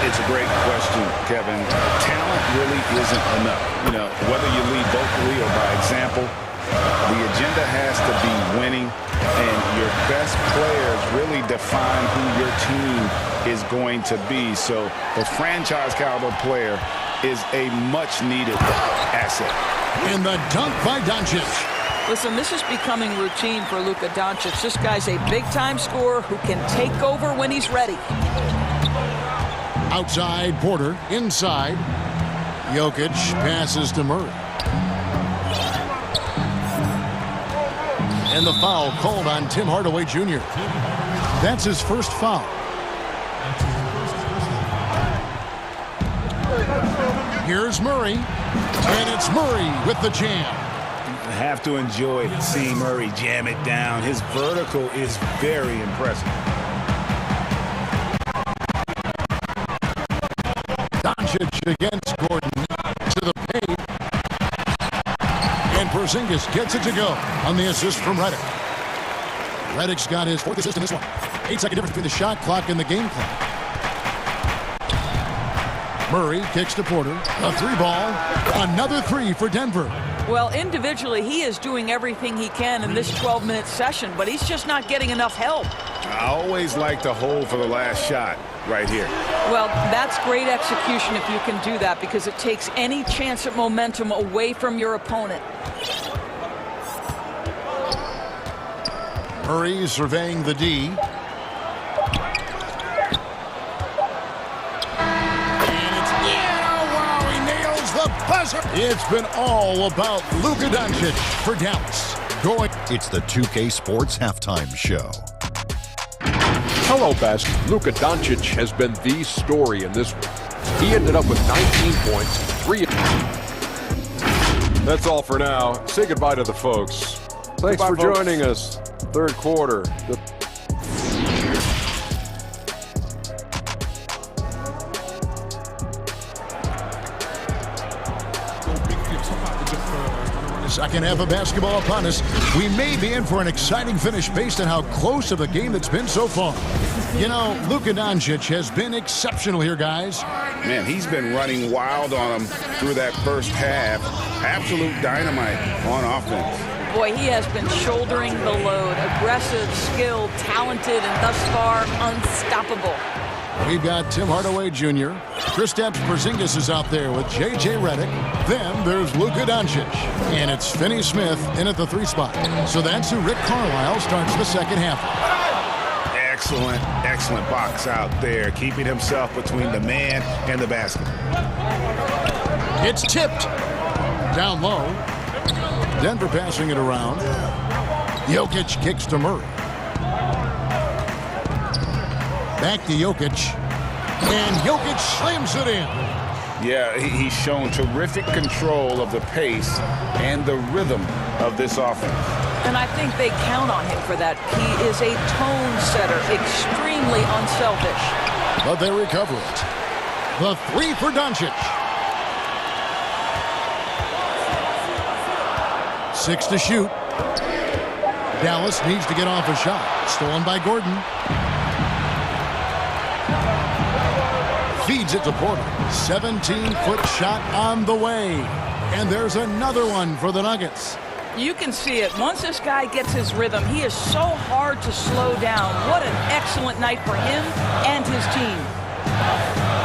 It's a great question, Kevin. Talent really isn't enough. You know, whether you lead vocally or by example, the agenda has to be winning, and your best players really define who your team is going to be. So the franchise caliber player is a much-needed asset. And the dunk by Doncic. Listen, this is becoming routine for Luka Doncic. This guy's a big-time scorer who can take over when he's ready. Outside, Porter. Inside. Jokic passes to Murray. And the foul called on Tim Hardaway Jr. That's his first foul. Here's Murray. And it's Murray with the jam. I have to enjoy seeing Murray jam it down. His vertical is very impressive. Doncic against Gordon to the paint. And Porzingis gets it to go on the assist from Redick. Redick's got his 4th assist in this one. 8-second difference between the shot clock and the game clock. Murray kicks to Porter. A 3-ball. Another 3 for Denver. Well, individually, he is doing everything he can in this 12-minute session, but he's just not getting enough help. I always like to hold for the last shot right here. Well, that's great execution if you can do that, because it takes any chance at momentum away from your opponent. Murray surveying the D. It's been all about Luka Doncic for Dallas. It's the 2K Sports Halftime Show. Hello, Best. Luka Doncic has been the story in this one. He ended up with 19 points, 3. That's all for now. Say goodbye to the folks. Thanks for joining us. Third quarter. Second half of basketball upon us. We may be in for an exciting finish based on how close of a game that's been so far. You know, Luka Doncic has been exceptional here, guys. Man, he's been running wild on him through that first half. Absolute dynamite on offense. Boy, he has been shouldering the load. Aggressive, skilled, talented, and thus far unstoppable. We've got Tim Hardaway Jr. Kristaps Porzingis is out there with J.J. Redick. Then there's Luka Doncic. And it's Finney Smith in at the 3 spot. So that's who Rick Carlisle starts the second half. Excellent, excellent box out there, keeping himself between the man and the basket. It's tipped. Down low. Denver passing it around. Jokic kicks to Murray. Back to Jokic. And Jokic slams it in. Yeah, he's shown terrific control of the pace and the rhythm of this offense. And I think they count on him for that. He is a tone setter, extremely unselfish. But they recover it. The 3 for Doncic. 6 to shoot. Dallas needs to get off a shot. Stolen by Gordon. Feeds it to Porter. 17-foot shot on the way. And there's another one for the Nuggets. You can see it. Once this guy gets his rhythm, he is so hard to slow down. What an excellent night for him and his team.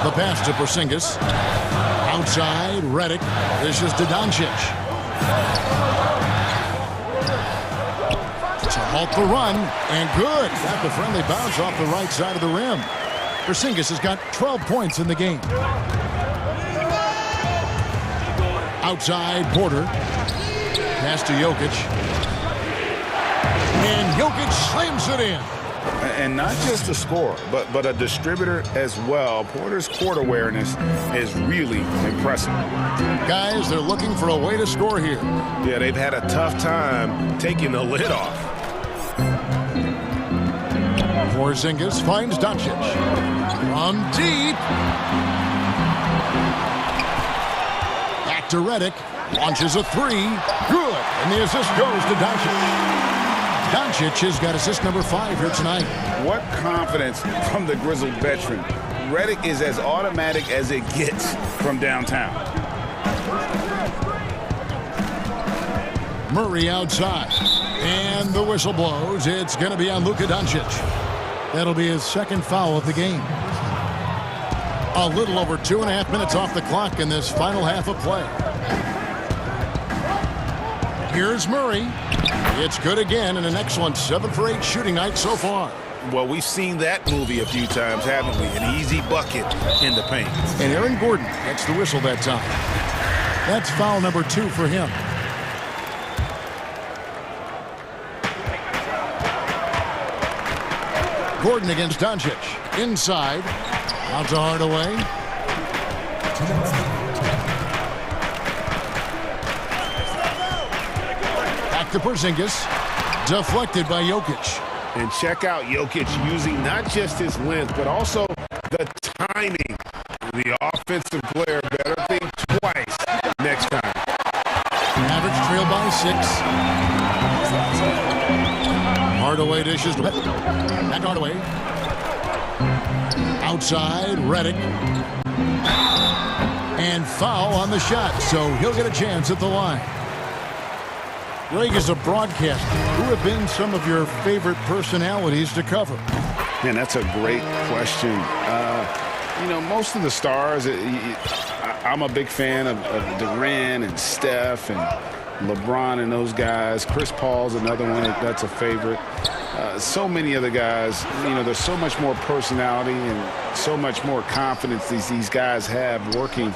The pass to Porzingis. Outside, Redick. This is to Doncic. To halt the run, and good. Got the friendly bounce off the right side of the rim. Porzingis has got 12 points in the game. Outside, Porter. Pass to Jokic. And Jokic slams it in. And not just a scorer, but a distributor as well. Porter's court awareness is really impressive. Guys, they're looking for a way to score here. Yeah, they've had a tough time taking the lid off. Porzingis finds Doncic. From deep. Back to Redick. Launches a three. Good. And the assist goes to Doncic. Doncic has got assist number 5 here tonight. What confidence from the grizzled veteran. Redick is as automatic as it gets from downtown. Murray outside. And the whistle blows. It's going to be on Luka Doncic. That'll be his second foul of the game. A little over 2.5 minutes off the clock in this final half of play. Here's Murray. It's good again, and an excellent 7 for 8 shooting night so far. Well, we've seen that movie a few times, haven't we? An easy bucket in the paint. And Aaron Gordon gets the whistle that time. That's foul number 2 for him. Gordon against Doncic. Inside. Out to Hardaway. Back to Porzingis. Deflected by Jokic. And check out Jokic using not just his length, but also the timing. The offensive player better think twice next time. Mavericks trail by 6. Hardaway dishes. Back Hardaway. Outside, Redick. And foul on the shot, so he'll get a chance at the line. Greg, is a broadcaster, who have been some of your favorite personalities to cover? Man, that's a great question. You know, most of the stars, I'm a big fan of Durant and Steph and LeBron and those guys. Chris Paul's another one that's a favorite. So many other guys, you know, there's so much more personality and so much more confidence these guys have working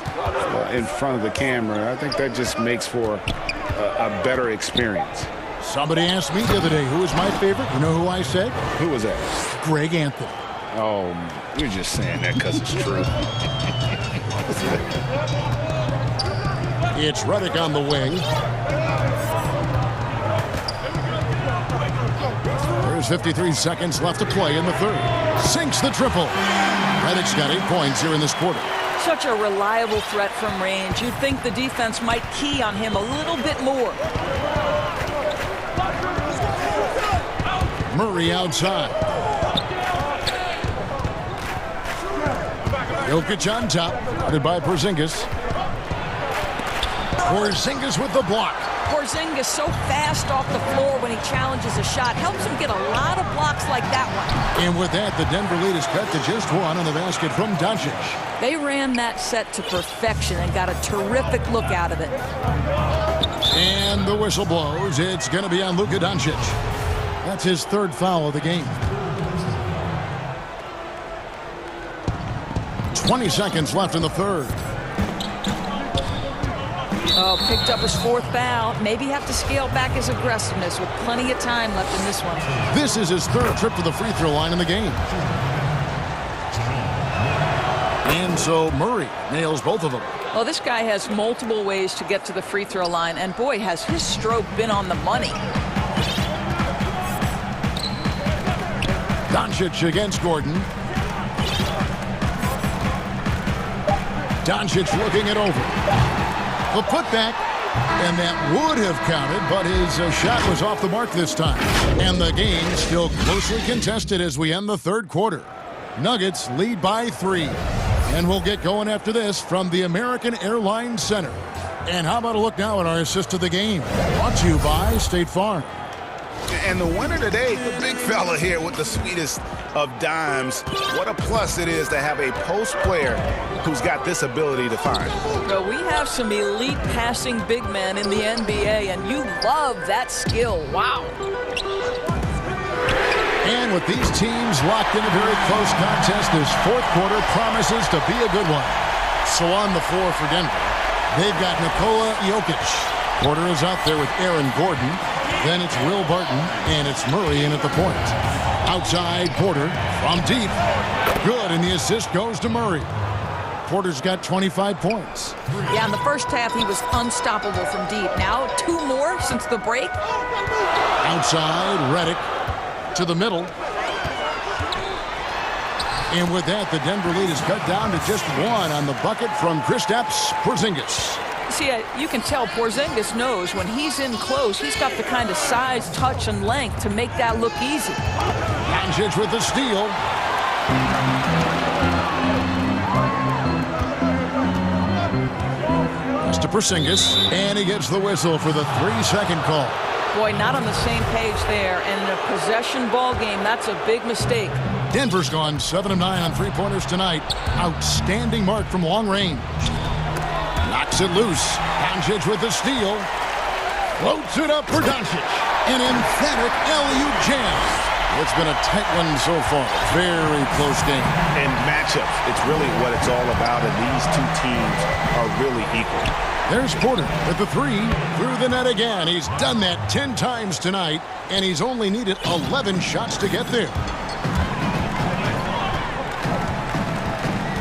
in front of the camera. I think that just makes for a better experience. Somebody asked me the other day, who was my favorite? You know who I said? Who was that? Greg Anthony. Oh, you're just saying that because it's true. It's Redick on the wing. There's 53 seconds left to play in the third. Sinks the triple. Redick's got 8 points here in this quarter. Such a reliable threat from range. You'd think the defense might key on him a little bit more. Murray outside. Jokic on top. Guarded by Porzingis. Porzingis with the block. Porzingis so fast off the floor when he challenges a shot. Helps him get a lot of blocks like that one. And with that, the Denver lead is cut to just 1 on the basket from Doncic. They ran that set to perfection and got a terrific look out of it. And the whistle blows. It's going to be on Luka Doncic. That's his 3rd foul of the game. 20 seconds left in the third. Oh, picked up his 4th foul. Maybe have to scale back his aggressiveness with plenty of time left in this one. This is his 3rd trip to the free throw line in the game. And so Murray nails both of them. Well, this guy has multiple ways to get to the free throw line, and boy, has his stroke been on the money. Doncic against Gordon. Doncic looking it over. The putback, and that would have counted, but his shot was off the mark this time. And the game still closely contested as we end the third quarter. Nuggets lead by 3. And we'll get going after this from the American Airlines Center. And how about a look now at our assist of the game? Brought to you by State Farm. And the winner today, the big fella here with the sweetest of dimes. What a plus it is to have a post player who's got this ability to find. So we have some elite passing big men in the NBA, and you love that skill. Wow. And with these teams locked in a very close contest, this fourth quarter promises to be a good one. So on the floor for Denver, they've got Nikola Jokic. Porter is out there with Aaron Gordon. Then it's Will Barton, and it's Murray in at the point. Outside, Porter from deep. Good, and the assist goes to Murray. Porter's got 25 points. Yeah, in the first half, he was unstoppable from deep. Now, 2 more since the break. Outside, Redick to the middle. And with that, the Denver lead is cut down to just 1 on the bucket from Kristaps Porzingis. See, you can tell Porzingis knows when he's in close, he's got the kind of size, touch, and length to make that look easy. Doncic with the steal. Pass to Porzingis, and he gets the whistle for the 3-second call. Boy, not on the same page there, and in a possession ball game, that's a big mistake. Denver's gone 7 of 9 on three-pointers tonight. Outstanding mark from long range. Knocks it loose. Doncic with the steal. Floats it up for Doncic. An emphatic alley-oop jam. It's been a tight one so far. Very close game. And matchups, it's really what it's all about, and these two teams are really equal. There's Porter with the 3. Through the net again. He's done that 10 times tonight, and he's only needed 11 shots to get there.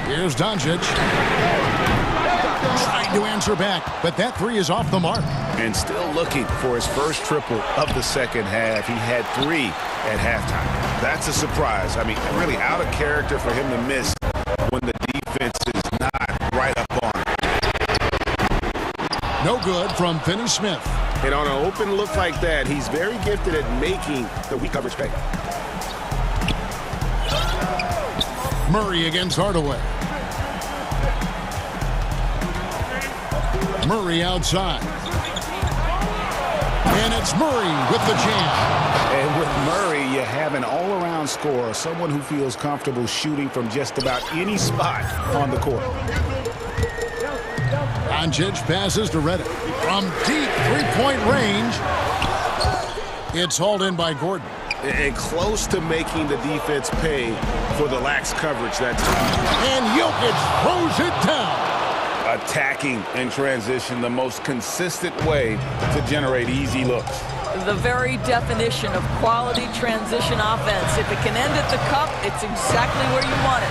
Here's Doncic. Trying to answer back, but that 3 is off the mark. And still looking for his first triple of the second half. He had 3 at halftime. That's a surprise. I mean, really out of character for him to miss when the defense is not right up on him. No good from Finney-Smith. And on an open look like that, he's very gifted at making the weak coverage pay. Murray against Hardaway. Murray outside. And it's Murray with the jam. And with Murray, you have an all-around scorer, someone who feels comfortable shooting from just about any spot on the court. Doncic passes to Redick. From deep three-point range, it's hauled in by Gordon. And close to making the defense pay for the lax coverage that time. And Jokic throws it down. Attacking in transition, the most consistent way to generate easy looks. The very definition of quality transition offense. If it can end at the cup, it's exactly where you want it.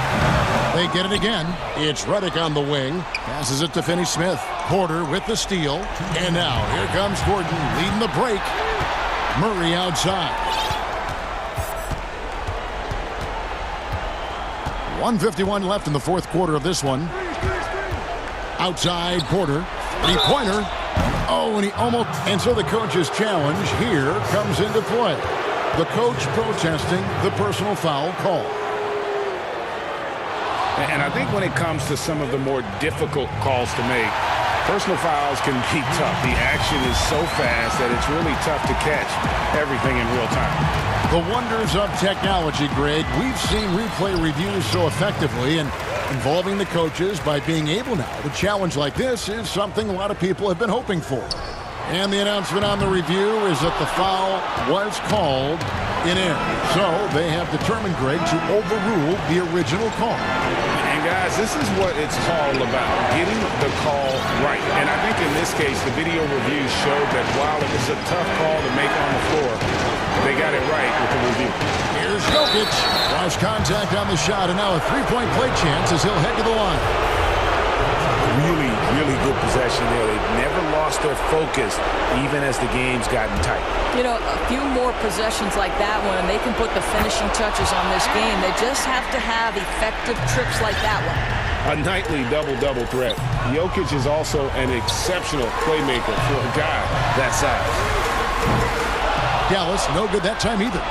They get it again. It's Redick on the wing. Passes it to Finney-Smith. Porter with the steal. And now here comes Gordon leading the break. Murray outside. 1:51 left in the fourth quarter of this one. Outside, Porter. Three-pointer. Oh, and he almost... And so the coach's challenge here comes into play. The coach protesting the personal foul call. And I think when it comes to some of the more difficult calls to make, personal fouls can be tough. The action is so fast that it's really tough to catch everything in real time. The wonders of technology, Greg. We've seen replay reviews so effectively, and involving the coaches by being able now to challenge like this is something a lot of people have been hoping for. And the announcement on the review is that the foul was called in error. So they have determined, Greg, to overrule the original call. And guys, this is what it's all about, getting the call right. And I think in this case, the video review showed that while it was a tough call to make on the floor, they got it right with the review. Here's Jokic. Lost contact on the shot, and now a three-point play chance as he'll head to the line. Really, really good possession there. They've never lost their focus, even as the game's gotten tight. You know, a few more possessions like that one, and they can put the finishing touches on this game. They just have to have effective trips like that one. A nightly double-double threat. Jokic is also an exceptional playmaker for a guy that size. Dallas, no good that time either.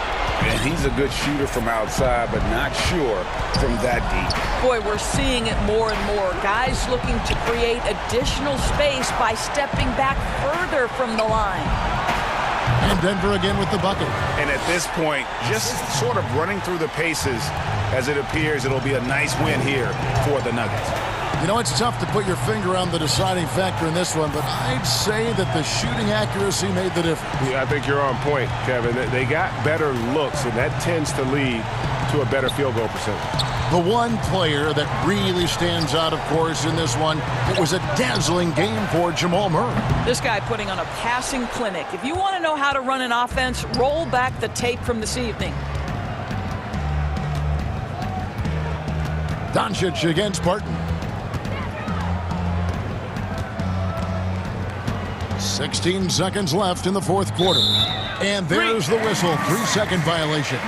And he's a good shooter from outside, but not sure from that deep. Boy, we're seeing it more and more. Guys looking to create additional space by stepping back further from the line. And Denver again with the bucket. And at this point, just sort of running through the paces as it appears it'll be a nice win here for the Nuggets. You know, it's tough to put your finger on the deciding factor in this one, but I'd say that the shooting accuracy made the difference. Yeah, I think you're on point, Kevin. They got better looks, and that tends to lead to a better field goal percentage. The one player that really stands out, of course, in this one, it was a dazzling game for Jamal Murray. This guy putting on a passing clinic. If you want to know how to run an offense, roll back the tape from this evening. Doncic against Barton. 16 seconds left in the fourth quarter. And there's the whistle. 3-second violation.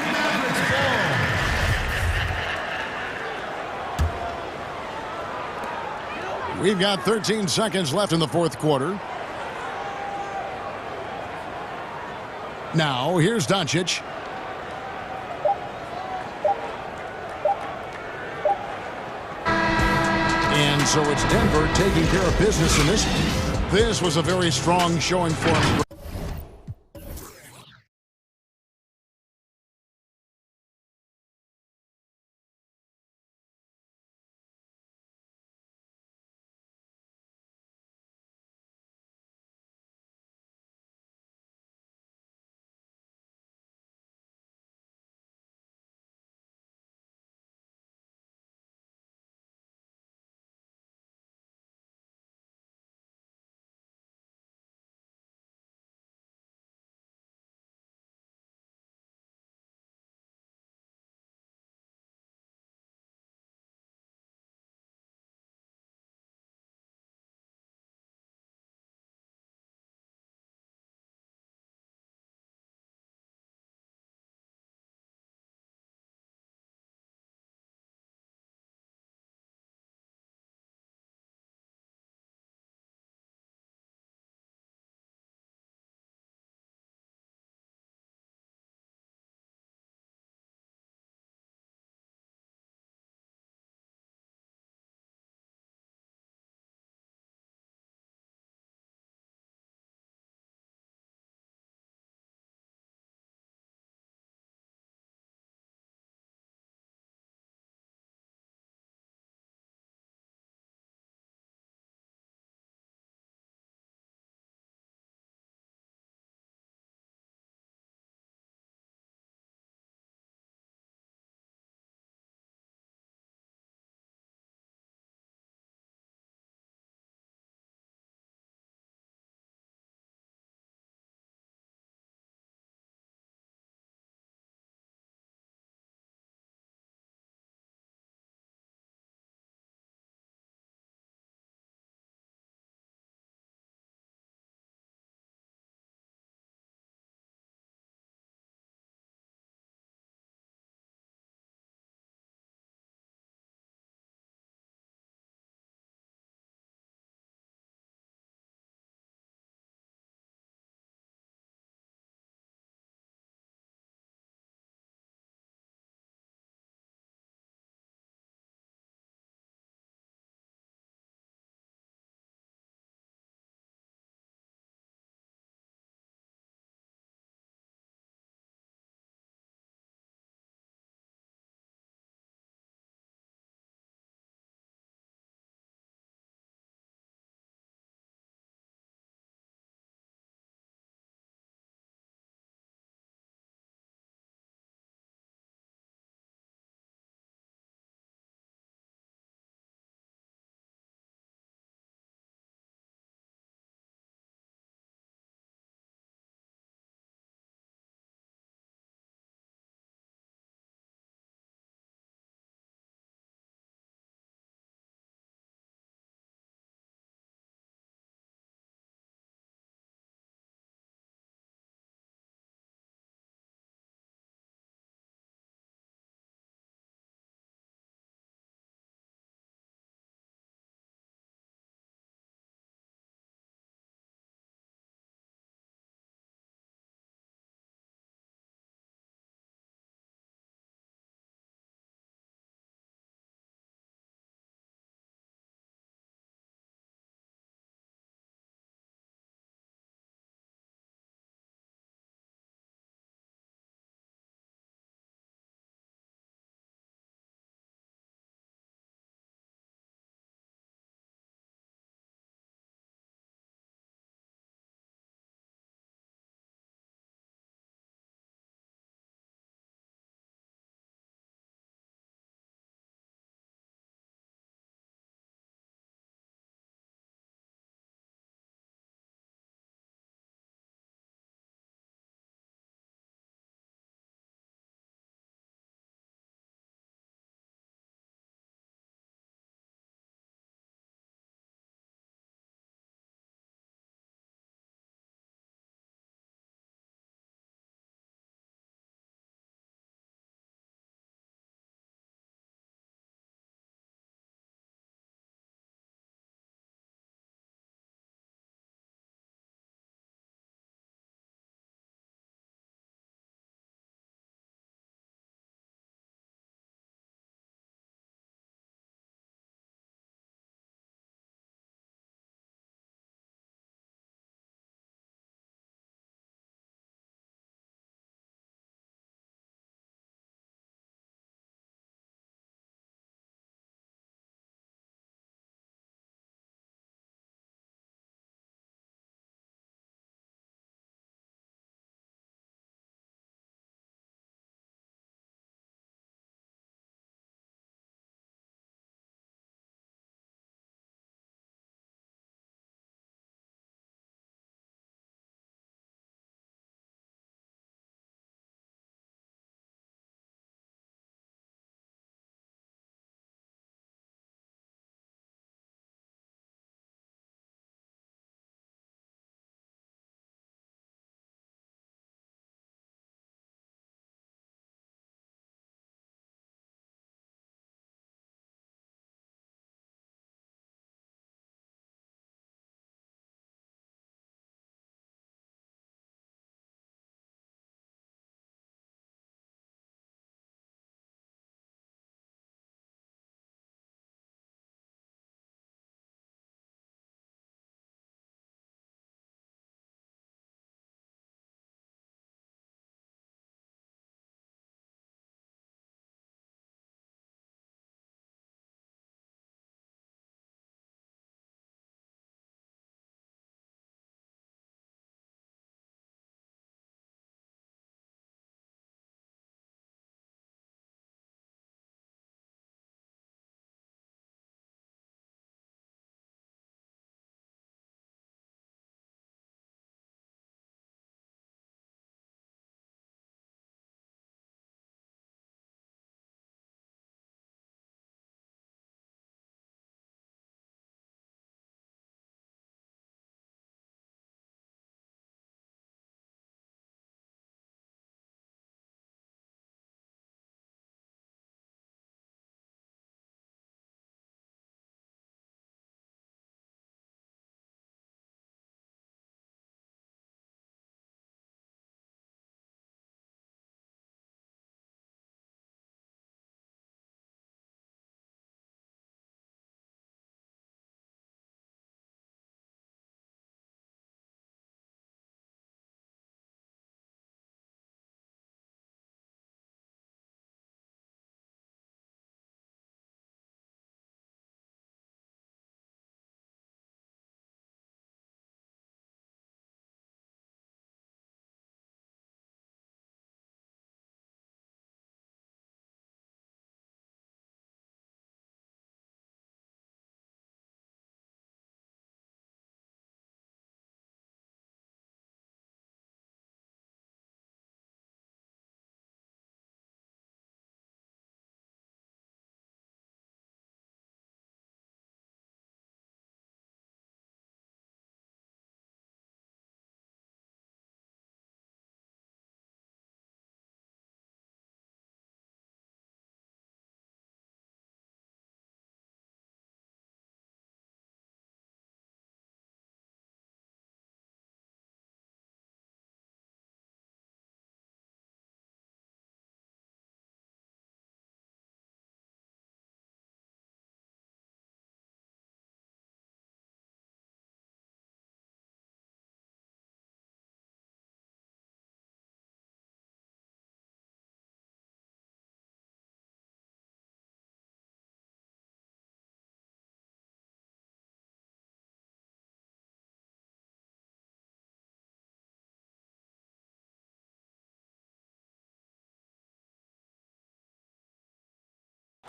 We've got 13 seconds left in the fourth quarter. Now, here's Doncic. And so it's Denver taking care of business in this one. This was a very strong showing for him.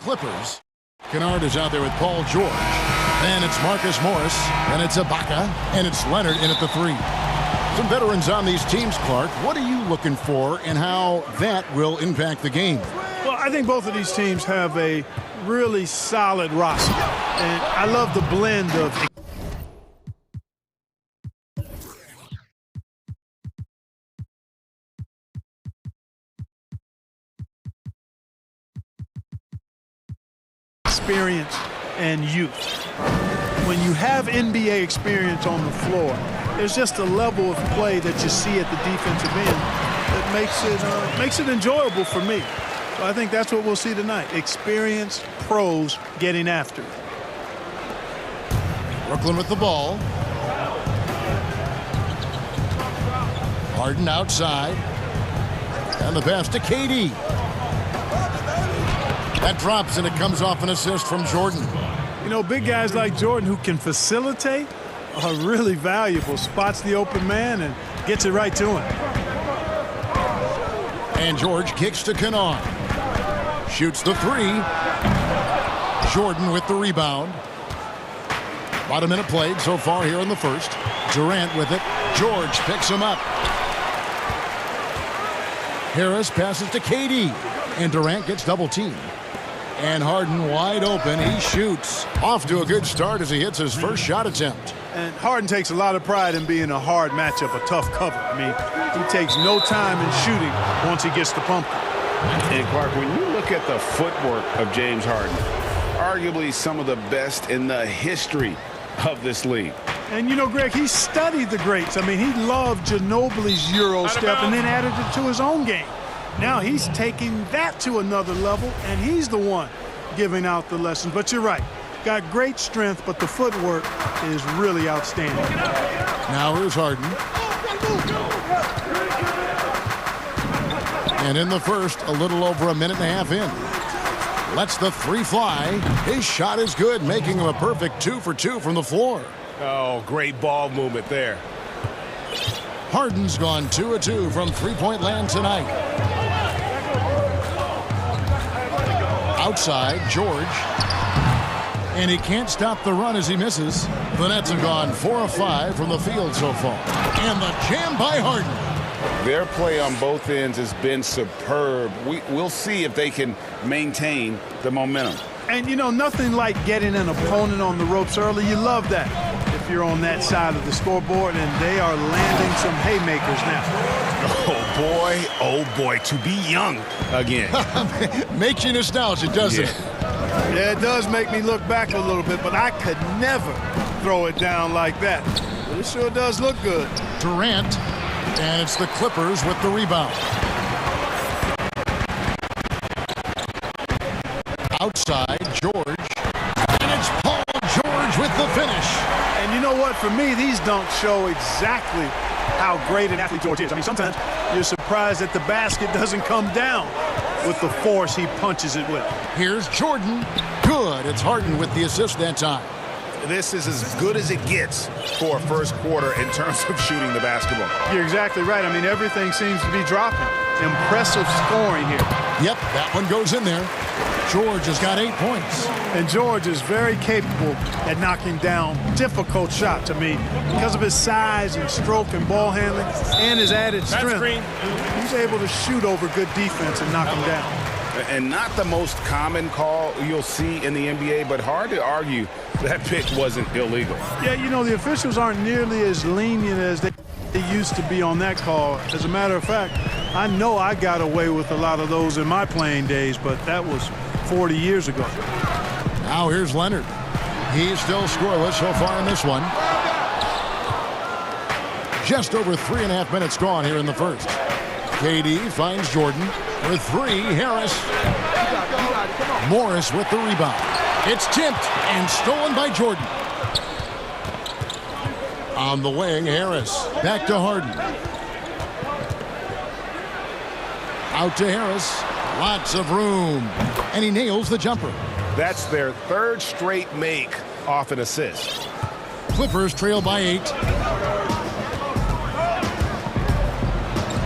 Clippers. Kennard is out there with Paul George. And it's Marcus Morris. And it's Ibaka. And it's Leonard in at the 3. Some veterans on these teams, Clark. What are you looking for and how that will impact the game? Well, I think both of these teams have a really solid roster. And I love the blend of experience and youth. When you have NBA experience on the floor, there's just a level of play that you see at the defensive end that makes it enjoyable for me. So I think that's what we'll see tonight. Experienced pros getting after it. Brooklyn with the ball. Harden outside. And the pass to KD. That drops, and it comes off an assist from Jordan. You know, big guys like Jordan who can facilitate are really valuable. Spots the open man and gets it right to him. And George kicks to Kennard. Shoots the 3. Jordan with the rebound. About a minute played so far here in the first. Durant with it. George picks him up. Harris passes to KD. And Durant gets double teamed. And Harden wide open. He shoots. Off to a good start as he hits his first shot attempt. And Harden takes a lot of pride in being a hard matchup, a tough cover. I mean, he takes no time in shooting once he gets the pump. And Clark, when you look at the footwork of James Harden, arguably some of the best in the history of this league. And you know, Greg, he studied the greats. I mean, he loved Ginobili's Euro step and then added it to his own game. Now he's taking that to another level, and he's the one giving out the lessons. But you're right. Got great strength, but the footwork is really outstanding. Now here's Harden. And in the first, a little over a minute and a half in. Lets the 3 fly. His shot is good, making him a perfect 2 for 2 from the floor. Oh, great ball movement there. Harden's gone 2 of 2 from three-point land tonight. Outside, George. And he can't stop the run as he misses. The Nets have gone 4 of 5 from the field so far. And the jam by Harden. Their play on both ends has been superb. We'll see if they can maintain the momentum. And, you know, nothing like getting an opponent on the ropes early. You love that if you're on that side of the scoreboard, and they are landing some haymakers now. Oh boy, to be young again. Makes you nostalgic, doesn't it? Yeah, it does make me look back a little bit, but I could never throw it down like that. But it sure does look good. Durant, and it's the Clippers with the rebound. Outside, George, and it's Paul George with the finish. And you know what? For me, these dunks show exactly how great an athlete George is. I mean, sometimes you're surprised that the basket doesn't come down with the force he punches it with. Here's Jordan. Good. It's Harden with the assist that time. This is as good as it gets for a first quarter in terms of shooting the basketball. You're exactly right. I mean, everything seems to be dropping. Impressive scoring here. Yep, that one goes in there. George has got 8 points. And George is very capable at knocking down difficult shots. I mean, because of his size and stroke and ball handling and his added strength, he's able to shoot over good defense and knock them down. And not the most common call you'll see in the NBA, but hard to argue that pick wasn't illegal. Yeah, you know, the officials aren't nearly as lenient as they used to be on that call. As a matter of fact, I know I got away with a lot of those in my playing days, but that was 40 years ago. Now here's Leonard. He's still scoreless so far in this one. Just over 3.5 minutes gone here in the first. KD finds Jordan. For 3, Harris. Morris with the rebound. It's tipped and stolen by Jordan. On the wing, Harris. Back to Harden. Out to Harris. Lots of room. And he nails the jumper. That's their 3rd straight make off an assist. Clippers trail by 8.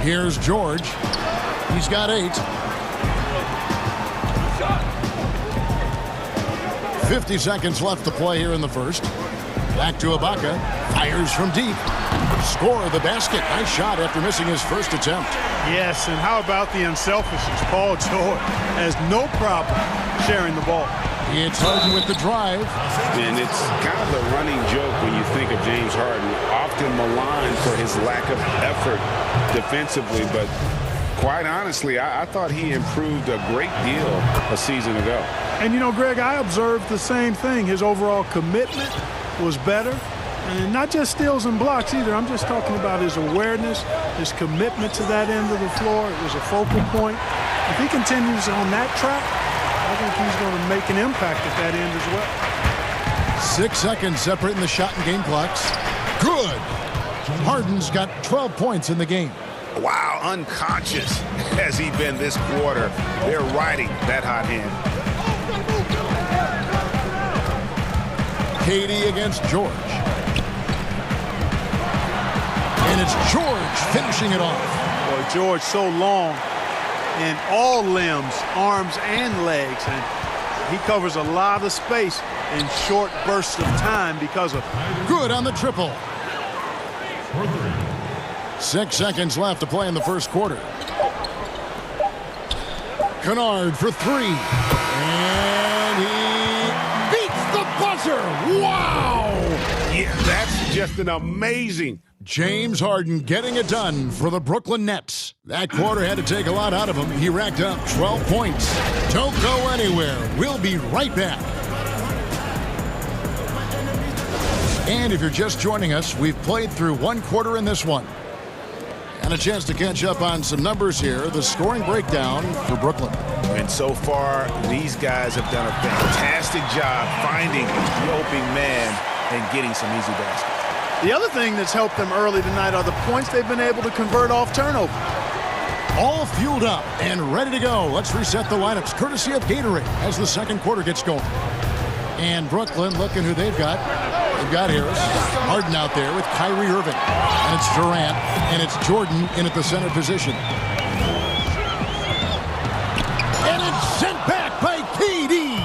Here's George. He's got 8. 50 seconds left to play here in the first. Back to Ibaka. Fires from deep. Score the basket. Nice shot after missing his first attempt. Yes, and how about the unselfishness? Paul George has no problem sharing the ball. It's Harden with the drive. And it's kind of the running joke when you think of James Harden. Often maligned for his lack of effort defensively, but quite honestly, I thought he improved a great deal a season ago. And, you know, Greg, I observed the same thing. His overall commitment was better. And not just steals and blocks either. I'm just talking about his awareness, his commitment to that end of the floor. It was a focal point. If he continues on that track, I think he's going to make an impact at that end as well. 6 seconds separating the shot and game clocks. Good. Harden's got 12 points in the game. Wow, unconscious has he been this quarter. They're riding that hot hand. KD against George. And it's George finishing it off. Boy, George so long in all limbs, arms and legs, and he covers a lot of space in short bursts of time because of it. Good on the triple. 6 seconds left to play in the first quarter. Kennard for three. And he beats the buzzer. Wow! Yeah, that's just an amazing. James Harden getting it done for the Brooklyn Nets. That quarter had to take a lot out of him. He racked up 12 points. Don't go anywhere. We'll be right back. And if you're just joining us, we've played through one quarter in this one. And a chance to catch up on some numbers here. The scoring breakdown for Brooklyn. And so far, these guys have done a fantastic job finding the open man and getting some easy baskets. The other thing that's helped them early tonight are the points they've been able to convert off turnover. All fueled up and ready to go. Let's reset the lineups courtesy of Gatorade as the second quarter gets going. And Brooklyn, looking who they've got. They've got Harris, Harden out there with Kyrie Irving. And it's Durant, and it's Jordan in at the center position. And it's sent back by KD.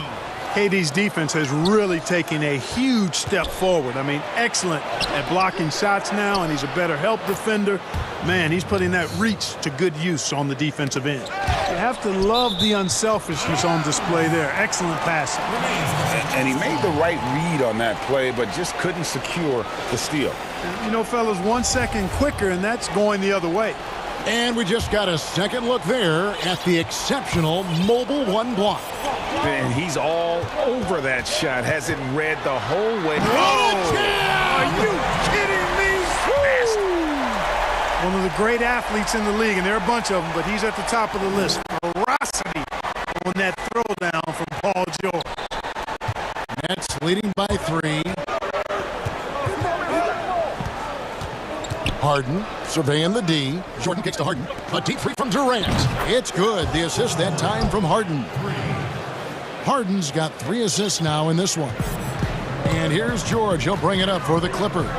KD's defense has really taken a huge step forward. I mean, excellent at blocking shots now, and he's a better help defender. Man, he's putting that reach to good use on the defensive end. You have to love the unselfishness on display there. Excellent passing. And he made the right read on that play, but just couldn't secure the steal. You know, fellas, 1 second quicker, and that's going the other way. And we just got a second look there at the exceptional mobile one block. And he's all over that shot. Has it read the whole way. Oh! Are you kidding me? One of the great athletes in the league, and there are a bunch of them, but he's at the top of the list. Ferocity on that throwdown from Paul George. Nets leading by 3. Harden surveying the D. Jordan kicks to Harden. A deep three from Durant. It's good. The assist that time from Harden. Harden's got 3 assists now in this one. And here's George. He'll bring it up for the Clippers.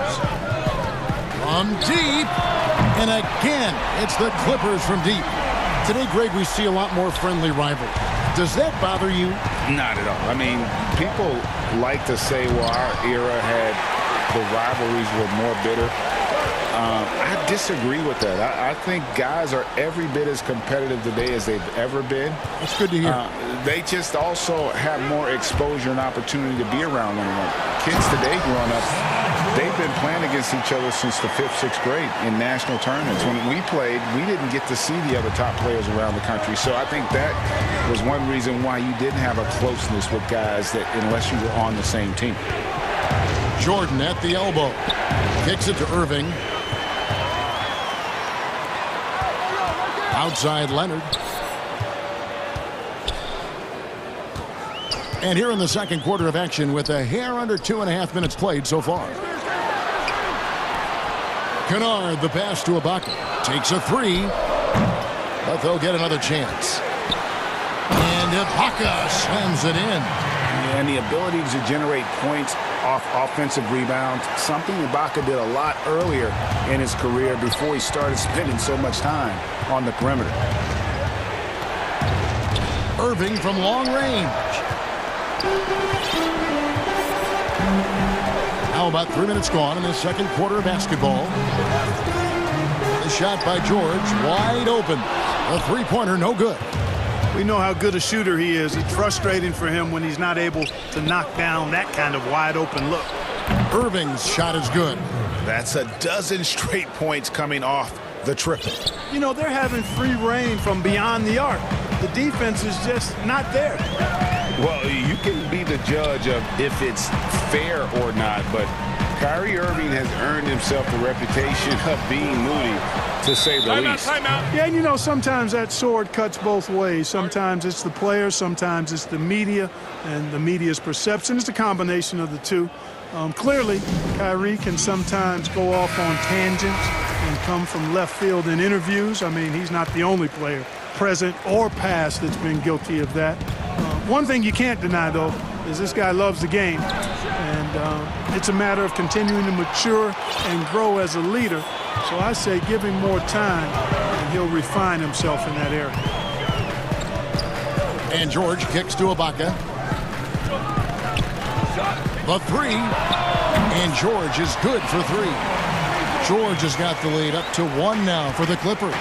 From deep. And again, it's the Clippers from deep. Today, Greg, we see a lot more friendly rivalry. Does that bother you? Not at all. I mean, people like to say, well, our era had the rivalries were more bitter. I disagree with that. I think guys are every bit as competitive today as they've ever been. That's good to hear. They just also have more exposure and opportunity to be around one another. Kids today growing up, they've been playing against each other since the 5th, 6th grade in national tournaments. When we played, we didn't get to see the other top players around the country. So I think that was one reason why you didn't have a closeness with guys that unless you were on the same team. Jordan at the elbow. Kicks it to Irving. Outside Leonard. And here in the second quarter of action with a hair under 2.5 minutes played so far. Kennard, the pass to Ibaka. Takes a 3. But they'll get another chance. And Ibaka slams it in. And the ability to generate points off offensive rebounds, something Ibaka did a lot earlier in his career before he started spending so much time on the perimeter. Irving from long range. Now about 3 minutes gone in the second quarter of basketball. The shot by George, wide open. A three-pointer, no good. We know how good a shooter he is. It's frustrating for him when he's not able to knock down that kind of wide open look. Irving's shot is good. That's a dozen straight points coming off the triple. You know, they're having free reign from beyond the arc. The defense is just not there. Well, you can be the judge of if it's fair or not, but Kyrie Irving has earned himself a reputation of being moody, to say the least. Yeah, you know, sometimes that sword cuts both ways. Sometimes it's the player, sometimes it's the media, and the media's perception. It's a combination of the two. Clearly, Kyrie can sometimes go off on tangents and come from left field in interviews. I mean, he's not the only player, present or past, that's been guilty of that. One thing you can't deny, though, is this guy loves the game. And it's a matter of continuing to mature and grow as a leader. So I say give him more time, and he'll refine himself in that area. And George kicks to Ibaka. The three. And George is good for three. George has got the lead up to 1 now for the Clippers.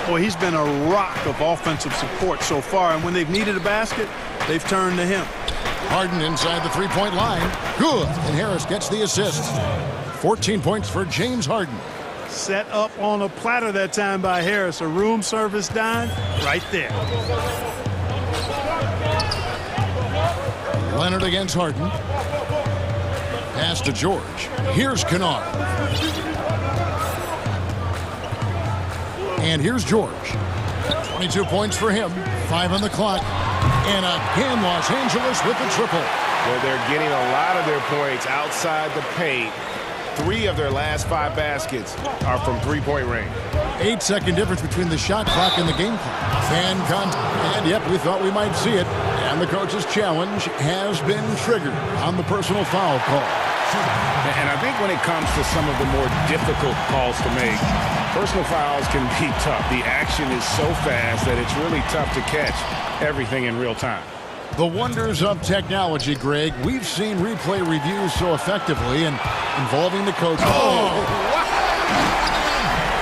Boy, he's been a rock of offensive support so far, and when they've needed a basket, they've turned to him. Harden inside the three-point line. Good. And Harris gets the assist. 14 points for James Harden. Set up on a platter that time by Harris. A room service dime right there. Leonard against Harden. Pass to George. Here's Kennard. And here's George. 22 points for him. 5 on the clock. And again, Los Angeles with the triple. Well, they're getting a lot of their points outside the paint. 3 of their last 5 baskets are from three-point range. 8-second difference between the shot clock and the game clock. Fan contact. And yep, we thought we might see it. And the coach's challenge has been triggered on the personal foul call. And I think when it comes to some of the more difficult calls to make, personal fouls can be tough. The action is so fast that it's really tough to catch everything in real time. The wonders of technology, Greg. We've seen replay reviews so effectively and involving the coach. Oh, wow.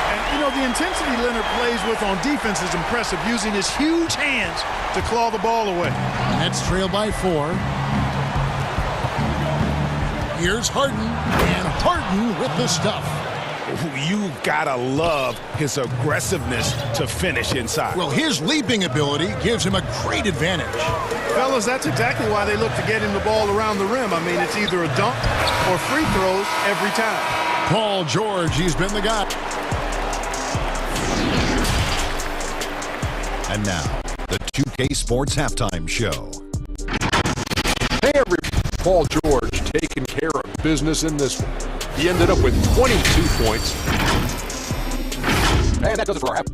And, you know, the intensity Leonard plays with on defense is impressive, using his huge hands to claw the ball away. Nets trail by 4. Here's Harden, and Harden with the stuff. You gotta love his aggressiveness to finish inside. Well, his leaping ability gives him a great advantage. Fellas, that's exactly why they look to get him the ball around the rim. I mean, it's either a dunk or free throws every time. Paul George, he's been the guy. And now, the 2K Sports Halftime Show. Hey, everybody. Paul George taking care of business in this one. He ended up with 22 points. And that does it for our half.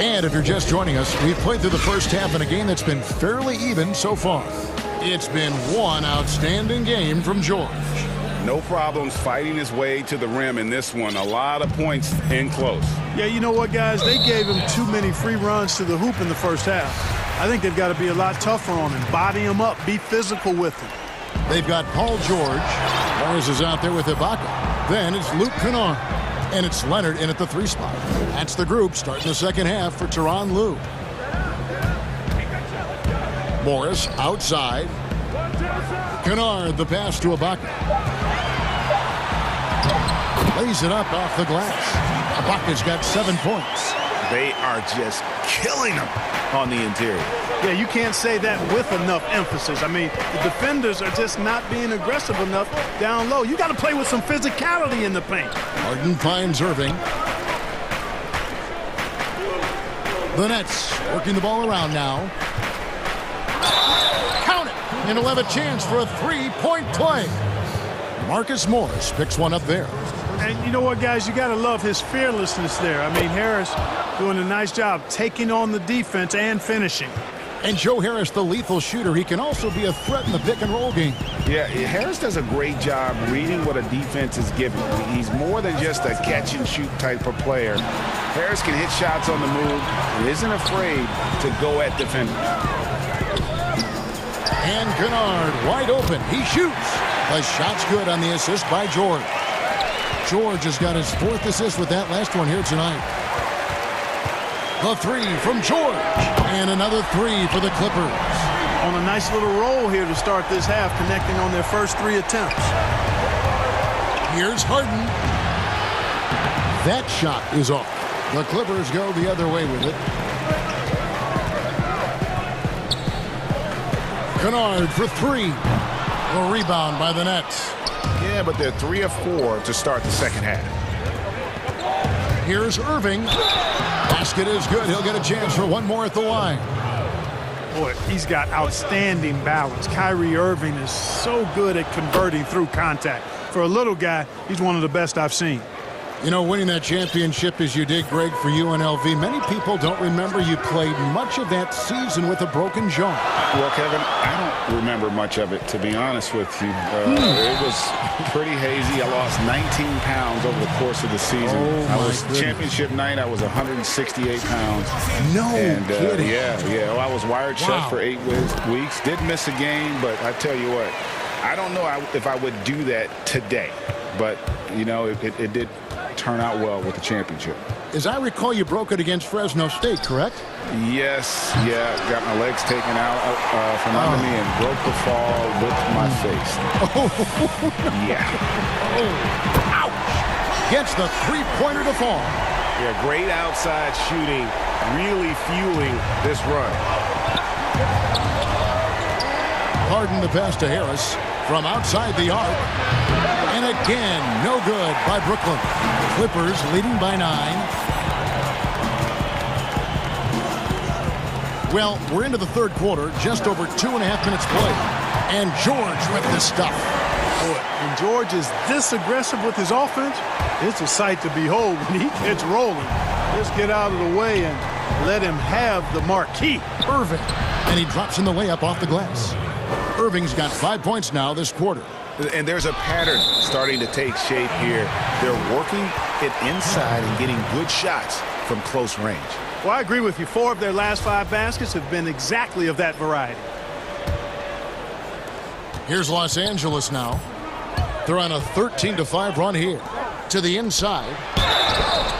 And if you're just joining us, we've played through the first half in a game that's been fairly even so far. It's been one outstanding game from George. No problems fighting his way to the rim in this one. A lot of points in close. Yeah, you know what, guys? They gave him too many free runs to the hoop in the first half. I think they've got to be a lot tougher on him. Body him up. Be physical with him. They've got Paul George. Morris is out there with Ibaka. Then it's Luke Kennard. And it's Leonard in at the 3 spot. That's the group starting the second half for Tyronn Lue. Morris outside. Kennard, the pass to Ibaka. Lays it up off the glass. Ibaka's got 7 points. They are just killing him on the interior. Yeah, you can't say that with enough emphasis. I mean, the defenders are just not being aggressive enough down low. You got to play with some physicality in the paint. Harden finds Irving. The Nets working the ball around now. Count it! And he'll have a chance for a 3-point play. Marcus Morris picks one up there. And you know what, guys? You got to love his fearlessness there. I mean, Harris doing a nice job taking on the defense and finishing. And Joe Harris, the lethal shooter, he can also be a threat in the pick-and-roll game. Yeah, Harris does a great job reading what a defense is giving. He's more than just a catch-and-shoot type of player. Harris can hit shots on the move and isn't afraid to go at defenders. And Kennard wide open. He shoots. The shot's good on the assist by George. George has got his 4th assist with that last one here tonight. The 3 from George. And another 3 for the Clippers. On a nice little roll here to start this half, connecting on their first 3 attempts. Here's Harden. That shot is off. The Clippers go the other way with it. Kennard for 3. A rebound by the Nets. Yeah, but they're 3 of 4 to start the second half. Here's Irving. Basket is good. He'll get a chance for one more at the line. Boy, he's got outstanding balance. Kyrie Irving is so good at converting through contact. For a little guy, he's one of the best I've seen. You know, winning that championship as you did, Greg, for UNLV, many people don't remember you played much of that season with a broken jaw. Well, Kevin, I don't remember much of it, to be honest with you. It was pretty hazy. I lost 19 pounds over the course of the season. Championship night, I was 168 pounds. No kidding. Yeah. Well, I was wired shut for 8 weeks. Did miss a game, but I tell you what, I don't know if I would do that today. But, you know, it did turn out well with the championship. As I recall, you broke it against Fresno State, correct? Yes, got my legs taken out from under me and broke the fall with my face. Ouch! Gets the 3-pointer to fall. Yeah, great outside shooting, really fueling this run. Harden the pass to Harris from outside the arc. And again, no good by Brooklyn. Clippers leading by 9. Well, we're into the 3rd quarter, just over 2.5 minutes played. And George with the stuff. When George is this aggressive with his offense, it's a sight to behold when he gets rolling. Just get out of the way and let him have the marquee, Irving. And he drops in the layup off the glass. Irving's got 5 points now this quarter. And there's a pattern starting to take shape here. They're working it inside and getting good shots from close range. Well, I agree with you. 4 of their last 5 baskets have been exactly of that variety. Here's Los Angeles now. They're on a 13-5 run here. To the inside.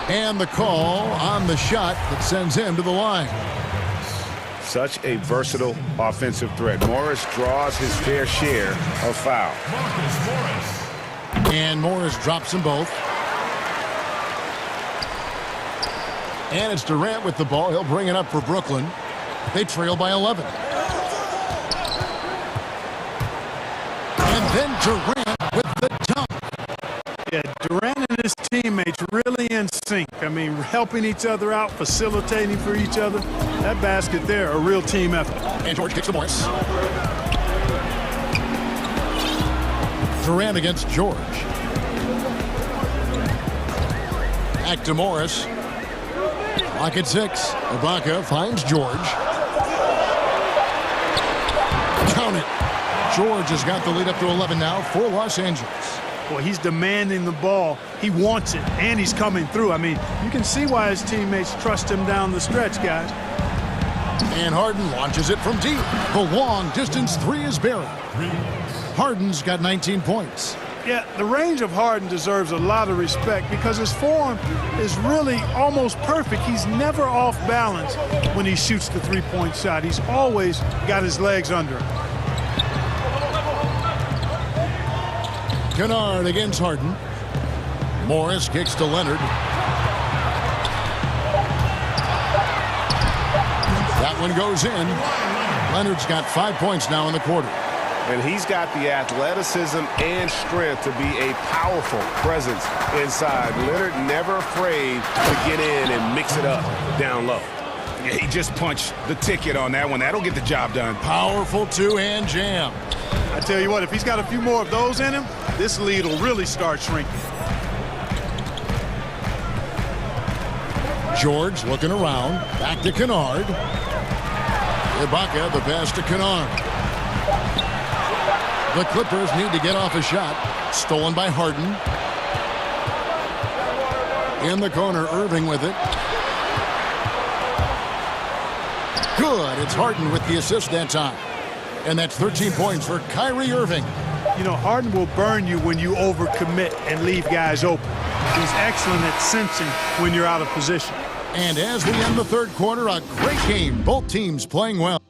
And the call on the shot that sends him to the line. Such a versatile offensive threat. Morris draws his fair share of fouls. And Morris drops them both. And it's Durant with the ball. He'll bring it up for Brooklyn. They trail by 11. And then Durant with the dunk. Yeah, Durant and his teammates really in sync. I mean, helping each other out, facilitating for each other. That basket there, a real team effort. And George kicks to Morris. Durant against George. Back to Morris. Clock at 6. Ibaka finds George. Count it. George has got the lead up to 11 now for Los Angeles. Boy, he's demanding the ball. He wants it, and he's coming through. I mean, you can see why his teammates trust him down the stretch, guys. And Harden launches it from deep. The long-distance 3 is buried. Harden's got 19 points. Yeah, the range of Harden deserves a lot of respect because his form is really almost perfect. He's never off balance when he shoots the 3-point shot. He's always got his legs under him. Kennard against Harden. Morris kicks to Leonard. That one goes in. Leonard's got 5 points now in the quarter. And he's got the athleticism and strength to be a powerful presence inside. Leonard never afraid to get in and mix it up down low. Yeah, he just punched the ticket on that one. That'll get the job done. Powerful 2-hand jam. I tell you what, if he's got a few more of those in him, this lead will really start shrinking. George looking around. Back to Kennard. Ibaka, the pass to Kennard. The Clippers need to get off a shot. Stolen by Harden. In the corner, Irving with it. Good. It's Harden with the assist that time. And that's 13 points for Kyrie Irving. You know, Harden will burn you when you overcommit and leave guys open. He's excellent at sensing when you're out of position. And as we end the third quarter, a great game. Both teams playing well.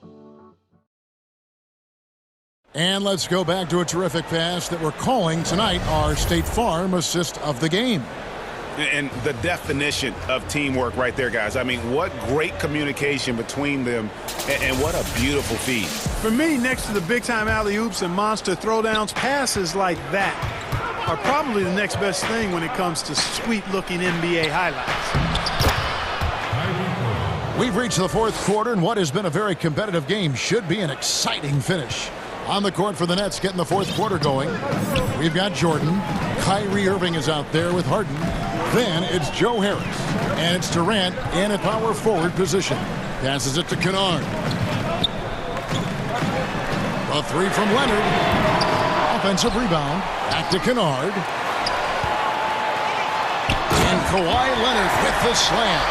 And let's go back to a terrific pass that we're calling tonight our State Farm assist of the game. And the definition of teamwork right there, guys. I mean, what great communication between them, and what a beautiful feed. For me, next to the big-time alley-oops and monster throwdowns, passes like that are probably the next best thing when it comes to sweet-looking NBA highlights. We've reached the fourth quarter, and what has been a very competitive game should be an exciting finish. On the court for the Nets, getting the fourth quarter going. We've got Jordan. Kyrie Irving is out there with Harden. Then it's Joe Harris. And it's Durant in a power forward position. Passes it to Kennard. A three from Leonard. Offensive rebound. Back to Kennard. And Kawhi Leonard with the slam.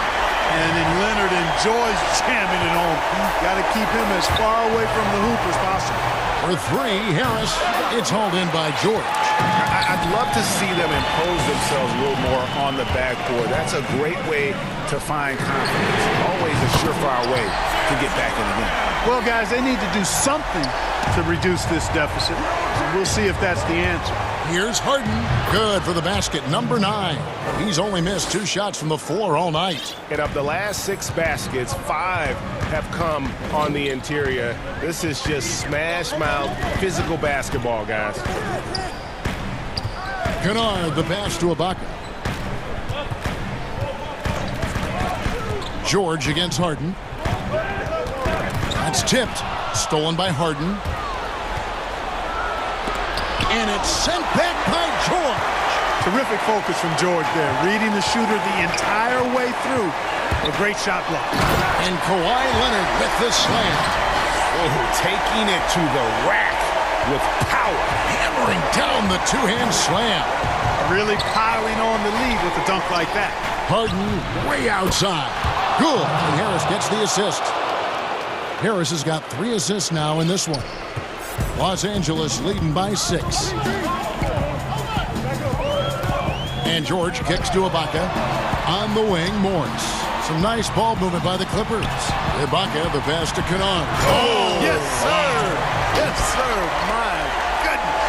And then Leonard enjoys jamming it home. Got to keep him as far away from the hoop as possible. For three, Harris. It's hauled in by George. I'd love to see them impose themselves a little more on the backboard. That's a great way to find confidence. Always a surefire way to get back in the game. Well, guys, they need to do something to reduce this deficit. We'll see if that's the answer. Here's Harden. Good for the basket, number 9. He's only missed 2 shots from the floor all night. And of the last 6 baskets, 5 have come on the interior. This is just smash mouth physical basketball, guys. Kennard, the pass to Ibaka. George against Harden. That's tipped. Stolen by Harden. And it's sent back by George. Terrific focus from George there. Reading the shooter the entire way through. A great shot block. And Kawhi Leonard with the slam. Oh, taking it to the rack with power. Hammering down the 2-hand slam. Really piling on the lead with a dunk like that. Harden way outside. Good. And Harris gets the assist. Harris has got 3 assists now in this one. Los Angeles leading by 6. And George kicks to Ibaka. On the wing, Morris. Some nice ball movement by the Clippers. Ibaka, the pass to Kennard. Oh, yes, sir. Yes, sir. My goodness.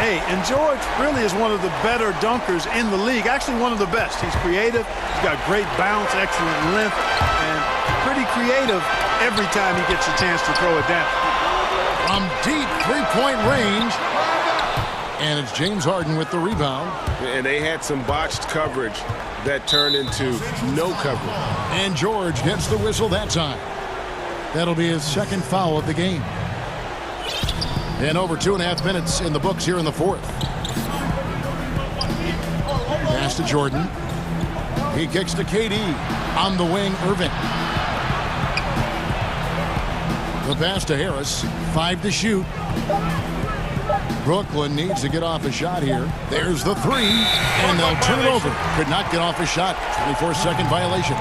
Hey, and George really is one of the better dunkers in the league. Actually, one of the best. He's creative. He's got great bounce, excellent length, and pretty creative every time he gets a chance to throw it down. From deep three-point range. And it's James Harden with the rebound. And they had some botched coverage that turned into no coverage. And George gets the whistle that time. That'll be his second foul of the game. And over 2.5 minutes in the books here in the fourth. Pass to Jordan. He kicks to KD. On the wing, Irving. The pass to Harris. 5 to shoot. Brooklyn needs to get off a shot here. There's the 3. And they'll turn it over. Could not get off a shot. 24-second violation.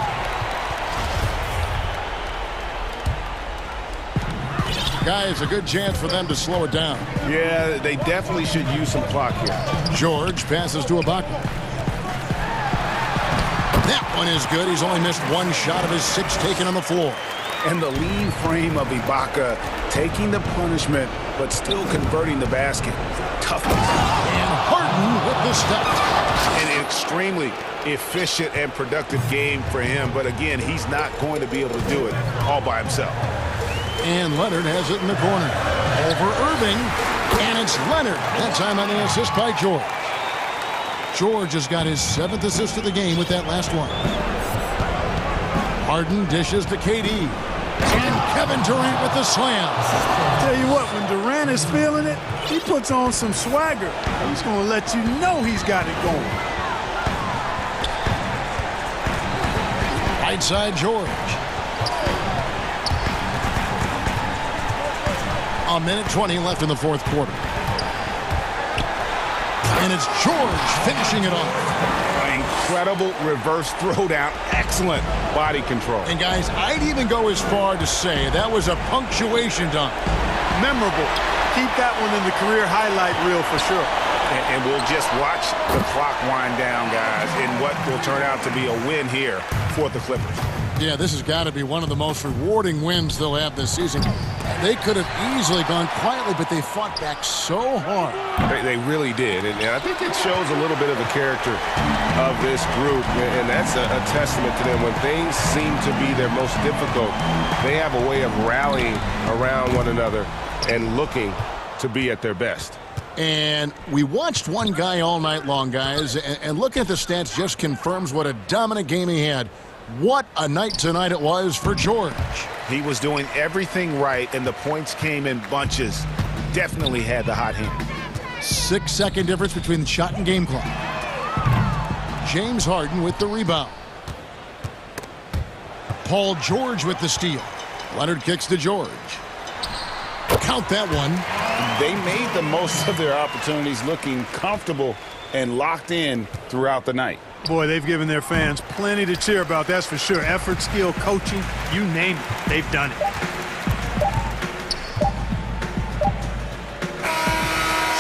Guys, a good chance for them to slow it down. Yeah, they definitely should use some clock here. George passes to Ibaka. That one is good. He's only missed 1 shot of his 6 taken on the floor. And the lean frame of Ibaka taking the punishment, but still converting the basket. Toughness. And Harden with the step. An extremely efficient and productive game for him. But again, he's not going to be able to do it all by himself. And Leonard has it in the corner. Over Irving. And it's Leonard. That time on the assist by George. George has got his 7th assist of the game with that last one. Harden dishes to KD. And Kevin Durant with the slam. Tell you what, when Durant is feeling it, he puts on some swagger. He's going to let you know he's got it going. Right side, George. A minute 20 left in the fourth quarter. And it's George finishing it off. incredible reverse throwdown. Excellent body control. And guys, I'd even go as far to say that was a punctuation dunk. Memorable. Keep that one in the career highlight reel for sure. And we'll just watch the clock wind down, guys, in what will turn out to be a win here for the Clippers. Yeah, this has got to be one of the most rewarding wins they'll have this season. They could have easily gone quietly, but they fought back so hard. They really did. And I think it shows a little bit of the character of this group. And that's a testament to them. When things seem to be their most difficult, they have a way of rallying around one another and looking to be at their best. And we watched one guy all night long, guys, and looking at the stats just confirms what a dominant game he had. What a night tonight it was for George. He was doing everything right, and the points came in bunches. Definitely had the hot hand. 6-second difference between the shot and game clock. James Harden with the rebound. Paul George with the steal. Leonard kicks to George. Count that one. They made the most of their opportunities, looking comfortable and locked in throughout the night. Boy, they've given their fans plenty to cheer about, that's for sure. Effort, skill, coaching, you name it, they've done it.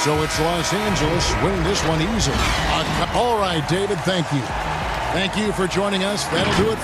So it's Los Angeles winning this one easily. All right, David, thank you. Thank you for joining us. That'll do it.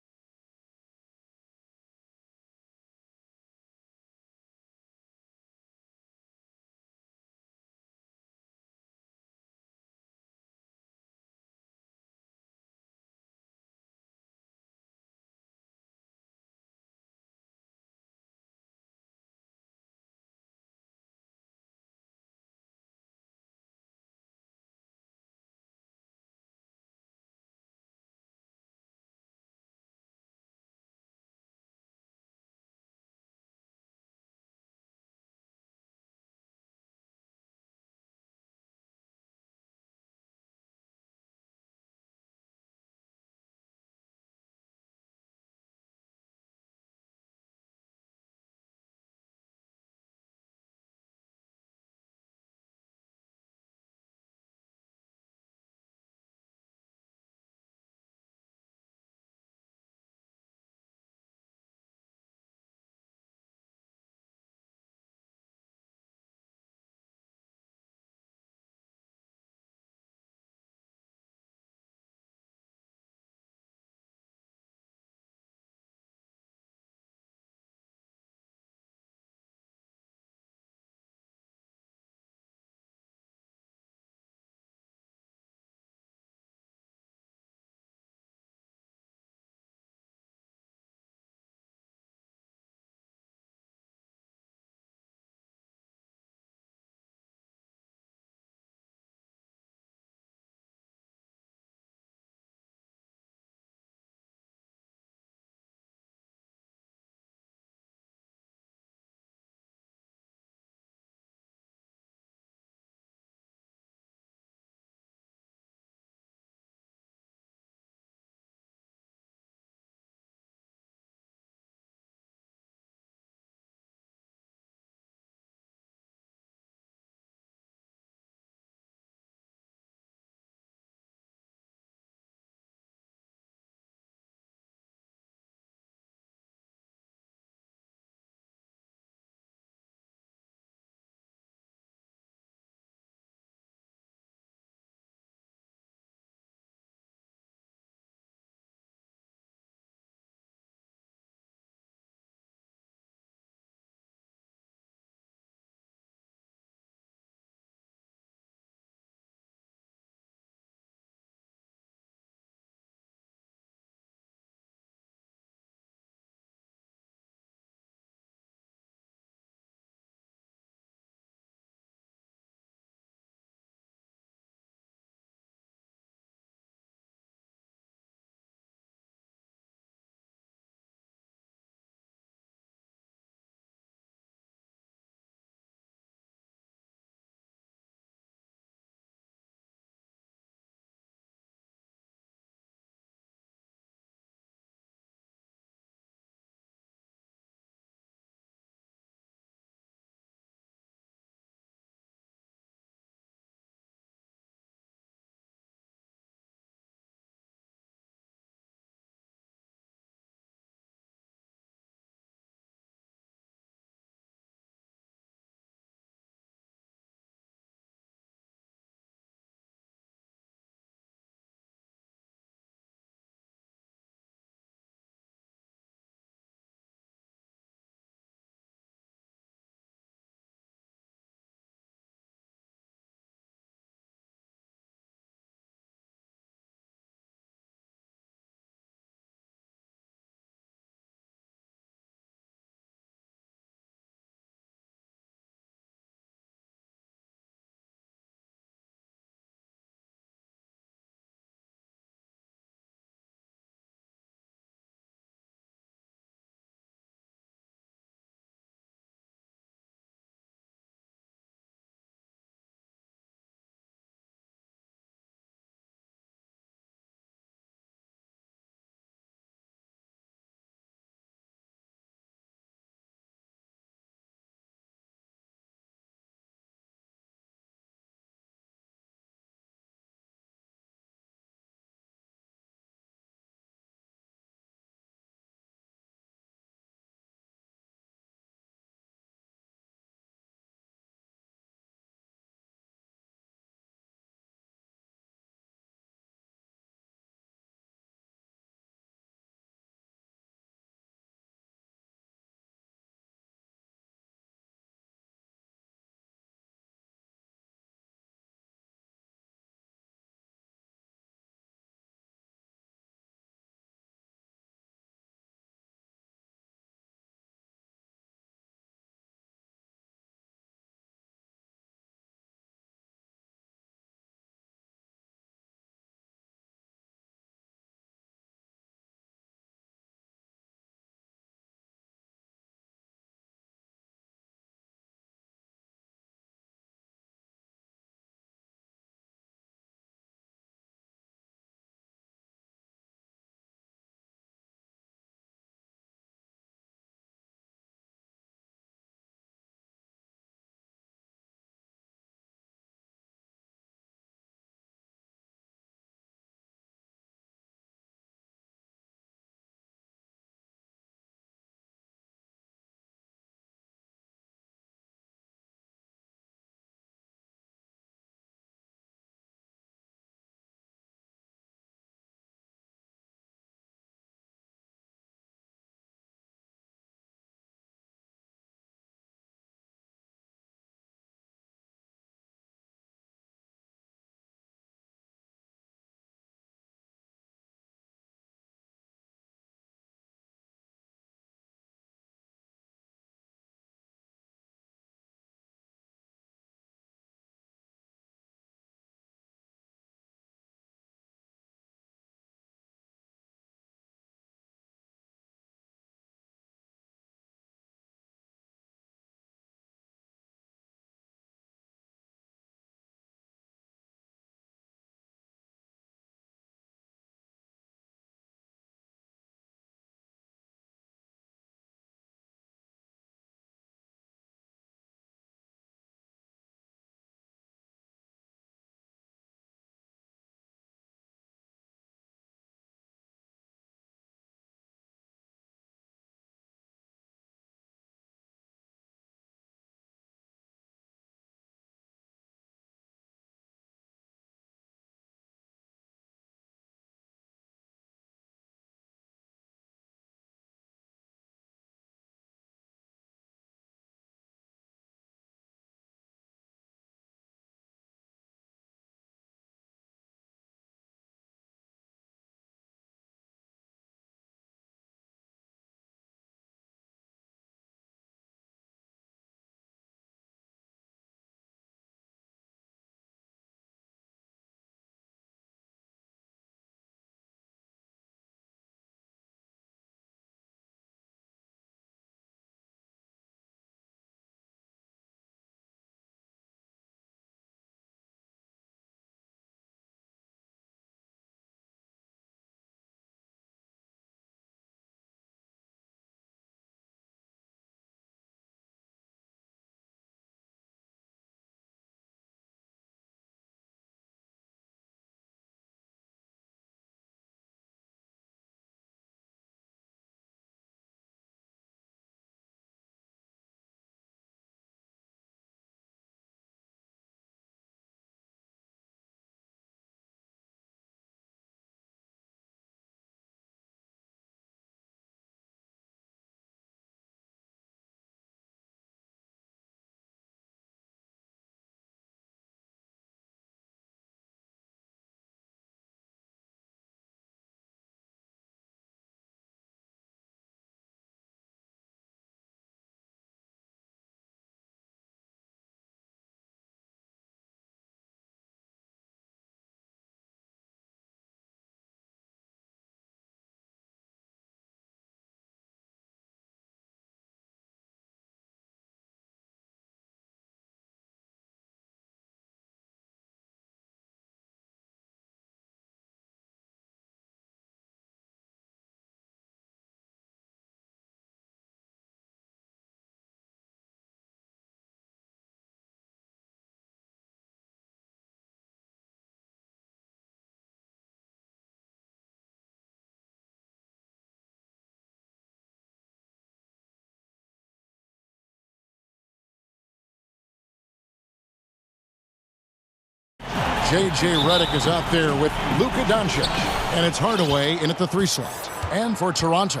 J.J. Redick is out there with Luka Doncic. And it's Hardaway in at the 3 slot. And for Toronto,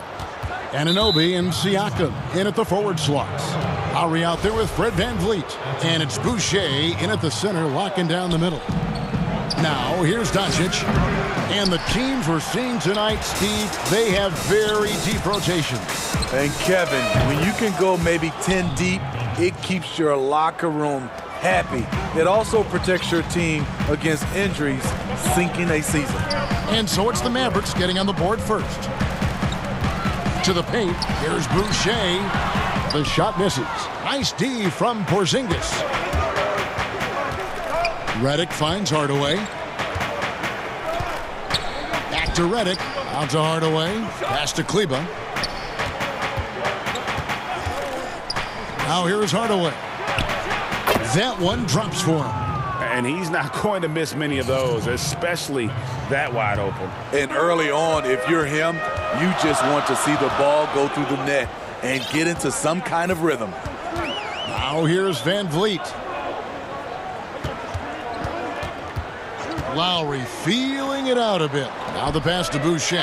Anunoby and Siakam in at the forward slots. Lowry out there with Fred VanVleet. And it's Boucher in at the center, locking down the middle. Now, here's Doncic. And the teams we're seeing tonight, Steve, they have very deep rotations. And Kevin, when you can go maybe 10 deep, it keeps your locker room happy. It also protects your team against injuries sinking a season. And so it's the Mavericks getting on the board first. To the paint, here's Boucher. The shot misses. Nice D from Porzingis. Redick finds Hardaway. Back to Redick. Out to Hardaway. Pass to Kleba. Now here's Hardaway. That one drops for him. And he's not going to miss many of those, especially that wide open. And early on, if you're him, you just want to see the ball go through the net and get into some kind of rhythm. Now here's VanVleet. Lowry feeling it out a bit. Now the pass to Boucher.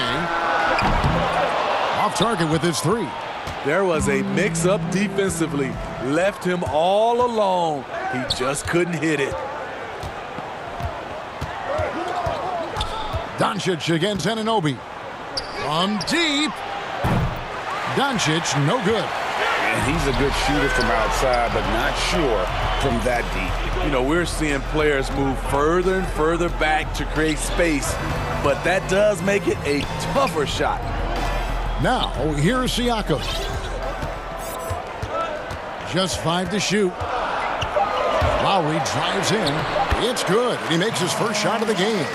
Off target with his 3. There was a mix-up defensively. Left him all alone. He just couldn't hit it. Doncic against Anunoby. From deep. Doncic, no good. And he's a good shooter from outside, but not sure from that deep. You know, we're seeing players move further and further back to create space, but that does make it a tougher shot. Now, here's Siakam. Just 5 to shoot. Lowry drives in. It's good. He makes his first shot of the game.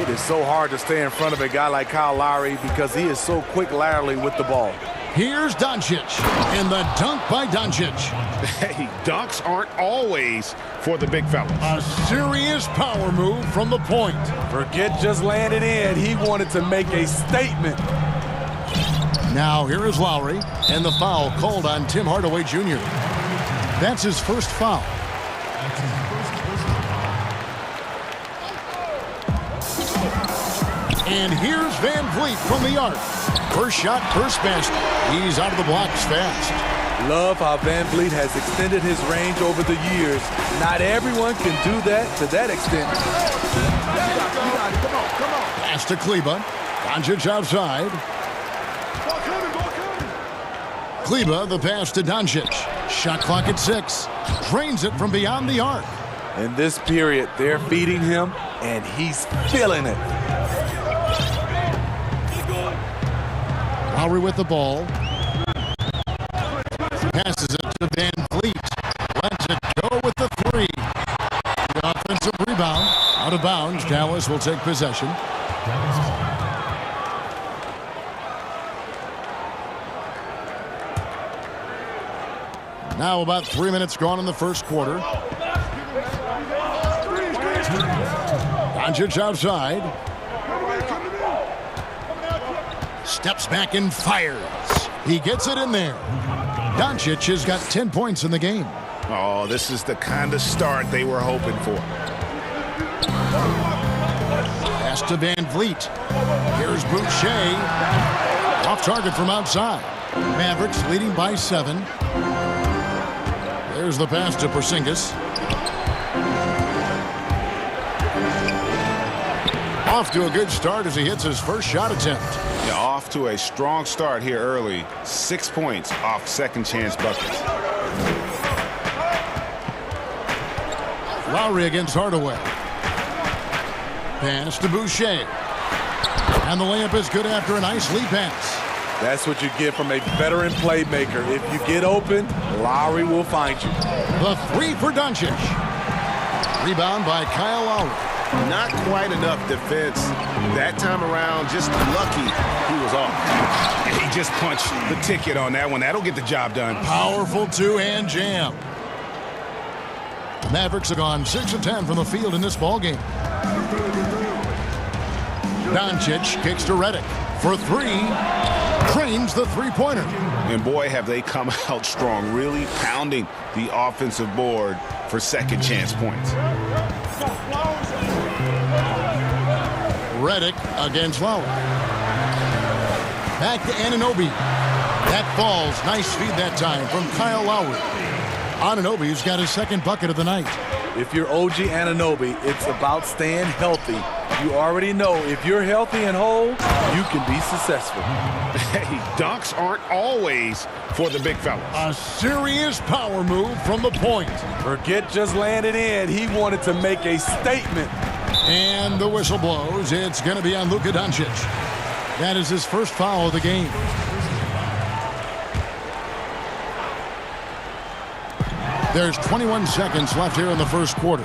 It is so hard to stay in front of a guy like Kyle Lowry because he is so quick laterally with the ball. Here's Doncic. And the dunk by Doncic. Hey, dunks aren't always for the big fellas. A serious power move from the point. Forget just laying it in. He wanted to make a statement. Now here is Lowry. And the foul called on Tim Hardaway Jr. That's his first foul. And here's VanVleet from the arc. First shot, first basket. He's out of the blocks fast. Love how VanVleet has extended his range over the years. Not everyone can do that to that extent. Pass to Kleba. Doncic outside. Kleba, the pass to Doncic. Shot clock at 6. Drains it from beyond the arc. In this period, they're feeding him, and he's feeling it. Lowry with the ball. Passes it to VanVleet. Lets it go with the 3. The offensive rebound. Out of bounds. Dallas will take possession. Now about 3 minutes gone in the first quarter. Doncic outside. Steps back and fires. He gets it in there. Doncic has got 10 points in the game. Oh, this is the kind of start they were hoping for. Pass to VanVleet. Here's Boucher. Off target from outside. Mavericks leading by 7. There's the pass to Porzingis. Off to a good start as he hits his first shot attempt. Yeah, off to a strong start here early. 6 points off second chance buckets. Lowry against Hardaway. Pass to Boucher. And the layup is good after a nice lead pass. That's what you get from a veteran playmaker. If you get open, Lowry will find you. The 3 for Doncic. Rebound by Kyle Lowry. Not quite enough defense that time around. Just lucky he was off. He just punched the ticket on that one. That'll get the job done. Powerful two-hand jam. The Mavericks have gone 6 of 10 from the field in this ballgame. Doncic kicks to Redick for 3. Cranes the three-pointer. And boy, have they come out strong, really pounding the offensive board for second chance points. Redick against Lowry. Back to Anunoby. That falls. Nice feed that time from Kyle Lowry. Anunoby's got his second bucket of the night. If you're OG Anunoby, it's about staying healthy. You already know if you're healthy and whole, you can be successful. Hey, dunks aren't always for the big fellas. A serious power move from the point. Forget just landing in. He wanted to make a statement. And the whistle blows. It's going to be on Luka Doncic. That is his first foul of the game. There's 21 seconds left here in the first quarter.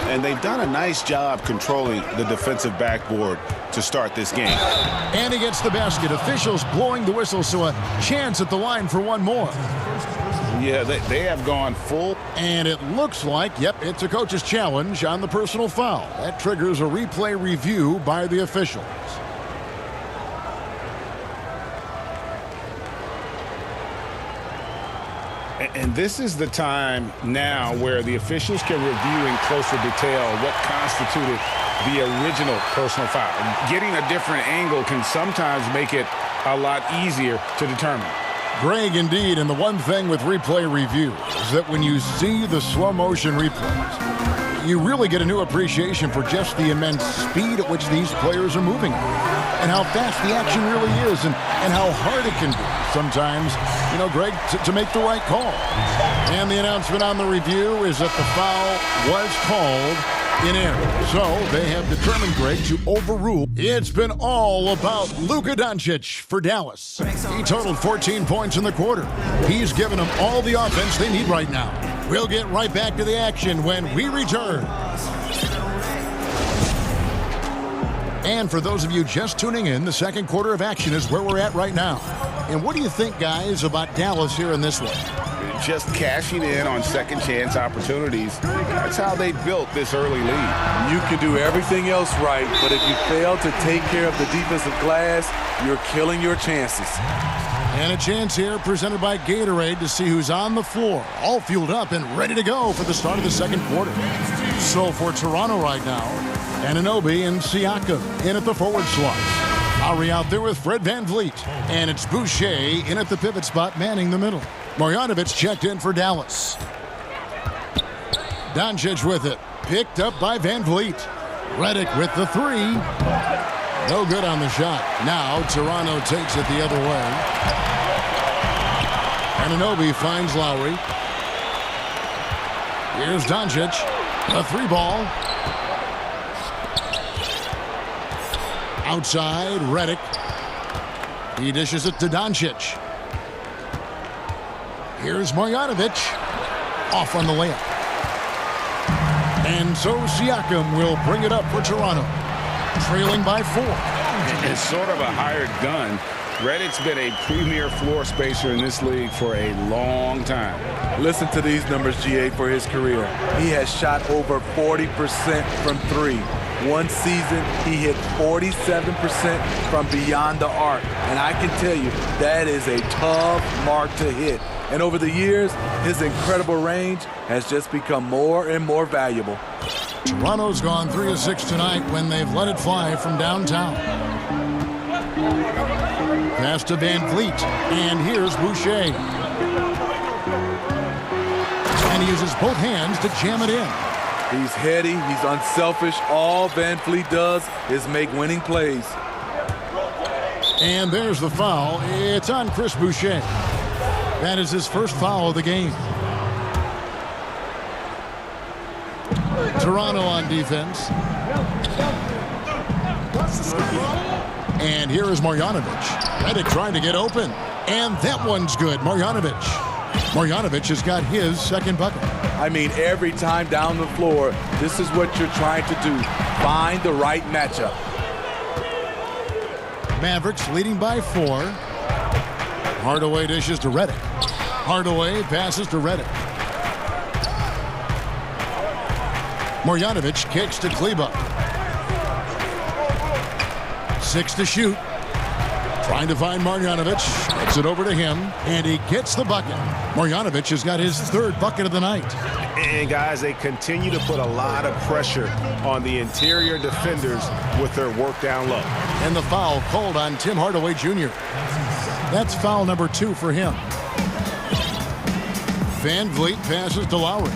And they've done a nice job controlling the defensive backboard to start this game. And he gets the basket. Officials blowing the whistle, so a chance at the line for one more. Yeah, they have gone full. And it looks like, yep, it's a coach's challenge on the personal foul. That triggers a replay review by the officials. And this is the time now where the officials can review in closer detail what constituted the original personal foul. Getting a different angle can sometimes make it a lot easier to determine. Greg, indeed, and the one thing with replay review is that when you see the slow motion replays, you really get a new appreciation for just the immense speed at which these players are moving and how fast the action really is and how hard it can be sometimes, you know, Greg, to make the right call. And the announcement on the review is that the foul was called in error. So they have determined, Greg, to overrule. It's been all about Luka Doncic for Dallas. He totaled 14 points in the quarter. He's given them all the offense they need right now. We'll get right back to the action when we return. And for those of you just tuning in, the second quarter of action is where we're at right now. And what do you think, guys, about Dallas here in this one? Just cashing in on second chance opportunities. That's how they built this early lead. You can do everything else right, but if you fail to take care of the defensive glass, you're killing your chances. And a chance here presented by Gatorade to see who's on the floor, all fueled up and ready to go for the start of the second quarter. So for Toronto right now, Anunoby and Siakam in at the forward slot. Lowry out there with Fred VanVleet. And it's Boucher in at the pivot spot, manning the middle. Marjanovic checked in for Dallas. Doncic with it. Picked up by VanVleet. Redick with the three. No good on the shot. Now Toronto takes it the other way. Anunoby finds Lowry. Here's Doncic. A three ball. Outside, Redick. He dishes it to Doncic. Here's Marjanovic. Off on the layup. And so Siakam will bring it up for Toronto. Trailing by 4. It's sort of a hired gun. Redick's been a premier floor spacer in this league for a long time. Listen to these numbers, GA, for his career. He has shot over 40% from three. One season, he hit 47% from beyond the arc. And I can tell you, that is a tough mark to hit. And over the years, his incredible range has just become more and more valuable. Toronto's gone 3 of 6 tonight when they've let it fly from downtown. Pass to VanVleet, and here's Boucher. And he uses both hands to jam it in. He's heady, he's unselfish. All VanVleet does is make winning plays. And there's the foul. It's on Chris Boucher. That is his first foul of the game. Toronto on defense. And here is Marjanovic. Redick trying to get open. And that one's good. Marjanovic has got his second bucket. I mean, every time down the floor, this is what you're trying to do. Find the right matchup. Mavericks leading by 4. Hardaway dishes to Redick. Hardaway passes to Redick. Marjanovic kicks to Kleba. 6 to shoot. Trying to find Marjanovic. Gets it over to him, and he gets the bucket. Marjanovic has got his third bucket of the night. And, guys, they continue to put a lot of pressure on the interior defenders with their work down low. And the foul called on Tim Hardaway Jr. That's foul number 2 for him. Van Vliet passes to Lowry.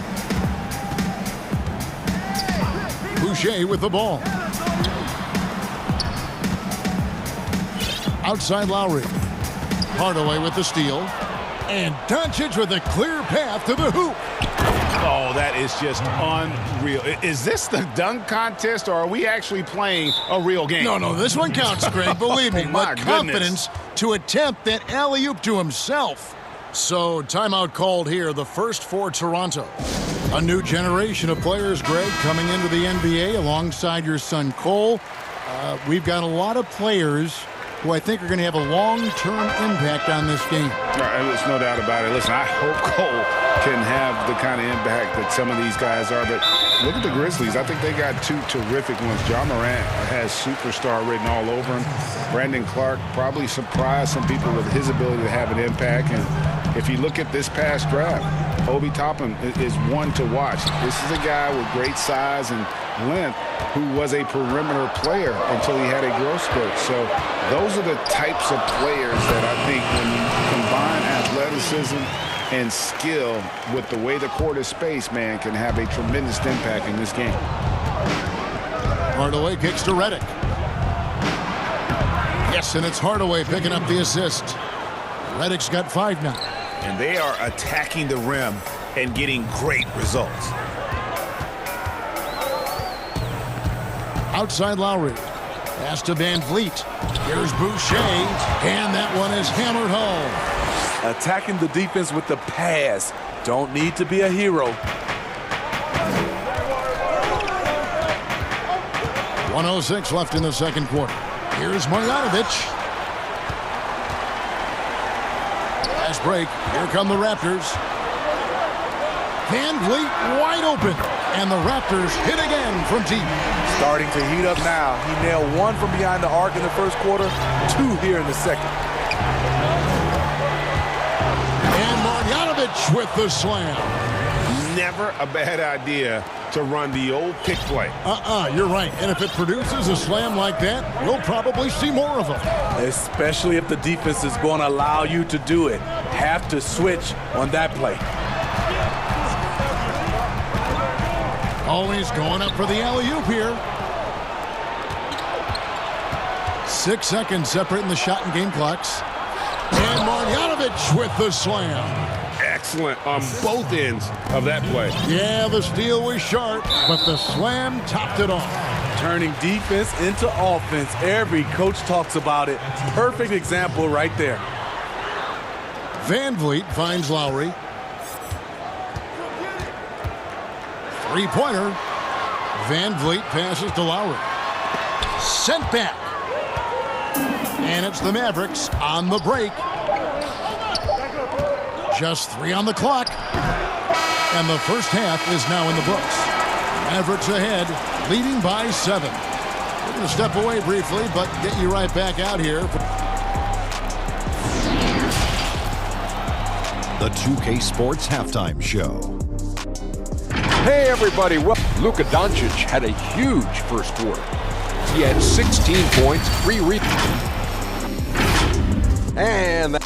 Boucher with the ball. Outside Lowry. Hardaway with the steal. And Doncic with a clear path to the hoop. Oh, that is just unreal. Is this the dunk contest, or are we actually playing a real game? No, this one counts, Greg. Believe me. My But confidence to attempt that alley-oop to himself. So, timeout called here, the first for Toronto. A new generation of players, Greg, coming into the NBA alongside your son Cole. We've got a lot of players who I think are going to have a long-term impact on this game. There's no doubt about it. Listen, I hope Cole can have the kind of impact that some of these guys are. But look at the Grizzlies. I think they got 2 terrific ones. Ja Morant has superstar written all over him. Brandon Clark probably surprised some people with his ability to have an impact. And if you look at this past draft, Obi Toppin is one to watch. This is a guy with great size and length who was a perimeter player until he had a growth spurt. So those are the types of players that I think when you combine athleticism and skill with the way the court is spaced, man, can have a tremendous impact in this game. Hardaway kicks to Redick. Yes, and it's Hardaway picking up the assist. Redick's got 5 now. And they are attacking the rim and getting great results. Outside Lowry. Pass to Van Vliet. Here's Boucher, and that one is hammered home. Attacking the defense with the pass. Don't need to be a hero. 1:06 left in the second quarter. Here's Marjanovic. Fast break. Here come the Raptors. Van Vliet wide open. And the Raptors hit again from deep. Starting to heat up now. He nailed 1 from behind the arc in the first quarter, 2 here in the second. And Marjanovic with the slam. Never a bad idea to run the old pick play. You're right. And if it produces a slam like that, we'll probably see more of them. Especially if the defense is going to allow you to do it. Have to switch on that play. Always going up for the alley-oop here. 6 seconds separating the shot and game clocks. And Marjanovic with the slam. Excellent on both ends of that play. Yeah, the steal was sharp, but the slam topped it off. Turning defense into offense. Every coach talks about it. Perfect example right there. Van Vliet finds Lowry. 3-pointer. Van Vliet passes to Lowry. Sent back. And it's the Mavericks on the break. Just 3 on the clock. And the first half is now in the books. Mavericks ahead, leading by 7. We're going to step away briefly, but get you right back out here. The 2K Sports Halftime Show. Hey everybody, well, Luka Doncic had a huge first quarter. He had 16 points, 3 rebounds. And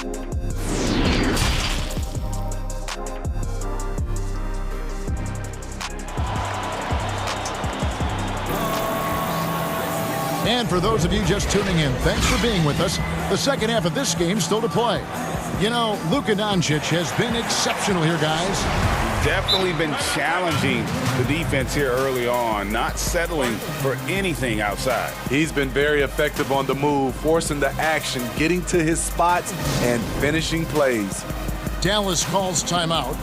And for those of you just tuning in, thanks for being with us. The second half of this game still to play. You know, Luka Doncic has been exceptional here, guys. Definitely been challenging the defense here early on, not settling for anything outside. He's been very effective on the move, forcing the action, getting to his spots, and finishing plays. Dallas calls timeout.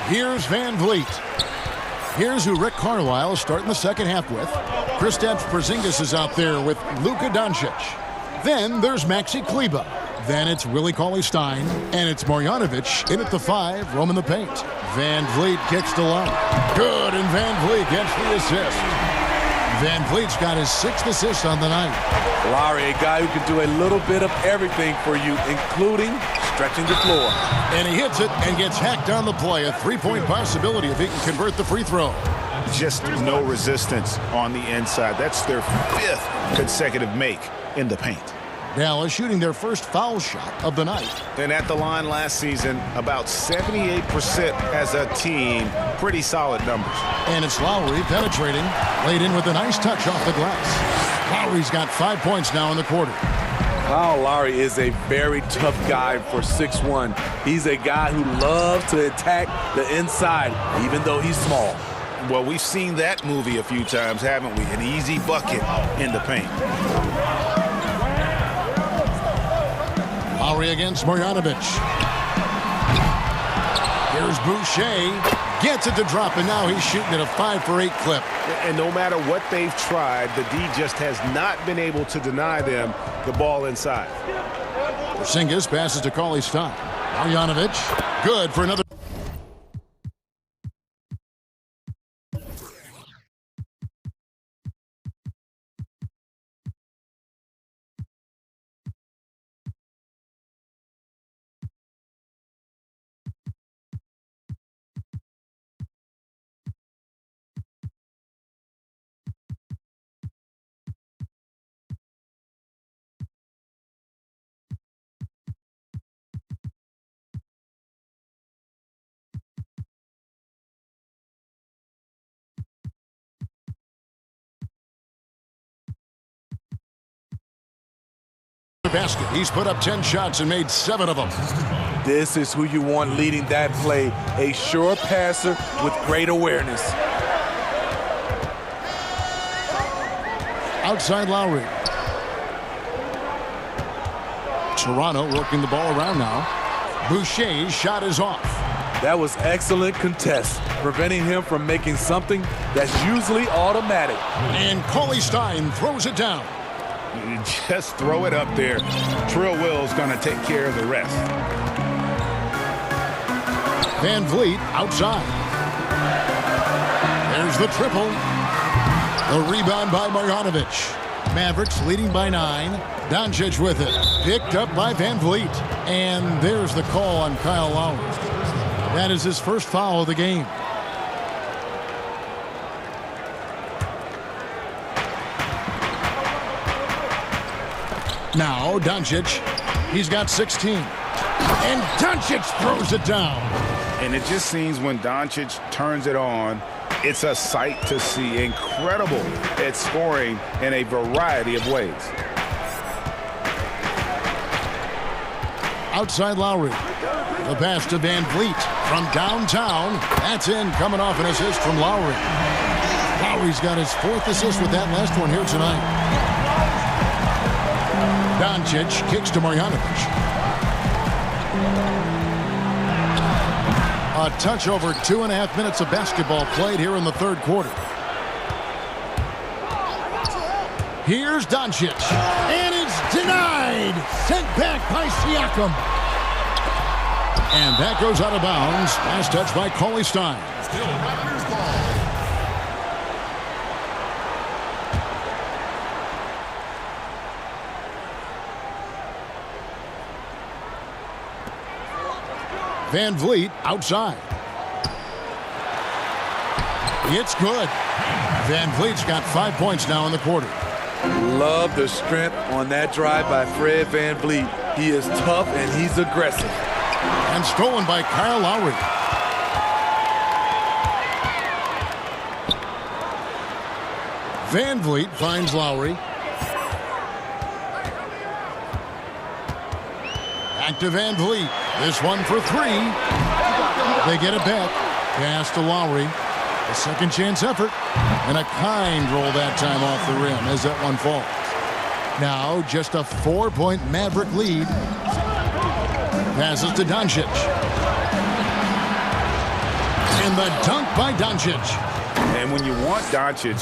Here's Van Vliet. Here's who Rick Carlisle is starting the second half with. Kristaps Porzingis is out there with Luka Doncic. Then there's Maxi Kleber. Then it's Willie Cauley-Stein. And it's Marjanovic in at the 5, roaming the paint. Van Vliet kicks to Lowry. Good, and Van Vliet gets the assist. Van Vliet's got his 6th assist on the night. Lowry, a guy who can do a little bit of everything for you, including stretching the floor. And he hits it and gets hacked on the play. A 3-point possibility if he can convert the free throw. Just no resistance on the inside. That's their 5th consecutive make in the paint. Dallas shooting their first foul shot of the night. And at the line last season, about 78% as a team. Pretty solid numbers. And it's Lowry penetrating. Laid in with a nice touch off the glass. Lowry's got 5 points now in the quarter. Kyle Lowry is a very tough guy for 6'1". He's a guy who loves to attack the inside, even though he's small. Well, we've seen that movie a few times, haven't we? An easy bucket in the paint. Lowry against Marjanovic. Here's Boucher. Gets it to drop, and now he's shooting at a 5-for-8 clip. And no matter what they've tried, the D just has not been able to deny them the ball inside. Porzingis passes to Cauley-Stein. Marjanovic, good for another. Basket. He's put up 10 shots and made 7 of them. This is who you want leading that play. A sure passer with great awareness. Outside Lowry. Toronto working the ball around now. Boucher's shot is off. That was excellent contest, preventing him from making something that's usually automatic. And Cauley-Stein throws it down. You just throw it up there. Trill Will's going to take care of the rest. Van Vliet outside. There's the triple. The rebound by Marjanovic. Mavericks leading by 9. Doncic with it. Picked up by Van Vliet. And there's the call on Kyle Lowry. That is his first foul of the game. Now, Doncic, he's got 16. And Doncic throws it down. And it just seems when Doncic turns it on, it's a sight to see. Incredible at scoring in a variety of ways. Outside Lowry. The pass to Van Vliet from downtown. That's in, coming off an assist from Lowry. Lowry's got his 4th assist with that last one here tonight. Doncic kicks to Marjanovic. A touch over 2.5 minutes of basketball played here in the third quarter. Here's Doncic. And it's denied. Sent back by Siakam. And that goes out of bounds. Last touch by Cauley-Stein. Van Vliet outside. It's good. Van Vliet's got 5 points now in the quarter. Love the strength on that drive by Fred Van Vliet. He is tough and he's aggressive. And stolen by Kyle Lowry. Van Vliet finds Lowry. Back to Van Vliet. This one for 3. They get it back. Pass to Lowry. A second chance effort. And a kind roll that time off the rim as that one falls. Now just a 4-point Maverick lead. Passes to Doncic. And the dunk by Doncic. And when you want Doncic,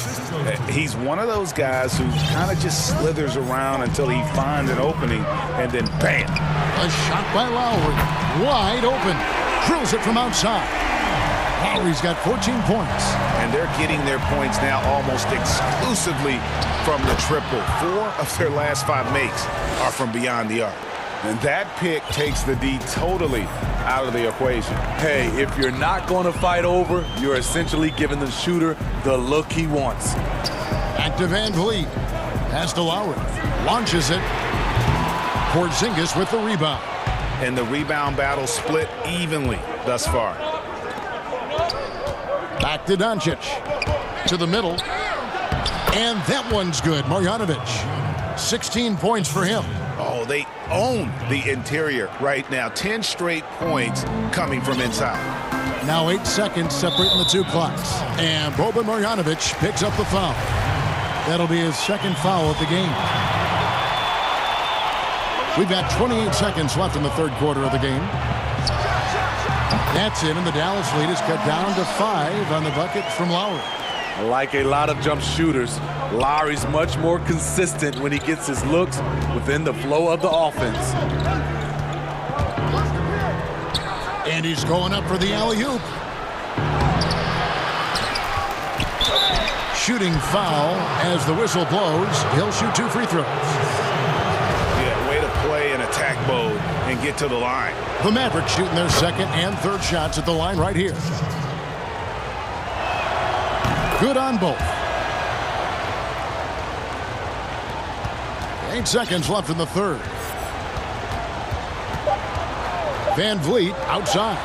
he's one of those guys who kind of just slithers around until he finds an opening, and then bam. A shot by Lowry. Wide open. Drills it from outside. Lowry's got 14 points. And they're getting their points now almost exclusively from the triple. 4 of their last 5 makes are from beyond the arc. And that pick takes the D totally out of the equation. Hey, if you're not going to fight over, you're essentially giving the shooter the look he wants. Back to Van Vliet. Pass to Lowry. Launches it. Porzingis with the rebound. And the rebound battle split evenly thus far. Back to Doncic. To the middle. And that one's good. Marjanovic. 16 points for him. Oh, they own the interior right now. 10 straight points coming from inside. Now 8 seconds separating the two clocks. And Boban Marjanovic picks up the foul. That'll be his second foul of the game. We've got 28 seconds left in the third quarter of the game. That's it, and the Dallas lead is cut down to 5 on the bucket from Lowry. Like a lot of jump shooters, Lowry's much more consistent when he gets his looks within the flow of the offense. And he's going up for the alley-oop. Shooting foul as the whistle blows. He'll shoot 2 free throws. Yeah, way to play in attack mode and get to the line. The Mavericks shooting their second and third shots at the line right here. Good on both. 8 seconds left in the third. Van Vliet outside.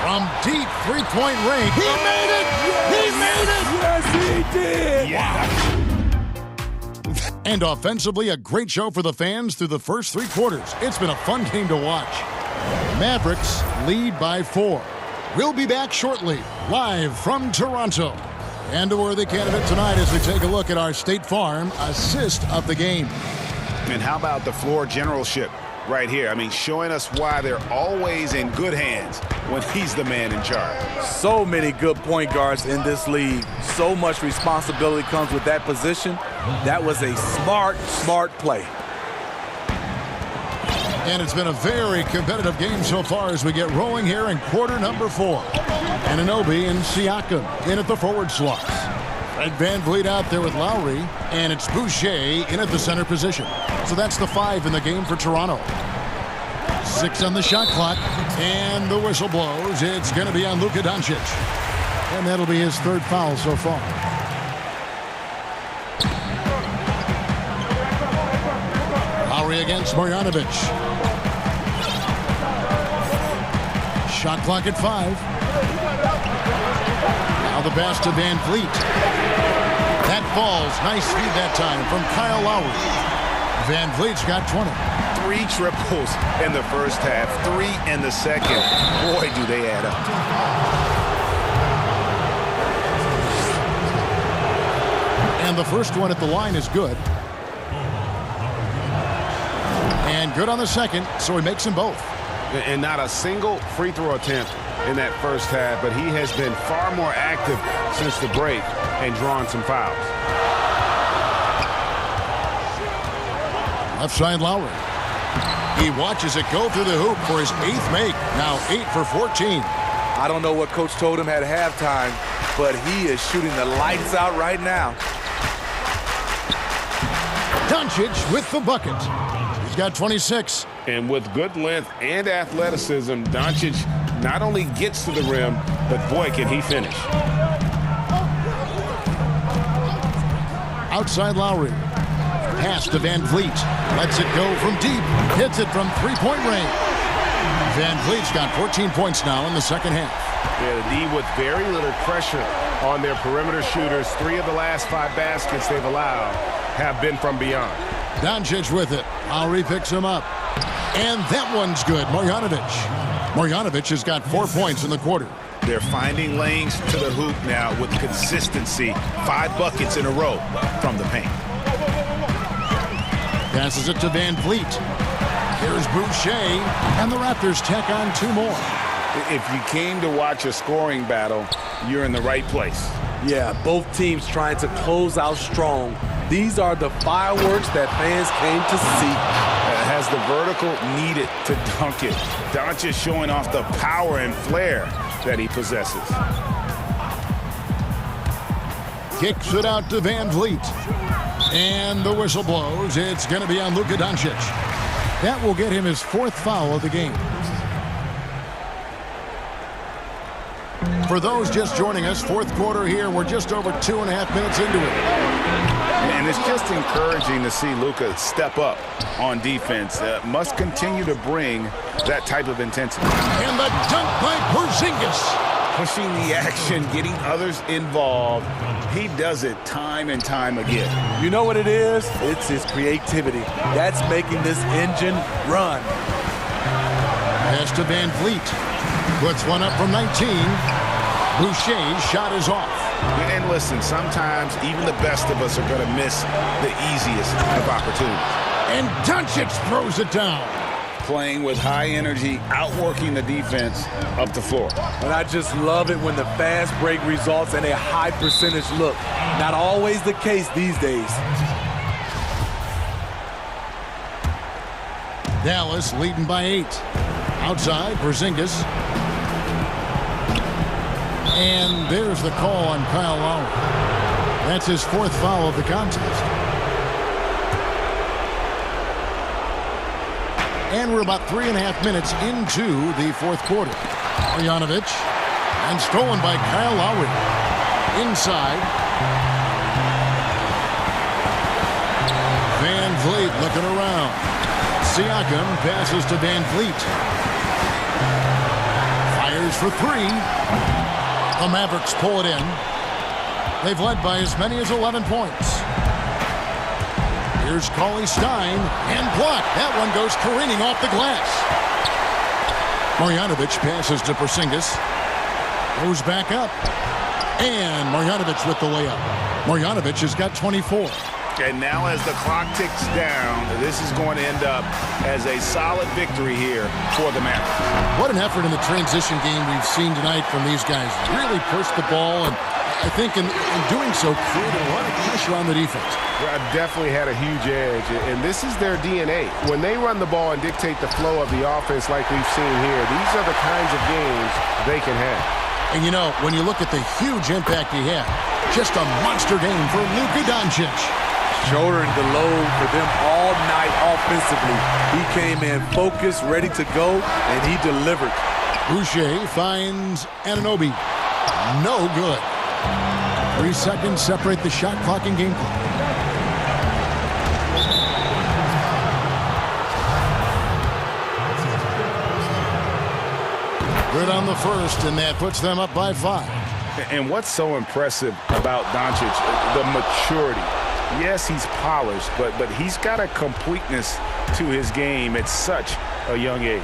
From deep three-point range. He made it! He made it! Yes, he did! Yeah. And offensively, a great show for the fans through the first 3 quarters. It's been a fun game to watch. Mavericks lead by 4. We'll be back shortly, live from Toronto. And a worthy candidate tonight as we take a look at our State Farm assist of the game. And how about the floor generalship right here? I mean, showing us why they're always in good hands when he's the man in charge. So many good point guards in this league. So much responsibility comes with that position. That was a smart play. And it's been a very competitive game so far as we get rolling here in quarter number 4. Anunoby and Siakam in at the forward slots. Fred Van Vliet out there with Lowry, and it's Boucher in at the center position. So that's the 5 in the game for Toronto. 6 on the shot clock, and the whistle blows. It's going to be on Luka Doncic. And that'll be his 3rd foul so far. Lowry against Marjanovic. Shot clock at 5. Now the pass to Van Vliet. That falls. Nice feed that time from Kyle Lowry. Van Vliet's got 20. 3 triples in the first half, 3 in the second. Boy, do they add up. And the first one at the line is good. And good on the second, so he makes them both. And not a single free throw attempt in that first half, but he has been far more active since the break and drawn some fouls. Left side Lowry. He watches it go through the hoop for his 8th make. Now 8 for 14. I don't know what coach told him at halftime, but he is shooting the lights out right now. Doncic with the bucket. He's got 26. And with good length and athleticism, Doncic not only gets to the rim, but boy, can he finish. Outside Lowry. Pass to Van Vliet. Lets it go from deep. Hits it from 3-point range. Van Vliet's got 14 points now in the second half. Yeah, the D with very little pressure on their perimeter shooters. 3 of the last 5 baskets they've allowed have been from beyond. Doncic with it. Lowry picks him up. And that one's good. Marjanovic has got 4 points in the quarter. They're finding lanes to the hoop now with consistency. 5 buckets in a row from the paint. Passes it to Van Vliet. Here's Boucher, and the Raptors tack on 2 more. If you came to watch a scoring battle, you're in the right place. Yeah, both teams trying to close out strong. These are the fireworks that fans came to see. Has the vertical needed to dunk it. Doncic showing off the power and flair that he possesses. Kicks it out to Van Vliet. And the whistle blows. It's going to be on Luka Doncic. That will get him his 4th foul of the game. For those just joining us, 4th quarter here. We're just over 2.5 minutes into it. And it's just encouraging to see Luka step up on defense. Must continue to bring that type of intensity. And the dunk by Porzingis. Pushing the action, getting others involved. He does it time and time again. You know what it is? It's his creativity. That's making this engine run. Pass to Van Vliet. Puts one up from 19. Boucher's shot is off. And listen, sometimes even the best of us are going to miss the easiest of opportunities. And Doncic throws it down. Playing with high energy, outworking the defense up the floor. And I just love it when the fast break results in a high percentage look. Not always the case these days. Dallas leading by 8. Outside, Porzingis. And there's the call on Kyle Lowry. That's his 4th foul of the contest. And we're about 3.5 minutes into the 4th quarter. Marjanovic. And stolen by Kyle Lowry. Inside. Van Vliet looking around. Siakam passes to Van Vliet. Fires for 3. The Mavericks pull it in. They've led by as many as 11 points. Here's Cauley Stein, and blocked. That one goes careening off the glass. Marjanovic passes to Porzingis. Goes back up. And Marjanovic with the layup. Marjanovic has got 24. And now as the clock ticks down, this is going to end up as a solid victory here for the Mavericks. What an effort in the transition game we've seen tonight from these guys. Really pushed the ball, and I think in doing so, created a lot of pressure on the defense. Definitely had a huge edge, and this is their DNA. When they run the ball and dictate the flow of the offense like we've seen here, these are the kinds of games they can have. And you know, when you look at the huge impact he had, just a monster game for Luka Doncic. Shouldering the load for them all night offensively. He came in focused, ready to go, and he delivered. Boucher finds Anunoby. No good. 3 seconds separate the shot clock and game clock. Good on the first, and that puts them up by 5. And what's so impressive about Doncic, the maturity. Yes, he's polished, but he's got a completeness to his game at such a young age.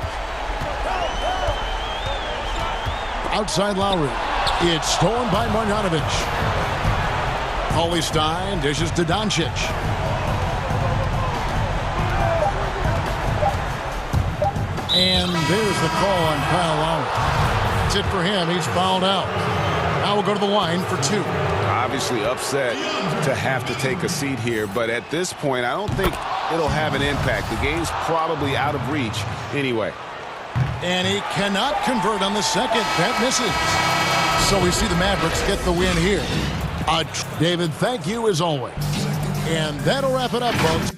Outside Lowry. It's stolen by Marjanovic. Cauley Stein dishes to Doncic. And there's the call on Kyle Lowry. That's it for him. He's fouled out. Now we'll go to the line for 2. Obviously upset to have to take a seat here, but at this point, I don't think it'll have an impact. The game's probably out of reach anyway. And he cannot convert on the second. That misses. So we see the Mavericks get the win here. David, thank you as always. And that'll wrap it up, folks.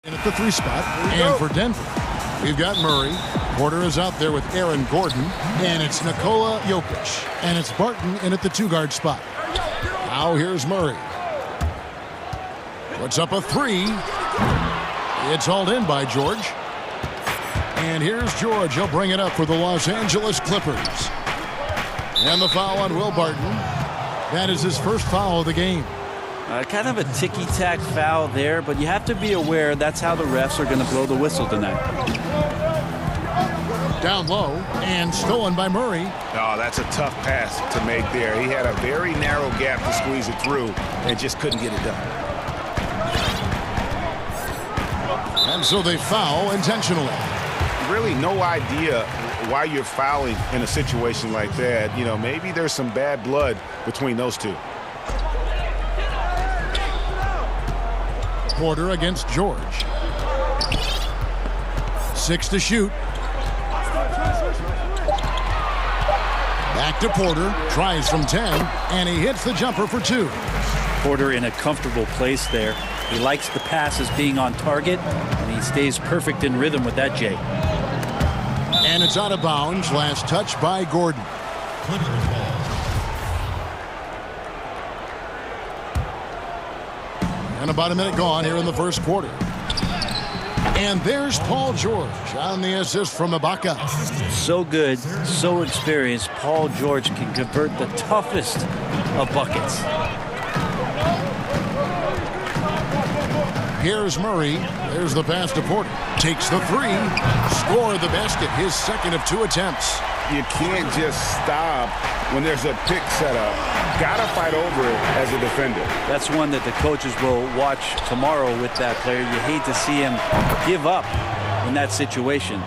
in at the 3 spot. And for Denver, we've got Murray. Porter is out there with Aaron Gordon. And it's Nikola Jokic. And it's Barton in at the 2-guard spot. Now here's Murray. Puts up a 3. It's hauled in by George. And here's George. He'll bring it up for the Los Angeles Clippers. And the foul on Will Barton. That is his first foul of the game. Kind of a ticky-tack foul there, but you have to be aware that's how the refs are going to blow the whistle tonight. Down low and stolen by Murray. Oh, that's a tough pass to make there. He had a very narrow gap to squeeze it through and just couldn't get it done. And so they foul intentionally. Really no idea why you're fouling in a situation like that. You know, maybe there's some bad blood between those two. Porter against George. 6 to shoot. Back to Porter. Tries from 10. And he hits the jumper for 2. Porter in a comfortable place there. He likes the passes being on target, and he stays perfect in rhythm with that, Jay. And it's out of bounds. Last touch by Gordon. And about a minute gone here in the first quarter. And there's Paul George on the assist from Ibaka. So good, so experienced. Paul George can convert the toughest of buckets. Here's Murray. There's the pass to Porter. Takes the 3. Score the basket. His second of 2 attempts. You can't just stop when there's a pick set up. Gotta fight over it as a defender. That's one that the coaches will watch tomorrow with that player. You hate to see him give up in that situation.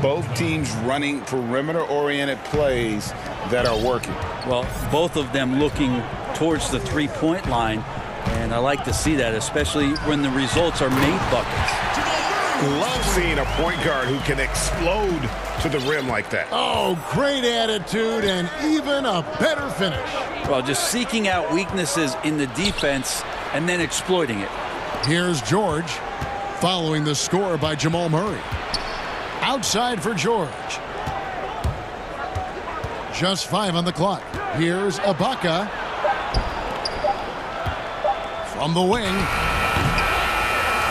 Both teams running perimeter-oriented plays that are working. Well, both of them looking towards the 3-point line. And I like to see that, especially when the results are made buckets. Love seeing a point guard who can explode to the rim like that. Oh, great attitude and even a better finish. Well, just seeking out weaknesses in the defense and then exploiting it. Here's George following the score by Jamal Murray. Outside for George. Just 5 on the clock. Here's Ibaka. From the wing.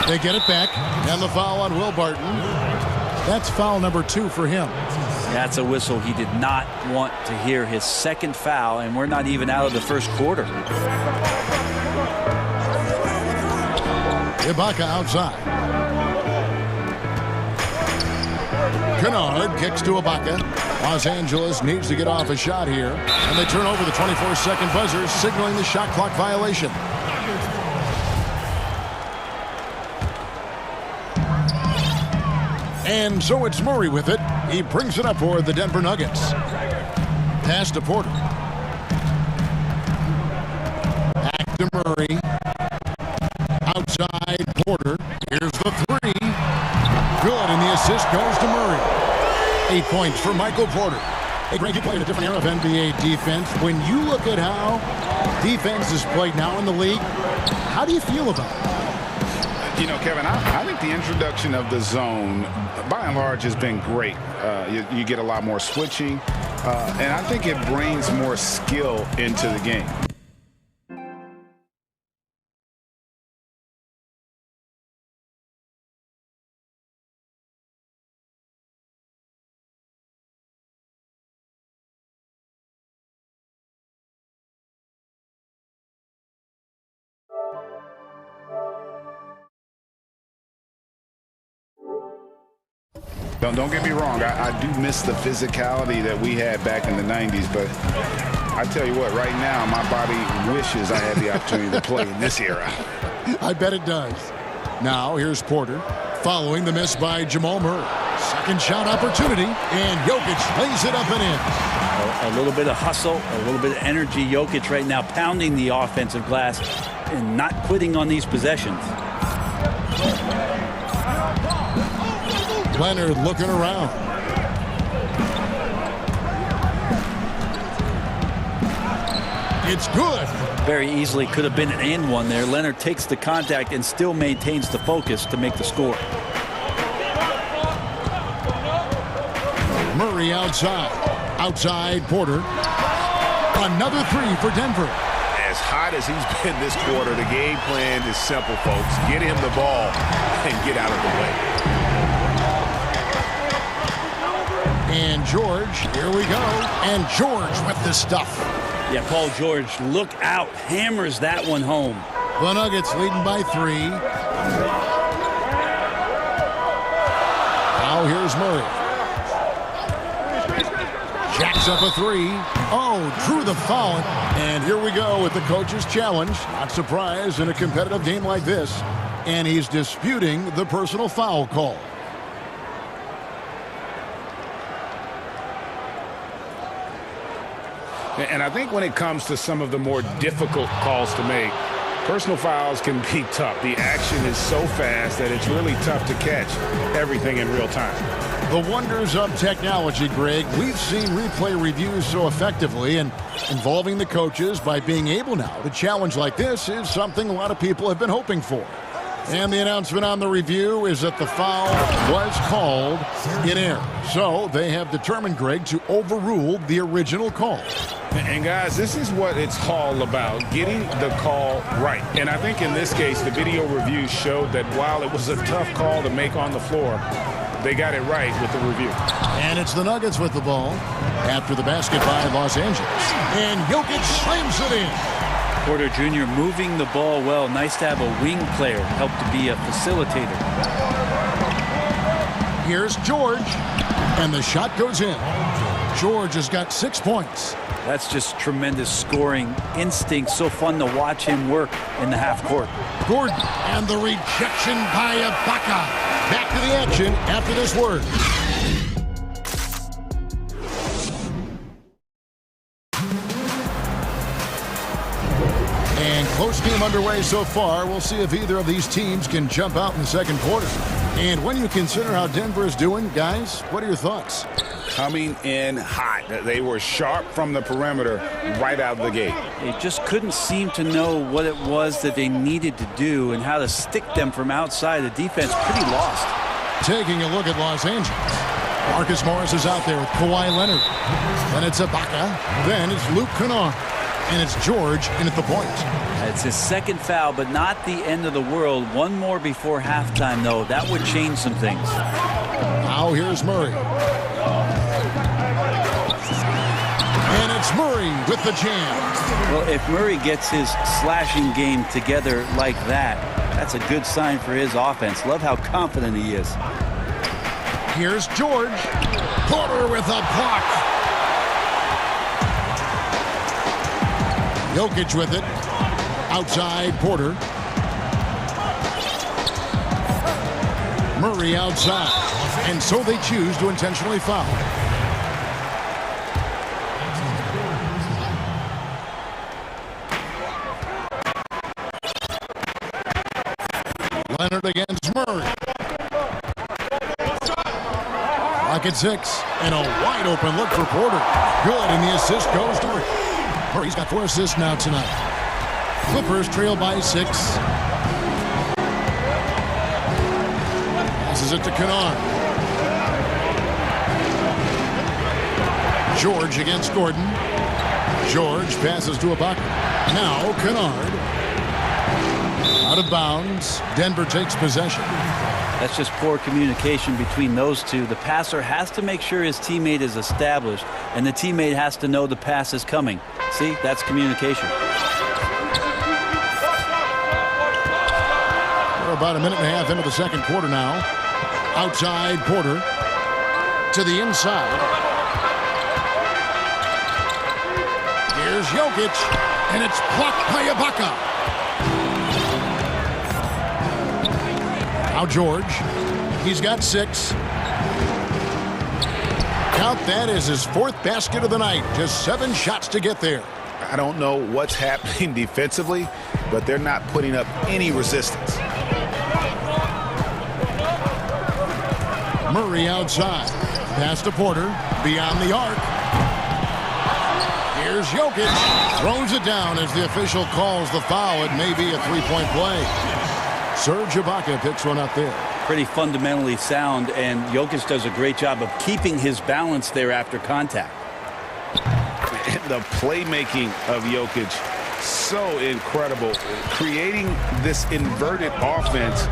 They get it back. And the foul on Will Barton. That's foul number 2 for him. That's a whistle he did not want to hear. His second foul, and we're not even out of the first quarter. Ibaka outside. Kennard kicks to Ibaka. Los Angeles needs to get off a shot here. And they turn over the 24-second buzzer, signaling the shot clock violation. And so it's Murray with it. He brings it up for the Denver Nuggets. Pass to Porter. Back to Murray. Outside Porter. Here's the 3. Good, and the assist goes to Murray. 8 points for Michael Porter. Hey, Greg, you played a different era of NBA defense. When you look at how defense is played now in the league, how do you feel about it? You know, Kevin, I think the introduction of the zone, by and large, has been great. You get a lot more switching, and I think it brings more skill into the game. Don't get me wrong, I do miss the physicality that we had back in the 90s, but I tell you what, right now, my body wishes I had the opportunity to play in this era. I bet it does. Now, here's Porter, following the miss by Jamal Murray. Second shot opportunity, and Jokic lays it up and in. A little bit of hustle, a little bit of energy. Jokic right now pounding the offensive glass and not quitting on these possessions. Leonard looking around. It's good. Very easily could have been an and one there. Leonard takes the contact and still maintains the focus to make the score. Murray outside. Outside Porter. Another three for Denver. As hot as he's been this quarter, the game plan is simple, folks. Get him the ball and get out of the way. And George, here we go. And George with the stuff. Yeah, Paul George, look out. Hammers that one home. The Nuggets leading by 3. Now here's Murray. Jacks up a 3. Oh, drew the foul. And here we go with the coach's challenge. Not surprised in a competitive game like this. And he's disputing the personal foul call. And I think when it comes to some of the more difficult calls to make, personal fouls can be tough. The action is so fast that it's really tough to catch everything in real time. The wonders of technology, Greg. We've seen replay reviews so effectively, and involving the coaches by being able now to challenge like this is something a lot of people have been hoping for. And the announcement on the review is that the foul was called in error. So they have determined, Greg, to overrule the original call. And guys, this is what it's all about, getting the call right. And I think in this case, the video review showed that while it was a tough call to make on the floor, they got it right with the review. And it's the Nuggets with the ball after the basket by Los Angeles. And Jokic slams it in. Porter Jr. moving the ball well. Nice to have a wing player help to be a facilitator. Here's George. And the shot goes in. George has got 6 points. That's just tremendous scoring instinct. So fun to watch him work in the half court. Gordon and the rejection by Ibaka. Back to the action after this word. And close game underway so far. We'll see if either of these teams can jump out in the second quarter. And when you consider how Denver is doing, guys, what are your thoughts? Coming in hot. They were sharp from the perimeter right out of the gate. They just couldn't seem to know what it was that they needed to do and how to stick them from outside. The defense pretty lost. Taking a look at Los Angeles. Marcus Morris is out there with Kawhi Leonard. Then it's Ibaka. Then it's Luke Kennard. And it's George in at the point. It's his second foul, but not the end of the world. One more before halftime, though. That would change some things. Now here's Murray. And it's Murray with the jam. Well, if Murray gets his slashing game together like that, that's a good sign for his offense. Love how confident he is. Here's George. Porter with a block. Jokic with it. Outside Porter. Murray outside. And so they choose to intentionally foul. Leonard against Murray. Clock at 6. And a wide open look for Porter. Good, and the assist goes to Murray. Murray's got 4 assists now tonight. Clippers trail by 6. Passes it to Kennard. George against Gordon. George passes to Ibaka. Now Kennard. Out of bounds. Denver takes possession. That's just poor communication between those two. The passer has to make sure his teammate is established, and the teammate has to know the pass is coming. See, that's communication. We're about a minute and a half into the second quarter now. Outside Porter. To the inside. Here's Jokic. And it's blocked by Ibaka. Now George. He's got 6. Count that as his 4th basket of the night. Just 7 shots to get there. I don't know what's happening defensively, but they're not putting up any resistance. Murray outside. Pass to Porter. Beyond the arc. Here's Jokic. Throws it down as the official calls the foul. It may be a three-point play. Serge Ibaka picks one up there. Pretty fundamentally sound, and Jokic does a great job of keeping his balance there after contact. The playmaking of Jokic, so incredible. Creating this inverted offense.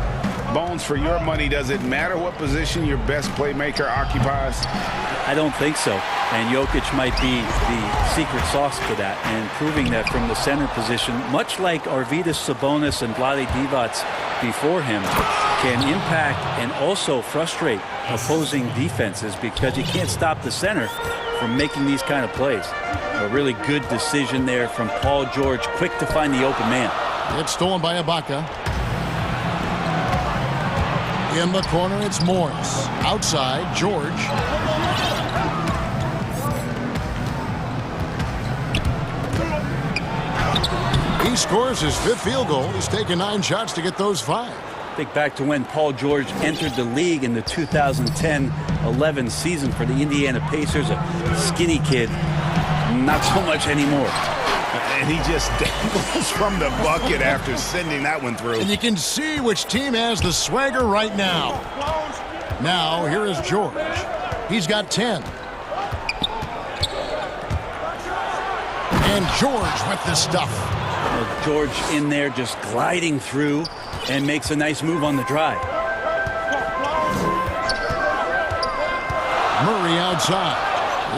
Bones, for your money, does it matter what position your best playmaker occupies? I don't think so. And Jokic might be the secret sauce to that, and proving that from the center position, much like Arvydas Sabonis and Vlade Divac before him, can impact and also frustrate opposing defenses because you can't stop the center from making these kind of plays. A really good decision there from Paul George, quick to find the open man. It's stolen by Ibaka. In the corner, it's Morris. Outside, George. He scores his 5th field goal. He's taken 9 shots to get those 5. Think back to when Paul George entered the league in the 2010-11 season for the Indiana Pacers. A skinny kid, not so much anymore. And he just dangles from the bucket after sending that one through. And you can see which team has the swagger right now. Now, here is George. He's got 10. And George with the stuff. Well, George in there just gliding through and makes a nice move on the drive. Murray outside.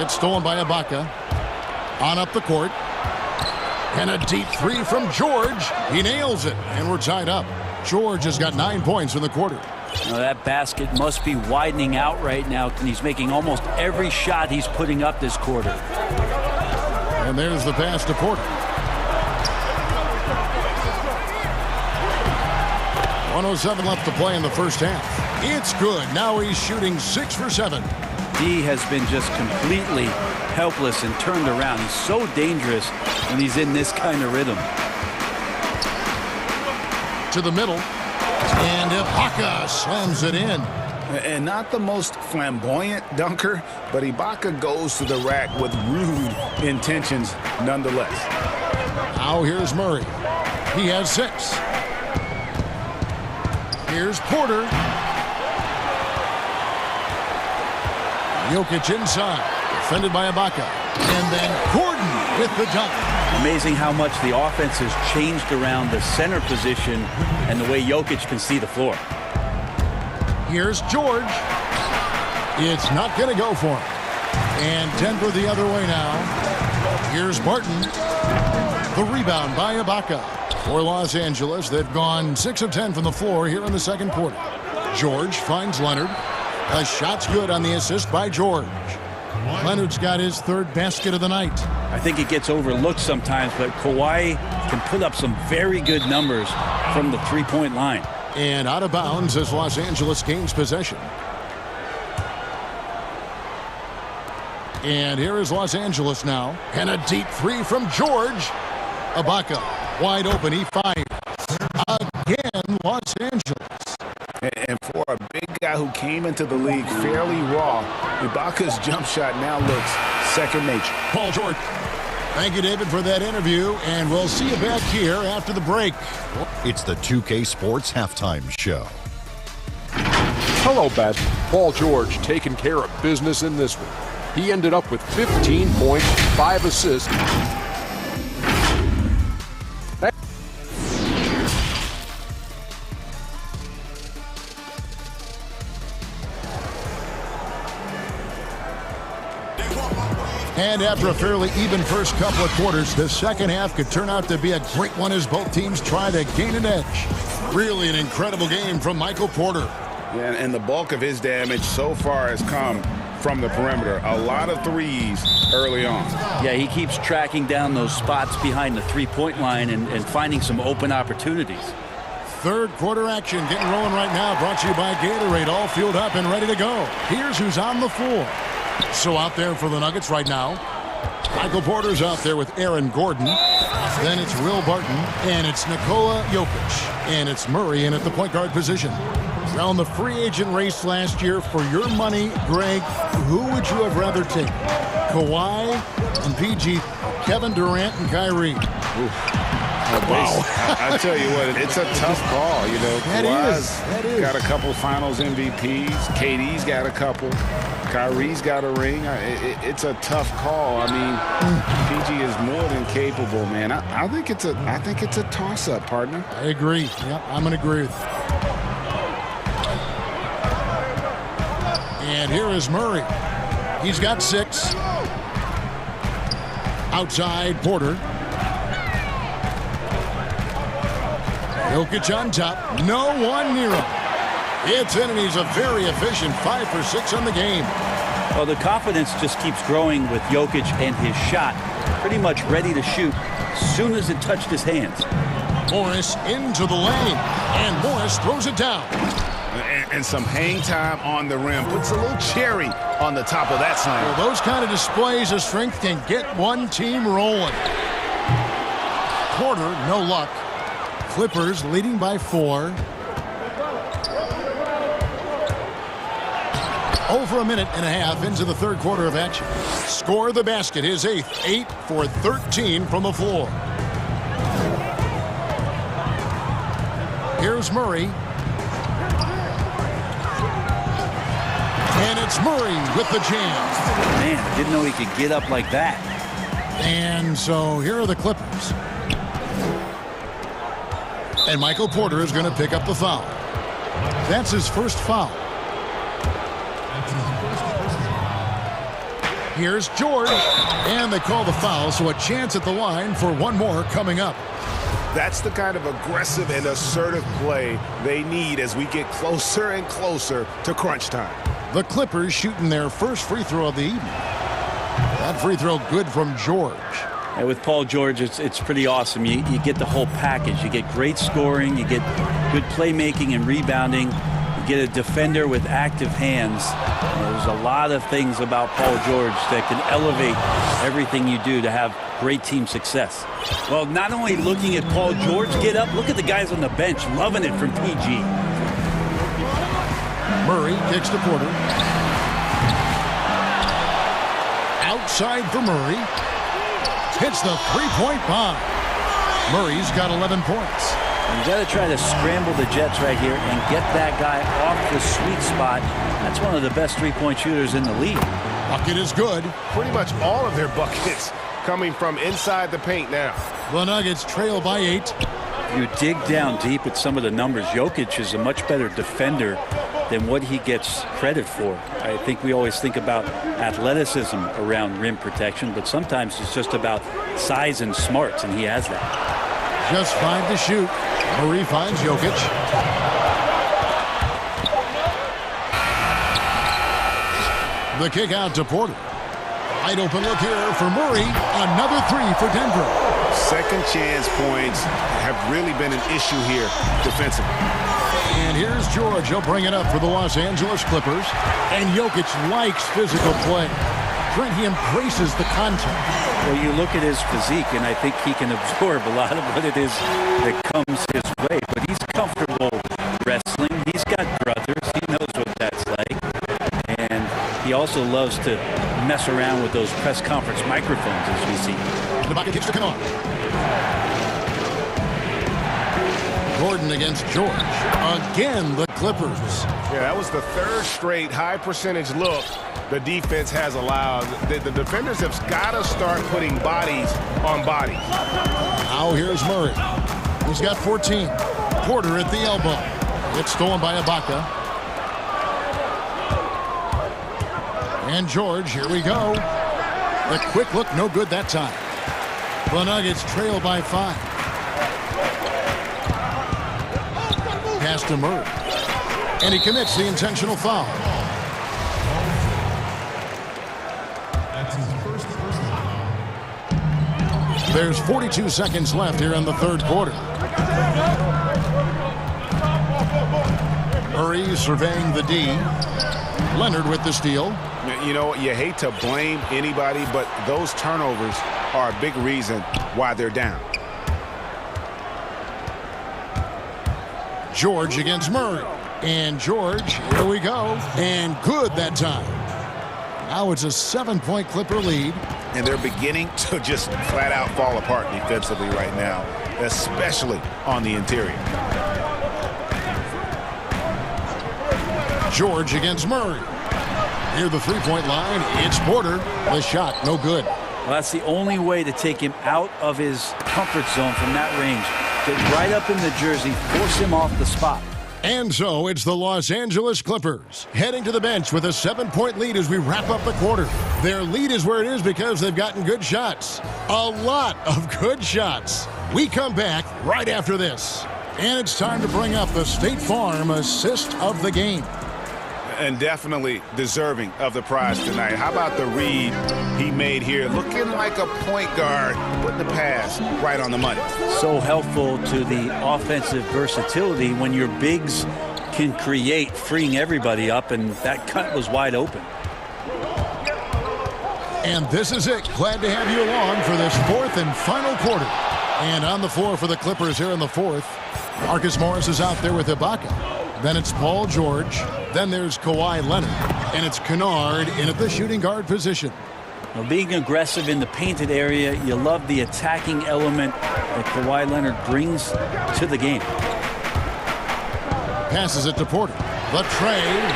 It's stolen by Ibaka. On up the court. And a deep 3 from George. He nails it, and we're tied up. George has got 9 points in the quarter. Now that basket must be widening out right now, and he's making almost every shot he's putting up this quarter. And there's the pass to Porter. 1:07 left to play in the first half. It's good. Now he's shooting 6 for 7. He has been just completely helpless and turned around. He's so dangerous when he's in this kind of rhythm. To the middle. And Ibaka slams it in. And not the most flamboyant dunker, but Ibaka goes to the rack with rude intentions nonetheless. Now here's Murray. He has 6. Here's Porter. Jokic inside. Defended by Ibaka. And then Gordon with the dunk. Amazing how much the offense has changed around the center position and the way Jokic can see the floor. Here's George. It's not going to go for him. And Denver the other way now. Here's Barton. The rebound by Ibaka. For Los Angeles, they've gone 6 of 10 from the floor here in the second quarter. George finds Leonard. A shot's good on the assist by George. Leonard's got his 3rd basket of the night. I think it gets overlooked sometimes, but Kawhi can put up some very good numbers from the three-point line. And out of bounds as Los Angeles gains possession. And here is Los Angeles now. And a deep 3 from George. Ibaka wide open. He fires. Again, Los Angeles. And for a big guy who came into the league fairly raw, Ibaka's jump shot now looks second nature. Paul George. Thank you, David, for that interview, and we'll see you back here after the break. It's the 2K Sports Halftime Show. Hello, Beth. Paul George taking care of business in this one. He ended up with 15 points, 5 assists. And after a fairly even first couple of quarters, the second half could turn out to be a great one as both teams try to gain an edge. Really an incredible game from Michael Porter. Yeah, and the bulk of his damage so far has come from the perimeter. A lot of threes early on. Yeah, he keeps tracking down those spots behind the three-point line and finding some open opportunities. Third quarter action getting rolling right now, brought to you by Gatorade, all fueled up and ready to go. Here's who's on the floor. So out there for the Nuggets right now, Michael Porter's out there with Aaron Gordon. Then it's Will Barton, and it's Nikola Jokic, and it's Murray in at the point guard position. Around the free agent race last year, for your money, Greg, who would you have rather taken? Kawhi and PG, Kevin Durant and Kyrie. Wow. I tell you what, it's a tough call. You know, Kawhi's got a couple finals MVPs. KD's got a couple. Kyrie's got a ring. It's a tough call. I mean, PG is more than capable, man. I think it's a toss-up, partner. I agree. Yep, I'm going to agree with you. And here is Murray. He's got 6. Outside, Porter. Jokic on top. No one near him. It's in, and he's a very efficient 5 for 6 on the game. Well, the confidence just keeps growing with Jokic and his shot. Pretty much ready to shoot as soon as it touched his hands. Morris into the lane, and Morris throws it down. And some hang time on the rim. Puts a little cherry on the top of that slam. Well, those kind of displays of strength can get one team rolling. Porter, no luck. Clippers leading by 4. Over a minute and a half into the third quarter of action. Score the basket, his 8th. 8 for 13 from the floor. Here's Murray. And it's Murray with the jam. Man, didn't know he could get up like that. And so here are the Clippers. And Michael Porter is going to pick up the foul. That's his first foul. Here's George. And they call the foul, so a chance at the line for one more coming up. That's the kind of aggressive and assertive play they need as we get closer and closer to crunch time. The Clippers shooting their first free throw of the evening. That free throw good from George. And with Paul George, it's pretty awesome. You get the whole package. You get great scoring. You get good playmaking and rebounding. You get a defender with active hands. There's a lot of things about Paul George that can elevate everything you do to have great team success. Well, not only looking at Paul George get up, look at the guys on the bench loving it from PG. Murray kicks to Porter. Outside for Murray. Hits the three-point bomb. Murray's got 11 points. You got to try to scramble the Jets right here and get that guy off the sweet spot. That's one of the best three-point shooters in the league. Bucket is good. Pretty much all of their buckets coming from inside the paint now. The Nuggets trail by 8. You dig down deep at some of the numbers. Jokic is a much better defender than what he gets credit for. I think we always think about athleticism around rim protection, but sometimes it's just about size and smarts, and he has that. Just 5 to shoot. Murray finds Jokic. The kick out to Porter. Wide open look here for Murray. Another 3 for Denver. Second chance points have really been an issue here defensively. And here's George. He'll bring it up for the Los Angeles Clippers. And Jokic likes physical play. Trent, he embraces the contact. Well, you look at his physique, and I think he can absorb a lot of what it is that comes his way. But he's comfortable wrestling. He's got brothers. He knows what that's like. And he also loves to mess around with those press conference microphones, as we see. The bucket kicks to come on. Gordon against George. Again, the Clippers. Yeah, that was the third straight high percentage look the defense has allowed. The defenders have got to start putting bodies on bodies. Now here's Murray. He's got 14. Porter at the elbow. It's stolen by Ibaka. And George, here we go. The quick look, no good that time. The Nuggets trail by 5. Pass to Murray. And he commits the intentional foul. There's 42 seconds left here in the third quarter. Murray surveying the D. Leonard with the steal. You know, you hate to blame anybody, but those turnovers are a big reason why they're down. George against Murray. And George, here we go. And good that time. Now it's a 7-point Clipper lead. And they're beginning to just flat out fall apart defensively right now, especially on the interior. George against Murray. Near the three-point line, it's Porter. The shot, no good. Well, that's the only way to take him out of his comfort zone from that range. Get right up in the jersey, force him off the spot. And so it's the Los Angeles Clippers heading to the bench with a 7-point lead as we wrap up the quarter. Their lead is where it is because they've gotten good shots. A lot of good shots. We come back right after this. And it's time to bring up the State Farm assist of the game. And definitely deserving of the prize tonight. How about the read he made here? Looking like a point guard, putting the pass right on the money. So helpful to the offensive versatility when your bigs can create, freeing everybody up, and that cut was wide open. And this is it. Glad to have you along for this fourth and final quarter. And on the floor for the Clippers here in the fourth, Marcus Morris is out there with Ibaka. Then it's Paul George. Then there's Kawhi Leonard. And it's Kennard in at the shooting guard position. Now, being aggressive in the painted area, you love the attacking element that Kawhi Leonard brings to the game. Passes it to Porter. The trade.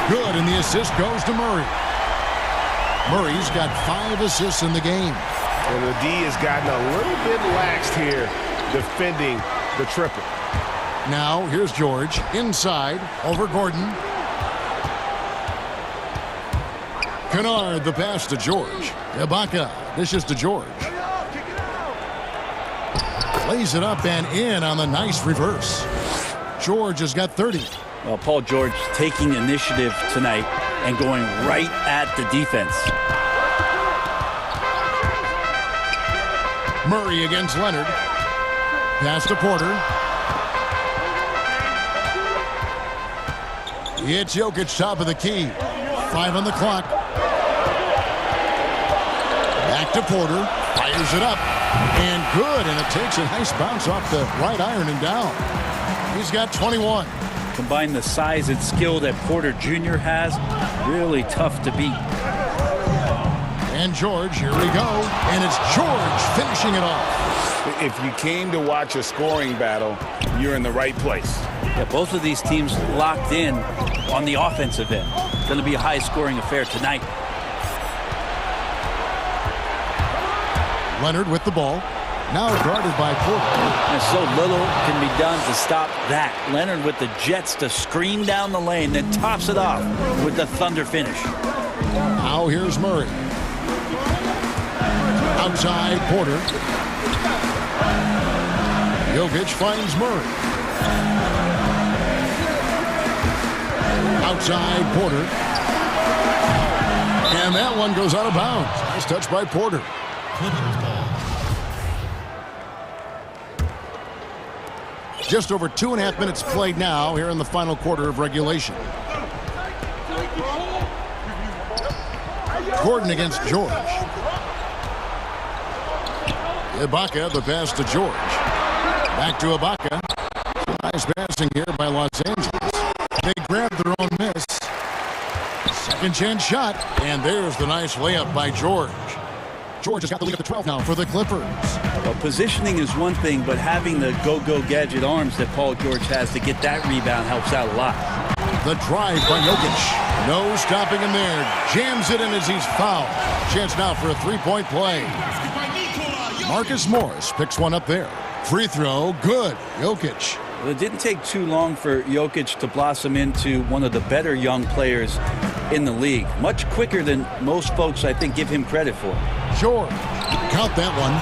Good, and the assist goes to Murray. Murray's got 5 assists in the game. And the D has gotten a little bit laxed here defending the triple. Now, here's George inside over Gordon. Kennard, the pass to George. Ibaka dishes to George. Lays it up and in on the nice reverse. George has got 30. Well, Paul George taking initiative tonight and going right at the defense. Murray against Leonard. Pass to Porter. It's Jokic top of the key. 5 on the clock. Back to Porter. Fires it up. And good. And it takes a nice bounce off the right iron and down. He's got 21. Combine the size and skill that Porter Jr. has. Really tough to beat. And George, here we go. And it's George finishing it off. If you came to watch a scoring battle, you're in the right place. Yeah, both of these teams locked in on the offensive end. Going to be a high-scoring affair tonight. Leonard with the ball. Now guarded by Porter. And so little can be done to stop that. Leonard with the jets to screen down the lane, then tops it off with the thunder finish. Now here's Murray. Outside Porter. Jokic finds Murray. Outside Porter. And that one goes out of bounds. Nice touch by Porter. Just over 2.5 minutes played now here in the final quarter of regulation. Gordon against George. Ibaka, the pass to George. Back to Ibaka. Nice passing here by Los Angeles. They grab their own miss. Second chance shot. And there's the nice layup by George. George has got the lead at the 12 now for the Clippers. Well, positioning is one thing, but having the go-go gadget arms that Paul George has to get that rebound helps out a lot. The drive by Jokic. No stopping him there. Jams it in as he's fouled. Chance now for a three-point play. Marcus Morris picks one up there. Free throw, good. Jokic. Well, it didn't take too long for Jokic to blossom into one of the better young players in the league. Much quicker than most folks, I think, give him credit for. George, count that one.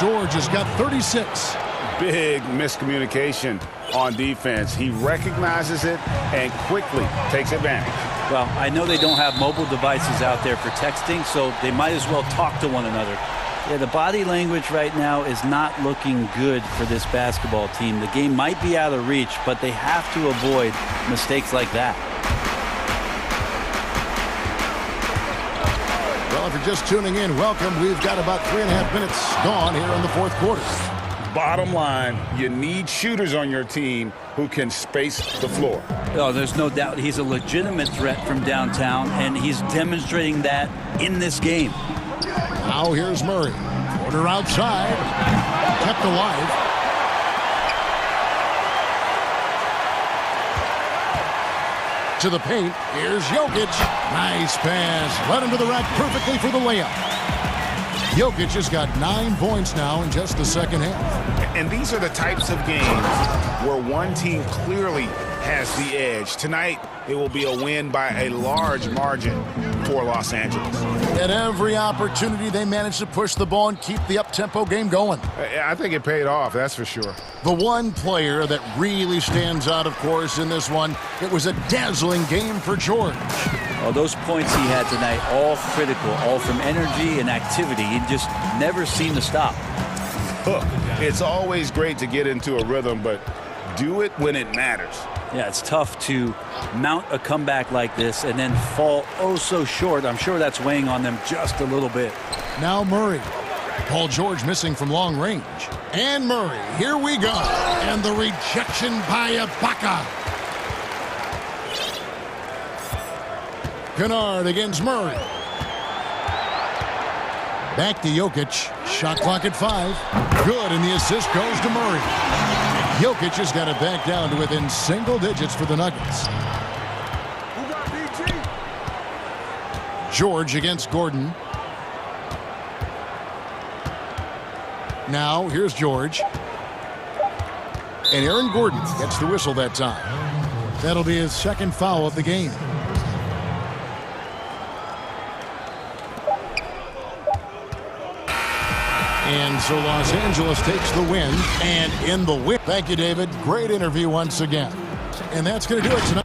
George has got 36. Big miscommunication on defense. He recognizes it and quickly takes advantage. Well, I know they don't have mobile devices out there for texting, so they might as well talk to one another. Yeah, the body language right now is not looking good for this basketball team. The game might be out of reach, but they have to avoid mistakes like that. Well, if you're just tuning in, welcome. We've got about 3.5 minutes gone here in the fourth quarter. Bottom line, you need shooters on your team who can space the floor. Oh, there's no doubt he's a legitimate threat from downtown, and he's demonstrating that in this game. Now here's Murray. Corner outside. Kept alive. To the paint. Here's Jokic. Nice pass. Led him to the rack perfectly for the layup. Jokic has got 9 points now in just the second half. And these are the types of games where one team clearly has the edge. Tonight, it will be a win by a large margin for Los Angeles. At every opportunity, they managed to push the ball and keep the up-tempo game going. I think it paid off, that's for sure. The one player that really stands out, of course, in this one, it was a dazzling game for George. Oh, those points he had tonight, all critical, all from energy and activity. He just never seemed to stop. Look, it's always great to get into a rhythm, but do it when it matters. Yeah, it's tough to mount a comeback like this and then fall oh so short. I'm sure that's weighing on them just a little bit. Now Murray. Paul George missing from long range. And Murray, here we go. And the rejection by Ibaka. Kennard against Murray. Back to Jokic. Shot clock at 5. Good, and the assist goes to Murray. Jokic has got it back down to within single digits for the Nuggets. George against Gordon. Now, here's George. And Aaron Gordon gets the whistle that time. That'll be his second foul of the game. And so Los Angeles takes the win, and in the win. Thank you, David. Great interview once again. And that's going to do it tonight.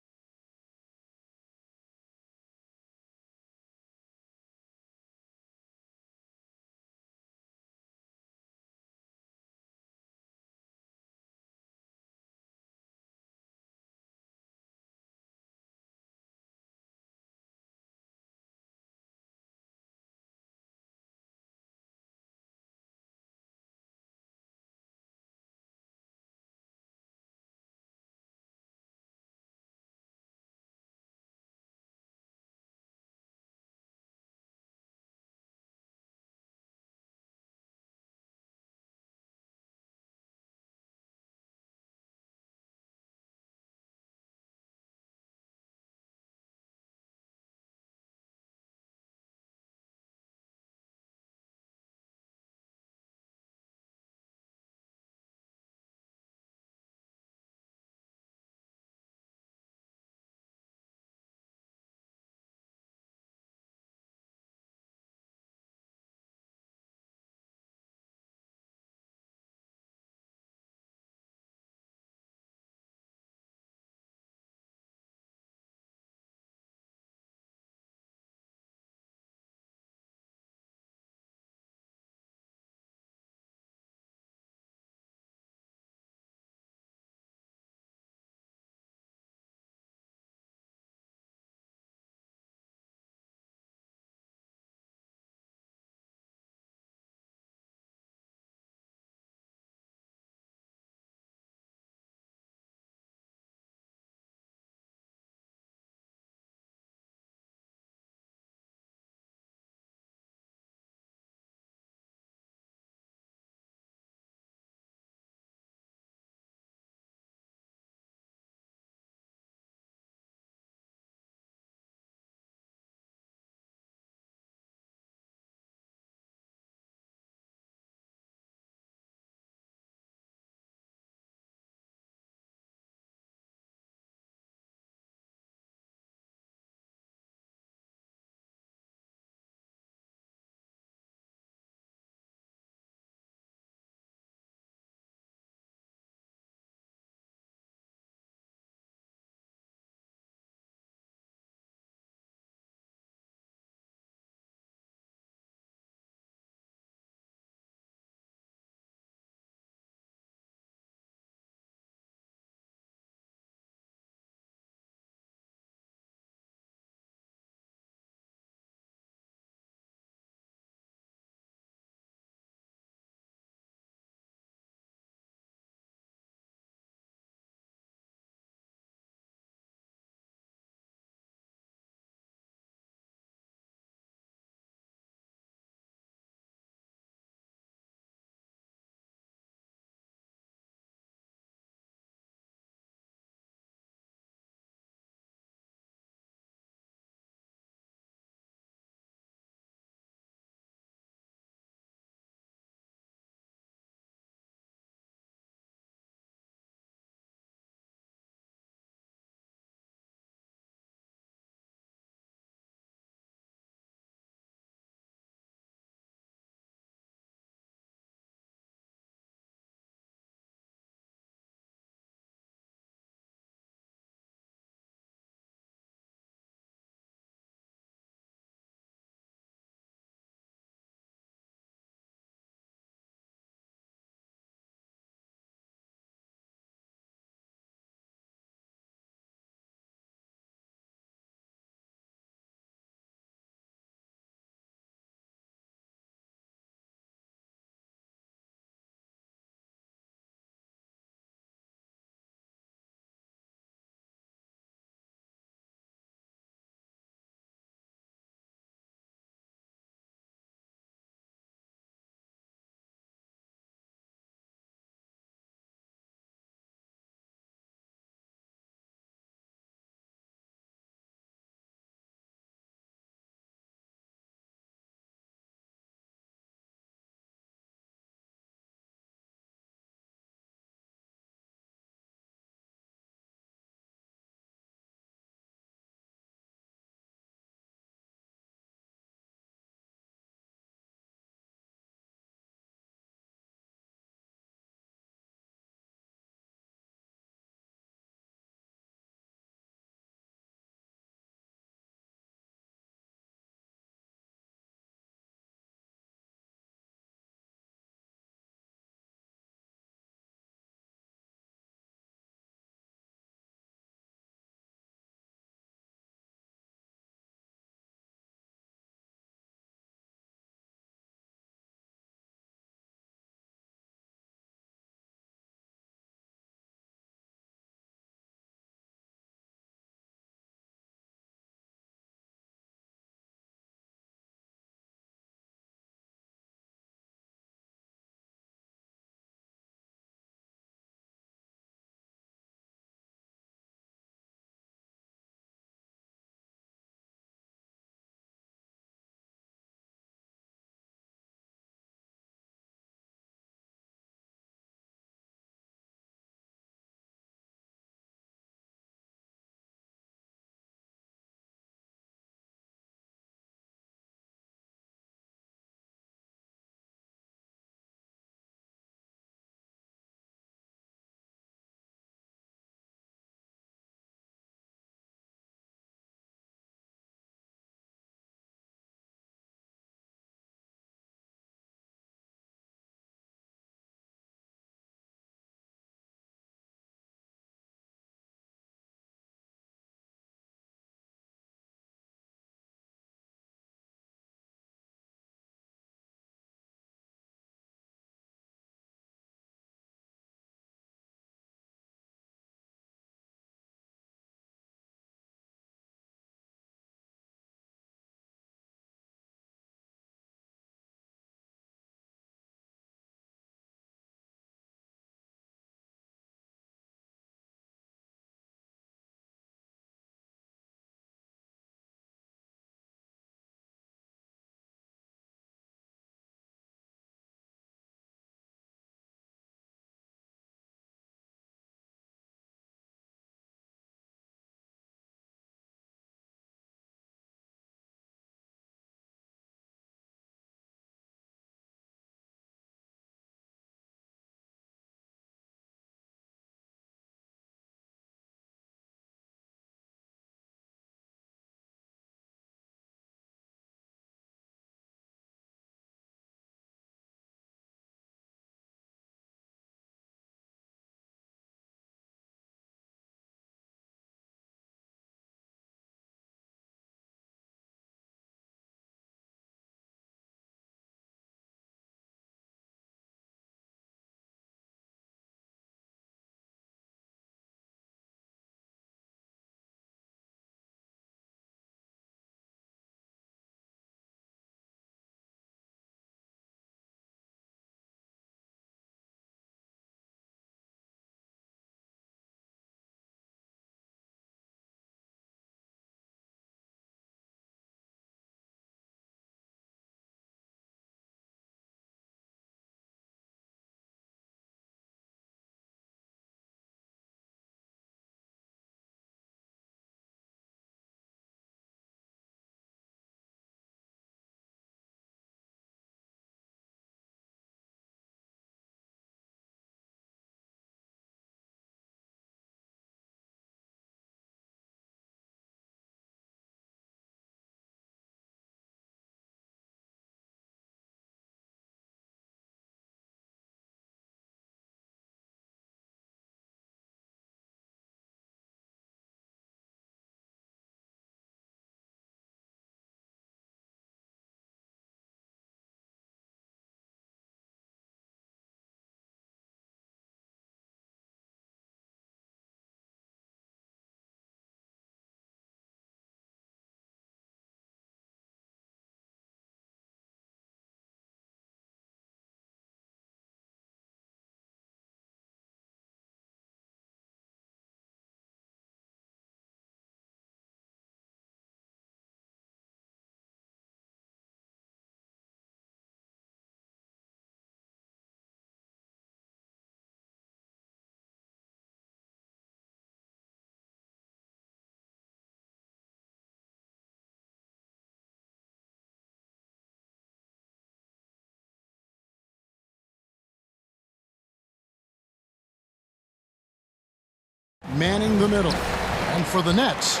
manning the middle. And for the Nets,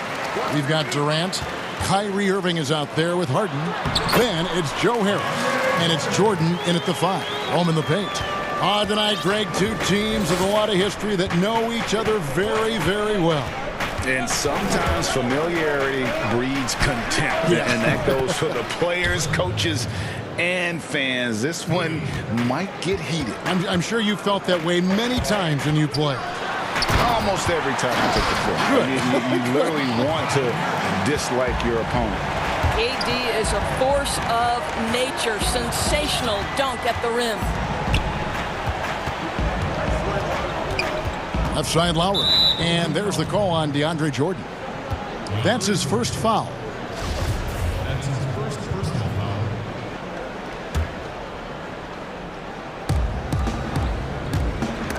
we've got Durant. Kyrie Irving is out there with Harden. Then it's Joe Harris. And it's Jordan in at the 5. Home in the paint. Tonight, Greg, two teams with a lot of history that know each other very, very well. And sometimes familiarity breeds contempt. Yeah. And that goes for the players, coaches, and fans. This one might get heated. I'm sure you felt that way many times when you play. Almost every time I took the floor. You literally want to dislike your opponent. AD is a force of nature. Sensational dunk at the rim. Left side Lowry. And there's the call on DeAndre Jordan. That's his first foul.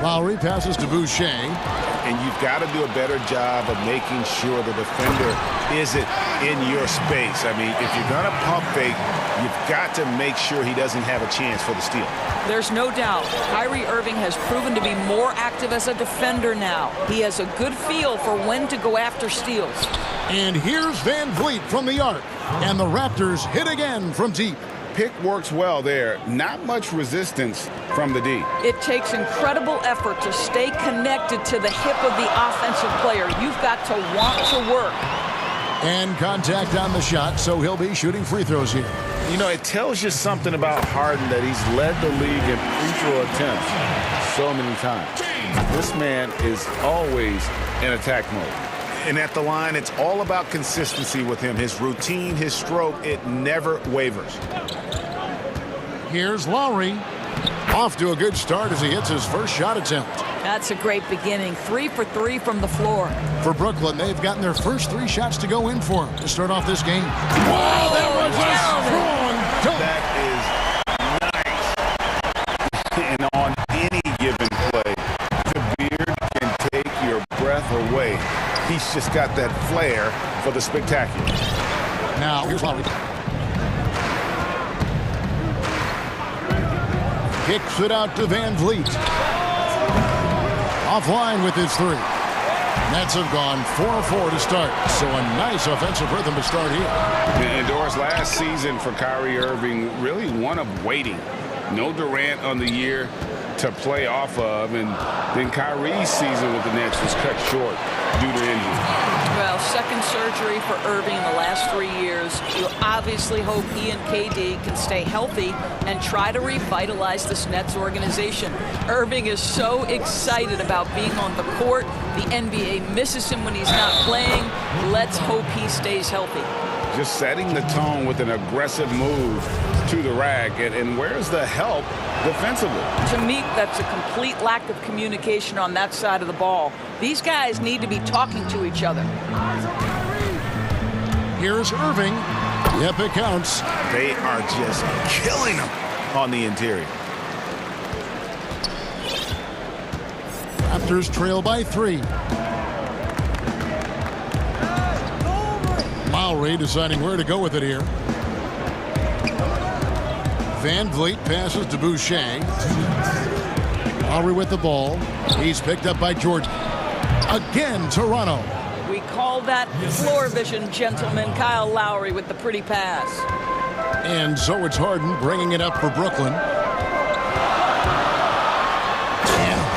Lowry passes to Boucher. And you've got to do a better job of making sure the defender isn't in your space. I mean, if you're going to pump fake, you've got to make sure he doesn't have a chance for the steal. There's no doubt Kyrie Irving has proven to be more active as a defender now. He has a good feel for when to go after steals. And here's Van Vliet from the arc. And the Raptors hit again from deep. Pick works well there. Not much resistance from the D. It takes incredible effort to stay connected to the hip of the offensive player. You've got to want to work. And contact on the shot, so he'll be shooting free throws here. You know, it tells you something about Harden that he's led the league in free throw attempts so many times. This man is always in attack mode. And at the line, it's all about consistency with him. His routine, his stroke, it never wavers. Here's Lowry. Off to a good start as he hits his first shot attempt. That's a great beginning. 3 for 3 from the floor. For Brooklyn, they've gotten their first 3 shots to go in for him to start off this game. Wow, that was That is nice. And on any given play, the beard can take your breath away. He's just got that flair for the spectacular. Now, here's Lowry. Kicks it out to Van Vliet. Offline with his 3. Nets have gone 4-4 to start, so a nice offensive rhythm to start here. And Doris, last season for Kyrie Irving, really one of waiting. No Durant on the year to play off of, and then Kyrie's season with the Nets was cut short due to injury. Well, second surgery for Irving in the last 3 years. You obviously hope he and KD can stay healthy and try to revitalize this Nets organization. Irving is so excited about being on the court. The NBA misses him when he's not playing. Let's hope he stays healthy. Just setting the tone with an aggressive move to the rack. And where's the help defensively? To me, that's a complete lack of communication on that side of the ball. These guys need to be talking to each other. Here's Irving. Yep, it counts. They are just killing him on the interior. Raptors trail by 3. Lowry deciding where to go with it here. Van Vliet passes to Boucher. Lowry with the ball. He's picked up by Jordan. Again, Toronto. We call that floor vision, gentlemen. Kyle Lowry with the pretty pass. And so it's Harden bringing it up for Brooklyn. And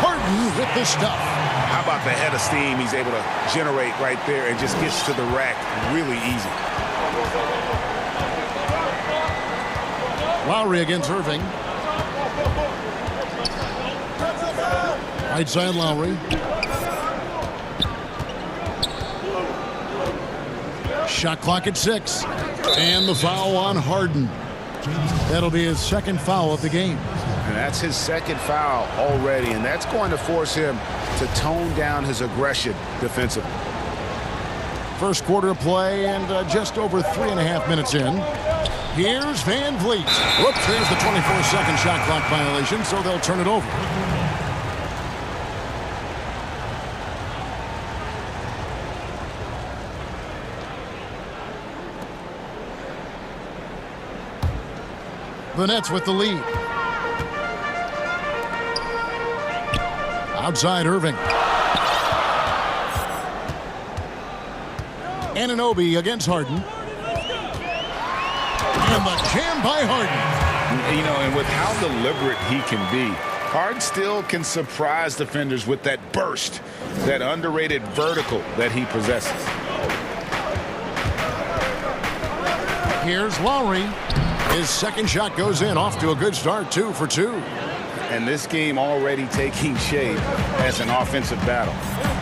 Harden with the stuff. How about the head of steam he's able to generate right there and just gets to the rack really easy. Lowry against Irving. Right side Lowry. Shot clock at 6. And the foul on Harden. That'll be his second foul of the game. And that's his second foul already, and that's going to force him to tone down his aggression defensively. First quarter of play and just over 3.5 minutes in. Here's Van Vliet. Whoops, there's the 24-second shot clock violation, so they'll turn it over. The Nets with the lead. Outside Irving. Anunoby against Harden. And the jam by Harden. You know, and with how deliberate he can be, Harden still can surprise defenders with that burst, that underrated vertical that he possesses. Here's Lowry. His second shot goes in, off to a good start, 2 for 2. And this game already taking shape as an offensive battle.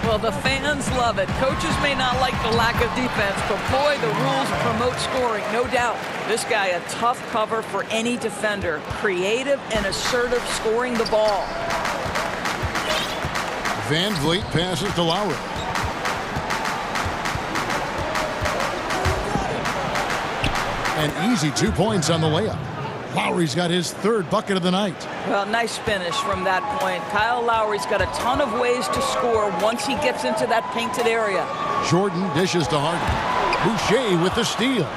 Well, the fans love it. Coaches may not like the lack of defense, but boy, the rules promote scoring, no doubt. This guy, a tough cover for any defender. Creative and assertive scoring the ball. Van Vliet passes to Lowry. An easy 2 points on the layup. Lowry's got his third bucket of the night. Well, nice finish from that point. Kyle Lowry's got a ton of ways to score once he gets into that painted area. Jordan dishes to Harden. Boucher with the steal.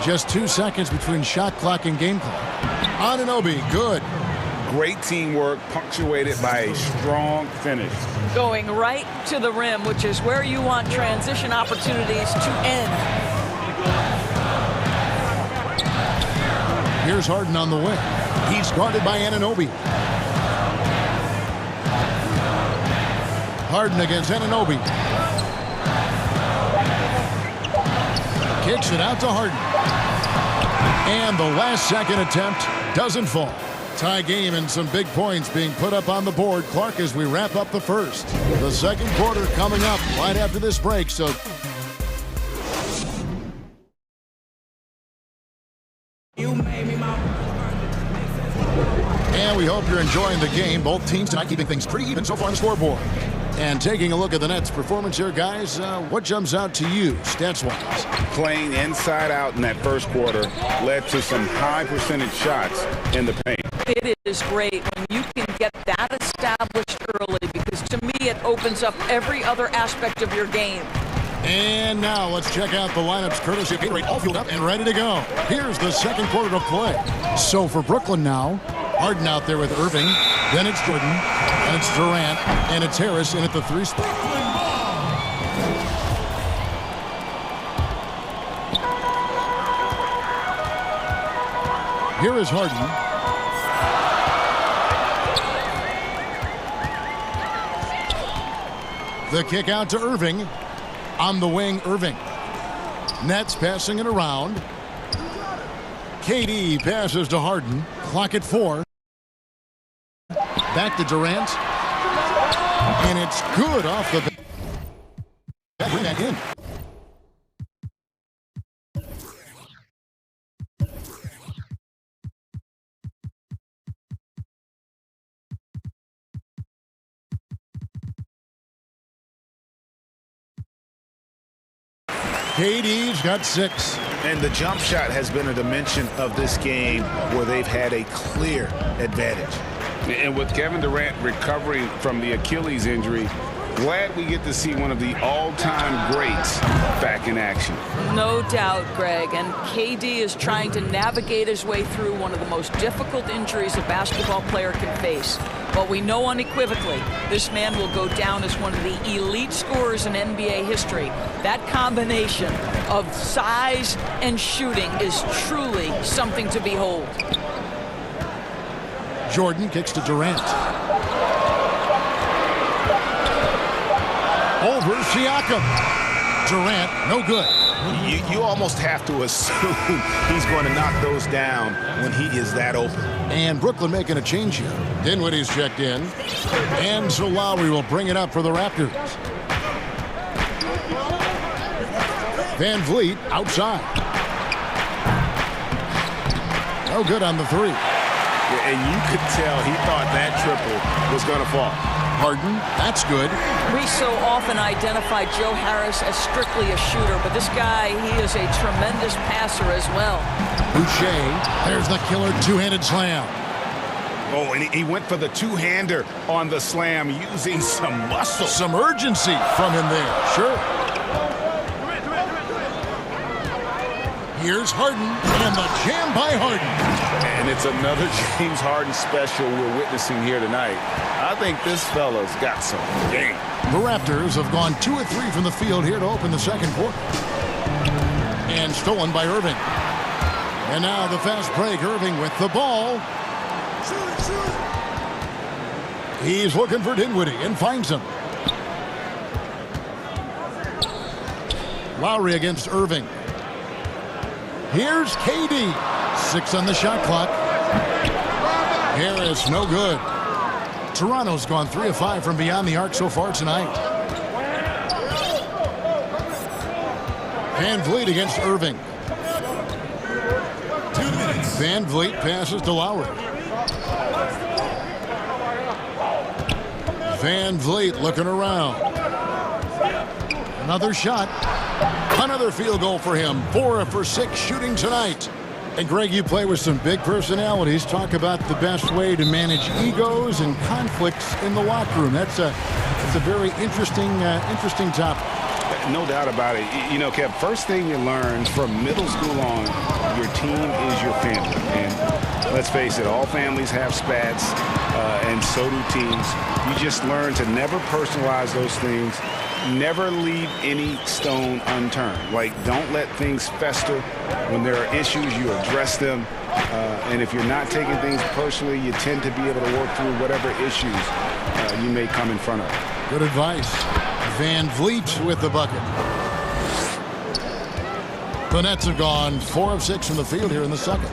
Just 2 seconds between shot clock and game clock. Anunoby, good. Great teamwork punctuated by a strong finish. Going right to the rim, which is where you want transition opportunities to end. Here's Harden on the wing. He's guarded by Anunoby. Harden against Anunoby. Kicks it out to Harden. And the last second attempt doesn't fall. Tie game and some big points being put up on the board. Clark, as we wrap up the first. The second quarter coming up right after this break, so... And we hope you're enjoying the game. Both teams tonight keeping things pretty even so far on the scoreboard. And taking a look at the Nets' performance here, guys, what jumps out to you, stats-wise? Playing inside out in that first quarter led to some high percentage shots in the paint. It is great when you can get that established early, because to me it opens up every other aspect of your game. And now let's check out the lineups courtesy of Gatorade, all fueled up and ready to go. Here's the second quarter to play. So for Brooklyn now, Harden out there with Irving, then it's Jordan, and it's Durant, and it's Harris in at the 3 spot. Here is Harden. The kick out to Irving. On the wing, Irving. Nets passing it around. KD passes to Harden. Clock at 4. Back to Durant. And it's good off the back. Bring that in. KD's got 6. And the jump shot has been a dimension of this game where they've had a clear advantage. And with Kevin Durant recovering from the Achilles injury, glad we get to see one of the all-time greats back in action. No doubt, Greg. And KD is trying to navigate his way through one of the most difficult injuries a basketball player can face. But we know unequivocally this man will go down as one of the elite scorers in NBA history. That combination of size and shooting is truly something to behold. Jordan kicks to Durant. Over Siakam. Durant, no good. You almost have to assume he's going to knock those down when he is that open. And Brooklyn making a change here. Dinwiddie's checked in. And so Lowry will bring it up for the Raptors. Van Vliet outside. No good on the 3. And you could tell he thought that triple was going to fall. Harden, that's good. We so often identify Joe Harris as strictly a shooter, but this guy, he is a tremendous passer as well. Boucher, there's the killer two-handed slam. Oh, and he went for the two-hander on the slam using some muscle. Some urgency from him there, sure. Here's Harden, and the jam by Harden. And it's another James Harden special we're witnessing here tonight. I think this fella's got some game. The Raptors have gone 2 of 3 from the field here to open the second quarter. And stolen by Irving. And now the fast break. Irving with the ball. He's looking for Dinwiddie and finds him. Lowry against Irving. Here's KD. 6 on the shot clock. Harris, no good. Toronto's gone 3 of 5 from beyond the arc so far tonight. Van Vliet against Irving. Van Vliet passes to Lowry. Van Vliet looking around. Another shot. Another field goal for him. 4 for 6 shooting tonight. And Greg, you play with some big personalities. Talk about the best way to manage egos and conflicts in the locker room. That's a very interesting topic. No doubt about it. You know, Kev, first thing you learn from middle school on, your team is your family. And let's face it, all families have spats, and so do teams. You just learn to never personalize those things. Never leave any stone unturned. Like, don't let things fester. When there are issues, you address them. And if you're not taking things personally, you tend to be able to work through whatever issues you may come in front of. Good advice. Van Vliet with the bucket. The Nets have gone 4 of 6 from the field here in the second.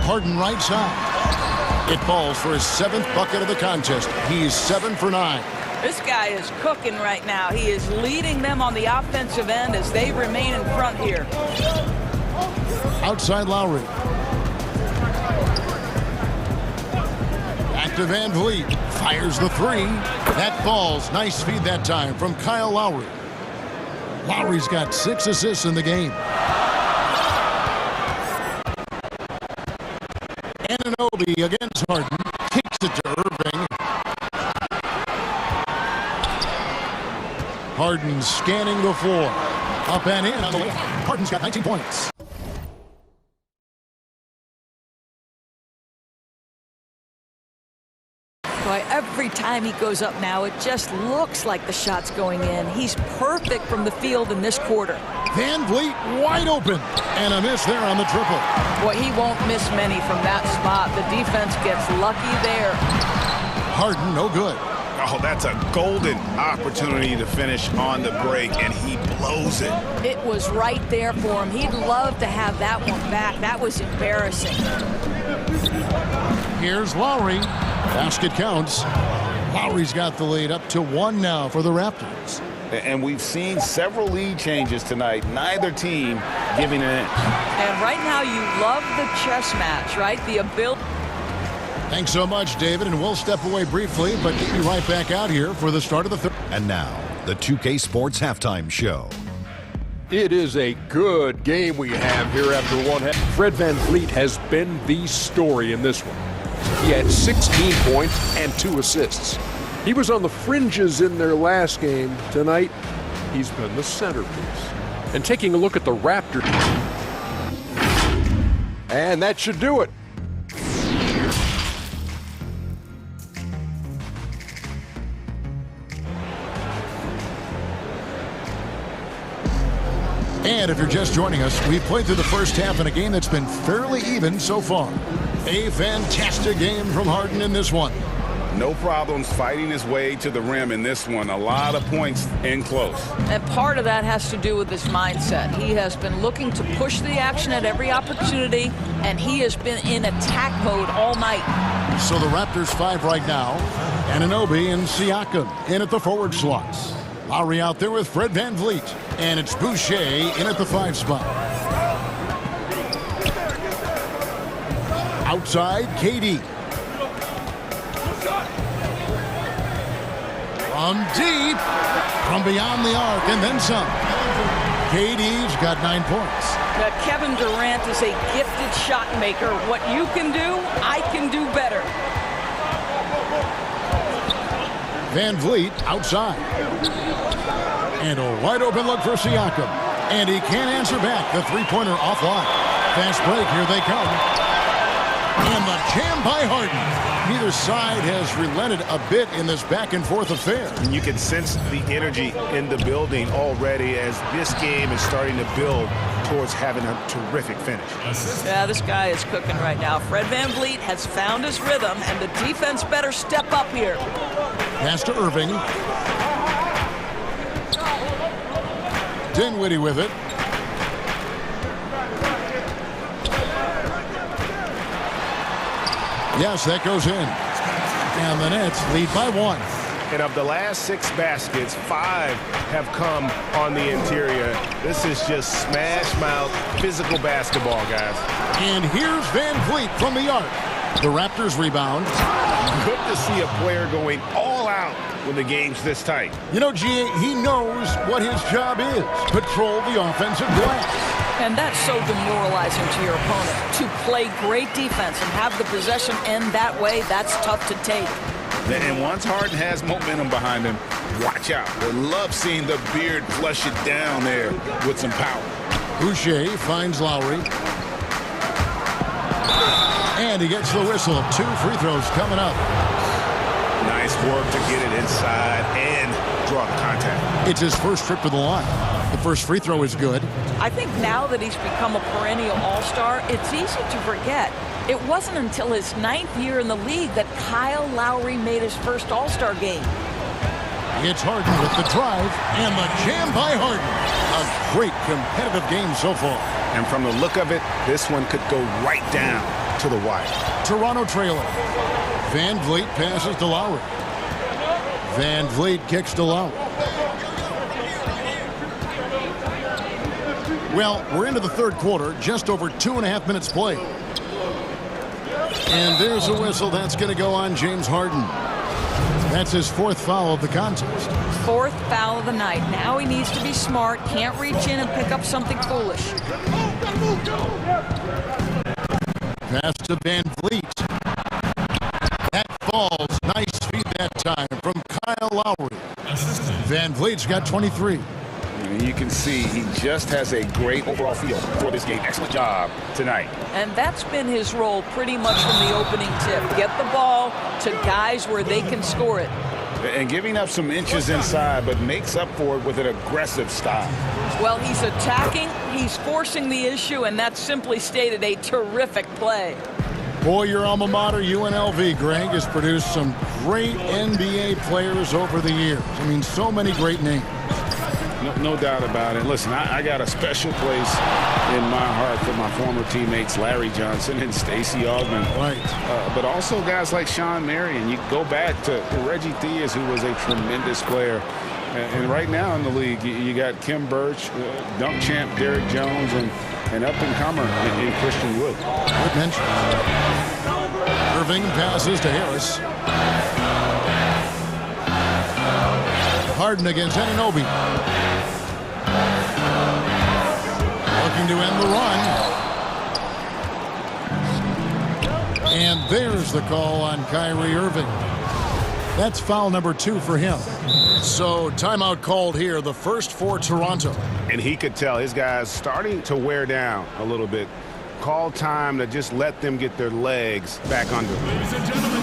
Harden right side. It falls for his 7th bucket of the contest. He's 7 for 9. This guy is cooking right now. He is leading them on the offensive end as they remain in front here. Outside Lowry. Back to Van Vliet. Fires the 3. That falls. Nice feed that time from Kyle Lowry. Lowry's got 6 assists in the game. Anunoby against Harden. Kicks it to Irving. Harden scanning the floor. Up and in on the way. Harden's got 19 points. Every time he goes up now, it just looks like the shot's going in. He's perfect from the field in this quarter. Van Vliet wide open. And a miss there on the triple. Boy, he won't miss many from that spot. The defense gets lucky there. Harden, no good. Oh, that's a golden opportunity to finish on the break, and he blows it. It was right there for him. He'd love to have that one back. That was embarrassing. Here's Lowry. Basket counts. Lowry's got the lead up to 1 now for the Raptors. And we've seen several lead changes tonight. Neither team giving an inch. And right now you love the chess match, right? The ability. Thanks so much, David, and we'll step away briefly, but get you right back out here for the start of the third. And now, the 2K Sports Halftime Show. It is a good game we have here after one half. Fred Van Vliet has been the story in this one. He had 16 points and 2 assists. He was on the fringes in their last game. Tonight, he's been the centerpiece. And taking a look at the Raptors. And that should do it. And if you're just joining us, we've played through the first half in a game that's been fairly even so far. A fantastic game from Harden in this one. No problems fighting his way to the rim in this one. A lot of points in close. And part of that has to do with his mindset. He has been looking to push the action at every opportunity, and he has been in attack mode all night. So the Raptors 5 right now. Anunoby and Siakam in at the forward slots. Lowry out there with Fred Van Vliet. And it's Boucher in at the 5 spot. Outside, KD. From deep, from beyond the arc, and then some. KD's got 9 points. Now, Kevin Durant is a gifted shot maker. What you can do, I can do better. Van Vliet outside. And a wide open look for Siakam. And he can't answer back. The three-pointer offline. Fast break, here they come. And the jam by Harden. neither side has relented a bit in this back-and-forth affair. And you can sense the energy in the building already as this game is starting to build towards having a terrific finish. Yeah, this guy is cooking right now. Fred VanVleet has found his rhythm, and the defense better step up here. Pass to Irving. Dinwiddie with it. Yes, that goes in. And the Nets lead by 1. And of the last 6 baskets, 5 have come on the interior. This is just smash-mouth physical basketball, guys. And here's VanVleet from the arc. The Raptors rebound. Good to see a player going all out when the game's this tight. You know, G.A., he knows what his job is. Control the offensive glass. And that's so demoralizing to your opponent. To play great defense and have the possession end that way, that's tough to take. And once Harden has momentum behind him, watch out. They love seeing the beard flush it down there with some power. Boucher finds Lowry. And he gets the whistle. 2 free throws coming up. Nice work to get it inside and draw the contact. It's his first trip to the line. The first free throw is good. I think now that he's become a perennial all-star, it's easy to forget. It wasn't until his 9th year in the league that Kyle Lowry made his first all-star game. It's Harden with the drive and the jam by Harden. A great competitive game so far. And from the look of it, this one could go right down to the wire. Toronto trailer. VanVleet passes to Lowry. VanVleet kicks to Lowry. Well, we're into the third quarter, just over 2.5 minutes played. And there's a whistle that's going to go on James Harden. That's his 4th foul of the contest. 4th foul of the night. Now he needs to be smart, can't reach in and pick up something foolish. Pass to VanVleet. That falls. Nice feed that time from Kyle Lowry. VanVleet's got 23. And you can see he just has a great overall feel for this game. Excellent job tonight. And that's been his role pretty much from the opening tip. Get the ball to guys where they can score it. And giving up some inches inside, but makes up for it with an aggressive style. Well, he's attacking, he's forcing the issue, and that's simply stated a terrific play. Boy, your alma mater, UNLV, Greg, has produced some great NBA players over the years. I mean, so many great names. No doubt about it. Listen, I got a special place in my heart for my former teammates Larry Johnson and Stacey Augmon. Right. But also guys like Sean Marion. You go back to Reggie Theus, who was a tremendous player. And right now in the league, you got Kim Birch, dunk champ Derrick Jones, and up-and-comer in Christian Wood. Good mention. Irving passes to Harris. Harden against Anunoby. Looking to end the run. And there's the call on Kyrie Irving. That's foul number 2 for him. So timeout called here, the first for Toronto. And he could tell his guys starting to wear down a little bit. Call time to just let them get their legs back under them. Ladies and gentlemen,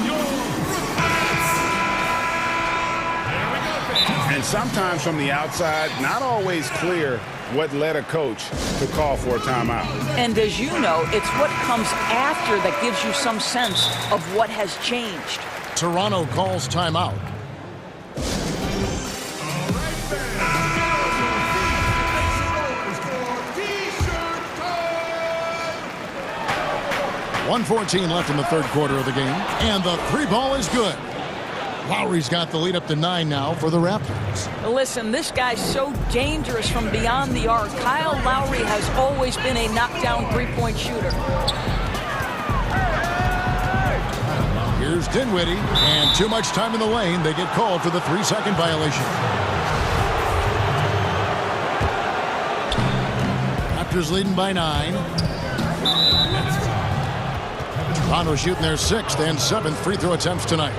and sometimes from the outside, not always clear what led a coach to call for a timeout. And as you know, it's what comes after that gives you some sense of what has changed. Toronto calls timeout. .114 left in the third quarter of the game. And the 3 ball is good. Lowry's got the lead up to 9 now for the Raptors. Listen, this guy's so dangerous from beyond the arc. Kyle Lowry has always been a knockdown three-point shooter. Here's Dinwiddie, and too much time in the lane. They get called for the 3-second violation. Raptors leading by 9. Toronto shooting their 6th and 7th free throw attempts tonight.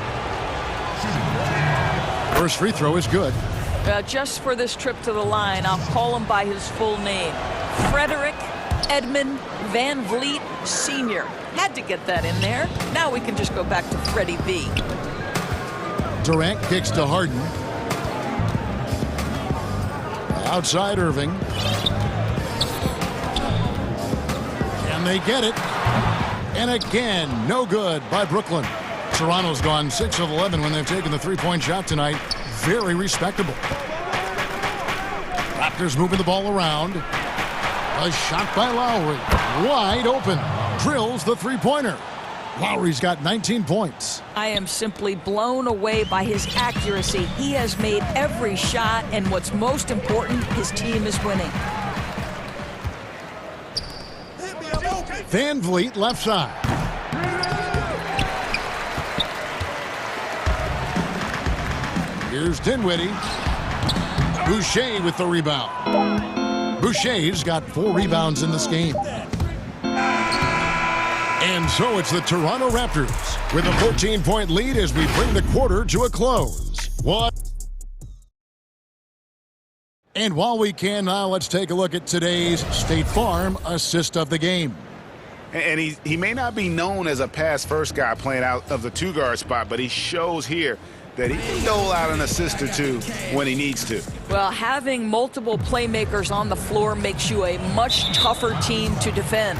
First free throw is good. Just for this trip to the line, I'll call him by his full name. Frederick Edmund Van Vliet Sr. Had to get that in there. Now we can just go back to Freddie B. Durant kicks to Harden. Outside Irving. Can they get it? And again, no good by Brooklyn. Toronto's gone 6 of 11 when they've taken the three-point shot tonight. Very respectable. Raptors moving the ball around. A shot by Lowry. Wide open. Drills the three-pointer. Lowry's got 19 points. I am simply blown away by his accuracy. He has made every shot, and what's most important, his team is winning. Van Vliet left side. Here's Dinwiddie. Boucher with the rebound. Boucher's got 4 rebounds in this game. And so it's the Toronto Raptors with a 14-point lead as we bring the quarter to a close. And while we can now, let's take a look at today's State Farm assist of the game. And he may not be known as a pass-first guy playing out of the two-guard spot, but he shows here that he can dole out an assist or two when he needs to. Well, having multiple playmakers on the floor makes you a much tougher team to defend.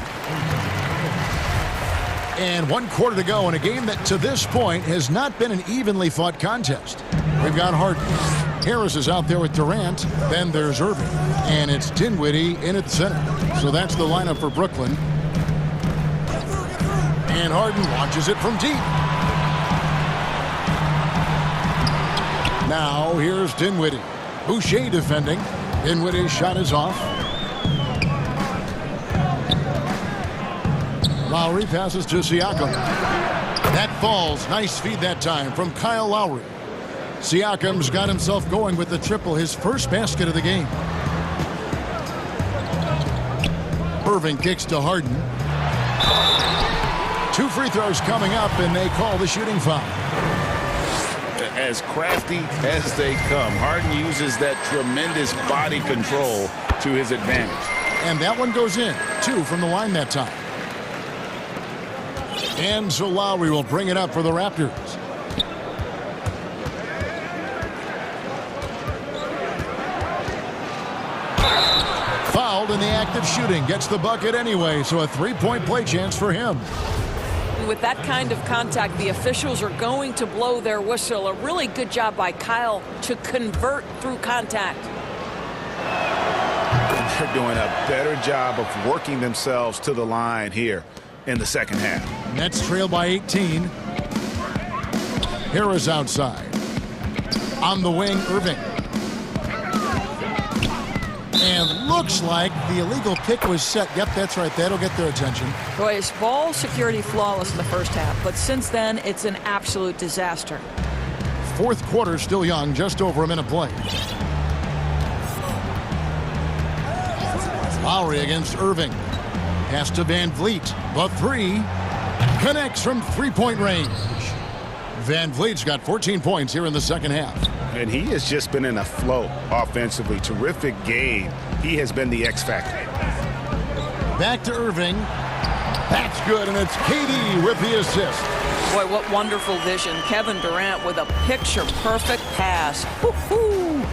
And 1 quarter to go in a game that to this point has not been an evenly fought contest. We've got Harden. Harris is out there with Durant. Then there's Irving. And it's Dinwiddie in at the center. So that's the lineup for Brooklyn. And Harden launches it from deep. Now here's Dinwiddie. Boucher defending. Dinwiddie's shot is off. Lowry passes to Siakam. That falls. Nice feed that time from Kyle Lowry. Siakam's got himself going with the triple, his first basket of the game. Irving kicks to Harden. 2 free throws coming up, and they call the shooting foul. As crafty as they come, Harden uses that tremendous body control to his advantage. And that one goes in. 2 from the line that time. And so Lowry will bring it up for the Raptors. Fouled in the act of shooting. Gets the bucket anyway, so a 3-point play chance for him. With that kind of contact, the officials are going to blow their whistle. A really good job by Kyle to convert through contact. They're doing a better job of working themselves to the line here in the second half. Nets trail by 18. Harris outside. On the wing, Irving. And looks like the illegal pick was set. Yep, that's right. That'll get their attention. Royce, ball security flawless in the first half, but since then, it's an absolute disaster. 4th quarter still young, just over a minute play. Lowry against Irving. Pass to Van Vliet. The 3 connects from 3-point range. Van Vliet's got 14 points here in the second half. And he has just been in a flow offensively. Terrific game. He has been the X factor. Back to Irving. That's good, and it's KD with the assist. Boy, what wonderful vision. Kevin Durant with a picture-perfect pass. Woo-hoo!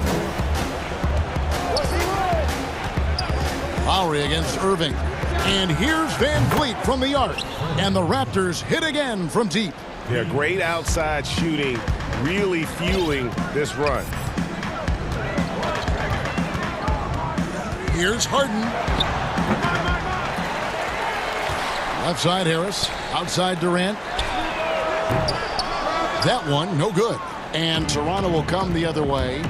Lowry against Irving. And here's Van Vliet from the arc. And the Raptors hit again from deep. Yeah, great outside shooting, really fueling this run. Here's Harden. Left side Harris. Outside Durant. That one, no good. And Toronto will come the other way.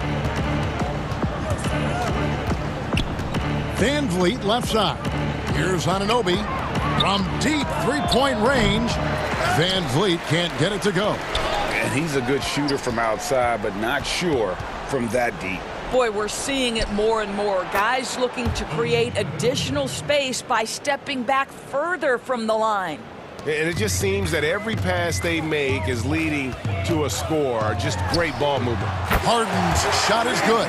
Van Vliet left side. Here's Anunoby. From deep 3-point range. Van Vliet can't get it to go. And he's a good shooter from outside, but not sure from that deep. Boy, we're seeing it more and more. Guys looking to create additional space by stepping back further from the line. And it just seems that every pass they make is leading to a score. Just great ball movement. Harden's shot is good.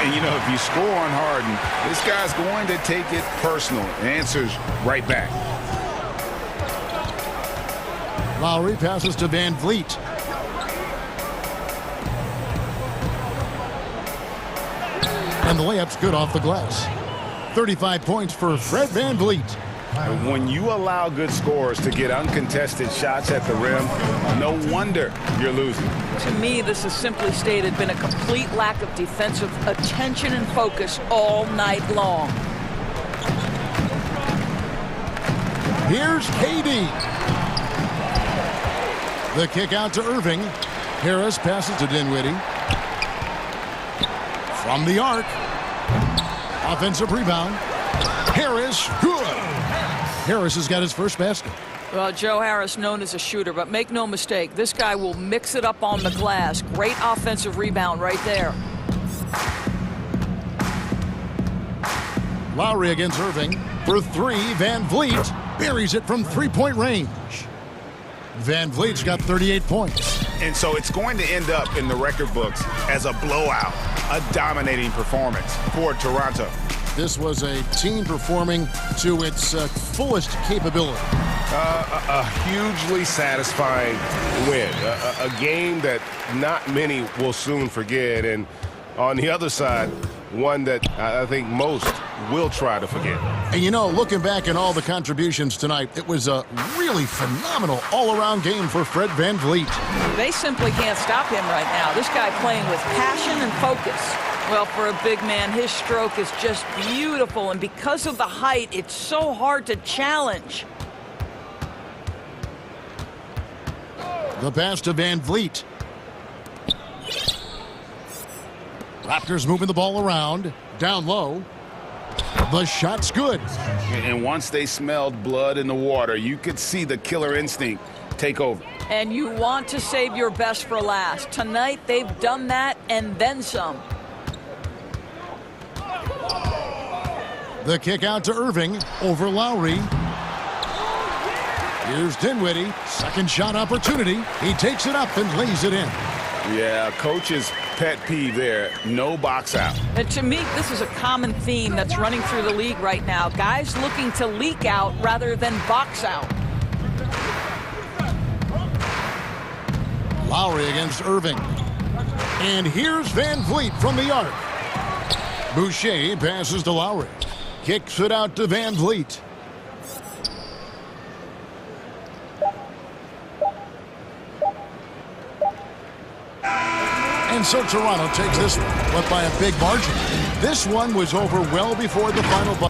And, you know, if you score on Harden, This guy's going to take it personal. Answers right back. Lowry passes to Van Vliet. And the layup's good off the glass. 35 points for Fred Van Vliet. And when you allow good scorers to get uncontested shots at the rim, no wonder you're losing. To me, this has simply stated been a complete lack of defensive attention and focus all night long. Here's KD. The kick out to Irving. Harris passes to Dinwiddie. From the arc. Offensive rebound. Harris, good. Harris has got his first basket. Well, Joe Harris known as a shooter, but make no mistake, this guy will mix it up on the glass. Great offensive rebound right there. Lowry against Irving. For three, Van Vliet buries it from three-point range. Van Vliet's got 38 points. And so it's going to end up in the record books as a blowout, a dominating performance for Toronto. This was a team performing to its fullest capability. A hugely satisfying win. A game that not many will soon forget. And on the other side, one that I think most will try to forget. And, you know, looking back at all the contributions tonight, it was a really phenomenal all-around game for Fred Van Vliet. They simply can't stop him right now. This guy playing with passion and focus. Well, for a big man, his stroke is just beautiful, and because of the height, it's so hard to challenge. The pass to Van Vliet. Raptors moving the ball around. Down low. The shot's good. And once they smelled blood in the water, you could see the killer instinct take over. And you want to save your best for last. Tonight, they've done that and then some. The kick out to Irving over Lowry. Here's Dinwiddie. Second shot opportunity. He takes it up and lays it in. Yeah, coach's pet peeve there. No box out. And to me, this is a common theme that's running through the league right now. Guys looking to leak out rather than box out. Lowry against Irving. And here's Van Vliet from the arc. Boucher passes to Lowry. Kicks it out to Van Vliet. And so Toronto takes this one, but by a big margin. This one was over well before the final buzzer.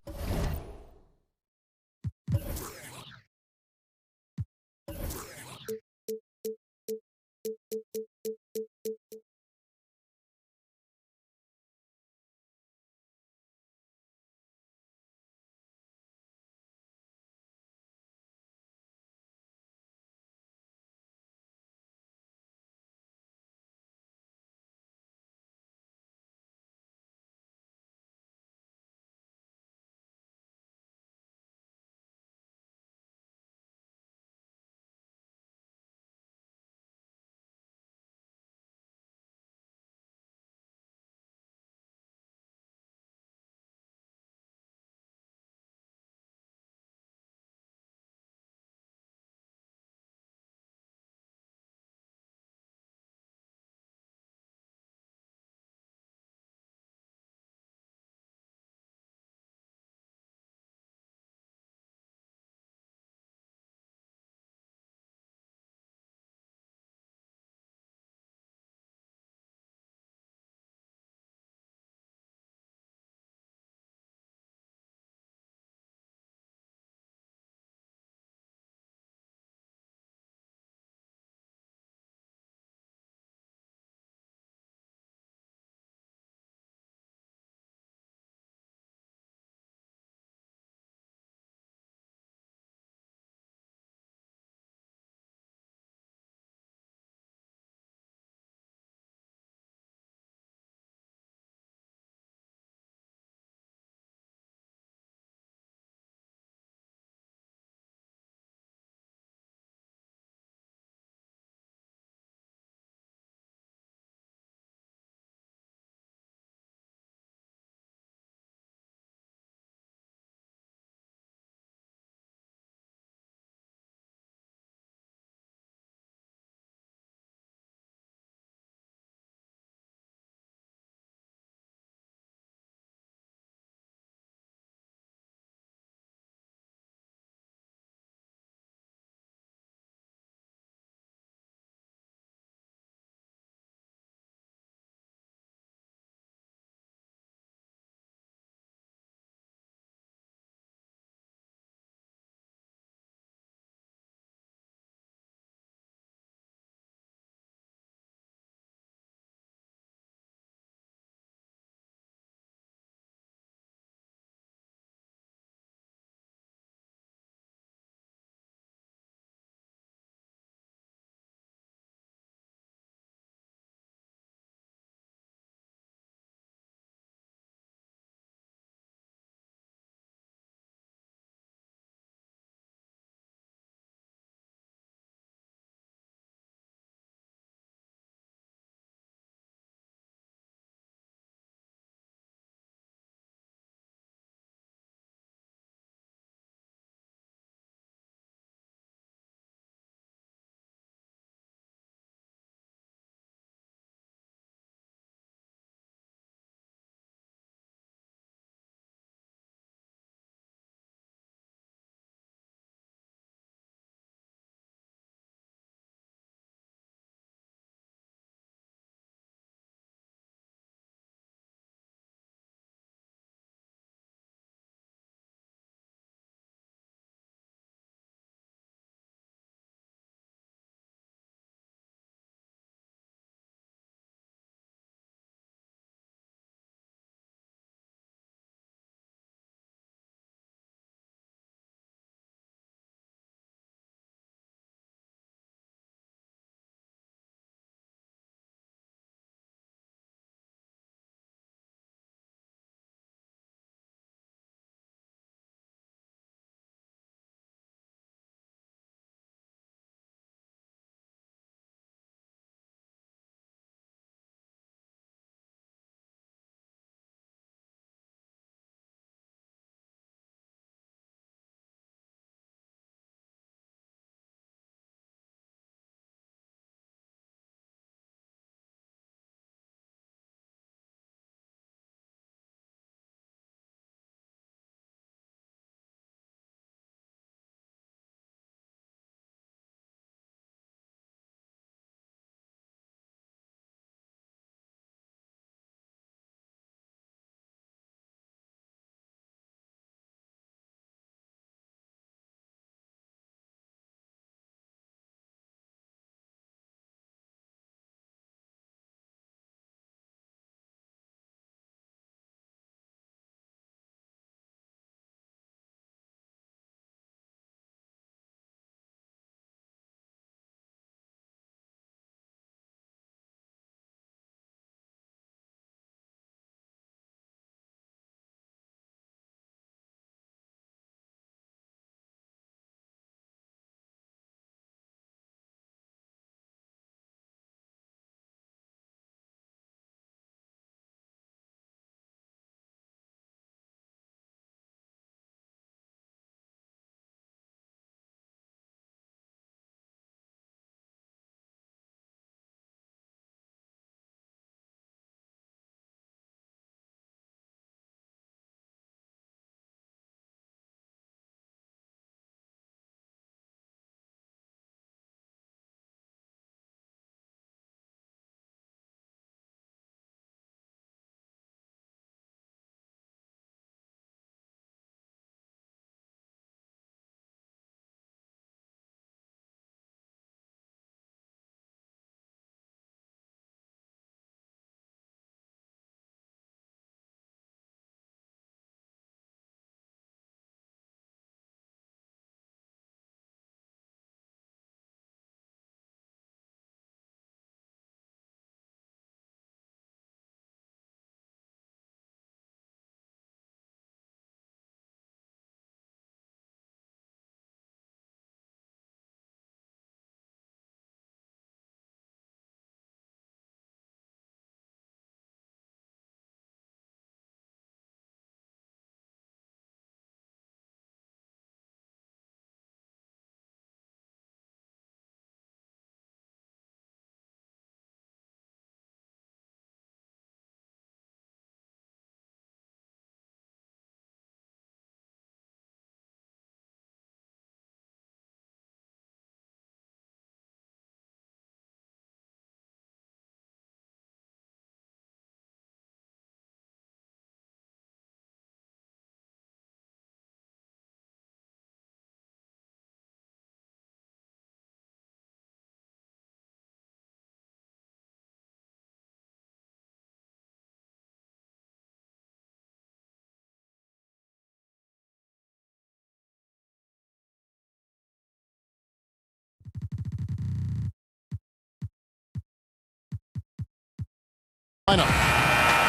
lineup.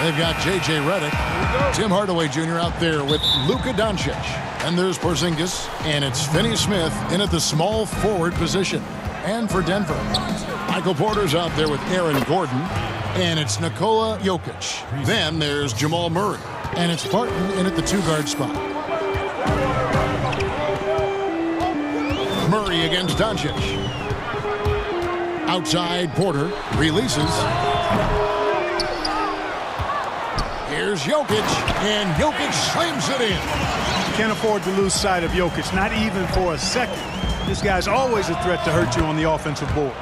They've got J.J. Redick, Tim Hardaway Jr. out there with Luka Doncic. And there's Porzingis, and it's Finney Smith in at the small forward position. And for Denver, Michael Porter's out there with Aaron Gordon, and it's Nikola Jokic. Then there's Jamal Murray, and it's Barton in at the two-guard spot. Murray against Doncic. Outside, Porter releases. Here's Jokic, and Jokic slams it in. You can't afford to lose sight of Jokic, not even for a second. This guy's always a threat to hurt you on the offensive boards.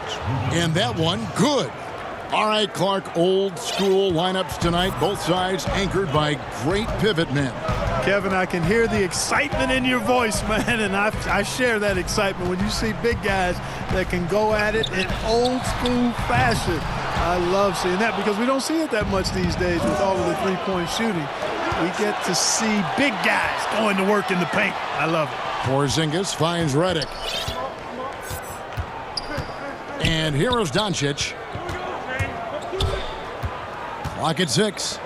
And that one, good. All right, Clark, old school lineups tonight, both sides anchored by great pivot men. Kevin, I can hear the excitement in your voice, man, and I share that excitement when you see big guys that can go at it in old school fashion. I love seeing that because we don't see it that much these days with all of the three-point shooting. We get to see big guys going to work in the paint. I love it. Porzingis finds Redick. And here is Doncic. Clock at 6.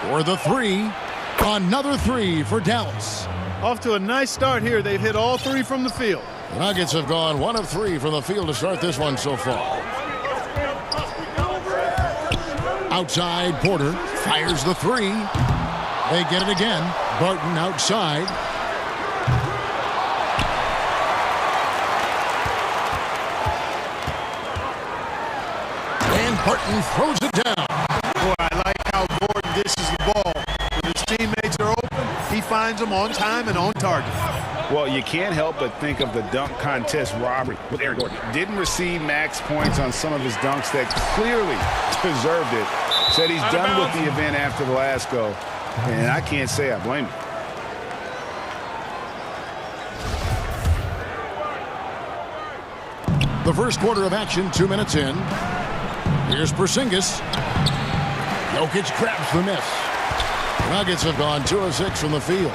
For the three. Another three for Dallas. Off to a nice start here. They've hit all three from the field. The Nuggets have gone 1 of 3 from the field to start this one so far. Outside, Porter fires the three. They get it again. Barton outside. And Barton throws it down. Boy, I like how Gordon dishes the ball. When his teammates are open, he finds them on time and on target. Well, you can't help but think of the dunk contest robbery with Aaron Gordon. Didn't receive max points on some of his dunks that clearly deserved it. Said he's done with the event after the last go. And I can't say I blame him. The first quarter of action, 2 minutes in. Here's Porzingis. Jokic grabs the miss. The Nuggets have gone 2 of 6 from the field.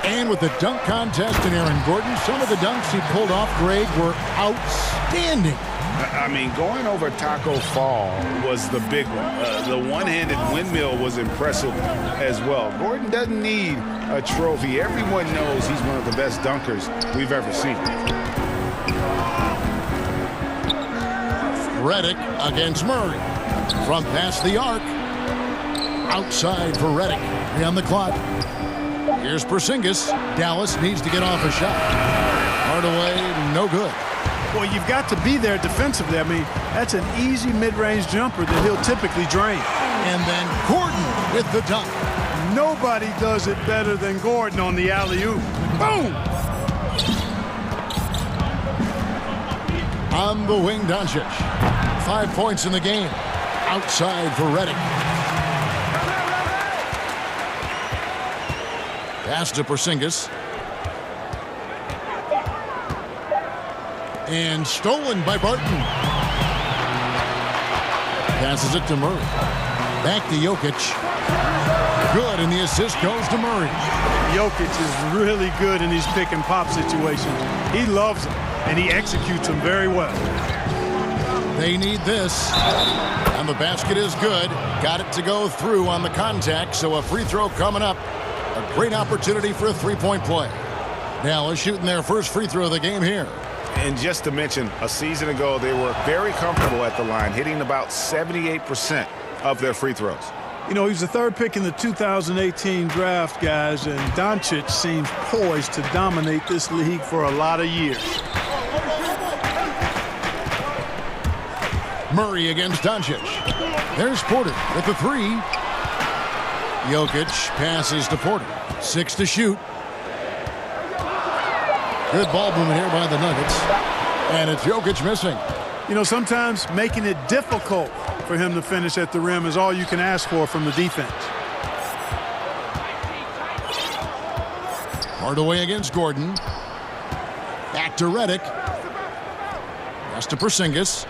And with the dunk contest and Aaron Gordon, some of the dunks he pulled off, Greg, were outstanding. I mean, going over Taco Fall was the big one. The one-handed windmill was impressive as well. Gordon doesn't need a trophy. Everyone knows he's one of the best dunkers we've ever seen. Redick against Murray. From past the arc. Outside for Redick. On the clock. Here's Porzingis. Dallas needs to get off a shot. Hardaway, no good. Well, you've got to be there defensively. I mean, that's an easy mid-range jumper that he'll typically drain. And then Gordon with the dunk. Nobody does it better than Gordon on the alley-oop. Boom! On the wing, Doncic. 5 points in the game. Outside for Redick. Pass to Porzingis. And stolen by Barton. Passes it to Murray. Back to Jokic. Good, and the assist goes to Murray. Jokic is really good in these pick-and-pop situations. He loves them, and he executes them very well. They need this. And the basket is good. Got it to go through on the contact, so a free throw coming up. A great opportunity for a three-point play. Dallas shooting their first free throw of the game here. And just to mention, a season ago, they were very comfortable at the line, hitting about 78% of their free throws. You know, he's the third pick in the 2018 draft, guys, and Doncic seems poised to dominate this league for a lot of years. Murray against Doncic. There's Porter with the three. Jokic passes to Porter. 6 to shoot. Good ball movement here by the Nuggets. And it's Jokic missing. You know, sometimes making it difficult for him to finish at the rim is all you can ask for from the defense. Hardaway against Gordon. Back to Redick. Pass to Porzingis.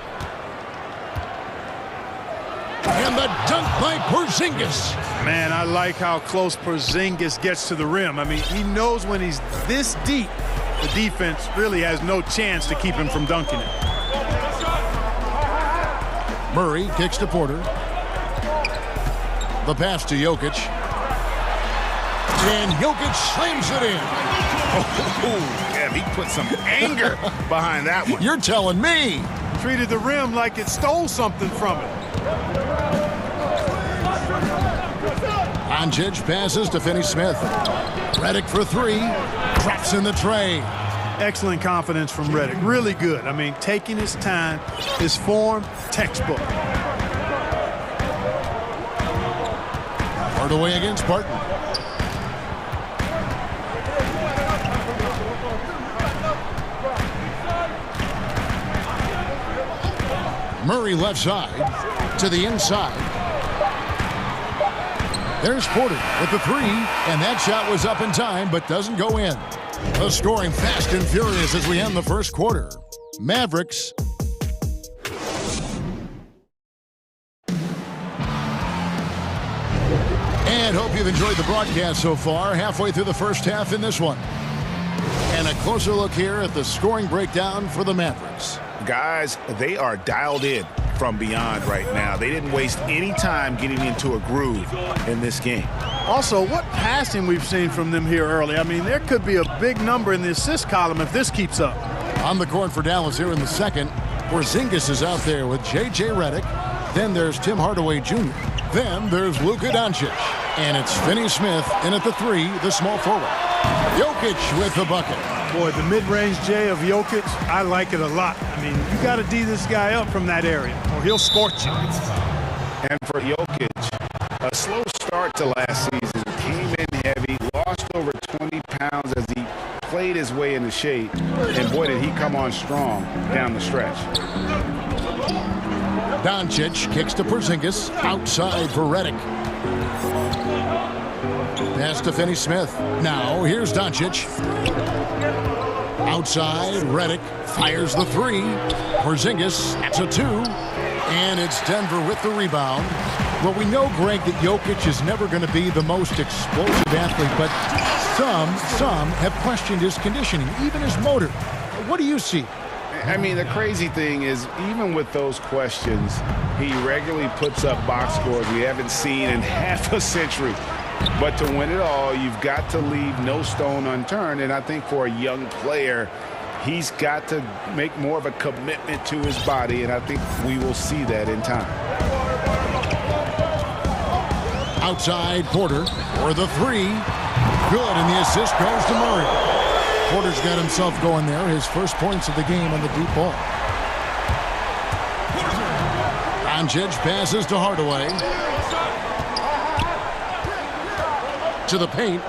And the dunk by Porzingis. Man, I like how close Porzingis gets to the rim. I mean, he knows when he's this deep, the defense really has no chance to keep him from dunking it. Murray kicks to Porter. The pass to Jokic. And Jokic slams it in. Oh, yeah, he put some anger behind that one. You're telling me. Treated the rim like it stole something from it. Doncic passes to Finney-Smith. Redick for three. Drops in the tray. Excellent confidence from Redick. Really good. I mean, taking his time, his form, textbook. Hardaway against Barton. Murray left side to the inside. There's Porter with the three, and that shot was up in time but doesn't go in. The scoring fast and furious as we end the first quarter. Mavericks. And hope you've enjoyed the broadcast so far. Halfway through the first half in this one. And a closer look here at the scoring breakdown for the Mavericks. Guys, they are dialed in from beyond right now. They didn't waste any time getting into a groove in this game. Also, what passing we've seen from them here early. I mean, there could be a big number in the assist column if this keeps up. On the court for Dallas here in the second. Porzingis is out there with J.J. Redick. Then there's Tim Hardaway Jr. Then there's Luka Doncic. And it's Finney-Smith in at the three, the small forward. Jokic with the bucket. Boy, the mid-range J of Jokic, I like it a lot. I mean, you got to D this guy up from that area, or he'll scorch you. And for Jokic, a slow start to last season, came in heavy, lost over 20 pounds as he played his way into shape, and boy, did he come on strong down the stretch. Doncic kicks to Porzingis, outside for Redick. Pass to Finney-Smith. Now, here's Doncic. Outside, Redick fires the three. Porzingis, that's a two. And it's Denver with the rebound. Well, we know, Greg, that Jokic is never going to be the most explosive athlete, but some have questioned his conditioning, even his motor. What do you see? I mean, the crazy thing is, even with those questions, he regularly puts up box scores we haven't seen in half a century. But to win it all, you've got to leave no stone unturned. And I think for a young player, he's got to make more of a commitment to his body. And I think we will see that in time. Outside, Porter for the three. Good, and the assist goes to Murray. Porter's got himself going there. His first points of the game on the deep ball. Doncic passes to Hardaway. To the paint.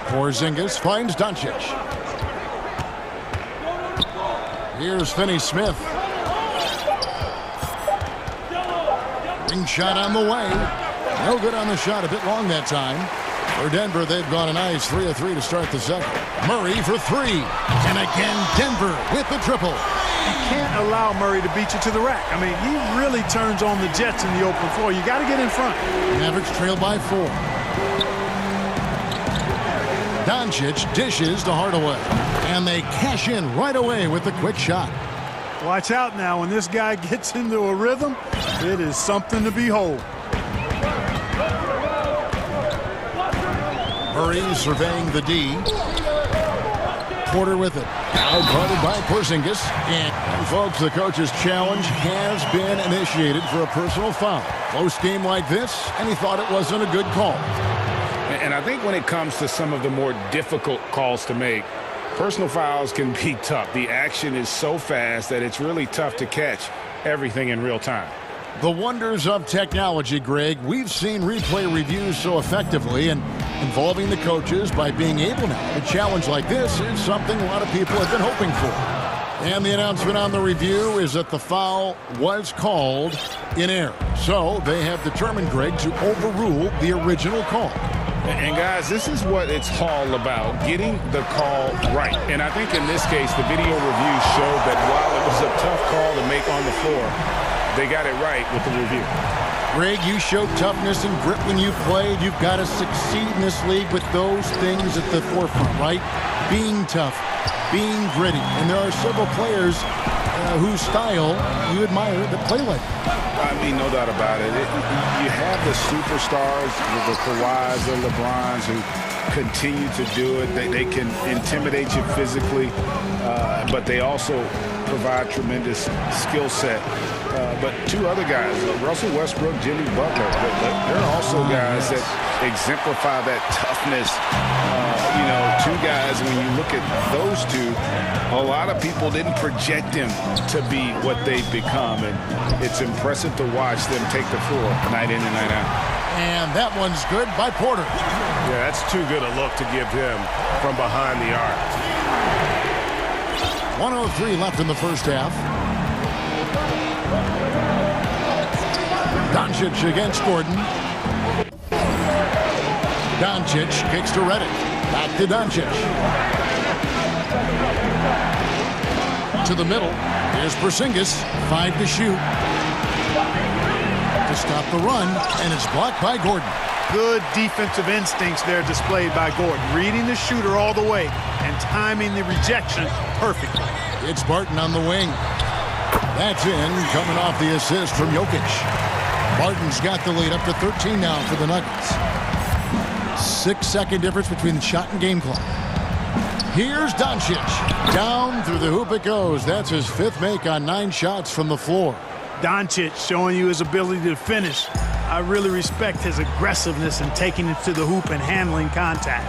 Porzingis finds Doncic. Here's Finney-Smith. Ring shot on the way. No good on the shot. A bit long that time. For Denver, they've gone a nice 3 of 3 to start the second. Murray for three. And again, Denver with the triple. You can't allow Murray to beat you to the rack. I mean, he really turns on the Jets in the open floor. You got to get in front. Mavericks trail by 4. Doncic dishes to Hardaway. And they cash in right away with the quick shot. Watch out now. When this guy gets into a rhythm, it is something to behold. Murray surveying the D. Porter with it. Now guarded by Porzingis. And folks, the coach's challenge has been initiated for a personal foul. Close game like this, and he thought it wasn't a good call. And I think when it comes to some of the more difficult calls to make, personal fouls can be tough. The action is so fast that it's really tough to catch everything in real time. The wonders of technology, Greg. We've seen replay reviews so effectively, and involving the coaches by being able now to challenge like this is something a lot of people have been hoping for. And the announcement on the review is that the foul was called in error. So they have determined, Greg, to overrule the original call. And guys, this is what it's all about, getting the call right. And I think in this case, the video review showed that while it was a tough call to make on the floor, they got it right with the review. Greg, you showed toughness and grit when you played. You've got to succeed in this league with those things at the forefront, right? Being tough, being gritty. And there are several players whose style you admire that play like. I mean, no doubt about it. You have the superstars, the Kawhis, the LeBrons, who continue to do it. They can intimidate you physically, but they also provide tremendous skill set. But two other guys, Russell Westbrook, Jimmy Butler, they're also guys that exemplify that toughness. Two guys, when you look at those two, a lot of people didn't project them to be what they've become, and it's impressive to watch them take the floor night in and night out. And that one's good by Porter. Yeah, that's too good a look to give him from behind the arc. 1:03 left in the first half. Doncic against Gordon. Doncic kicks to Redick. Back to Doncic. To the middle. Here's Porzingis. 5 to shoot. To stop the run, and it's blocked by Gordon. Good defensive instincts there displayed by Gordon. Reading the shooter all the way and timing the rejection perfectly. It's Barton on the wing. That's in, coming off the assist from Jokic. Barton's got the lead up to 13 now for the Nuggets. 6-second difference between the shot and game clock. Here's Doncic. Down through the hoop it goes. That's his 5th make on 9 shots from the floor. Doncic showing you his ability to finish. I really respect his aggressiveness in taking it to the hoop and handling contact.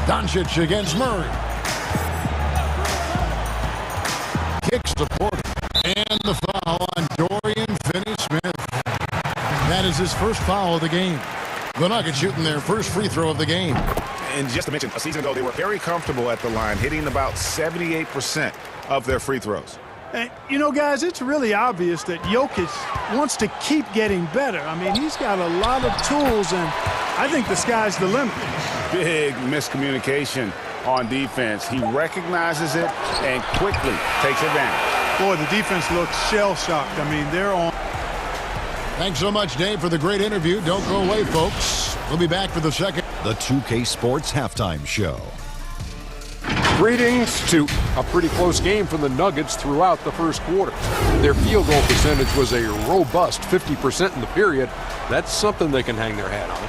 Doncic against Murray. Kicks to Porter. And the foul on Dorian Finney-Smith. That is his first foul of the game. The Nuggets shooting their first free throw of the game. And just to mention, a season ago, they were very comfortable at the line, hitting about 78% of their free throws. And, guys, it's really obvious that Jokic wants to keep getting better. I mean, he's got a lot of tools, and I think the sky's the limit. Big miscommunication on defense. He recognizes it and quickly takes advantage. Boy, the defense looks shell-shocked. I mean, they're on. Thanks so much, Dave, for the great interview. Don't go away, folks. We'll be back for the second. The 2K Sports Halftime Show. Greetings to a pretty close game from the Nuggets throughout the first quarter. Their field goal percentage was a robust 50% in the period. That's something they can hang their hat on.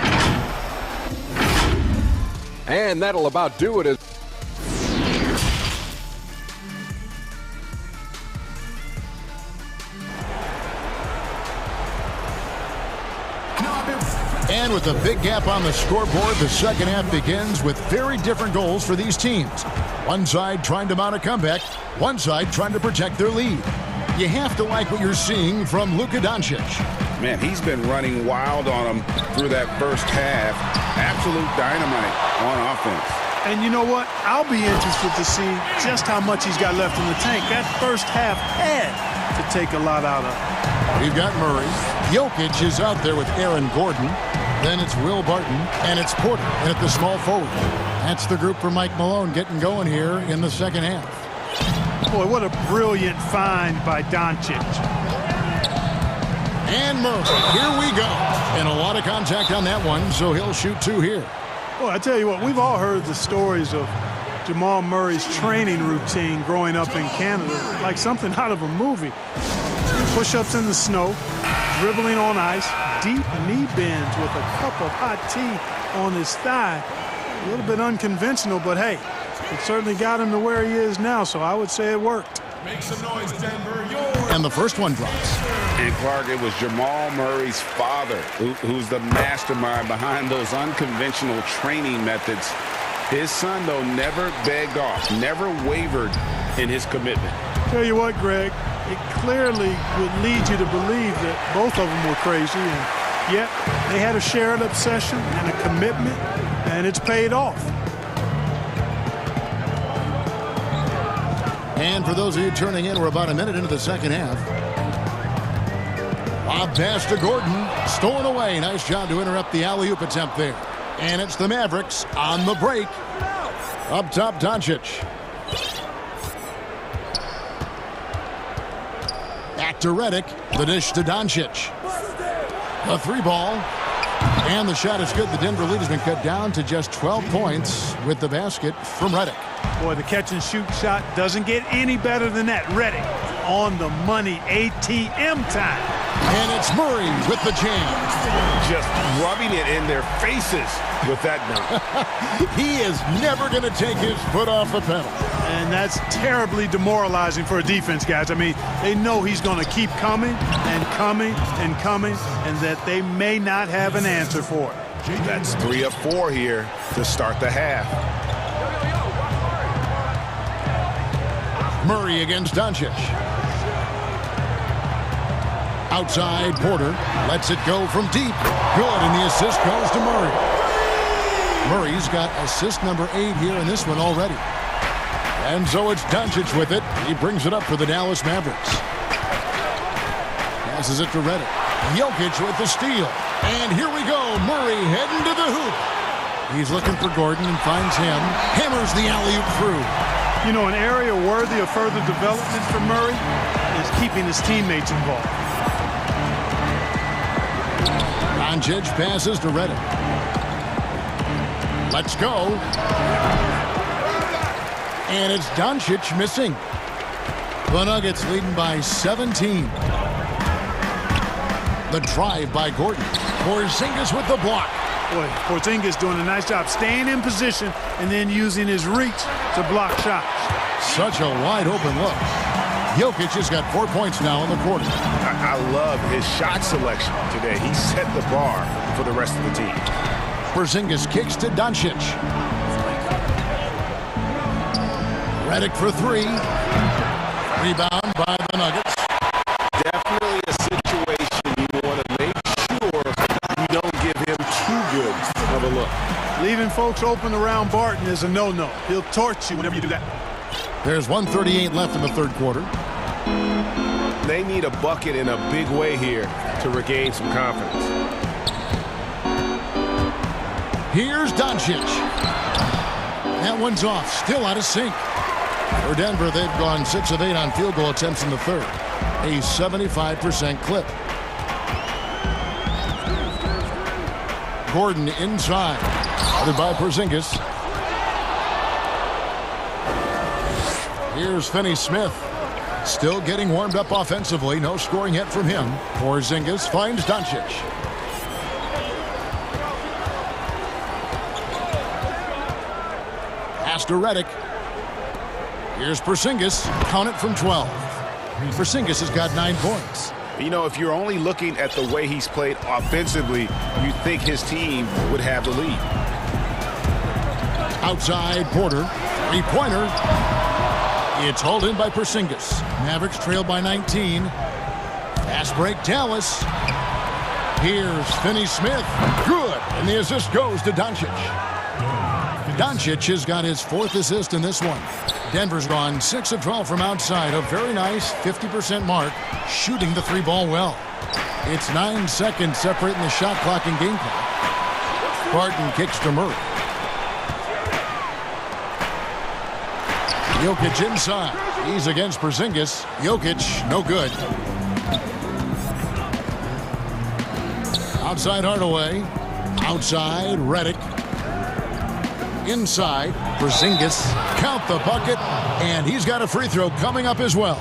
And that'll about do it. And with a big gap on the scoreboard, the second half begins with very different goals for these teams. One side trying to mount a comeback, one side trying to protect their lead. You have to like what you're seeing from Luka Doncic. Man, he's been running wild on them through that first half. Absolute dynamite on offense. And you know what? I'll be interested to see just how much he's got left in the tank. That first half had to take a lot out of him. We've got Murray. Jokic is out there with Aaron Gordon. Then it's Will Barton, and it's Porter in at the small forward. That's the group for Mike Malone getting going here in the second half. Boy, what a brilliant find by Doncic. And Murray, here we go. And a lot of contact on that one, so he'll shoot 2 here. Boy, I tell you what, we've all heard the stories of Jamal Murray's training routine growing up in Canada, like something out of a movie. Push-ups in the snow, dribbling on ice, deep knee bends with a cup of hot tea on his thigh. A little bit unconventional, but hey, it certainly got him to where he is now, so I would say it worked. Make some noise, Denver. And the first one drops. And Clark, it was Jamal Murray's father who's the mastermind behind those unconventional training methods. His son, though, never begged off, never wavered in his commitment. Tell you what, Greg, it clearly would lead you to believe that both of them were crazy, and yet they had a shared obsession and a commitment, and it's paid off. And for those of you turning in, we're about a minute into the second half. Lob pass to Gordon, stolen away. Nice job to interrupt the alley-oop attempt there. And it's the Mavericks on the break. Up top, Doncic. Back to Redick. The dish to Doncic. The 3-ball. And the shot is good. The Denver lead has been cut down to just 12 points with the basket from Redick. Boy, the catch-and-shoot shot doesn't get any better than that. Reddick on the money, ATM time. And it's Murray with the jam. Just rubbing it in their faces with that dunk. He is never going to take his foot off the pedal. And that's terribly demoralizing for a defense, guys. I mean, they know he's going to keep coming and coming and coming, and that they may not have an answer for it. That's 3 of 4 here to start the half. Murray against Doncic. Outside, Porter lets it go from deep. Good, and the assist goes to Murray. Murray's got assist number 8 here in this one already. And so it's Doncic with it. He brings it up for the Dallas Mavericks. Passes it to Reddick. Jokic with the steal. And here we go. Murray heading to the hoop. He's looking for Gordon and finds him. Hammers the alley-oop through. You know, an area worthy of further development for Murray is keeping his teammates involved. Doncic passes to Reddick. Let's go. And it's Doncic missing. The Nuggets leading by 17. The drive by Gordon. Porzingis with the block. Boy, Porzingis doing a nice job staying in position and then using his reach to block shots. Such a wide open look. Jokic has got 4 points now in the quarter. I love his shot selection today. He set the bar for the rest of the team. Porzingis kicks to Doncic. Reddick for 3. Rebound by the Nuggets. Definitely a situation you want to make sure you don't give him too good of a look. Leaving folks open around Barton is a no-no. He'll torch you whenever you do that. There's 1:38 left in the third quarter. They need a bucket in a big way here to regain some confidence. Here's Doncic. That one's off. Still out of sync. For Denver, they've gone 6 of 8 on field goal attempts in the third. A 75% clip. Gordon inside. Guarded by Porzingis. Here's Finney-Smith. Still getting warmed up offensively. No scoring yet from him. Porzingis finds Doncic. Pass to Reddick. Here's Porzingis. Count it from 12. Porzingis has got 9 points. You know, if you're only looking at the way he's played offensively, you think his team would have the lead. Outside, Porter. Three-pointer. It's hauled in by Porzingis. Mavericks trail by 19. Fast break, Dallas. Here's Finney-Smith. Good. And the assist goes to Doncic. Doncic has got his 4th assist in this one. Denver's gone 6 of 12 from outside. A very nice 50% mark, shooting the 3-ball well. It's 9 seconds separating the shot clock and game clock. Barton kicks to Murray. Jokic inside. He's against Porzingis. Jokic, no good. Outside Hardaway. Outside Reddick. Inside Porzingis. Count the bucket. And he's got a free throw coming up as well.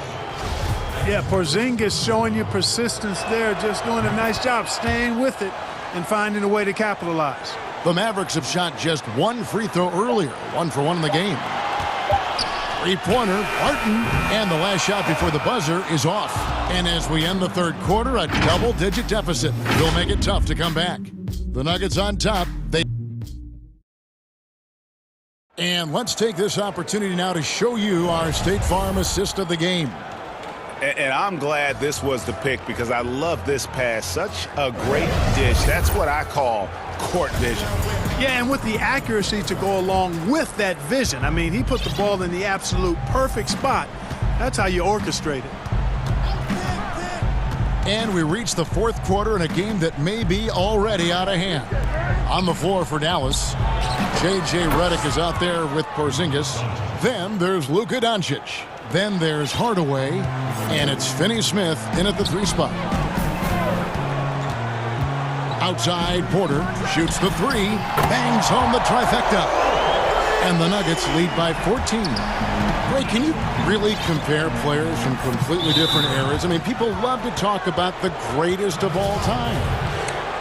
Yeah, Porzingis showing you persistence there. Just doing a nice job staying with it and finding a way to capitalize. The Mavericks have shot just 1 free throw earlier. 1 for 1 in the game. Three-pointer, Barton, and the last shot before the buzzer is off. And as we end the third quarter, a double-digit deficit will make it tough to come back. The Nuggets on top. And let's take this opportunity now to show you our State Farm assist of the game. And I'm glad this was the pick because I love this pass. Such a great dish. That's what I call court vision. Yeah, and with the accuracy to go along with that vision. I mean, he put the ball in the absolute perfect spot. That's how you orchestrate it. And we reach the fourth quarter in a game that may be already out of hand. On the floor for Dallas, J.J. Redick is out there with Porzingis. Then there's Luka Doncic. Then there's Hardaway. And it's Finney-Smith in at the 3 spot. Outside, Porter shoots the 3, bangs home the trifecta. And the Nuggets lead by 14. Ray, can you really compare players from completely different eras? I mean, people love to talk about the greatest of all time.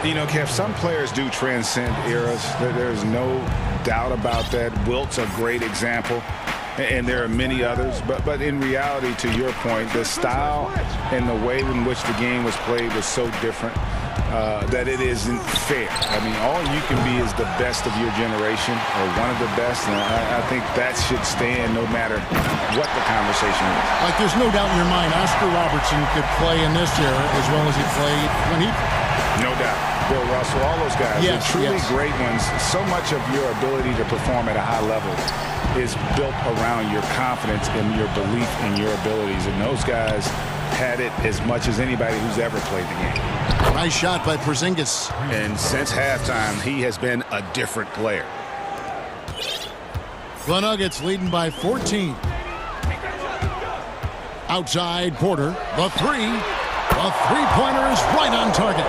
You know, Kev, some players do transcend eras. There's no doubt about that. Wilt's a great example, and there are many others. But in reality, to your point, the style and the way in which the game was played was so different that it isn't fair. I mean, all you can be is the best of your generation or one of the best, and I think that should stand no matter what the conversation is. Like, there's no doubt in your mind Oscar Robertson could play in this era as well as he played when he played. No doubt. Bill Russell, all those guys, yes, they're truly yes. great ones. So much of your ability to perform at a high level is built around your confidence and your belief in your abilities, and those guys had it as much as anybody who's ever played the game. Nice shot by Porzingis. And since halftime, he has been a different player. The Nuggets leading by 14. Outside Porter, the three. The three-pointer is right on target.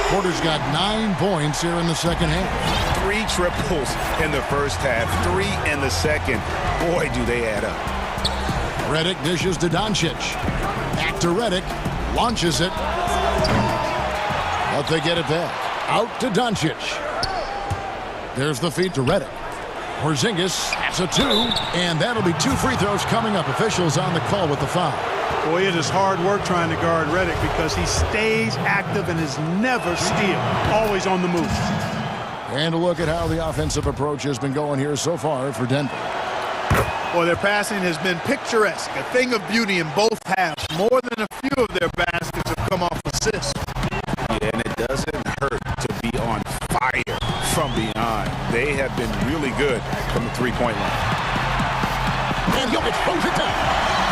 Porter's got 9 points here in the second half. 3 triples in the first half, 3 in the second. Boy, do they add up. Redick dishes to Doncic. Back to Redick. Launches it. But they get it back. Out to Doncic. There's the feed to Redick. Porzingis has a 2. And that'll be 2 free throws coming up. Officials on the call with the foul. Boy, it is hard work trying to guard Redick because he stays active and is never still. Always on the move. And a look at how the offensive approach has been going here so far for Denver. Well, their passing has been picturesque, a thing of beauty in both halves. More than a few of their baskets have come off assists. Yeah, and it doesn't hurt to be on fire from beyond. They have been really good from the three-point line. And Jokic throws it down.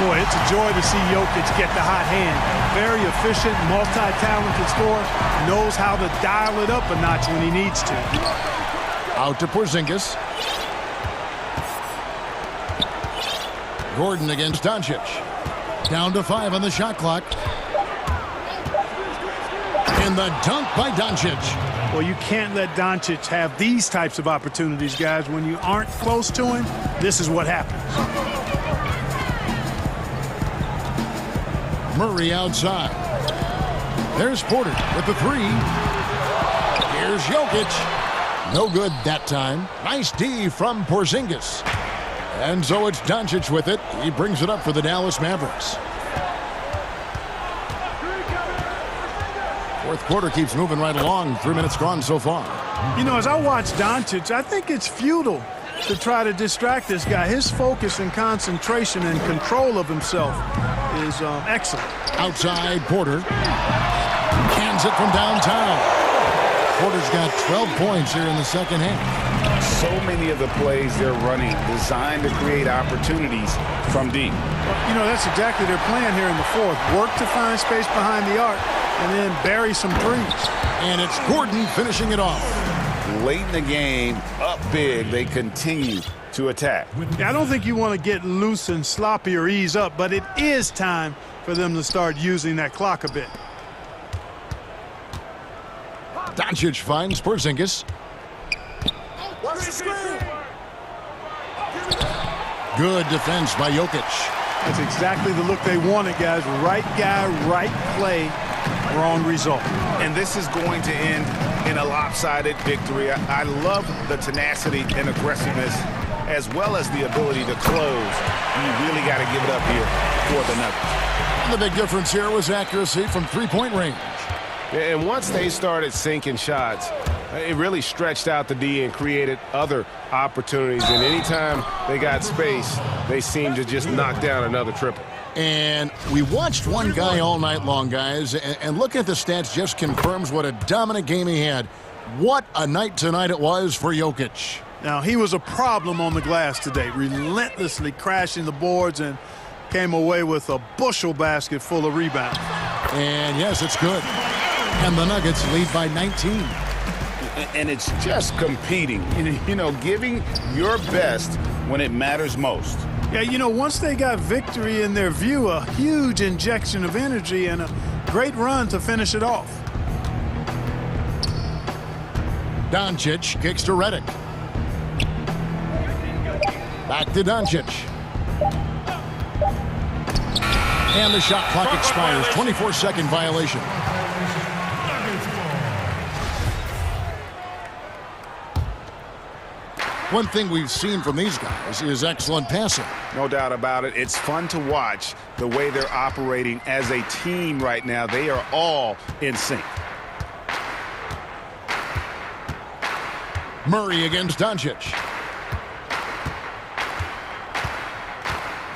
Boy, it's a joy to see Jokic get the hot hand. Very efficient, multi-talented scorer. Knows how to dial it up a notch when he needs to. Out to Porzingis. Gordon against Doncic. Down to 5 on the shot clock. And the dunk by Doncic. Well, you can't let Doncic have these types of opportunities, guys. When you aren't close to him, this is what happens. Murray outside. There's Porter with the 3. Here's Jokic. No good that time. Nice D from Porzingis. And so it's Doncic with it. He brings it up for the Dallas Mavericks. Fourth quarter keeps moving right along. 3 minutes gone so far. You know, as I watch Doncic, I think it's futile to try to distract this guy. His focus and concentration and control of himself is excellent. Outside Porter. Hands it from downtown. Porter's got 12 points here in the second half. So many of the plays they're running designed to create opportunities from deep. You know, that's exactly their plan here in the fourth. Work to find space behind the arc and then bury some threes. And it's Gordon finishing it off. Late in the game, up big, they continue to attack. I don't think you want to get loose and sloppy or ease up, but it is time for them to start using that clock a bit. Doncic finds Porzingis. Good defense by Jokic. That's exactly the look they wanted, guys. Right guy, right play, wrong result. And this is going to end in a lopsided victory. I love the tenacity and aggressiveness as well as the ability to close. You really got to give it up here for the Nuggets. And the big difference here was accuracy from three-point range. And once they started sinking shots, it really stretched out the D and created other opportunities. And anytime they got space, they seemed to just knock down another triple. And we watched one guy all night long, guys, and looking at the stats just confirms what a dominant game he had. What a night tonight it was for Jokic. Now, he was a problem on the glass today, relentlessly crashing the boards and came away with a bushel basket full of rebounds. And yes, it's good. And the Nuggets lead by 19. And it's just competing, you know, giving your best when it matters most. Yeah, you know, once they got victory in their view, a huge injection of energy and a great run to finish it off. Doncic kicks to Redick. Back to Doncic. And the shot clock expires. 24-second violation. One thing we've seen from these guys is excellent passing. No doubt about it. It's fun to watch the way they're operating as a team right now. They are all in sync. Murray against Doncic.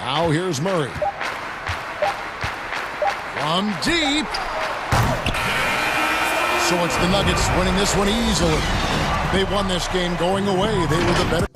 Now here's Murray. From deep. So it's the Nuggets winning this one easily. They won this game going away. They were the better.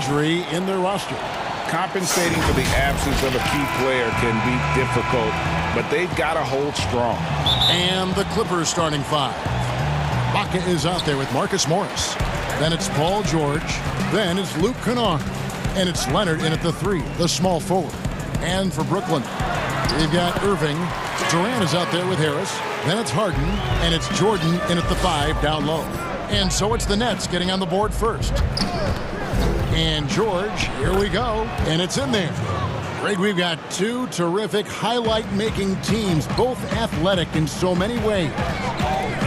injury in their roster. Compensating for the absence of a key player can be difficult, but they've got to hold strong. And the Clippers starting five. Baca is out there with Marcus Morris. Then it's Paul George. Then it's Luke Kennard. And it's Leonard in at the three, the small forward. And for Brooklyn, they've got Irving. Durant is out there with Harris. Then it's Harden. And it's Jordan in at the five down low. And so it's the Nets getting on the board first. And George, here we go. And it's in there. Greg, we've got two terrific highlight-making teams, both athletic in so many ways.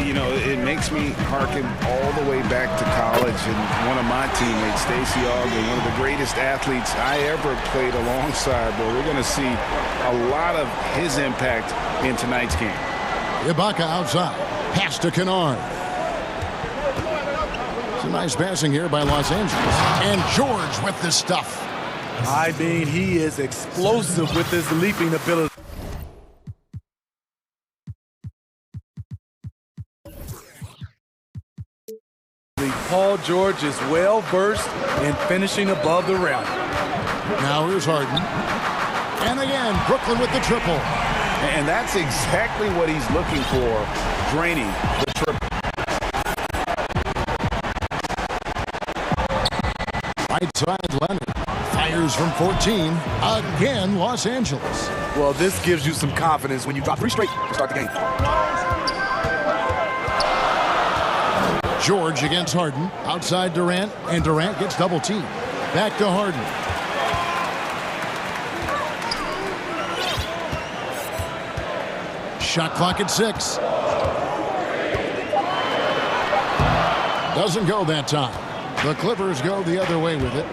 You know, it makes me hearken all the way back to college, and one of my teammates, Stacey Ogden, one of the greatest athletes I ever played alongside. But we're going to see a lot of his impact in tonight's game. Ibaka outside. Pass to Kennard. Some nice passing here by Los Angeles. And George with the stuff. I mean, he is explosive with his leaping ability. Paul George is well versed in finishing above the rim. Now here's Harden. And again, Brooklyn with the triple. And that's exactly what he's looking for, draining the triple. Right side, Leonard. Fires from 14. Again, Los Angeles. Well, this gives you some confidence when you drop three straight to start the game. George against Harden. Outside Durant. And Durant gets double teamed. Back to Harden. Shot clock at 6. Doesn't go that time. The Clippers go the other way with it.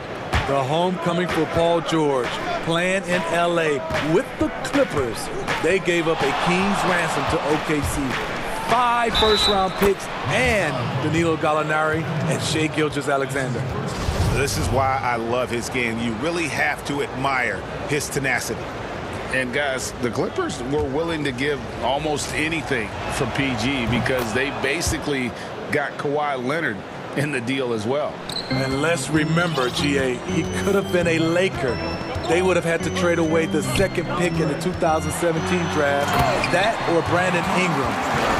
The homecoming for Paul George, playing in L.A. with the Clippers. They gave up a king's ransom to OKC. 5 first-round picks and Danilo Gallinari and Shai Gilgeous-Alexander. This is why I love his game. You really have to admire his tenacity. And guys, the Clippers were willing to give almost anything for PG because they basically got Kawhi Leonard in the deal as well. And let's remember, GA, he could have been a Laker. They would have had to trade away the second pick in the 2017 draft, that or Brandon Ingram.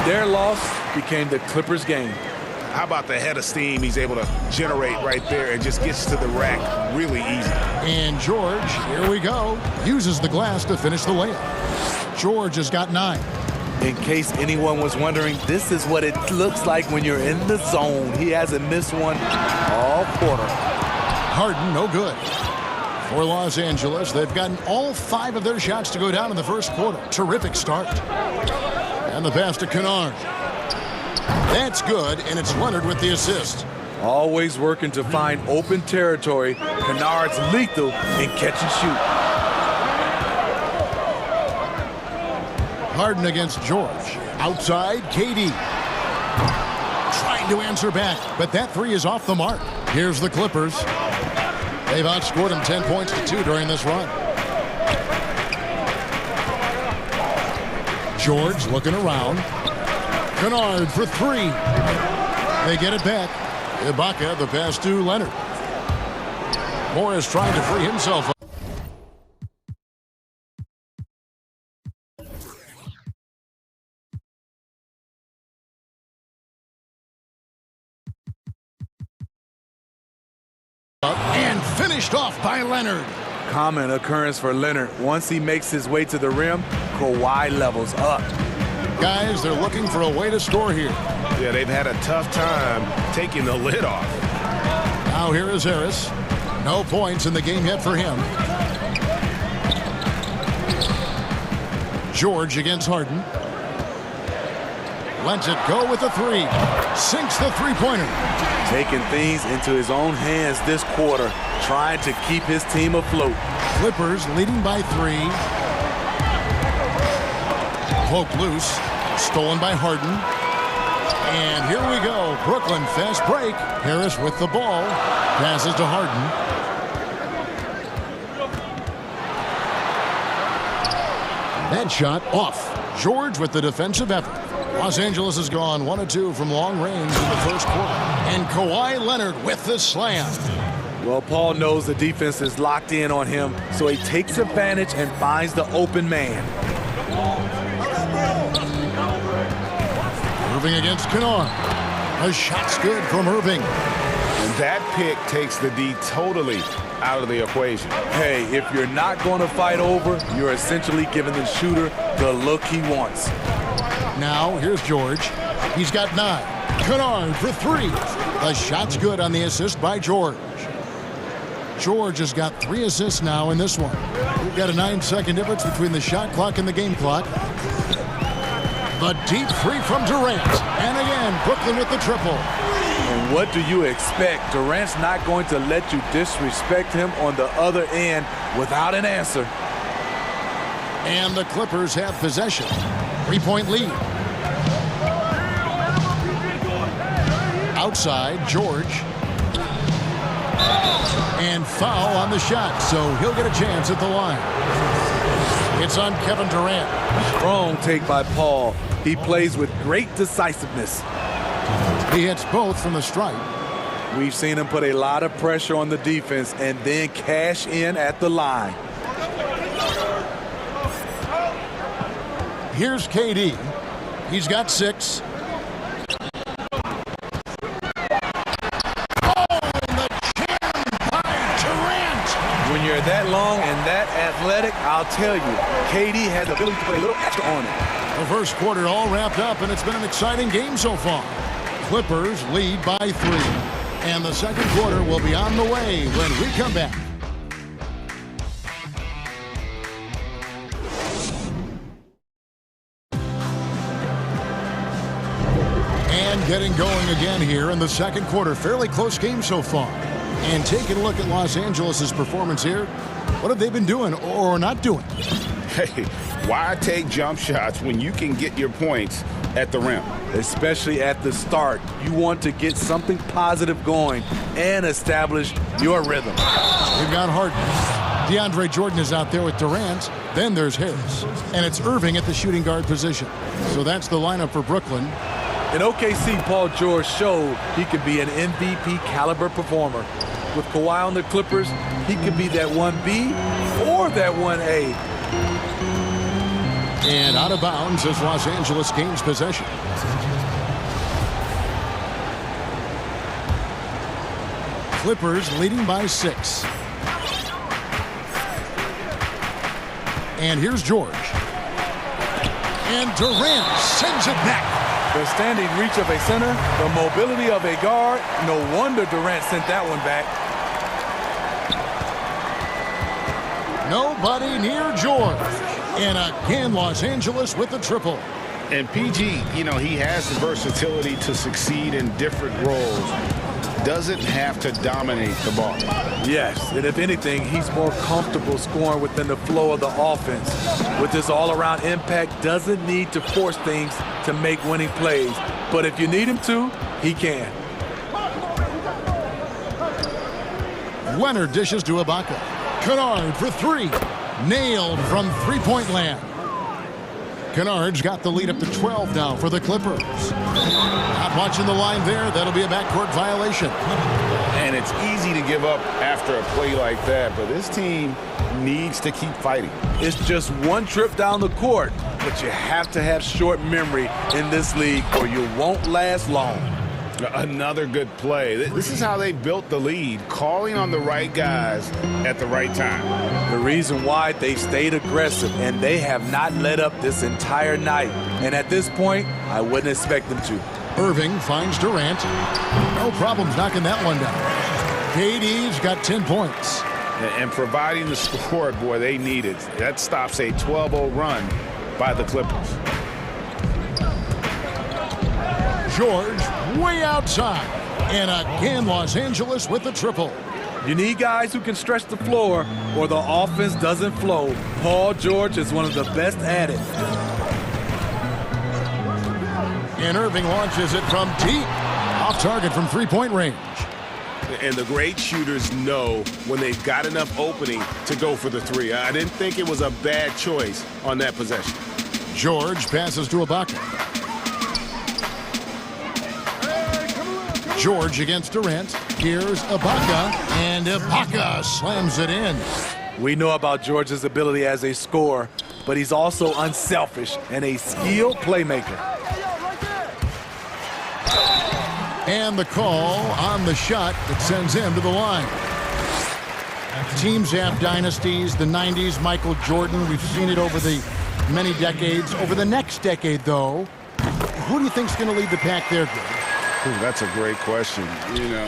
Their loss became the Clippers' game. How about the head of steam he's able to generate right there and just gets to the rack really easy. And George, here we go, uses the glass to finish the layup. George has got 9. In case anyone was wondering, this is what it looks like when you're in the zone. He hasn't missed one all quarter. Harden, no good. For Los Angeles, they've gotten all 5 of their shots to go down in the first quarter. Terrific start. And the pass to Kennard. That's good, and it's Leonard with the assist. Always working to find open territory. Kennard's lethal in catch and shoot. Harden against George. Outside, KD. Trying to answer back, but that 3 is off the mark. Here's the Clippers. They've outscored them 10 points to 2 during this run. George looking around. Kennard for 3. They get it back. Ibaka, the pass to Leonard. Morris trying to free himself up. And finished off by Leonard. Common occurrence for Leonard. Once he makes his way to the rim, Kawhi levels up. Guys, they're looking for a way to score here. Yeah, they've had a tough time taking the lid off. Now here is Harris. No points in the game yet for him. George against Harden. Lets it go with the 3. Sinks the three-pointer. Taking things into his own hands this quarter, trying to keep his team afloat. Clippers leading by 3. Poked loose. Stolen by Harden. And here we go. Brooklyn fast break. Harris with the ball. Passes to Harden. That shot off. George with the defensive effort. Los Angeles has gone 1 of 2 from long range in the first quarter. And Kawhi Leonard with the slam. Well, Paul knows the defense is locked in on him, so he takes advantage and finds the open man. Irving against Kennard. A shot's good from Irving. And that pick takes the D totally out of the equation. Hey, if you're not going to fight over, you're essentially giving the shooter the look he wants. Now, here's George. He's got 9. Kennard for 3. The shot's good on the assist by George. George has got 3 assists now in this one. We've got a 9-second difference between the shot clock and the game clock. The deep 3 from Durant. And again, Brooklyn with the triple. And what do you expect? Durant's not going to let you disrespect him on the other end without an answer. And the Clippers have possession. 3-point lead. Outside, George. And foul on the shot, so he'll get a chance at the line. It's on Kevin Durant. Strong take by Paul. He plays with great decisiveness. He hits both from the stripe. We've seen him put a lot of pressure on the defense and then cash in at the line. Here's KD. He's got 6. When you're that long and that athletic, I'll tell you, KD has the ability to put a little extra on it. The first quarter all wrapped up, and it's been an exciting game so far. Clippers lead by 3. And the second quarter will be on the way when we come back. And getting going again here in the second quarter. Fairly close game so far. And taking a look at Los Angeles' performance here, what have they been doing or not doing? Hey, why take jump shots when you can get your points at the rim? Especially at the start. You want to get something positive going and establish your rhythm. We've got Harden. DeAndre Jordan is out there with Durant. Then there's Harris. And it's Irving at the shooting guard position. So that's the lineup for Brooklyn. In OKC, Paul George showed he could be an MVP caliber performer. With Kawhi on the Clippers, he could be that 1B or that 1A. And out of bounds as Los Angeles gains possession. Clippers leading by 6. And here's George. And Durant sends it back. The standing reach of a center, the mobility of a guard. No wonder Durant sent that one back. Nobody near George. And again, Los Angeles with the triple. And PG, you know, he has the versatility to succeed in different roles. Doesn't have to dominate the ball. Yes, and if anything, he's more comfortable scoring within the flow of the offense. With his all-around impact, doesn't need to force things to make winning plays. But if you need him to, he can. Leonard dishes to Ibaka. Kennard for 3. Nailed from three-point land. Kennard's got the lead up to 12 now for the Clippers. Not watching the line there. That'll be a backcourt violation. And it's easy to give up after a play like that, but this team needs to keep fighting. It's just one trip down the court, but you have to have short memory in this league or you won't last long. Another good play. This is how they built the lead, calling on the right guys at the right time. The reason why they stayed aggressive, and they have not let up this entire night. And at this point, I wouldn't expect them to. Irving finds Durant. No problems knocking that one down. KD's got 10 points. And providing the score, boy, they need it. That stops a 12-0 run by the Clippers. George way outside. And again, Los Angeles with the triple. You need guys who can stretch the floor or the offense doesn't flow. Paul George is one of the best at it. And Irving launches it from deep. Off target from three-point range. And the great shooters know when they've got enough opening to go for the 3. I didn't think it was a bad choice on that possession. George passes to Ibaka. George against Durant. Here's Ibaka, and Ibaka slams it in. We know about George's ability as a scorer, but he's also unselfish and a skilled playmaker. And the call on the shot that sends him to the line. Teams have dynasties, the 90s, Michael Jordan. We've seen it over the many decades. Over the next decade, though, who do you think is going to lead the pack there, Greg? Ooh, that's a great question. You know,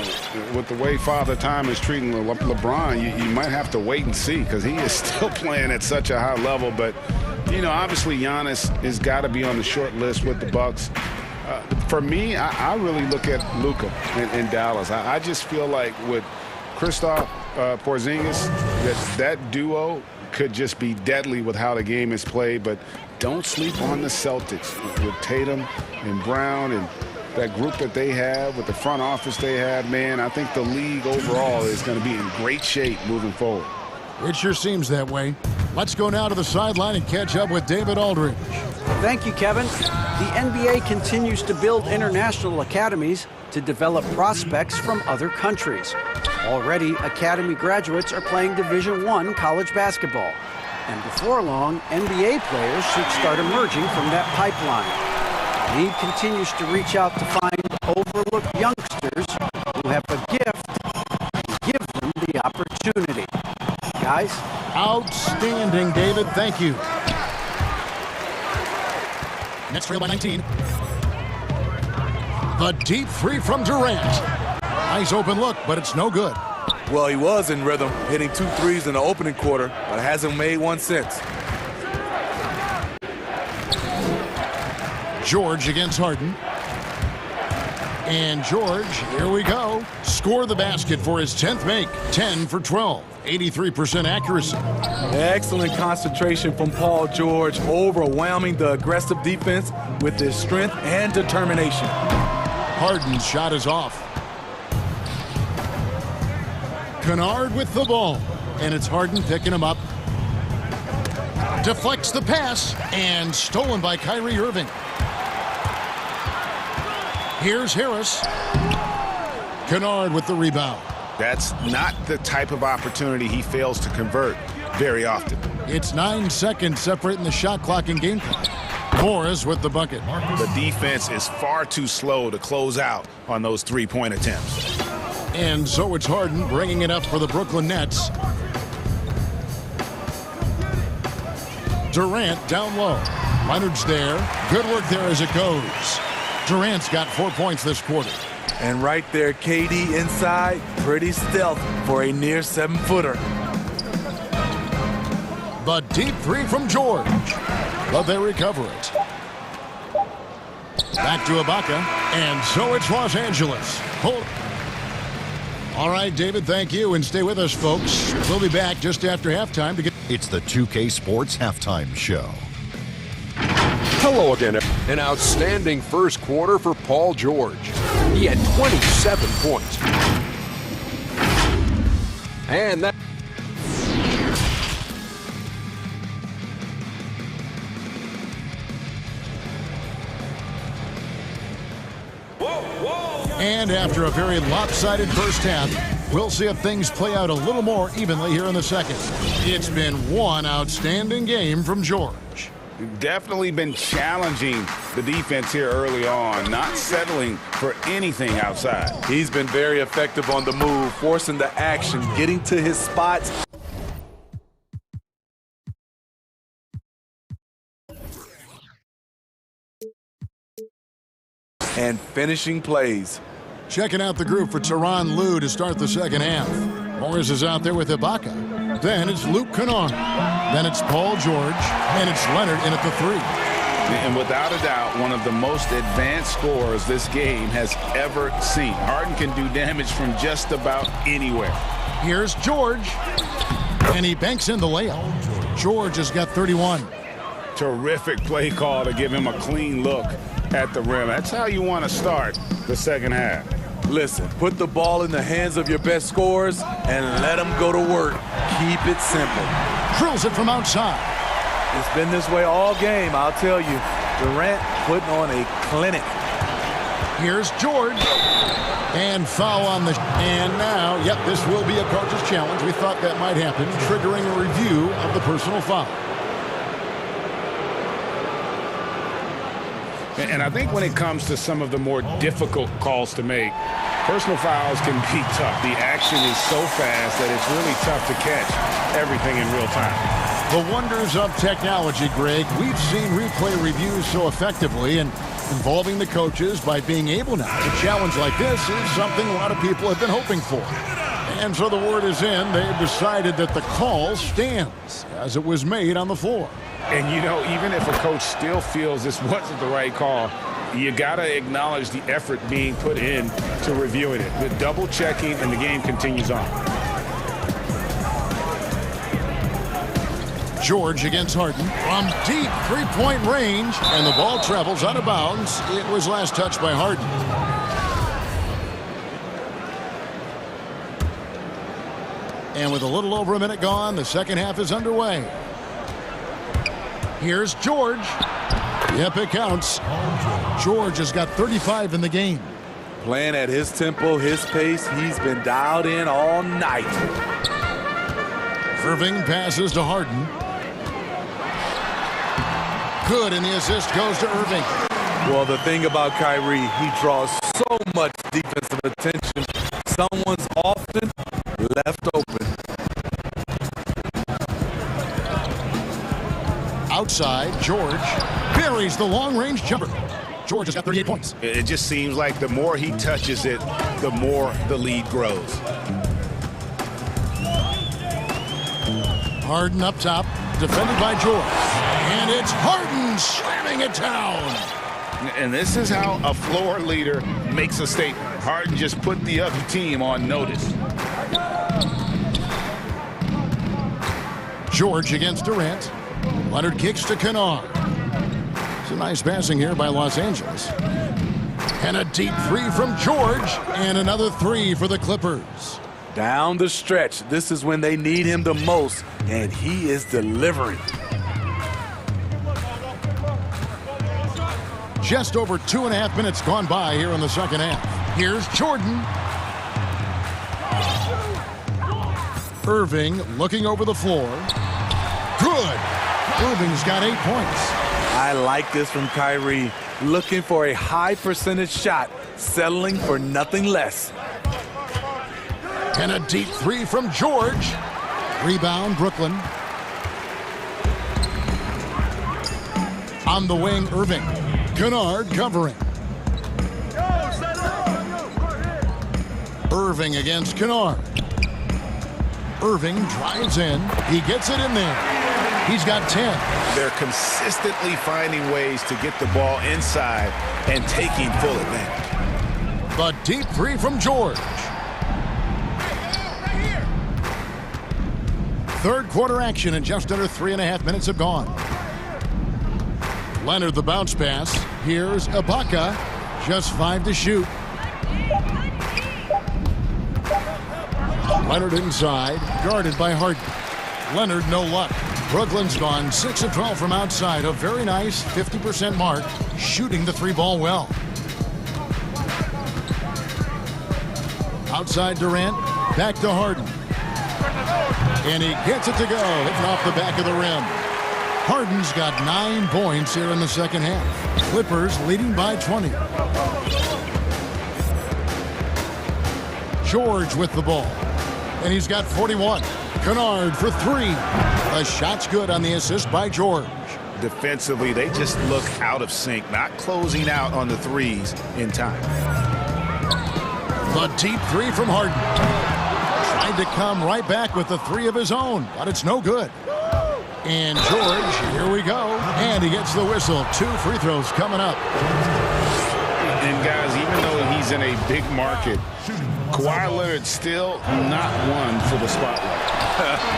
with the way Father Time is treating LeBron, you might have to wait and see because he is still playing at such a high level. But, you know, obviously Giannis has got to be on the short list with the Bucks. For me, I really look at Luka in Dallas. I just feel like with Kristaps Porzingis, that duo could just be deadly with how the game is played. But don't sleep on the Celtics with Tatum and Brown and that group that they have with the front office they have. Man, I think the league overall is going to be in great shape moving forward. It sure seems that way. Let's go now to the sideline and catch up with David Aldridge. Thank you, Kevin. The NBA continues to build international academies to develop prospects from other countries. Already, academy graduates are playing Division I college basketball. And before long, NBA players should start emerging from that pipeline. The league continues to reach out to find overlooked youngsters who have a gift and give them the opportunity. Guys? Outstanding, David. Thank you. Nets trail by 19. The deep three from Durant. Nice open look, but it's no good. Well, he was in rhythm, hitting 2 threes in the opening quarter, but hasn't made one since. George against Harden. And George, here we go. Score the basket for his 10th make. 10 for 12. 83% accuracy. Excellent concentration from Paul George, overwhelming the aggressive defense with his strength and determination. Harden's shot is off. Kennard with the ball. And it's Harden picking him up. Deflects the pass. And stolen by Kyrie Irving. Here's Harris. Kennard with the rebound. That's not the type of opportunity he fails to convert very often. It's 9 seconds separating the shot clock and game clock. Morris with the bucket. The defense is far too slow to close out on those three-point attempts. And so it's Harden bringing it up for the Brooklyn Nets. Durant down low. Leonard's there. Good work there as it goes. Durant's got 4 points this quarter. And right there, KD inside, pretty stealth for a near 7-footer. The deep three from George, but they recover it. Back to Ibaka, and so it's Los Angeles. All right, David, thank you, and stay with us, folks. We'll be back just after halftime to get... It's the 2K Sports Halftime Show. Hello again. An outstanding first quarter for Paul George. He had 27 points. And that... And after a very lopsided first half, we'll see if things play out a little more evenly here in the second. It's been one outstanding game from George. Definitely been challenging the defense here early on, not settling for anything outside. He's been very effective on the move, forcing the action, getting to his spots. And finishing plays. Checking out the group for Tyronn Lue to start the second half. Morris is out there with Ibaka. Then it's Luke Kennard. Then it's Paul George. And it's Leonard in at the 3. And without a doubt, one of the most advanced scorers this game has ever seen. Harden can do damage from just about anywhere. Here's George. And he banks in the layup. George has got 31. Terrific play call to give him a clean look at the rim. That's how you want to start the second half. Listen, put the ball in the hands of your best scorers and let them go to work. Keep it simple. Drills it from outside. It's been this way all game, I'll tell you. Durant putting on a clinic. Here's George. And foul on the... And now, yep, this will be a coach's challenge. We thought that might happen, triggering a review of the personal foul. And I think when it comes to some of the more difficult calls to make, personal fouls can be tough. The action is so fast that it's really tough to catch everything in real time. The wonders of technology, Greg. We've seen replay reviews so effectively, and involving the coaches by being able now to challenge like this is something a lot of people have been hoping for. And so the word is in. They've decided that the call stands as it was made on the floor. And, you know, even if a coach still feels this wasn't the right call, you got to acknowledge the effort being put in to reviewing it. With double checking, and the game continues on. George against Harden from deep three-point range, and the ball travels out of bounds. It was last touched by Harden. And with a little over a minute gone, the second half is underway. Here's George. Yep, it counts. George has got 35 in the game. Playing at his tempo, his pace, he's been dialed in all night. Irving passes to Harden. Good, and the assist goes to Irving. Well, the thing about Kyrie, he draws so much defensive attention. Someone's often left open. Outside, George buries the long-range jumper. George has got 38 points. It just seems like the more he touches it, the more the lead grows. Harden up top, defended by George. And it's Harden slamming it down. And this is how a floor leader makes a statement. Harden just put the other team on notice. George against Durant. Leonard kicks to Kennard. It's a nice passing here by Los Angeles. And a deep three from George. And another three for the Clippers. Down the stretch, this is when they need him the most, and he is delivering. Just over 2.5 minutes gone by here in the second half. Here's Jordan. Irving looking over the floor. Good. Irving's got 8 points. I like this from Kyrie. Looking for a high percentage shot, settling for nothing less. And a deep three from George. Rebound, Brooklyn. On the wing, Irving. Kennard covering. Irving against Kennard. Irving drives in. He gets it in there. He's got 10. They're consistently finding ways to get the ball inside and taking full advantage. The deep three from George. Third quarter action, and just under 3.5 minutes have gone. Leonard the bounce pass. Here's Ibaka. Just 5 to shoot. Leonard inside, guarded by Harden. Leonard no luck. Brooklyn's gone 6 of 12 from outside. A very nice 50% mark, shooting the three ball well. Outside Durant, back to Harden. And he gets it to go, hitting off the back of the rim. Harden's got 9 points here in the second half. Clippers leading by 20. George with the ball. And he's got 41. Kennard for 3. The shot's good on the assist by George. Defensively, they just look out of sync, not closing out on the threes in time. The deep three from Harden. Tried to come right back with the three of his own, but it's no good. And George, here we go. And he gets the whistle. 2 free throws coming up. And guys, even though he's in a big market, Kawhi Leonard still not one for the spotlight.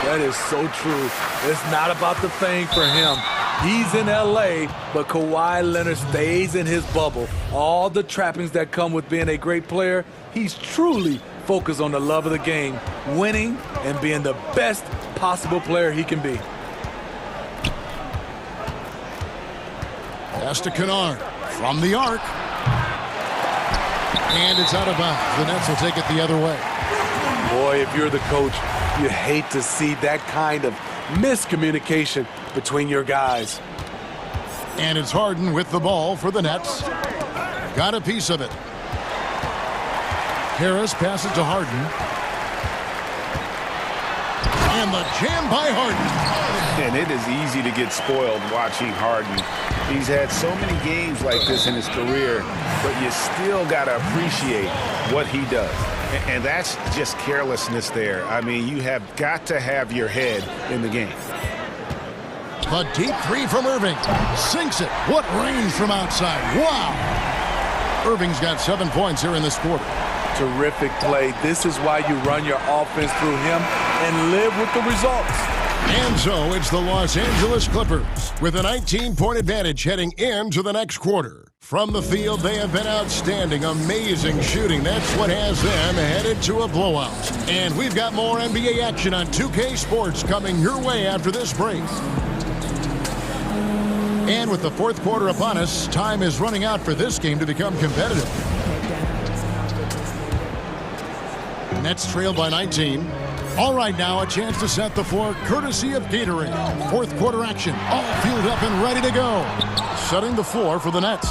That is so true. It's not about the fame for him. He's in LA, but Kawhi Leonard stays in his bubble. All the trappings that come with being a great player, he's truly focused on the love of the game, winning and being the best possible player he can be. Pass to Kennard from the arc. And it's out of bounds. The Nets will take it the other way. Boy, if you're the coach, you hate to see that kind of miscommunication between your guys. And it's Harden with the ball for the Nets. Got a piece of it. Harris passes to Harden. And the jam by Harden. And it is easy to get spoiled watching Harden. He's had so many games like this in his career, but you still got to appreciate what he does. And that's just carelessness there. I mean, you have got to have your head in the game. A deep three from Irving. Sinks it. What range from outside. Wow. Irving's got 7 points here in this quarter. Terrific play. This is why you run your offense through him and live with the results. And so it's the Los Angeles Clippers with a 19-point advantage heading into the next quarter. From the field, they have been outstanding, amazing shooting. That's what has them headed to a blowout. And we've got more NBA action on 2K Sports coming your way after this break. And with the fourth quarter upon us, time is running out for this game to become competitive. Nets trailed by 19. All right, now a chance to set the floor courtesy of Gatorade. Fourth quarter action, all fueled up and ready to go. Setting the floor for the Nets.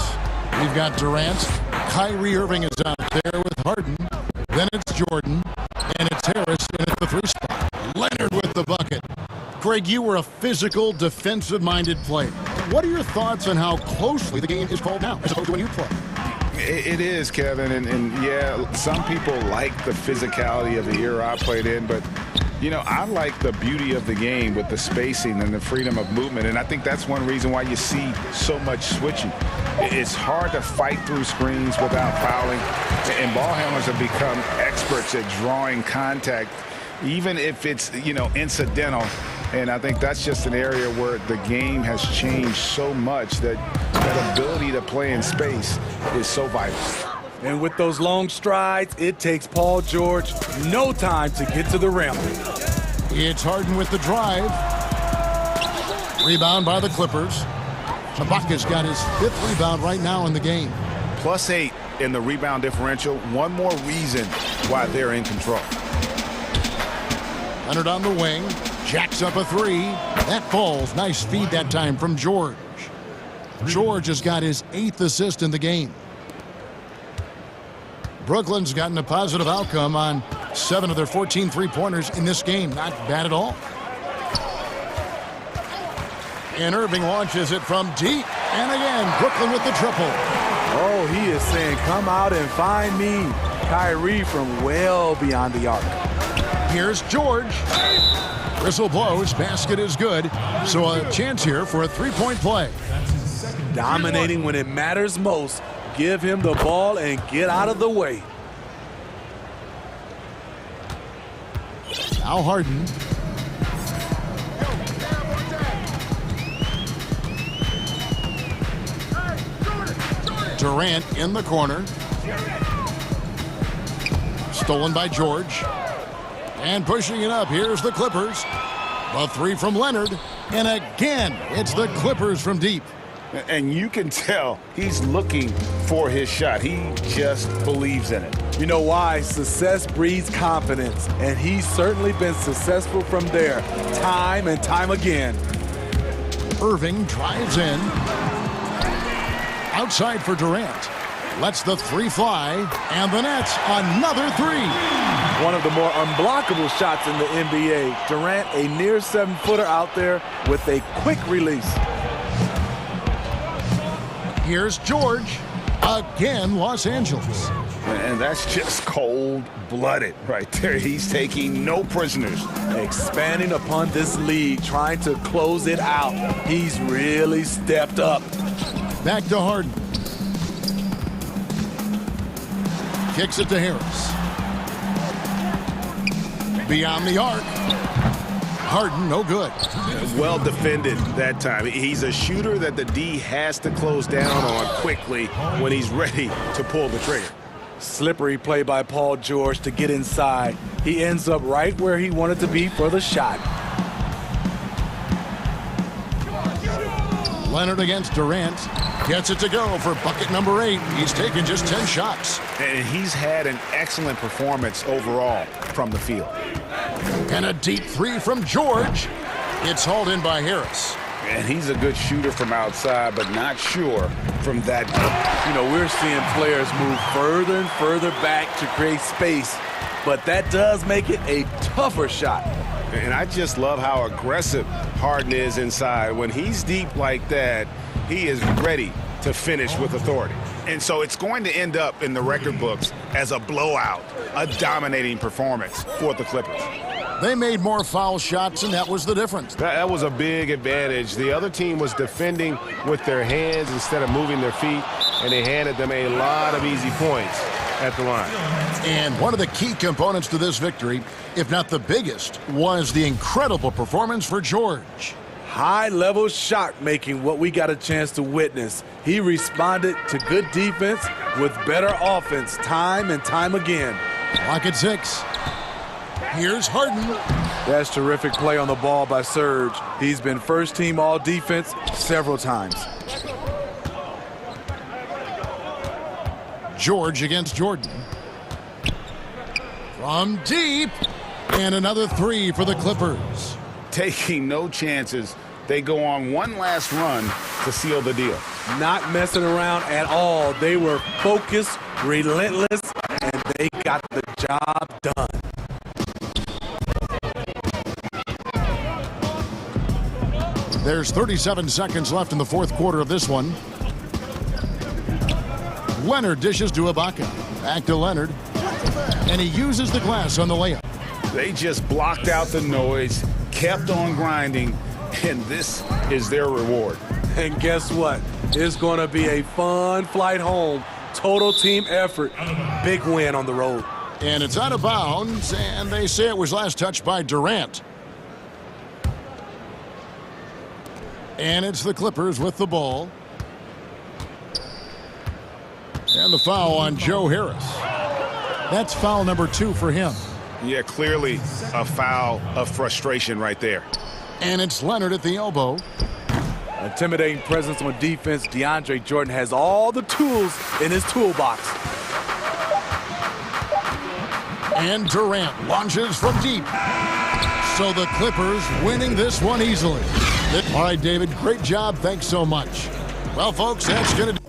We've got Durant. Kyrie Irving is out there with Harden. Then it's Jordan. And it's Harris in at the 3 spot. Leonard with the bucket. Greg, you were a physical, defensive-minded player. What are your thoughts on how closely the game is called now as opposed to when you play? It is, Kevin, and yeah, some people like the physicality of the era I played in, but, you know, I like the beauty of the game with the spacing and the freedom of movement, and I think that's one reason why you see so much switching. It's hard to fight through screens without fouling, and ball handlers have become experts at drawing contact, even if it's, you know, incidental. And I think that's just an area where the game has changed so much that that ability to play in space is so vital. And with those long strides, it takes Paul George no time to get to the rim. It's Harden with the drive. Rebound by the Clippers. Ibaka's got his 5th rebound right now in the game. +8 in the rebound differential. One more reason why they're in control. Leonard on the wing. Jacks up a 3. That falls. Nice feed that time from George. George has got his 8th assist in the game. Brooklyn's gotten a positive outcome on 7 of their 14 three-pointers in this game. Not bad at all. And Irving launches it from deep. And again, Brooklyn with the triple. Oh, he is saying, come out and find me. Kyrie from well beyond the arc. Here's George. Whistle blows. Basket is good. So a chance here for a 3-point play. Dominating when it matters most. Give him the ball and get out of the way. Now Harden. Durant in the corner. Stolen by George. And pushing it up, here's the Clippers. The 3 from Leonard. And again, it's the Clippers from deep. And you can tell he's looking for his shot. He just believes in it. You know why? Success breeds confidence. And he's certainly been successful from there, time and time again. Irving drives in. Outside for Durant. Lets the 3 fly. And the Nets, another 3. One of the more unblockable shots in the NBA. Durant, a near 7-footer out there with a quick release. Here's George. Again, Los Angeles. And that's just cold-blooded right there. He's taking no prisoners. Expanding upon this lead, trying to close it out. He's really stepped up. Back to Harden. Kicks it to Harris. Beyond the arc. Harden, no good. Well defended that time. He's a shooter that the D has to close down on quickly when he's ready to pull the trigger. Slippery play by Paul George to get inside. He ends up right where he wanted to be for the shot. Leonard against Durant. Gets it to go for bucket number 8. He's taken just 10 shots. And he's had an excellent performance overall from the field. And a deep 3 from George. It's hauled in by Harris. And he's a good shooter from outside, but not sure from that deep. You know, we're seeing players move further and further back to create space, but that does make it a tougher shot. And I just love how aggressive Harden is inside. When he's deep like that, he is ready to finish with authority. And so it's going to end up in the record books as a blowout, a dominating performance for the Clippers. They made more foul shots, and that was the difference. That was a big advantage. The other team was defending with their hands instead of moving their feet, and they handed them a lot of easy points at the line. And one of the key components to this victory, if not the biggest, was the incredible performance for George. High-level shot making, what we got a chance to witness. He responded to good defense with better offense time and time again. Clock at 6. Here's Harden. That's terrific play on the ball by Serge. He's been first team all defense several times. George against Jordan. From deep. And another 3 for the Clippers. Taking no chances. They go on one last run to seal the deal. Not messing around at all. They were focused, relentless, and they got the job done. There's 37 seconds left in the fourth quarter of this one. Leonard dishes to Ibaka. Back to Leonard. And he uses the glass on the layup. They just blocked out the noise, kept on grinding, and this is their reward. And guess what? It's going to be a fun flight home. Total team effort. Big win on the road. And it's out of bounds, and they say it was last touched by Durant. And it's the Clippers with the ball. And the foul on Joe Harris. That's foul number 2 for him. Yeah, clearly a foul of frustration right there. And it's Leonard at the elbow. Intimidating presence on defense. DeAndre Jordan has all the tools in his toolbox. And Durant launches from deep. So the Clippers winning this one easily. All right, David, great job. Thanks so much. Well, folks, that's going to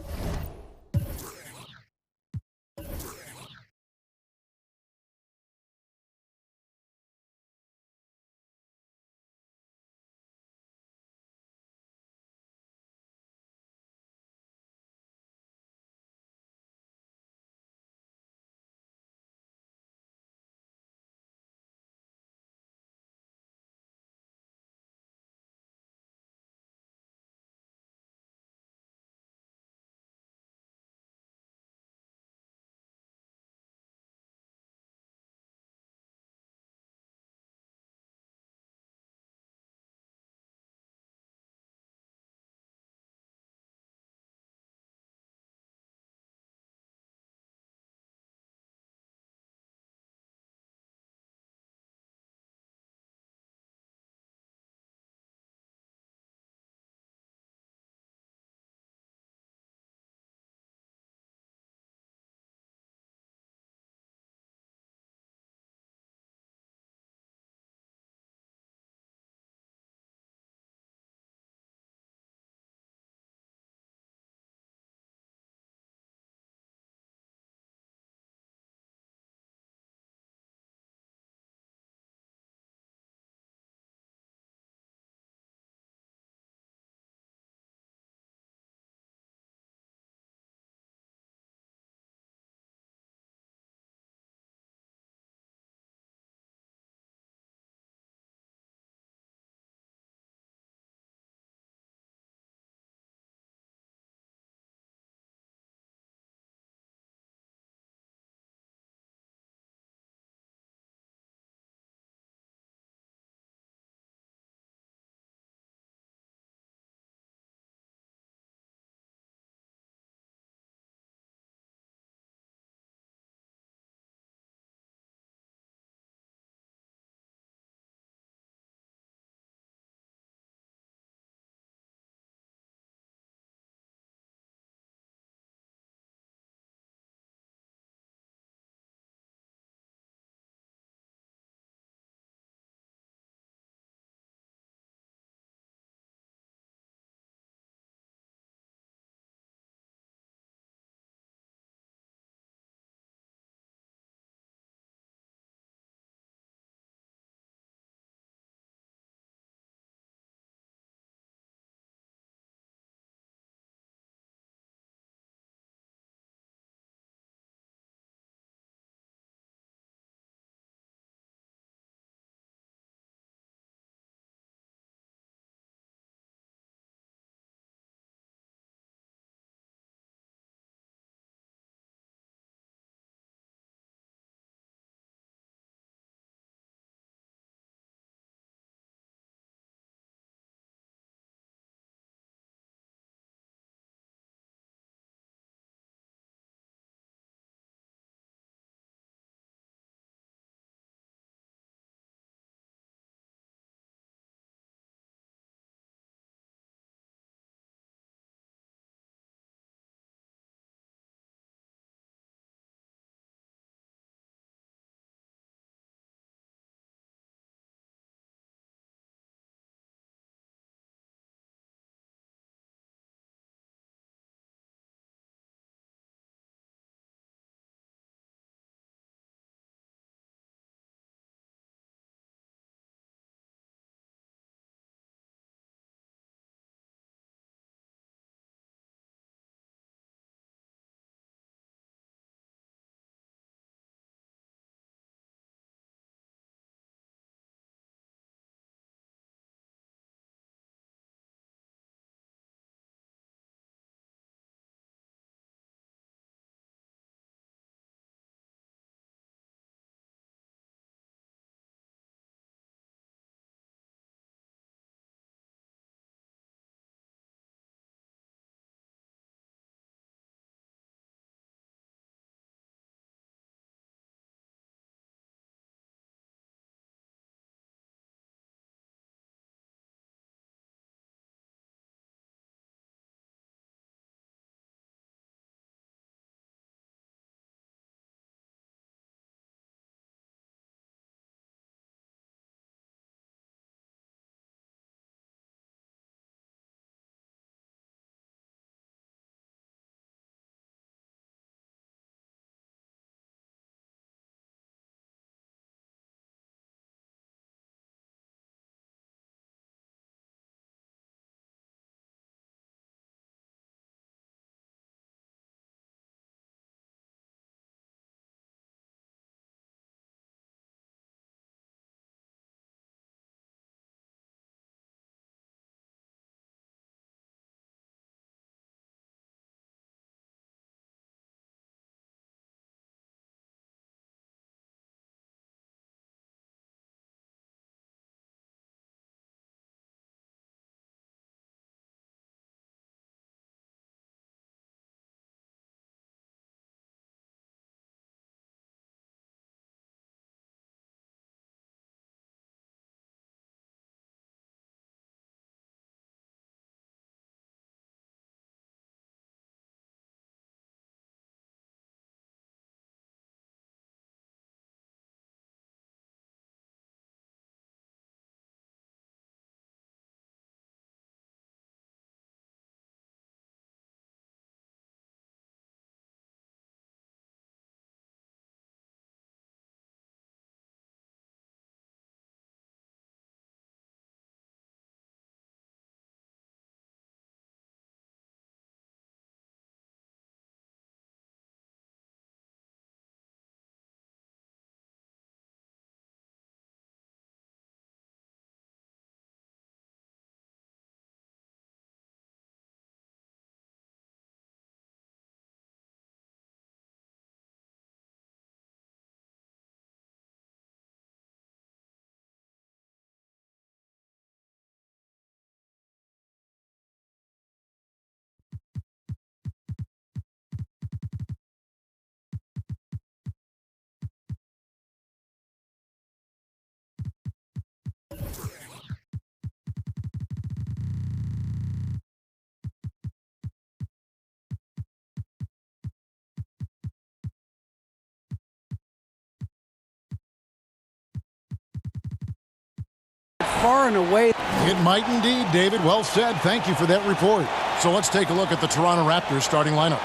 far and away. It might indeed, David. Well said. Thank you for that report. So let's take a look at the Toronto Raptors starting lineup.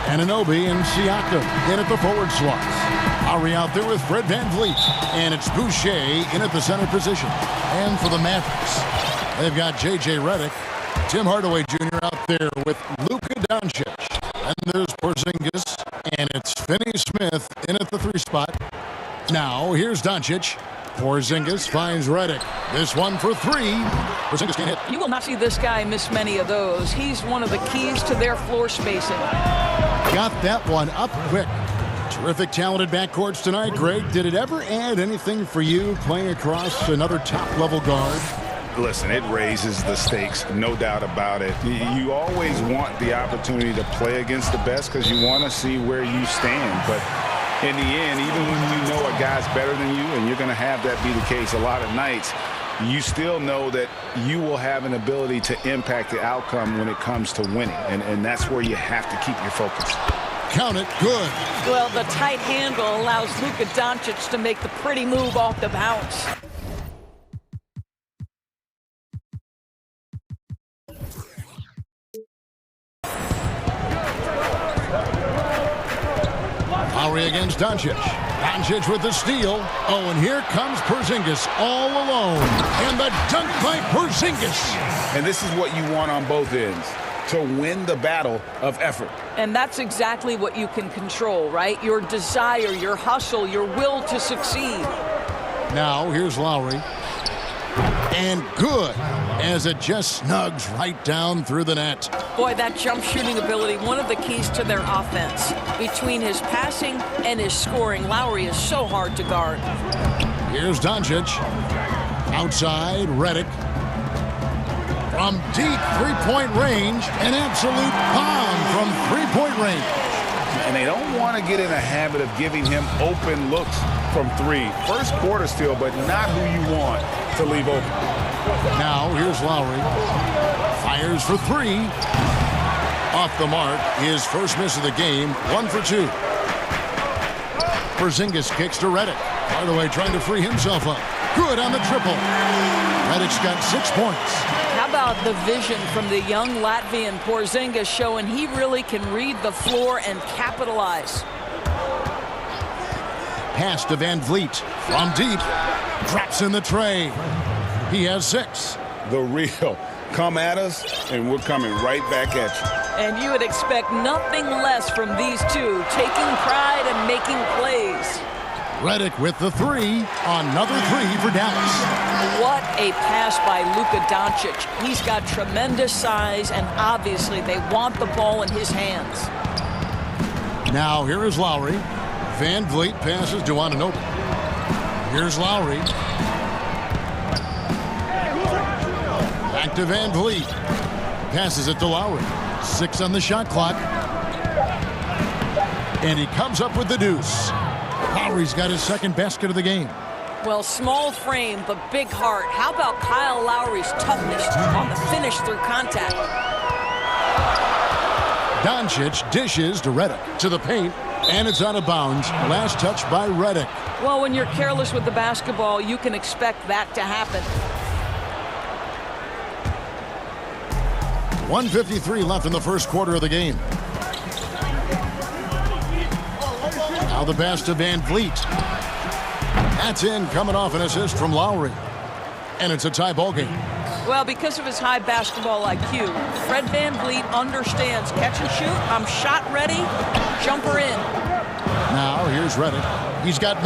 Anunoby and Siakam in at the forward slots. Lowry out there with Fred VanVleet. And it's Boucher in at the center position. And for the Mavericks, they've got J.J. Redick, Tim Hardaway Jr. out there with Luka Doncic. And there's Porzingis. And it's Finney-Smith in at the 3 spot. Now, here's Doncic. Porzingis finds Redick. This one for 3. Porzingis can't hit. You will not see this guy miss many of those. He's one of the keys to their floor spacing. Got that one up quick. Terrific, talented backcourts tonight, Greg. Did it ever add anything for you playing across another top-level guard? Listen, it raises the stakes, no doubt about it. You always want the opportunity to play against the best because you want to see where you stand. But in the end, even when you know a guy's better than you, and you're going to have that be the case a lot of nights, you still know that you will have an ability to impact the outcome when it comes to winning. And that's where you have to keep your focus. Count it. Good. Well, the tight handle allows Luka Doncic to make the pretty move off the bounce. Lowry against Doncic. Doncic with the steal. Oh, and here comes Porzingis all alone. And the dunk by Porzingis. And this is what you want on both ends, to win the battle of effort. And that's exactly what you can control, right? Your desire, your hustle, your will to succeed. Now, here's Lowry. And good, as it just snugs right down through the net. Boy, that jump shooting ability, one of the keys to their offense. Between his passing and his scoring, Lowry is so hard to guard. Here's Doncic. Outside, Redick. From deep three-point range, an absolute bomb from three-point range. And they don't want to get in a habit of giving him open looks from 3. First quarter still, but not who you want to leave open. Now, here's Lowry. Fires for 3. Off the mark, his first miss of the game, 1 for 2. Porzingis kicks to Redick. Hardaway trying to free himself up. Good on the triple. Redick's got 6 points. How about the vision from the young Latvian Porzingis showing he really can read the floor and capitalize. Pass to VanVleet from deep. Drops in the tray. He has 6. The real. Come at us, and we're coming right back at you. And you would expect nothing less from these two, taking pride and making plays. Redick with the 3. Another 3 for Dallas. What a pass by Luka Doncic. He's got tremendous size, and obviously they want the ball in his hands. Now here is Lowry. VanVleet passes to Anunoby. Here's Lowry. Back to VanVleet. Passes it to Lowry. 6 on the shot clock. And he comes up with the deuce. Lowry's got his second basket of the game. Well, small frame, but big heart. How about Kyle Lowry's toughness on the finish through contact? Doncic dishes to Redick to the paint, and it's out of bounds. Last touch by Redick. Well, when you're careless with the basketball, you can expect that to happen. 1:53 left in the first quarter of the game. Now the pass to VanVleet. That's in, coming off an assist from Lowry. And it's a tie ball game. Well, because of his high basketball IQ, Fred VanVleet understands catch and shoot. I'm shot ready, jumper in. Now here's Redick. He's got 9.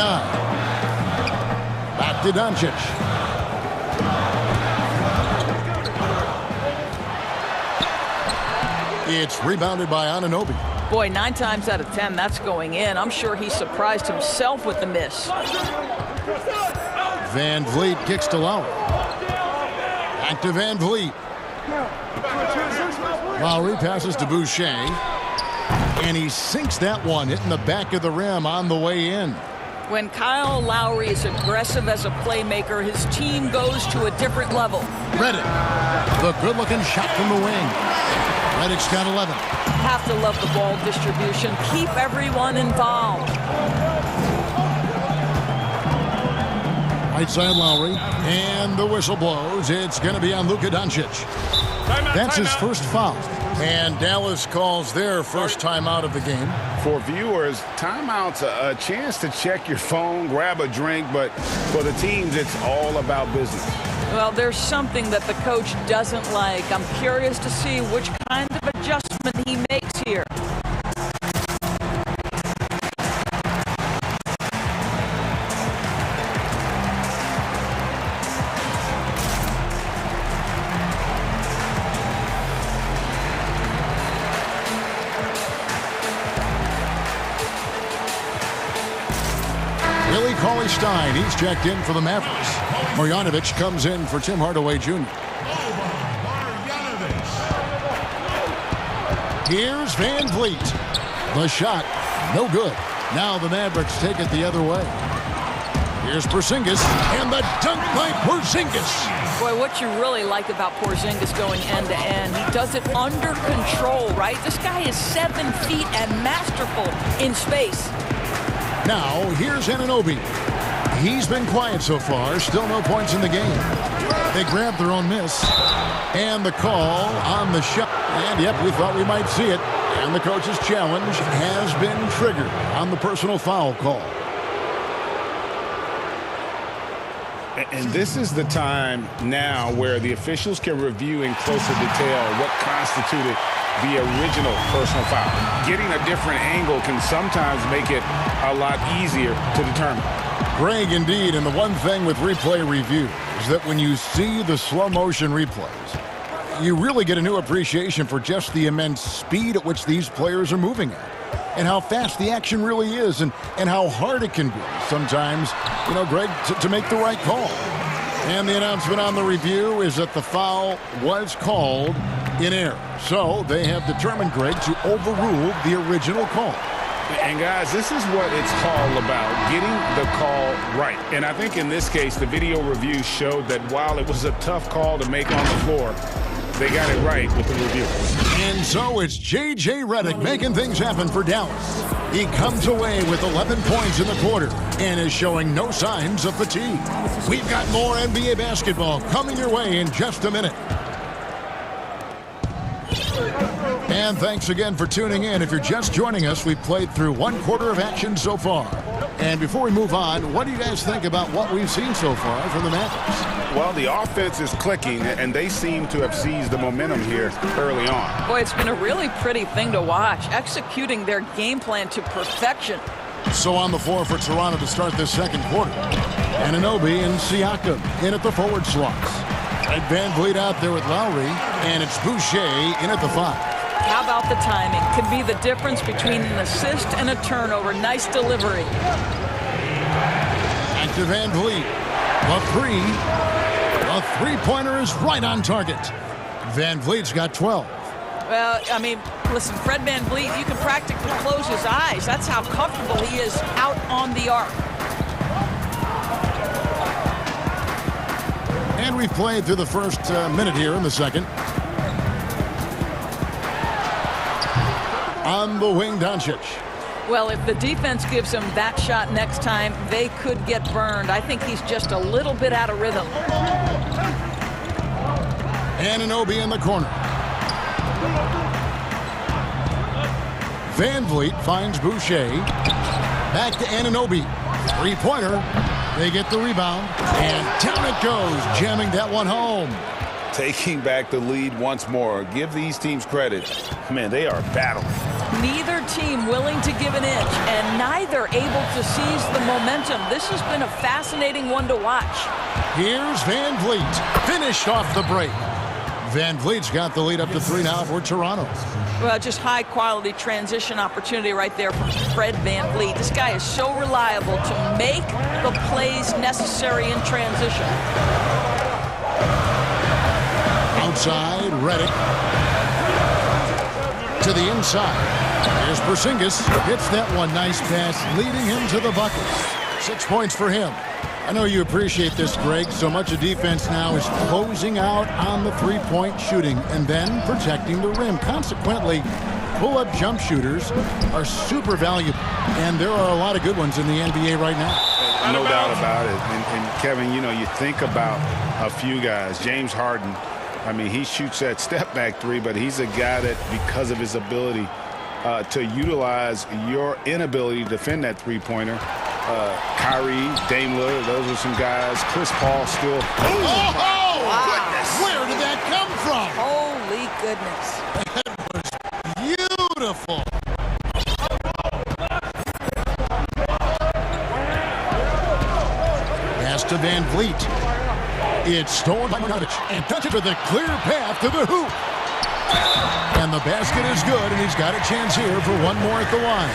Back to Doncic. It's rebounded by Anunoby. Boy, 9 times out of 10, that's going in. I'm sure he surprised himself with the miss. VanVleet kicks to Lowry. Back to VanVleet. Lowry passes to Boucher. And he sinks that one, hitting the back of the rim on the way in. When Kyle Lowry is aggressive as a playmaker, his team goes to a different level. Redick, the good-looking shot from the wing. Redick's got 11. Have to love the ball distribution. Keep everyone involved. Right side Lowry, and the whistle blows. It's going to be on Luka Doncic. That's his first foul. And Dallas calls their first timeout of the game. For viewers, timeout's a chance to check your phone, grab a drink, but for the teams, it's all about business. Well, there's something that the coach doesn't like. I'm curious to see which kind of adjustment he makes here. Stein, he's checked in for the Mavericks. Marjanovic comes in for Tim Hardaway Jr. Here's Van Vliet. The shot, no good. Now the Mavericks take it the other way. Here's Porzingis, and the dunk by Porzingis. Boy, what you really like about Porzingis going end-to-end, he does it under control, right? This guy is 7 feet and masterful in space. Now, here's Anunoby. He's been quiet so far. Still no points in the game. They grabbed their own miss. And the call on the shot. And, yep, we thought we might see it. And the coach's challenge has been triggered on the personal foul call. And this is the time now where the officials can review in closer detail what constituted the original personal foul. Getting a different angle can sometimes make it a lot easier to determine. Greg, indeed, and the one thing with replay review is that when you see the slow motion replays, you really get a new appreciation for just the immense speed at which these players are moving at, and how fast the action really is, and how hard it can be sometimes, you know, Greg, to make the right call. And the announcement on the review is that the foul was called in error. So they have determined, Greg, to overrule the original call. And guys, this is what it's all about, getting the call right. And I think in this case, the video review showed that while it was a tough call to make on the floor, they got it right with the review. And so it's J.J. Redick making things happen for Dallas. He comes away with 11 points in the quarter and is showing no signs of fatigue. We've got more NBA basketball coming your way in just a minute. And thanks again for tuning in. If you're just joining us, we've played through one quarter of action so far. And before we move on, what do you guys think about what we've seen so far from the Mavericks? Well, the offense is clicking, and they seem to have seized the momentum here early on. Boy, it's been a really pretty thing to watch, executing their game plan to perfection. So on the floor for Toronto to start this second quarter. Anunoby and Siakam in at the forward slots. And Van Vliet out there with Lowry, and it's Boucher in at the 5. How about the timing? Could be the difference between an assist and a turnover. Nice delivery. Back to Van Vliet. The three-pointer is right on target. Van Vliet's got 12. Well, I mean, listen, Fred Van Vliet, you can practically close his eyes. That's how comfortable he is out on the arc. And we've played through the first minute here in the second. On the wing, Doncic. Well, if the defense gives him that shot next time, they could get burned. I think he's just a little bit out of rhythm. Anunoby in the corner. Van Vliet finds Boucher. Back to Anunoby. Three-pointer. They get the rebound. And down it goes, jamming that one home. Taking back the lead once more. Give these teams credit. Man, they are battling. Neither team willing to give an inch, and neither able to seize the momentum. This has been a fascinating one to watch. Here's Van Vliet. Finished off the break. Van Vliet's got the lead up to 3 now for Toronto. Well, just high-quality transition opportunity right there from Fred Van Vliet. This guy is so reliable to make the plays necessary in transition. Outside, Redick. To the inside. Here's Porzingis. Hits that one. Nice pass, leading him to the buckets. 6 points for him. I know you appreciate this, Greg. So much of defense now is closing out on the three-point shooting and then protecting the rim. Consequently, pull-up jump shooters are super valuable. And there are a lot of good ones in the NBA right now. No doubt about it. And Kevin, you know, you think about a few guys. James Harden, I mean, he shoots that step-back three, but he's a guy that, because of his ability to utilize your inability to defend that three-pointer, Kyrie, Dame Lillard, those are some guys. Chris Paul still. Oh, wow. Goodness. Where did that come from? Holy goodness. That was beautiful. Pass to Van Vliet. It's stolen by Marjanovic and touches with a clear path to the hoop. And the basket is good, and he's got a chance here for one more at the line.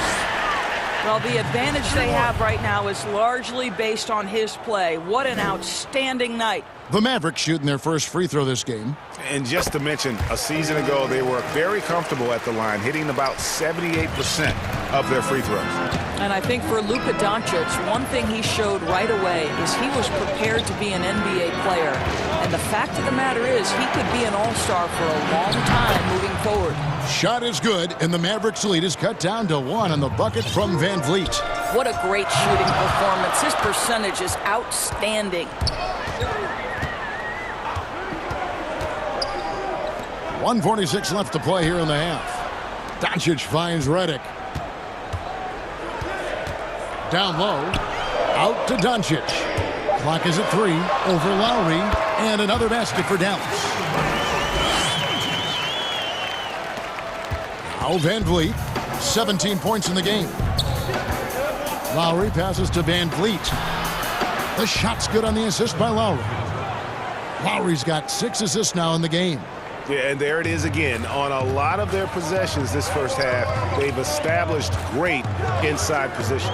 Well, the advantage they have right now is largely based on his play. What an outstanding night. The Mavericks shooting their first free throw this game. And just to mention, a season ago, they were very comfortable at the line, hitting about 78% of their free throws. And I think for Luka Doncic, one thing he showed right away is he was prepared to be an NBA player. And the fact of the matter is he could be an all-star for a long time moving forward. Shot is good, and the Mavericks lead is cut down to 1 on the bucket from Van Vliet. What a great shooting performance. His percentage is outstanding. 1:46 left to play here in the half. Doncic finds Redick. Down low. Out to Doncic. Clock is at 3. Over Lowry. And another basket for Dallas. Now Van Vliet. 17 points in the game. Lowry passes to Van Vliet. The shot's good on the assist by Lowry. Lowry's got 6 assists now in the game. Yeah, and there it is again. On a lot of their possessions this first half, they've established great inside position.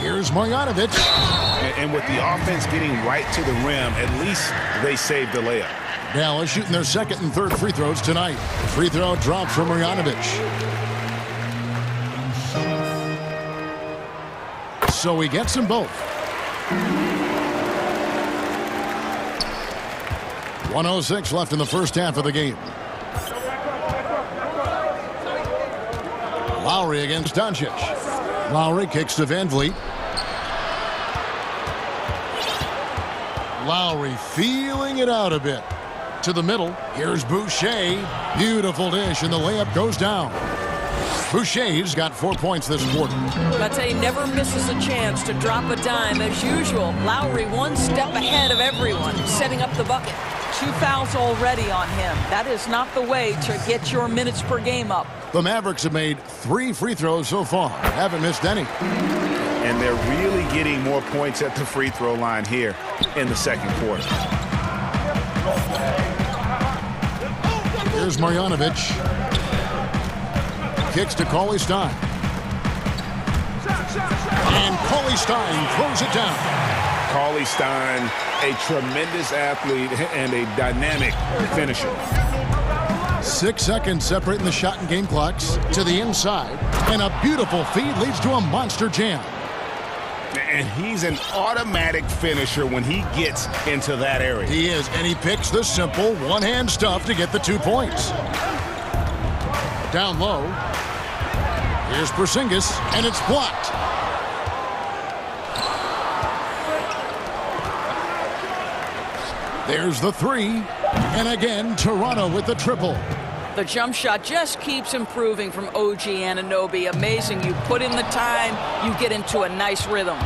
Here's Marjanovic. And with the offense getting right to the rim, at least they saved the layup. Dallas shooting their second and third free throws tonight. Free throw drops from Marjanovic. So he gets them both. 1:06 left in the first half of the game. Lowry against Doncic. Lowry kicks to Van Vliet. Lowry feeling it out a bit. To the middle. Here's Boucher. Beautiful dish, and the layup goes down. Boucher's got 4 points this quarter. I tell you, never misses a chance to drop a dime as usual. Lowry one step ahead of everyone, setting up the bucket. 2 fouls already on him. That is not the way to get your minutes per game up. The Mavericks have made 3 free throws so far. Haven't missed any. And they're really getting more points at the free throw line here in the second quarter. Here's Marjanovic. Kicks to Cauley Stein. And Cauley Stein throws it down. Cauley Stein, a tremendous athlete and a dynamic finisher. 6 seconds separating the shot and game clocks to the inside. And a beautiful feed leads to a monster jam. And he's an automatic finisher when he gets into that area. He is, and he picks the simple one-hand stuff to get the 2 points. Down low. Here's Porzingis, and it's blocked. There's the 3. And again, Toronto with the triple. The jump shot just keeps improving from OG Anunoby. Amazing. You put in the time, you get into a nice rhythm.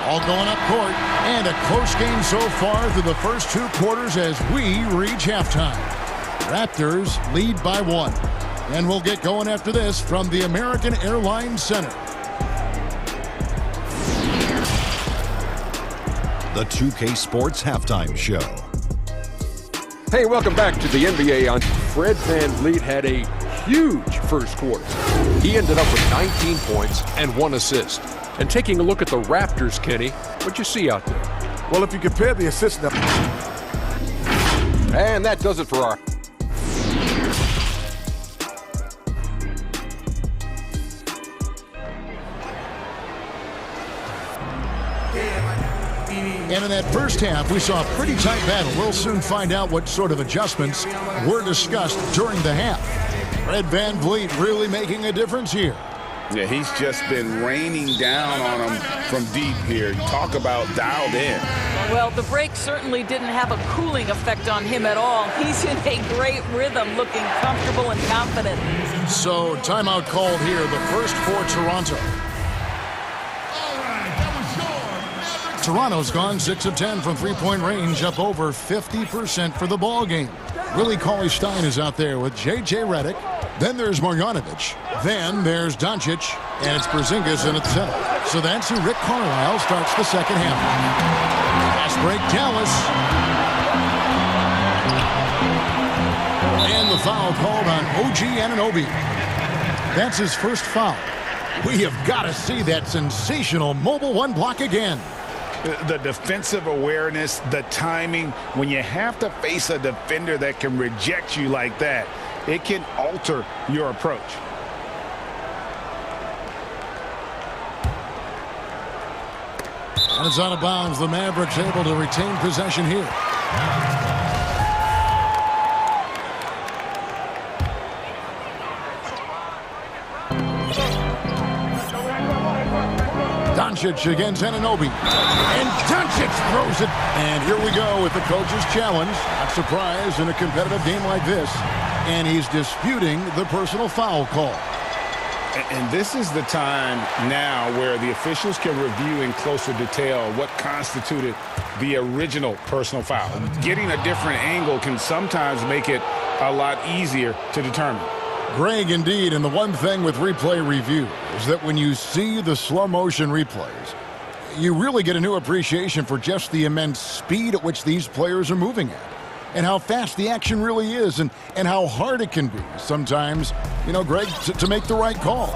All going up court, and a close game so far through the first 2 quarters as we reach halftime. Raptors lead by 1. And we'll get going after this from the American Airlines Center. The 2K Sports Halftime Show. Hey, welcome back to the NBA. Fred VanVleet had a huge first quarter. He ended up with 19 points and 1 assist. And taking a look at the Raptors, Kenny, what'd you see out there? Well, if you compare the assists... And that does it for our... And in that first half, we saw a pretty tight battle. We'll soon find out what sort of adjustments were discussed during the half. Fred VanVleet really making a difference here. Yeah, he's just been raining down on him from deep here. Talk about dialed in. Well, the break certainly didn't have a cooling effect on him at all. He's in a great rhythm, looking comfortable and confident. So, timeout called here, the first for Toronto. Toronto's gone 6 of 10 from three-point range, up over 50% for the ball game. Willie Cauley-Stein is out there with J.J. Redick. Then there's Marjanovic. Then there's Doncic, and it's Porzingis in at the center. So that's who Rick Carlisle starts the second half. Fast break, Dallas. And the foul called on OG Anunoby. That's his first foul. We have got to see that sensational mobile one block again. The defensive awareness, the timing, when you have to face a defender that can reject you like that, it can alter your approach. And it's out of bounds. The Mavericks able to retain possession here. Doncic against Anunoby. And Doncic throws it. And here we go with the coach's challenge. Not surprised in a competitive game like this. And he's disputing the personal foul call. And this is the time now where the officials can review in closer detail what constituted the original personal foul. Getting a different angle can sometimes make it a lot easier to determine. Greg, indeed, and the one thing with replay review is that when you see the slow motion replays, you really get a new appreciation for just the immense speed at which these players are moving at. And how fast the action really is, and how hard it can be sometimes, you know, Greg, to make the right call.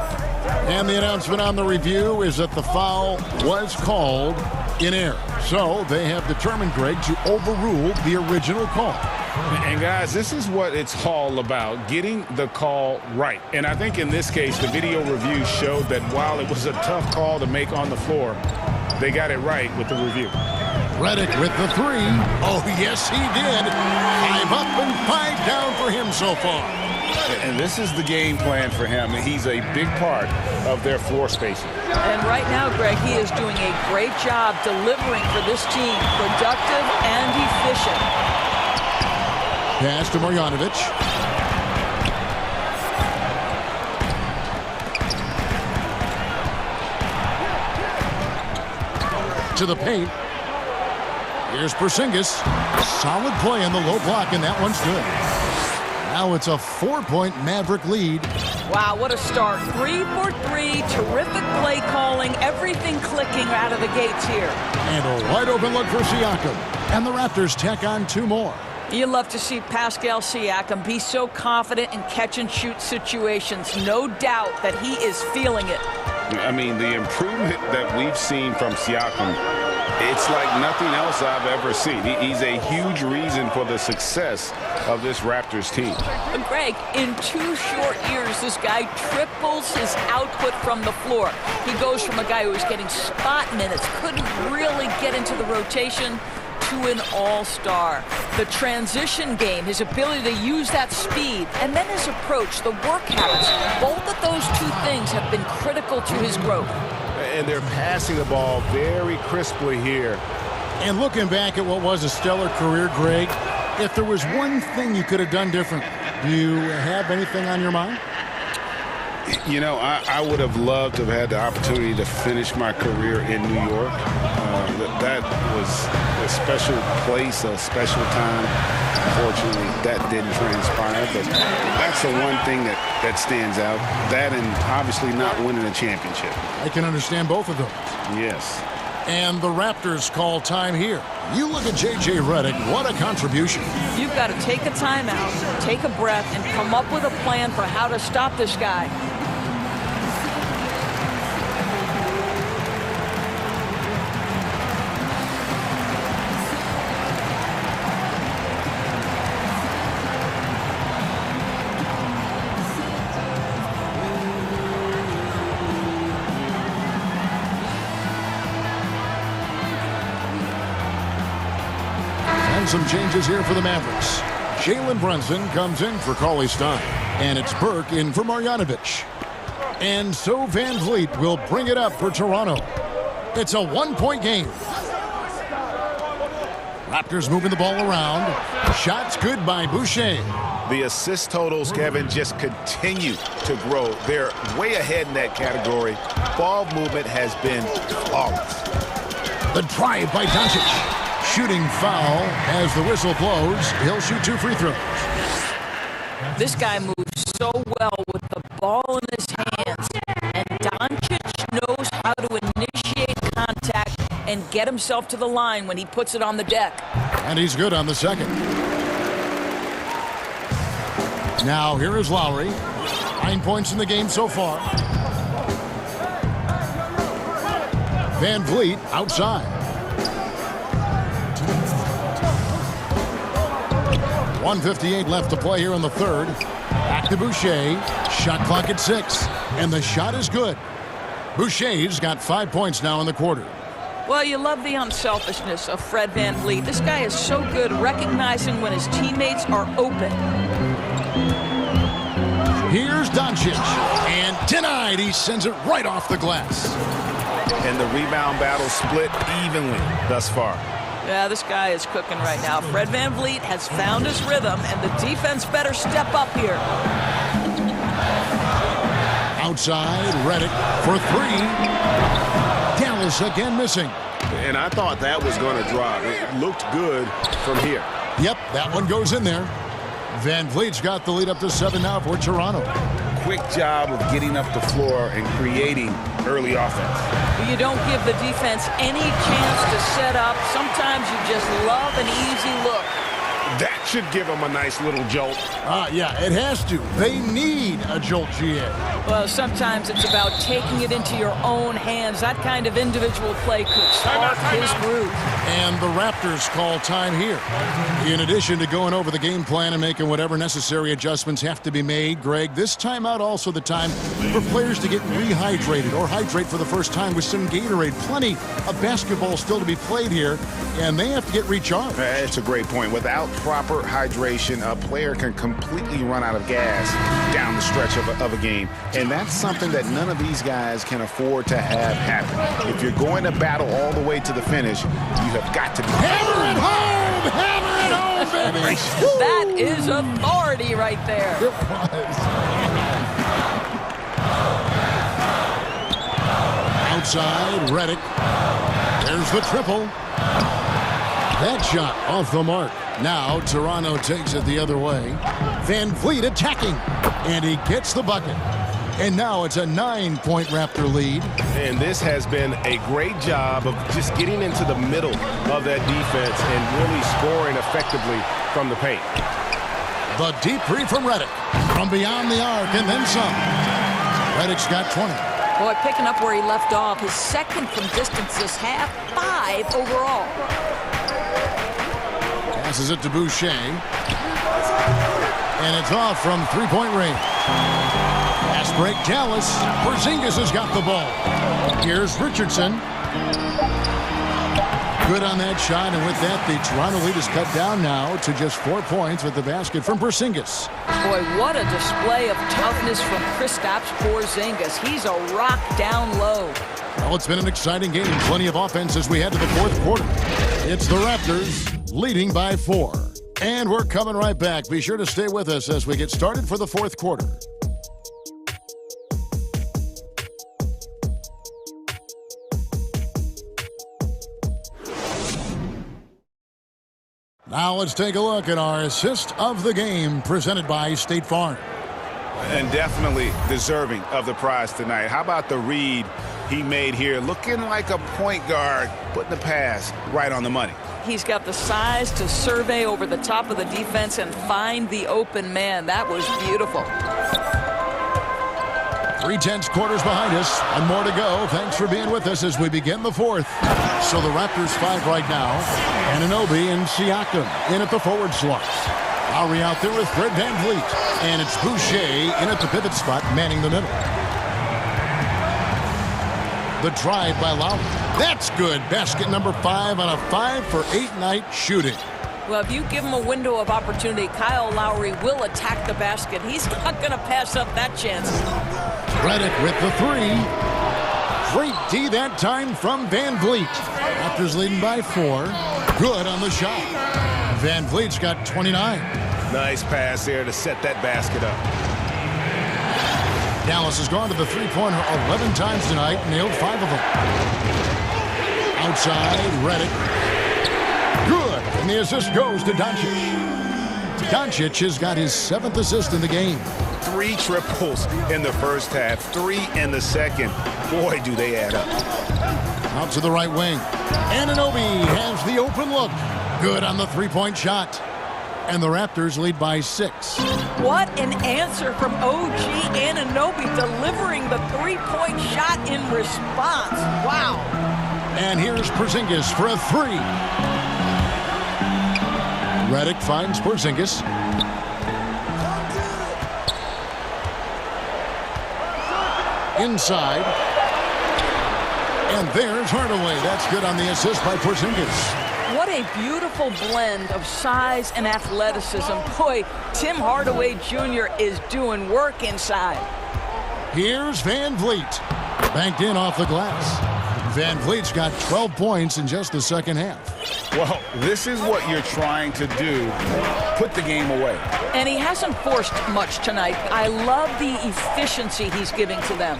And the announcement on the review is that the foul was called in error. So they have determined, Greg, to overrule the original call. And guys, this is what it's all about, getting the call right. And I think in this case, the video review showed that while it was a tough call to make on the floor, they got it right with the review. Redick with the three. Oh, yes, he did. 5 up and 5 down for him so far. And this is the game plan for him. He's a big part of their floor spacing. And right now, Greg, he is doing a great job delivering for this team, productive and efficient. Pass to Marjanovic. To the paint. Here's Porzingis. Solid play in the low block, and that one's good. Now it's a 4-point Maverick lead. Wow, what a start. 3 for 3, terrific play calling, everything clicking out of the gates here. And a wide open look for Siakam. And the Raptors tack on 2 more. You love to see Pascal Siakam be so confident in catch-and-shoot situations. No doubt that he is feeling it. I mean, the improvement that we've seen from Siakam, it's like nothing else I've ever seen. He's a huge reason for the success of this Raptors team. But Greg, in 2 short years, this guy triples his output from the floor. He goes from a guy who was getting spot minutes, couldn't really get into the rotation, to an all-star. The transition game, his ability to use that speed, and then his approach, the work habits, both of those 2 things have been critical to his growth. And they're passing the ball very crisply here. And looking back at what was a stellar career, Greg, if there was one thing you could have done different, do you have anything on your mind? You know, I would have loved to have had the opportunity to finish my career in New York. That was a special place, a special time. Unfortunately, that didn't transpire, but that's the one thing that stands out. That and obviously not winning a championship. I can understand both of those. Yes. And the Raptors call time here. You look at J.J. Redick, what a contribution. You've got to take a timeout, take a breath, and come up with a plan for how to stop this guy. Some changes here for the Mavericks. Jalen Brunson comes in for Cauley-Stein. And it's Burke in for Marjanovic. And so Van Vliet will bring it up for Toronto. It's a 1-point game. Raptors moving the ball around. Shots good by Boucher. The assist totals, Kevin, just continue to grow. They're way ahead in that category. Ball movement has been flawless. The drive by Doncic. Shooting foul as the whistle blows. He'll shoot 2 free throws. This guy moves so well with the ball in his hands. And Doncic knows how to initiate contact and get himself to the line when he puts it on the deck. And he's good on the second. Now here is Lowry. 9 points in the game so far. Van Vliet outside. 1:58 left to play here in the third. Back to Boucher. Shot clock at 6. And the shot is good. Boucher's got 5 points now in the quarter. Well, you love the unselfishness of Fred Van Vliet. This guy is so good recognizing when his teammates are open. Here's Doncic. And denied. He sends it right off the glass. And the rebound battle split evenly thus far. Yeah, this guy is cooking right now. Fred Van Vliet has found his rhythm, and the defense better step up here. Outside, Redick for 3. Dallas again missing. And I thought that was going to drop. It looked good from here. Yep, that one goes in there. Van Vliet's got the lead up to 7 now for Toronto. Quick job of getting up the floor and creating early offense. You don't give the defense any chance to set up. Sometimes you just love an easy look. That should give them a nice little jolt. Yeah, it has to. They need a jolt, GA. Well, sometimes it's about taking it into your own hands. That kind of individual play could spark his groove. And the Raptors call time here. In addition to going over the game plan and making whatever necessary adjustments have to be made, Greg, this timeout also the time for players to get rehydrated or hydrate for the first time with some Gatorade. Plenty of basketball still to be played here, and they have to get recharged. That's a great point. Without proper hydration, a player can completely run out of gas down the stretch of a game. And that's something that none of these guys can afford to have happen. If you're going to battle all the way to the finish, you have got to be... Hammer it home! Hammer it home, baby! That is authority right there. It was. Outside, Redick. There's the triple. That shot off the mark. Now Toronto takes it the other way. Van Vliet attacking. And he gets the bucket. And now it's a 9-point Raptor lead. And this has been a great job of just getting into the middle of that defense and really scoring effectively from the paint. The deep three from Redick. From beyond the arc and then some. Redick's got 20. Boy, picking up where he left off. His second from distance this half, 5 overall. Passes it to Boucher. And it's off from three-point range. Pass break, Dallas. Porzingis has got the ball. Here's Richardson. Good on that shot, and with that, the Toronto lead is cut down now to just 4 points with the basket from Porzingis. Boy, what a display of toughness from Kristaps Porzingis. He's a rock down low. Well, it's been an exciting game. Plenty of offense as we head to the fourth quarter. It's the Raptors leading by 4. And we're coming right back. Be sure to stay with us as we get started for the fourth quarter. Now let's take a look at our assist of the game presented by State Farm. And definitely deserving of the prize tonight. How about the read he made here? Looking like a point guard, putting the pass right on the money. He's got the size to survey over the top of the defense and find the open man. That was beautiful. 3/10 quarters behind us. One more to go. Thanks for being with us as we begin the fourth. So the Raptors 5 right now. Anunoby and Siakam in at the forward slots. Lowry out there with Fred Van Vliet. And it's Boucher in at the pivot spot, manning the middle. The drive by Lowry. That's good. Basket number 5 on a 5-for-8 night shooting. Well, if you give him a window of opportunity, Kyle Lowry will attack the basket. He's not going to pass up that chance. Redick with the three. Great D that time from Van Vliet. Raptors leading by 4. Good on the shot. Van Vliet's got 29. Nice pass there to set that basket up. Dallas has gone to the three-pointer 11 times tonight, nailed 5 of them. Outside, Redick. Good, and the assist goes to Doncic. Doncic has got his 7th assist in the game. 3 triples in the first half, 3 in the second. Boy, do they add up. Out to the right wing. Anunoby has the open look. Good on the three-point shot. And the Raptors lead by 6. What an answer from OG Anunoby, delivering the three-point shot in response. Wow. And here's Porzingis for a 3. Redick finds Porzingis. Inside. And there's Hardaway. That's good on the assist by Porzingis. What a beautiful blend of size and athleticism. Boy, Tim Hardaway Jr. is doing work inside. Here's Van Vliet. Banked in off the glass. Van Vliet's got 12 points in just the second half. Well, this is what you're trying to do. Put the game away. And he hasn't forced much tonight. I love the efficiency he's giving to them.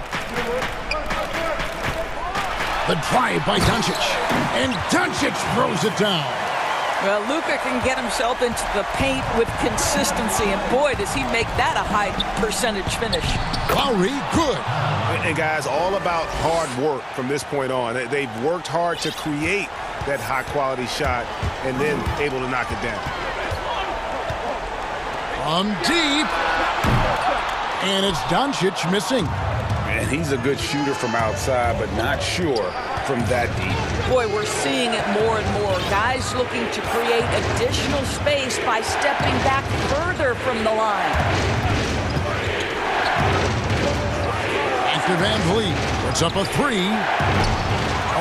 The drive by Doncic. And Doncic throws it down. Well, Luka can get himself into the paint with consistency, and boy, does he make that a high percentage finish. Lowry, good. And guys, all about hard work from this point on. They've worked hard to create that high-quality shot and then able to knock it down. From deep. And it's Doncic missing. And he's a good shooter from outside, but not sure from that deep. Boy, we're seeing it more and more. Guys looking to create additional space by stepping back further from the line. After Van Vliet puts up a 3.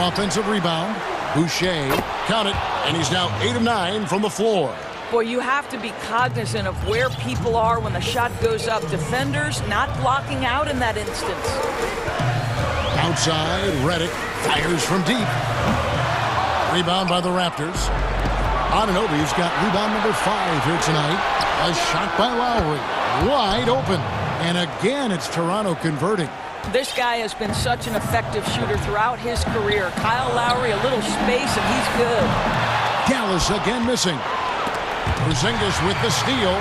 Offensive rebound. Boucher, count it, and he's now 8 of 9 from the floor. Boy, you have to be cognizant of where people are when the shot goes up. Defenders not blocking out in that instance. Outside, Redick fires from deep. Rebound by the Raptors. Anunoby's got rebound number 5 here tonight. A shot by Lowry. Wide open. And again, it's Toronto converting. This guy has been such an effective shooter throughout his career. Kyle Lowry, a little space, and he's good. Dallas again missing. Porzingis with the steal.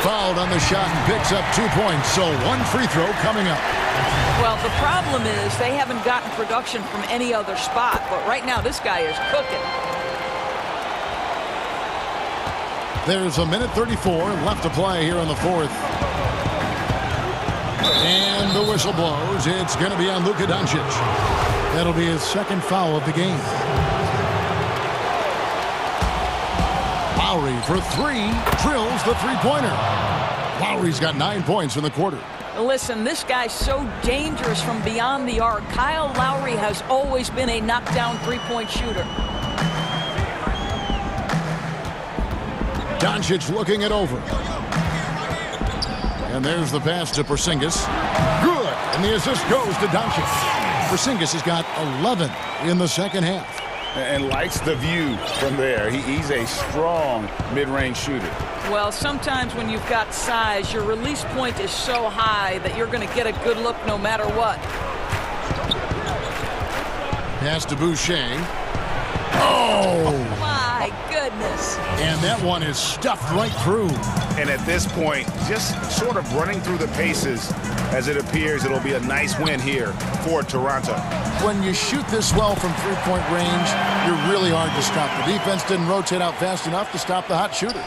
Fouled on the shot and picks up 2 points. So 1 free throw coming up. Well, the problem is they haven't gotten production from any other spot. But right now, this guy is cooking. There's a minute 34 left to play here in the 4th. And the whistle blows. It's going to be on Luka Doncic. That'll be his 2nd foul of the game. Lowry for 3. Drills the three-pointer. Lowry's got 9 points in the quarter. Listen, this guy's so dangerous from beyond the arc. Kyle Lowry has always been a knockdown three-point shooter. Doncic looking it over. And there's the pass to Porzingis. Good. And the assist goes to Doncic. Porzingis has got 11 in the second half. And likes the view from there. He's a strong mid-range shooter. Well, sometimes when you've got size, your release point is so high that you're going to get a good look no matter what. Pass to Boucher. Oh! My goodness. And that one is stuffed right through. And at this point, just sort of running through the paces, as it appears it'll be a nice win here for Toronto. When you shoot this well from three-point range, you're really hard to stop. The defense didn't rotate out fast enough to stop the hot shooters.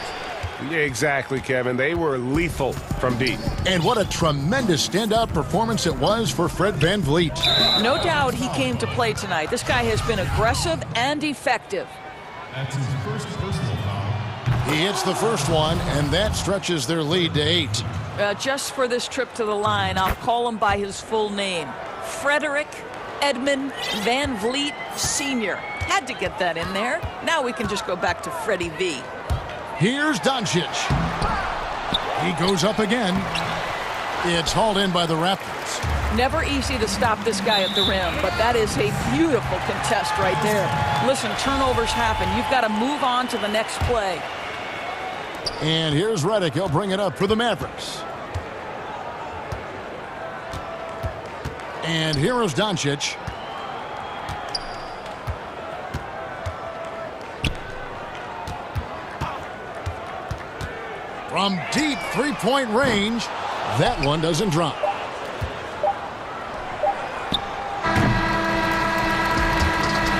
Yeah, exactly, Kevin. They were lethal from deep. And what a tremendous standout performance it was for Fred Van Vliet. No doubt he came to play tonight. This guy has been aggressive and effective. That's his first personal foul. He hits the first one, and that stretches their lead to 8. Just for this trip to the line, I'll call him by his full name. Frederick Edmund Van Vliet Sr. Had to get that in there. Now we can just go back to Freddie V. Here's Doncic. He goes up again. It's hauled in by the Raptors. Never easy to stop this guy at the rim, but that is a beautiful contest right there. Listen, turnovers happen. You've got to move on to the next play. And here's Redick. He'll bring it up for the Mavericks. And here is Doncic. From deep three-point range, that one doesn't drop.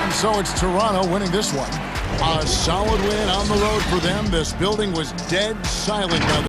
And so it's Toronto winning this one. A solid win on the road for them. This building was dead silent.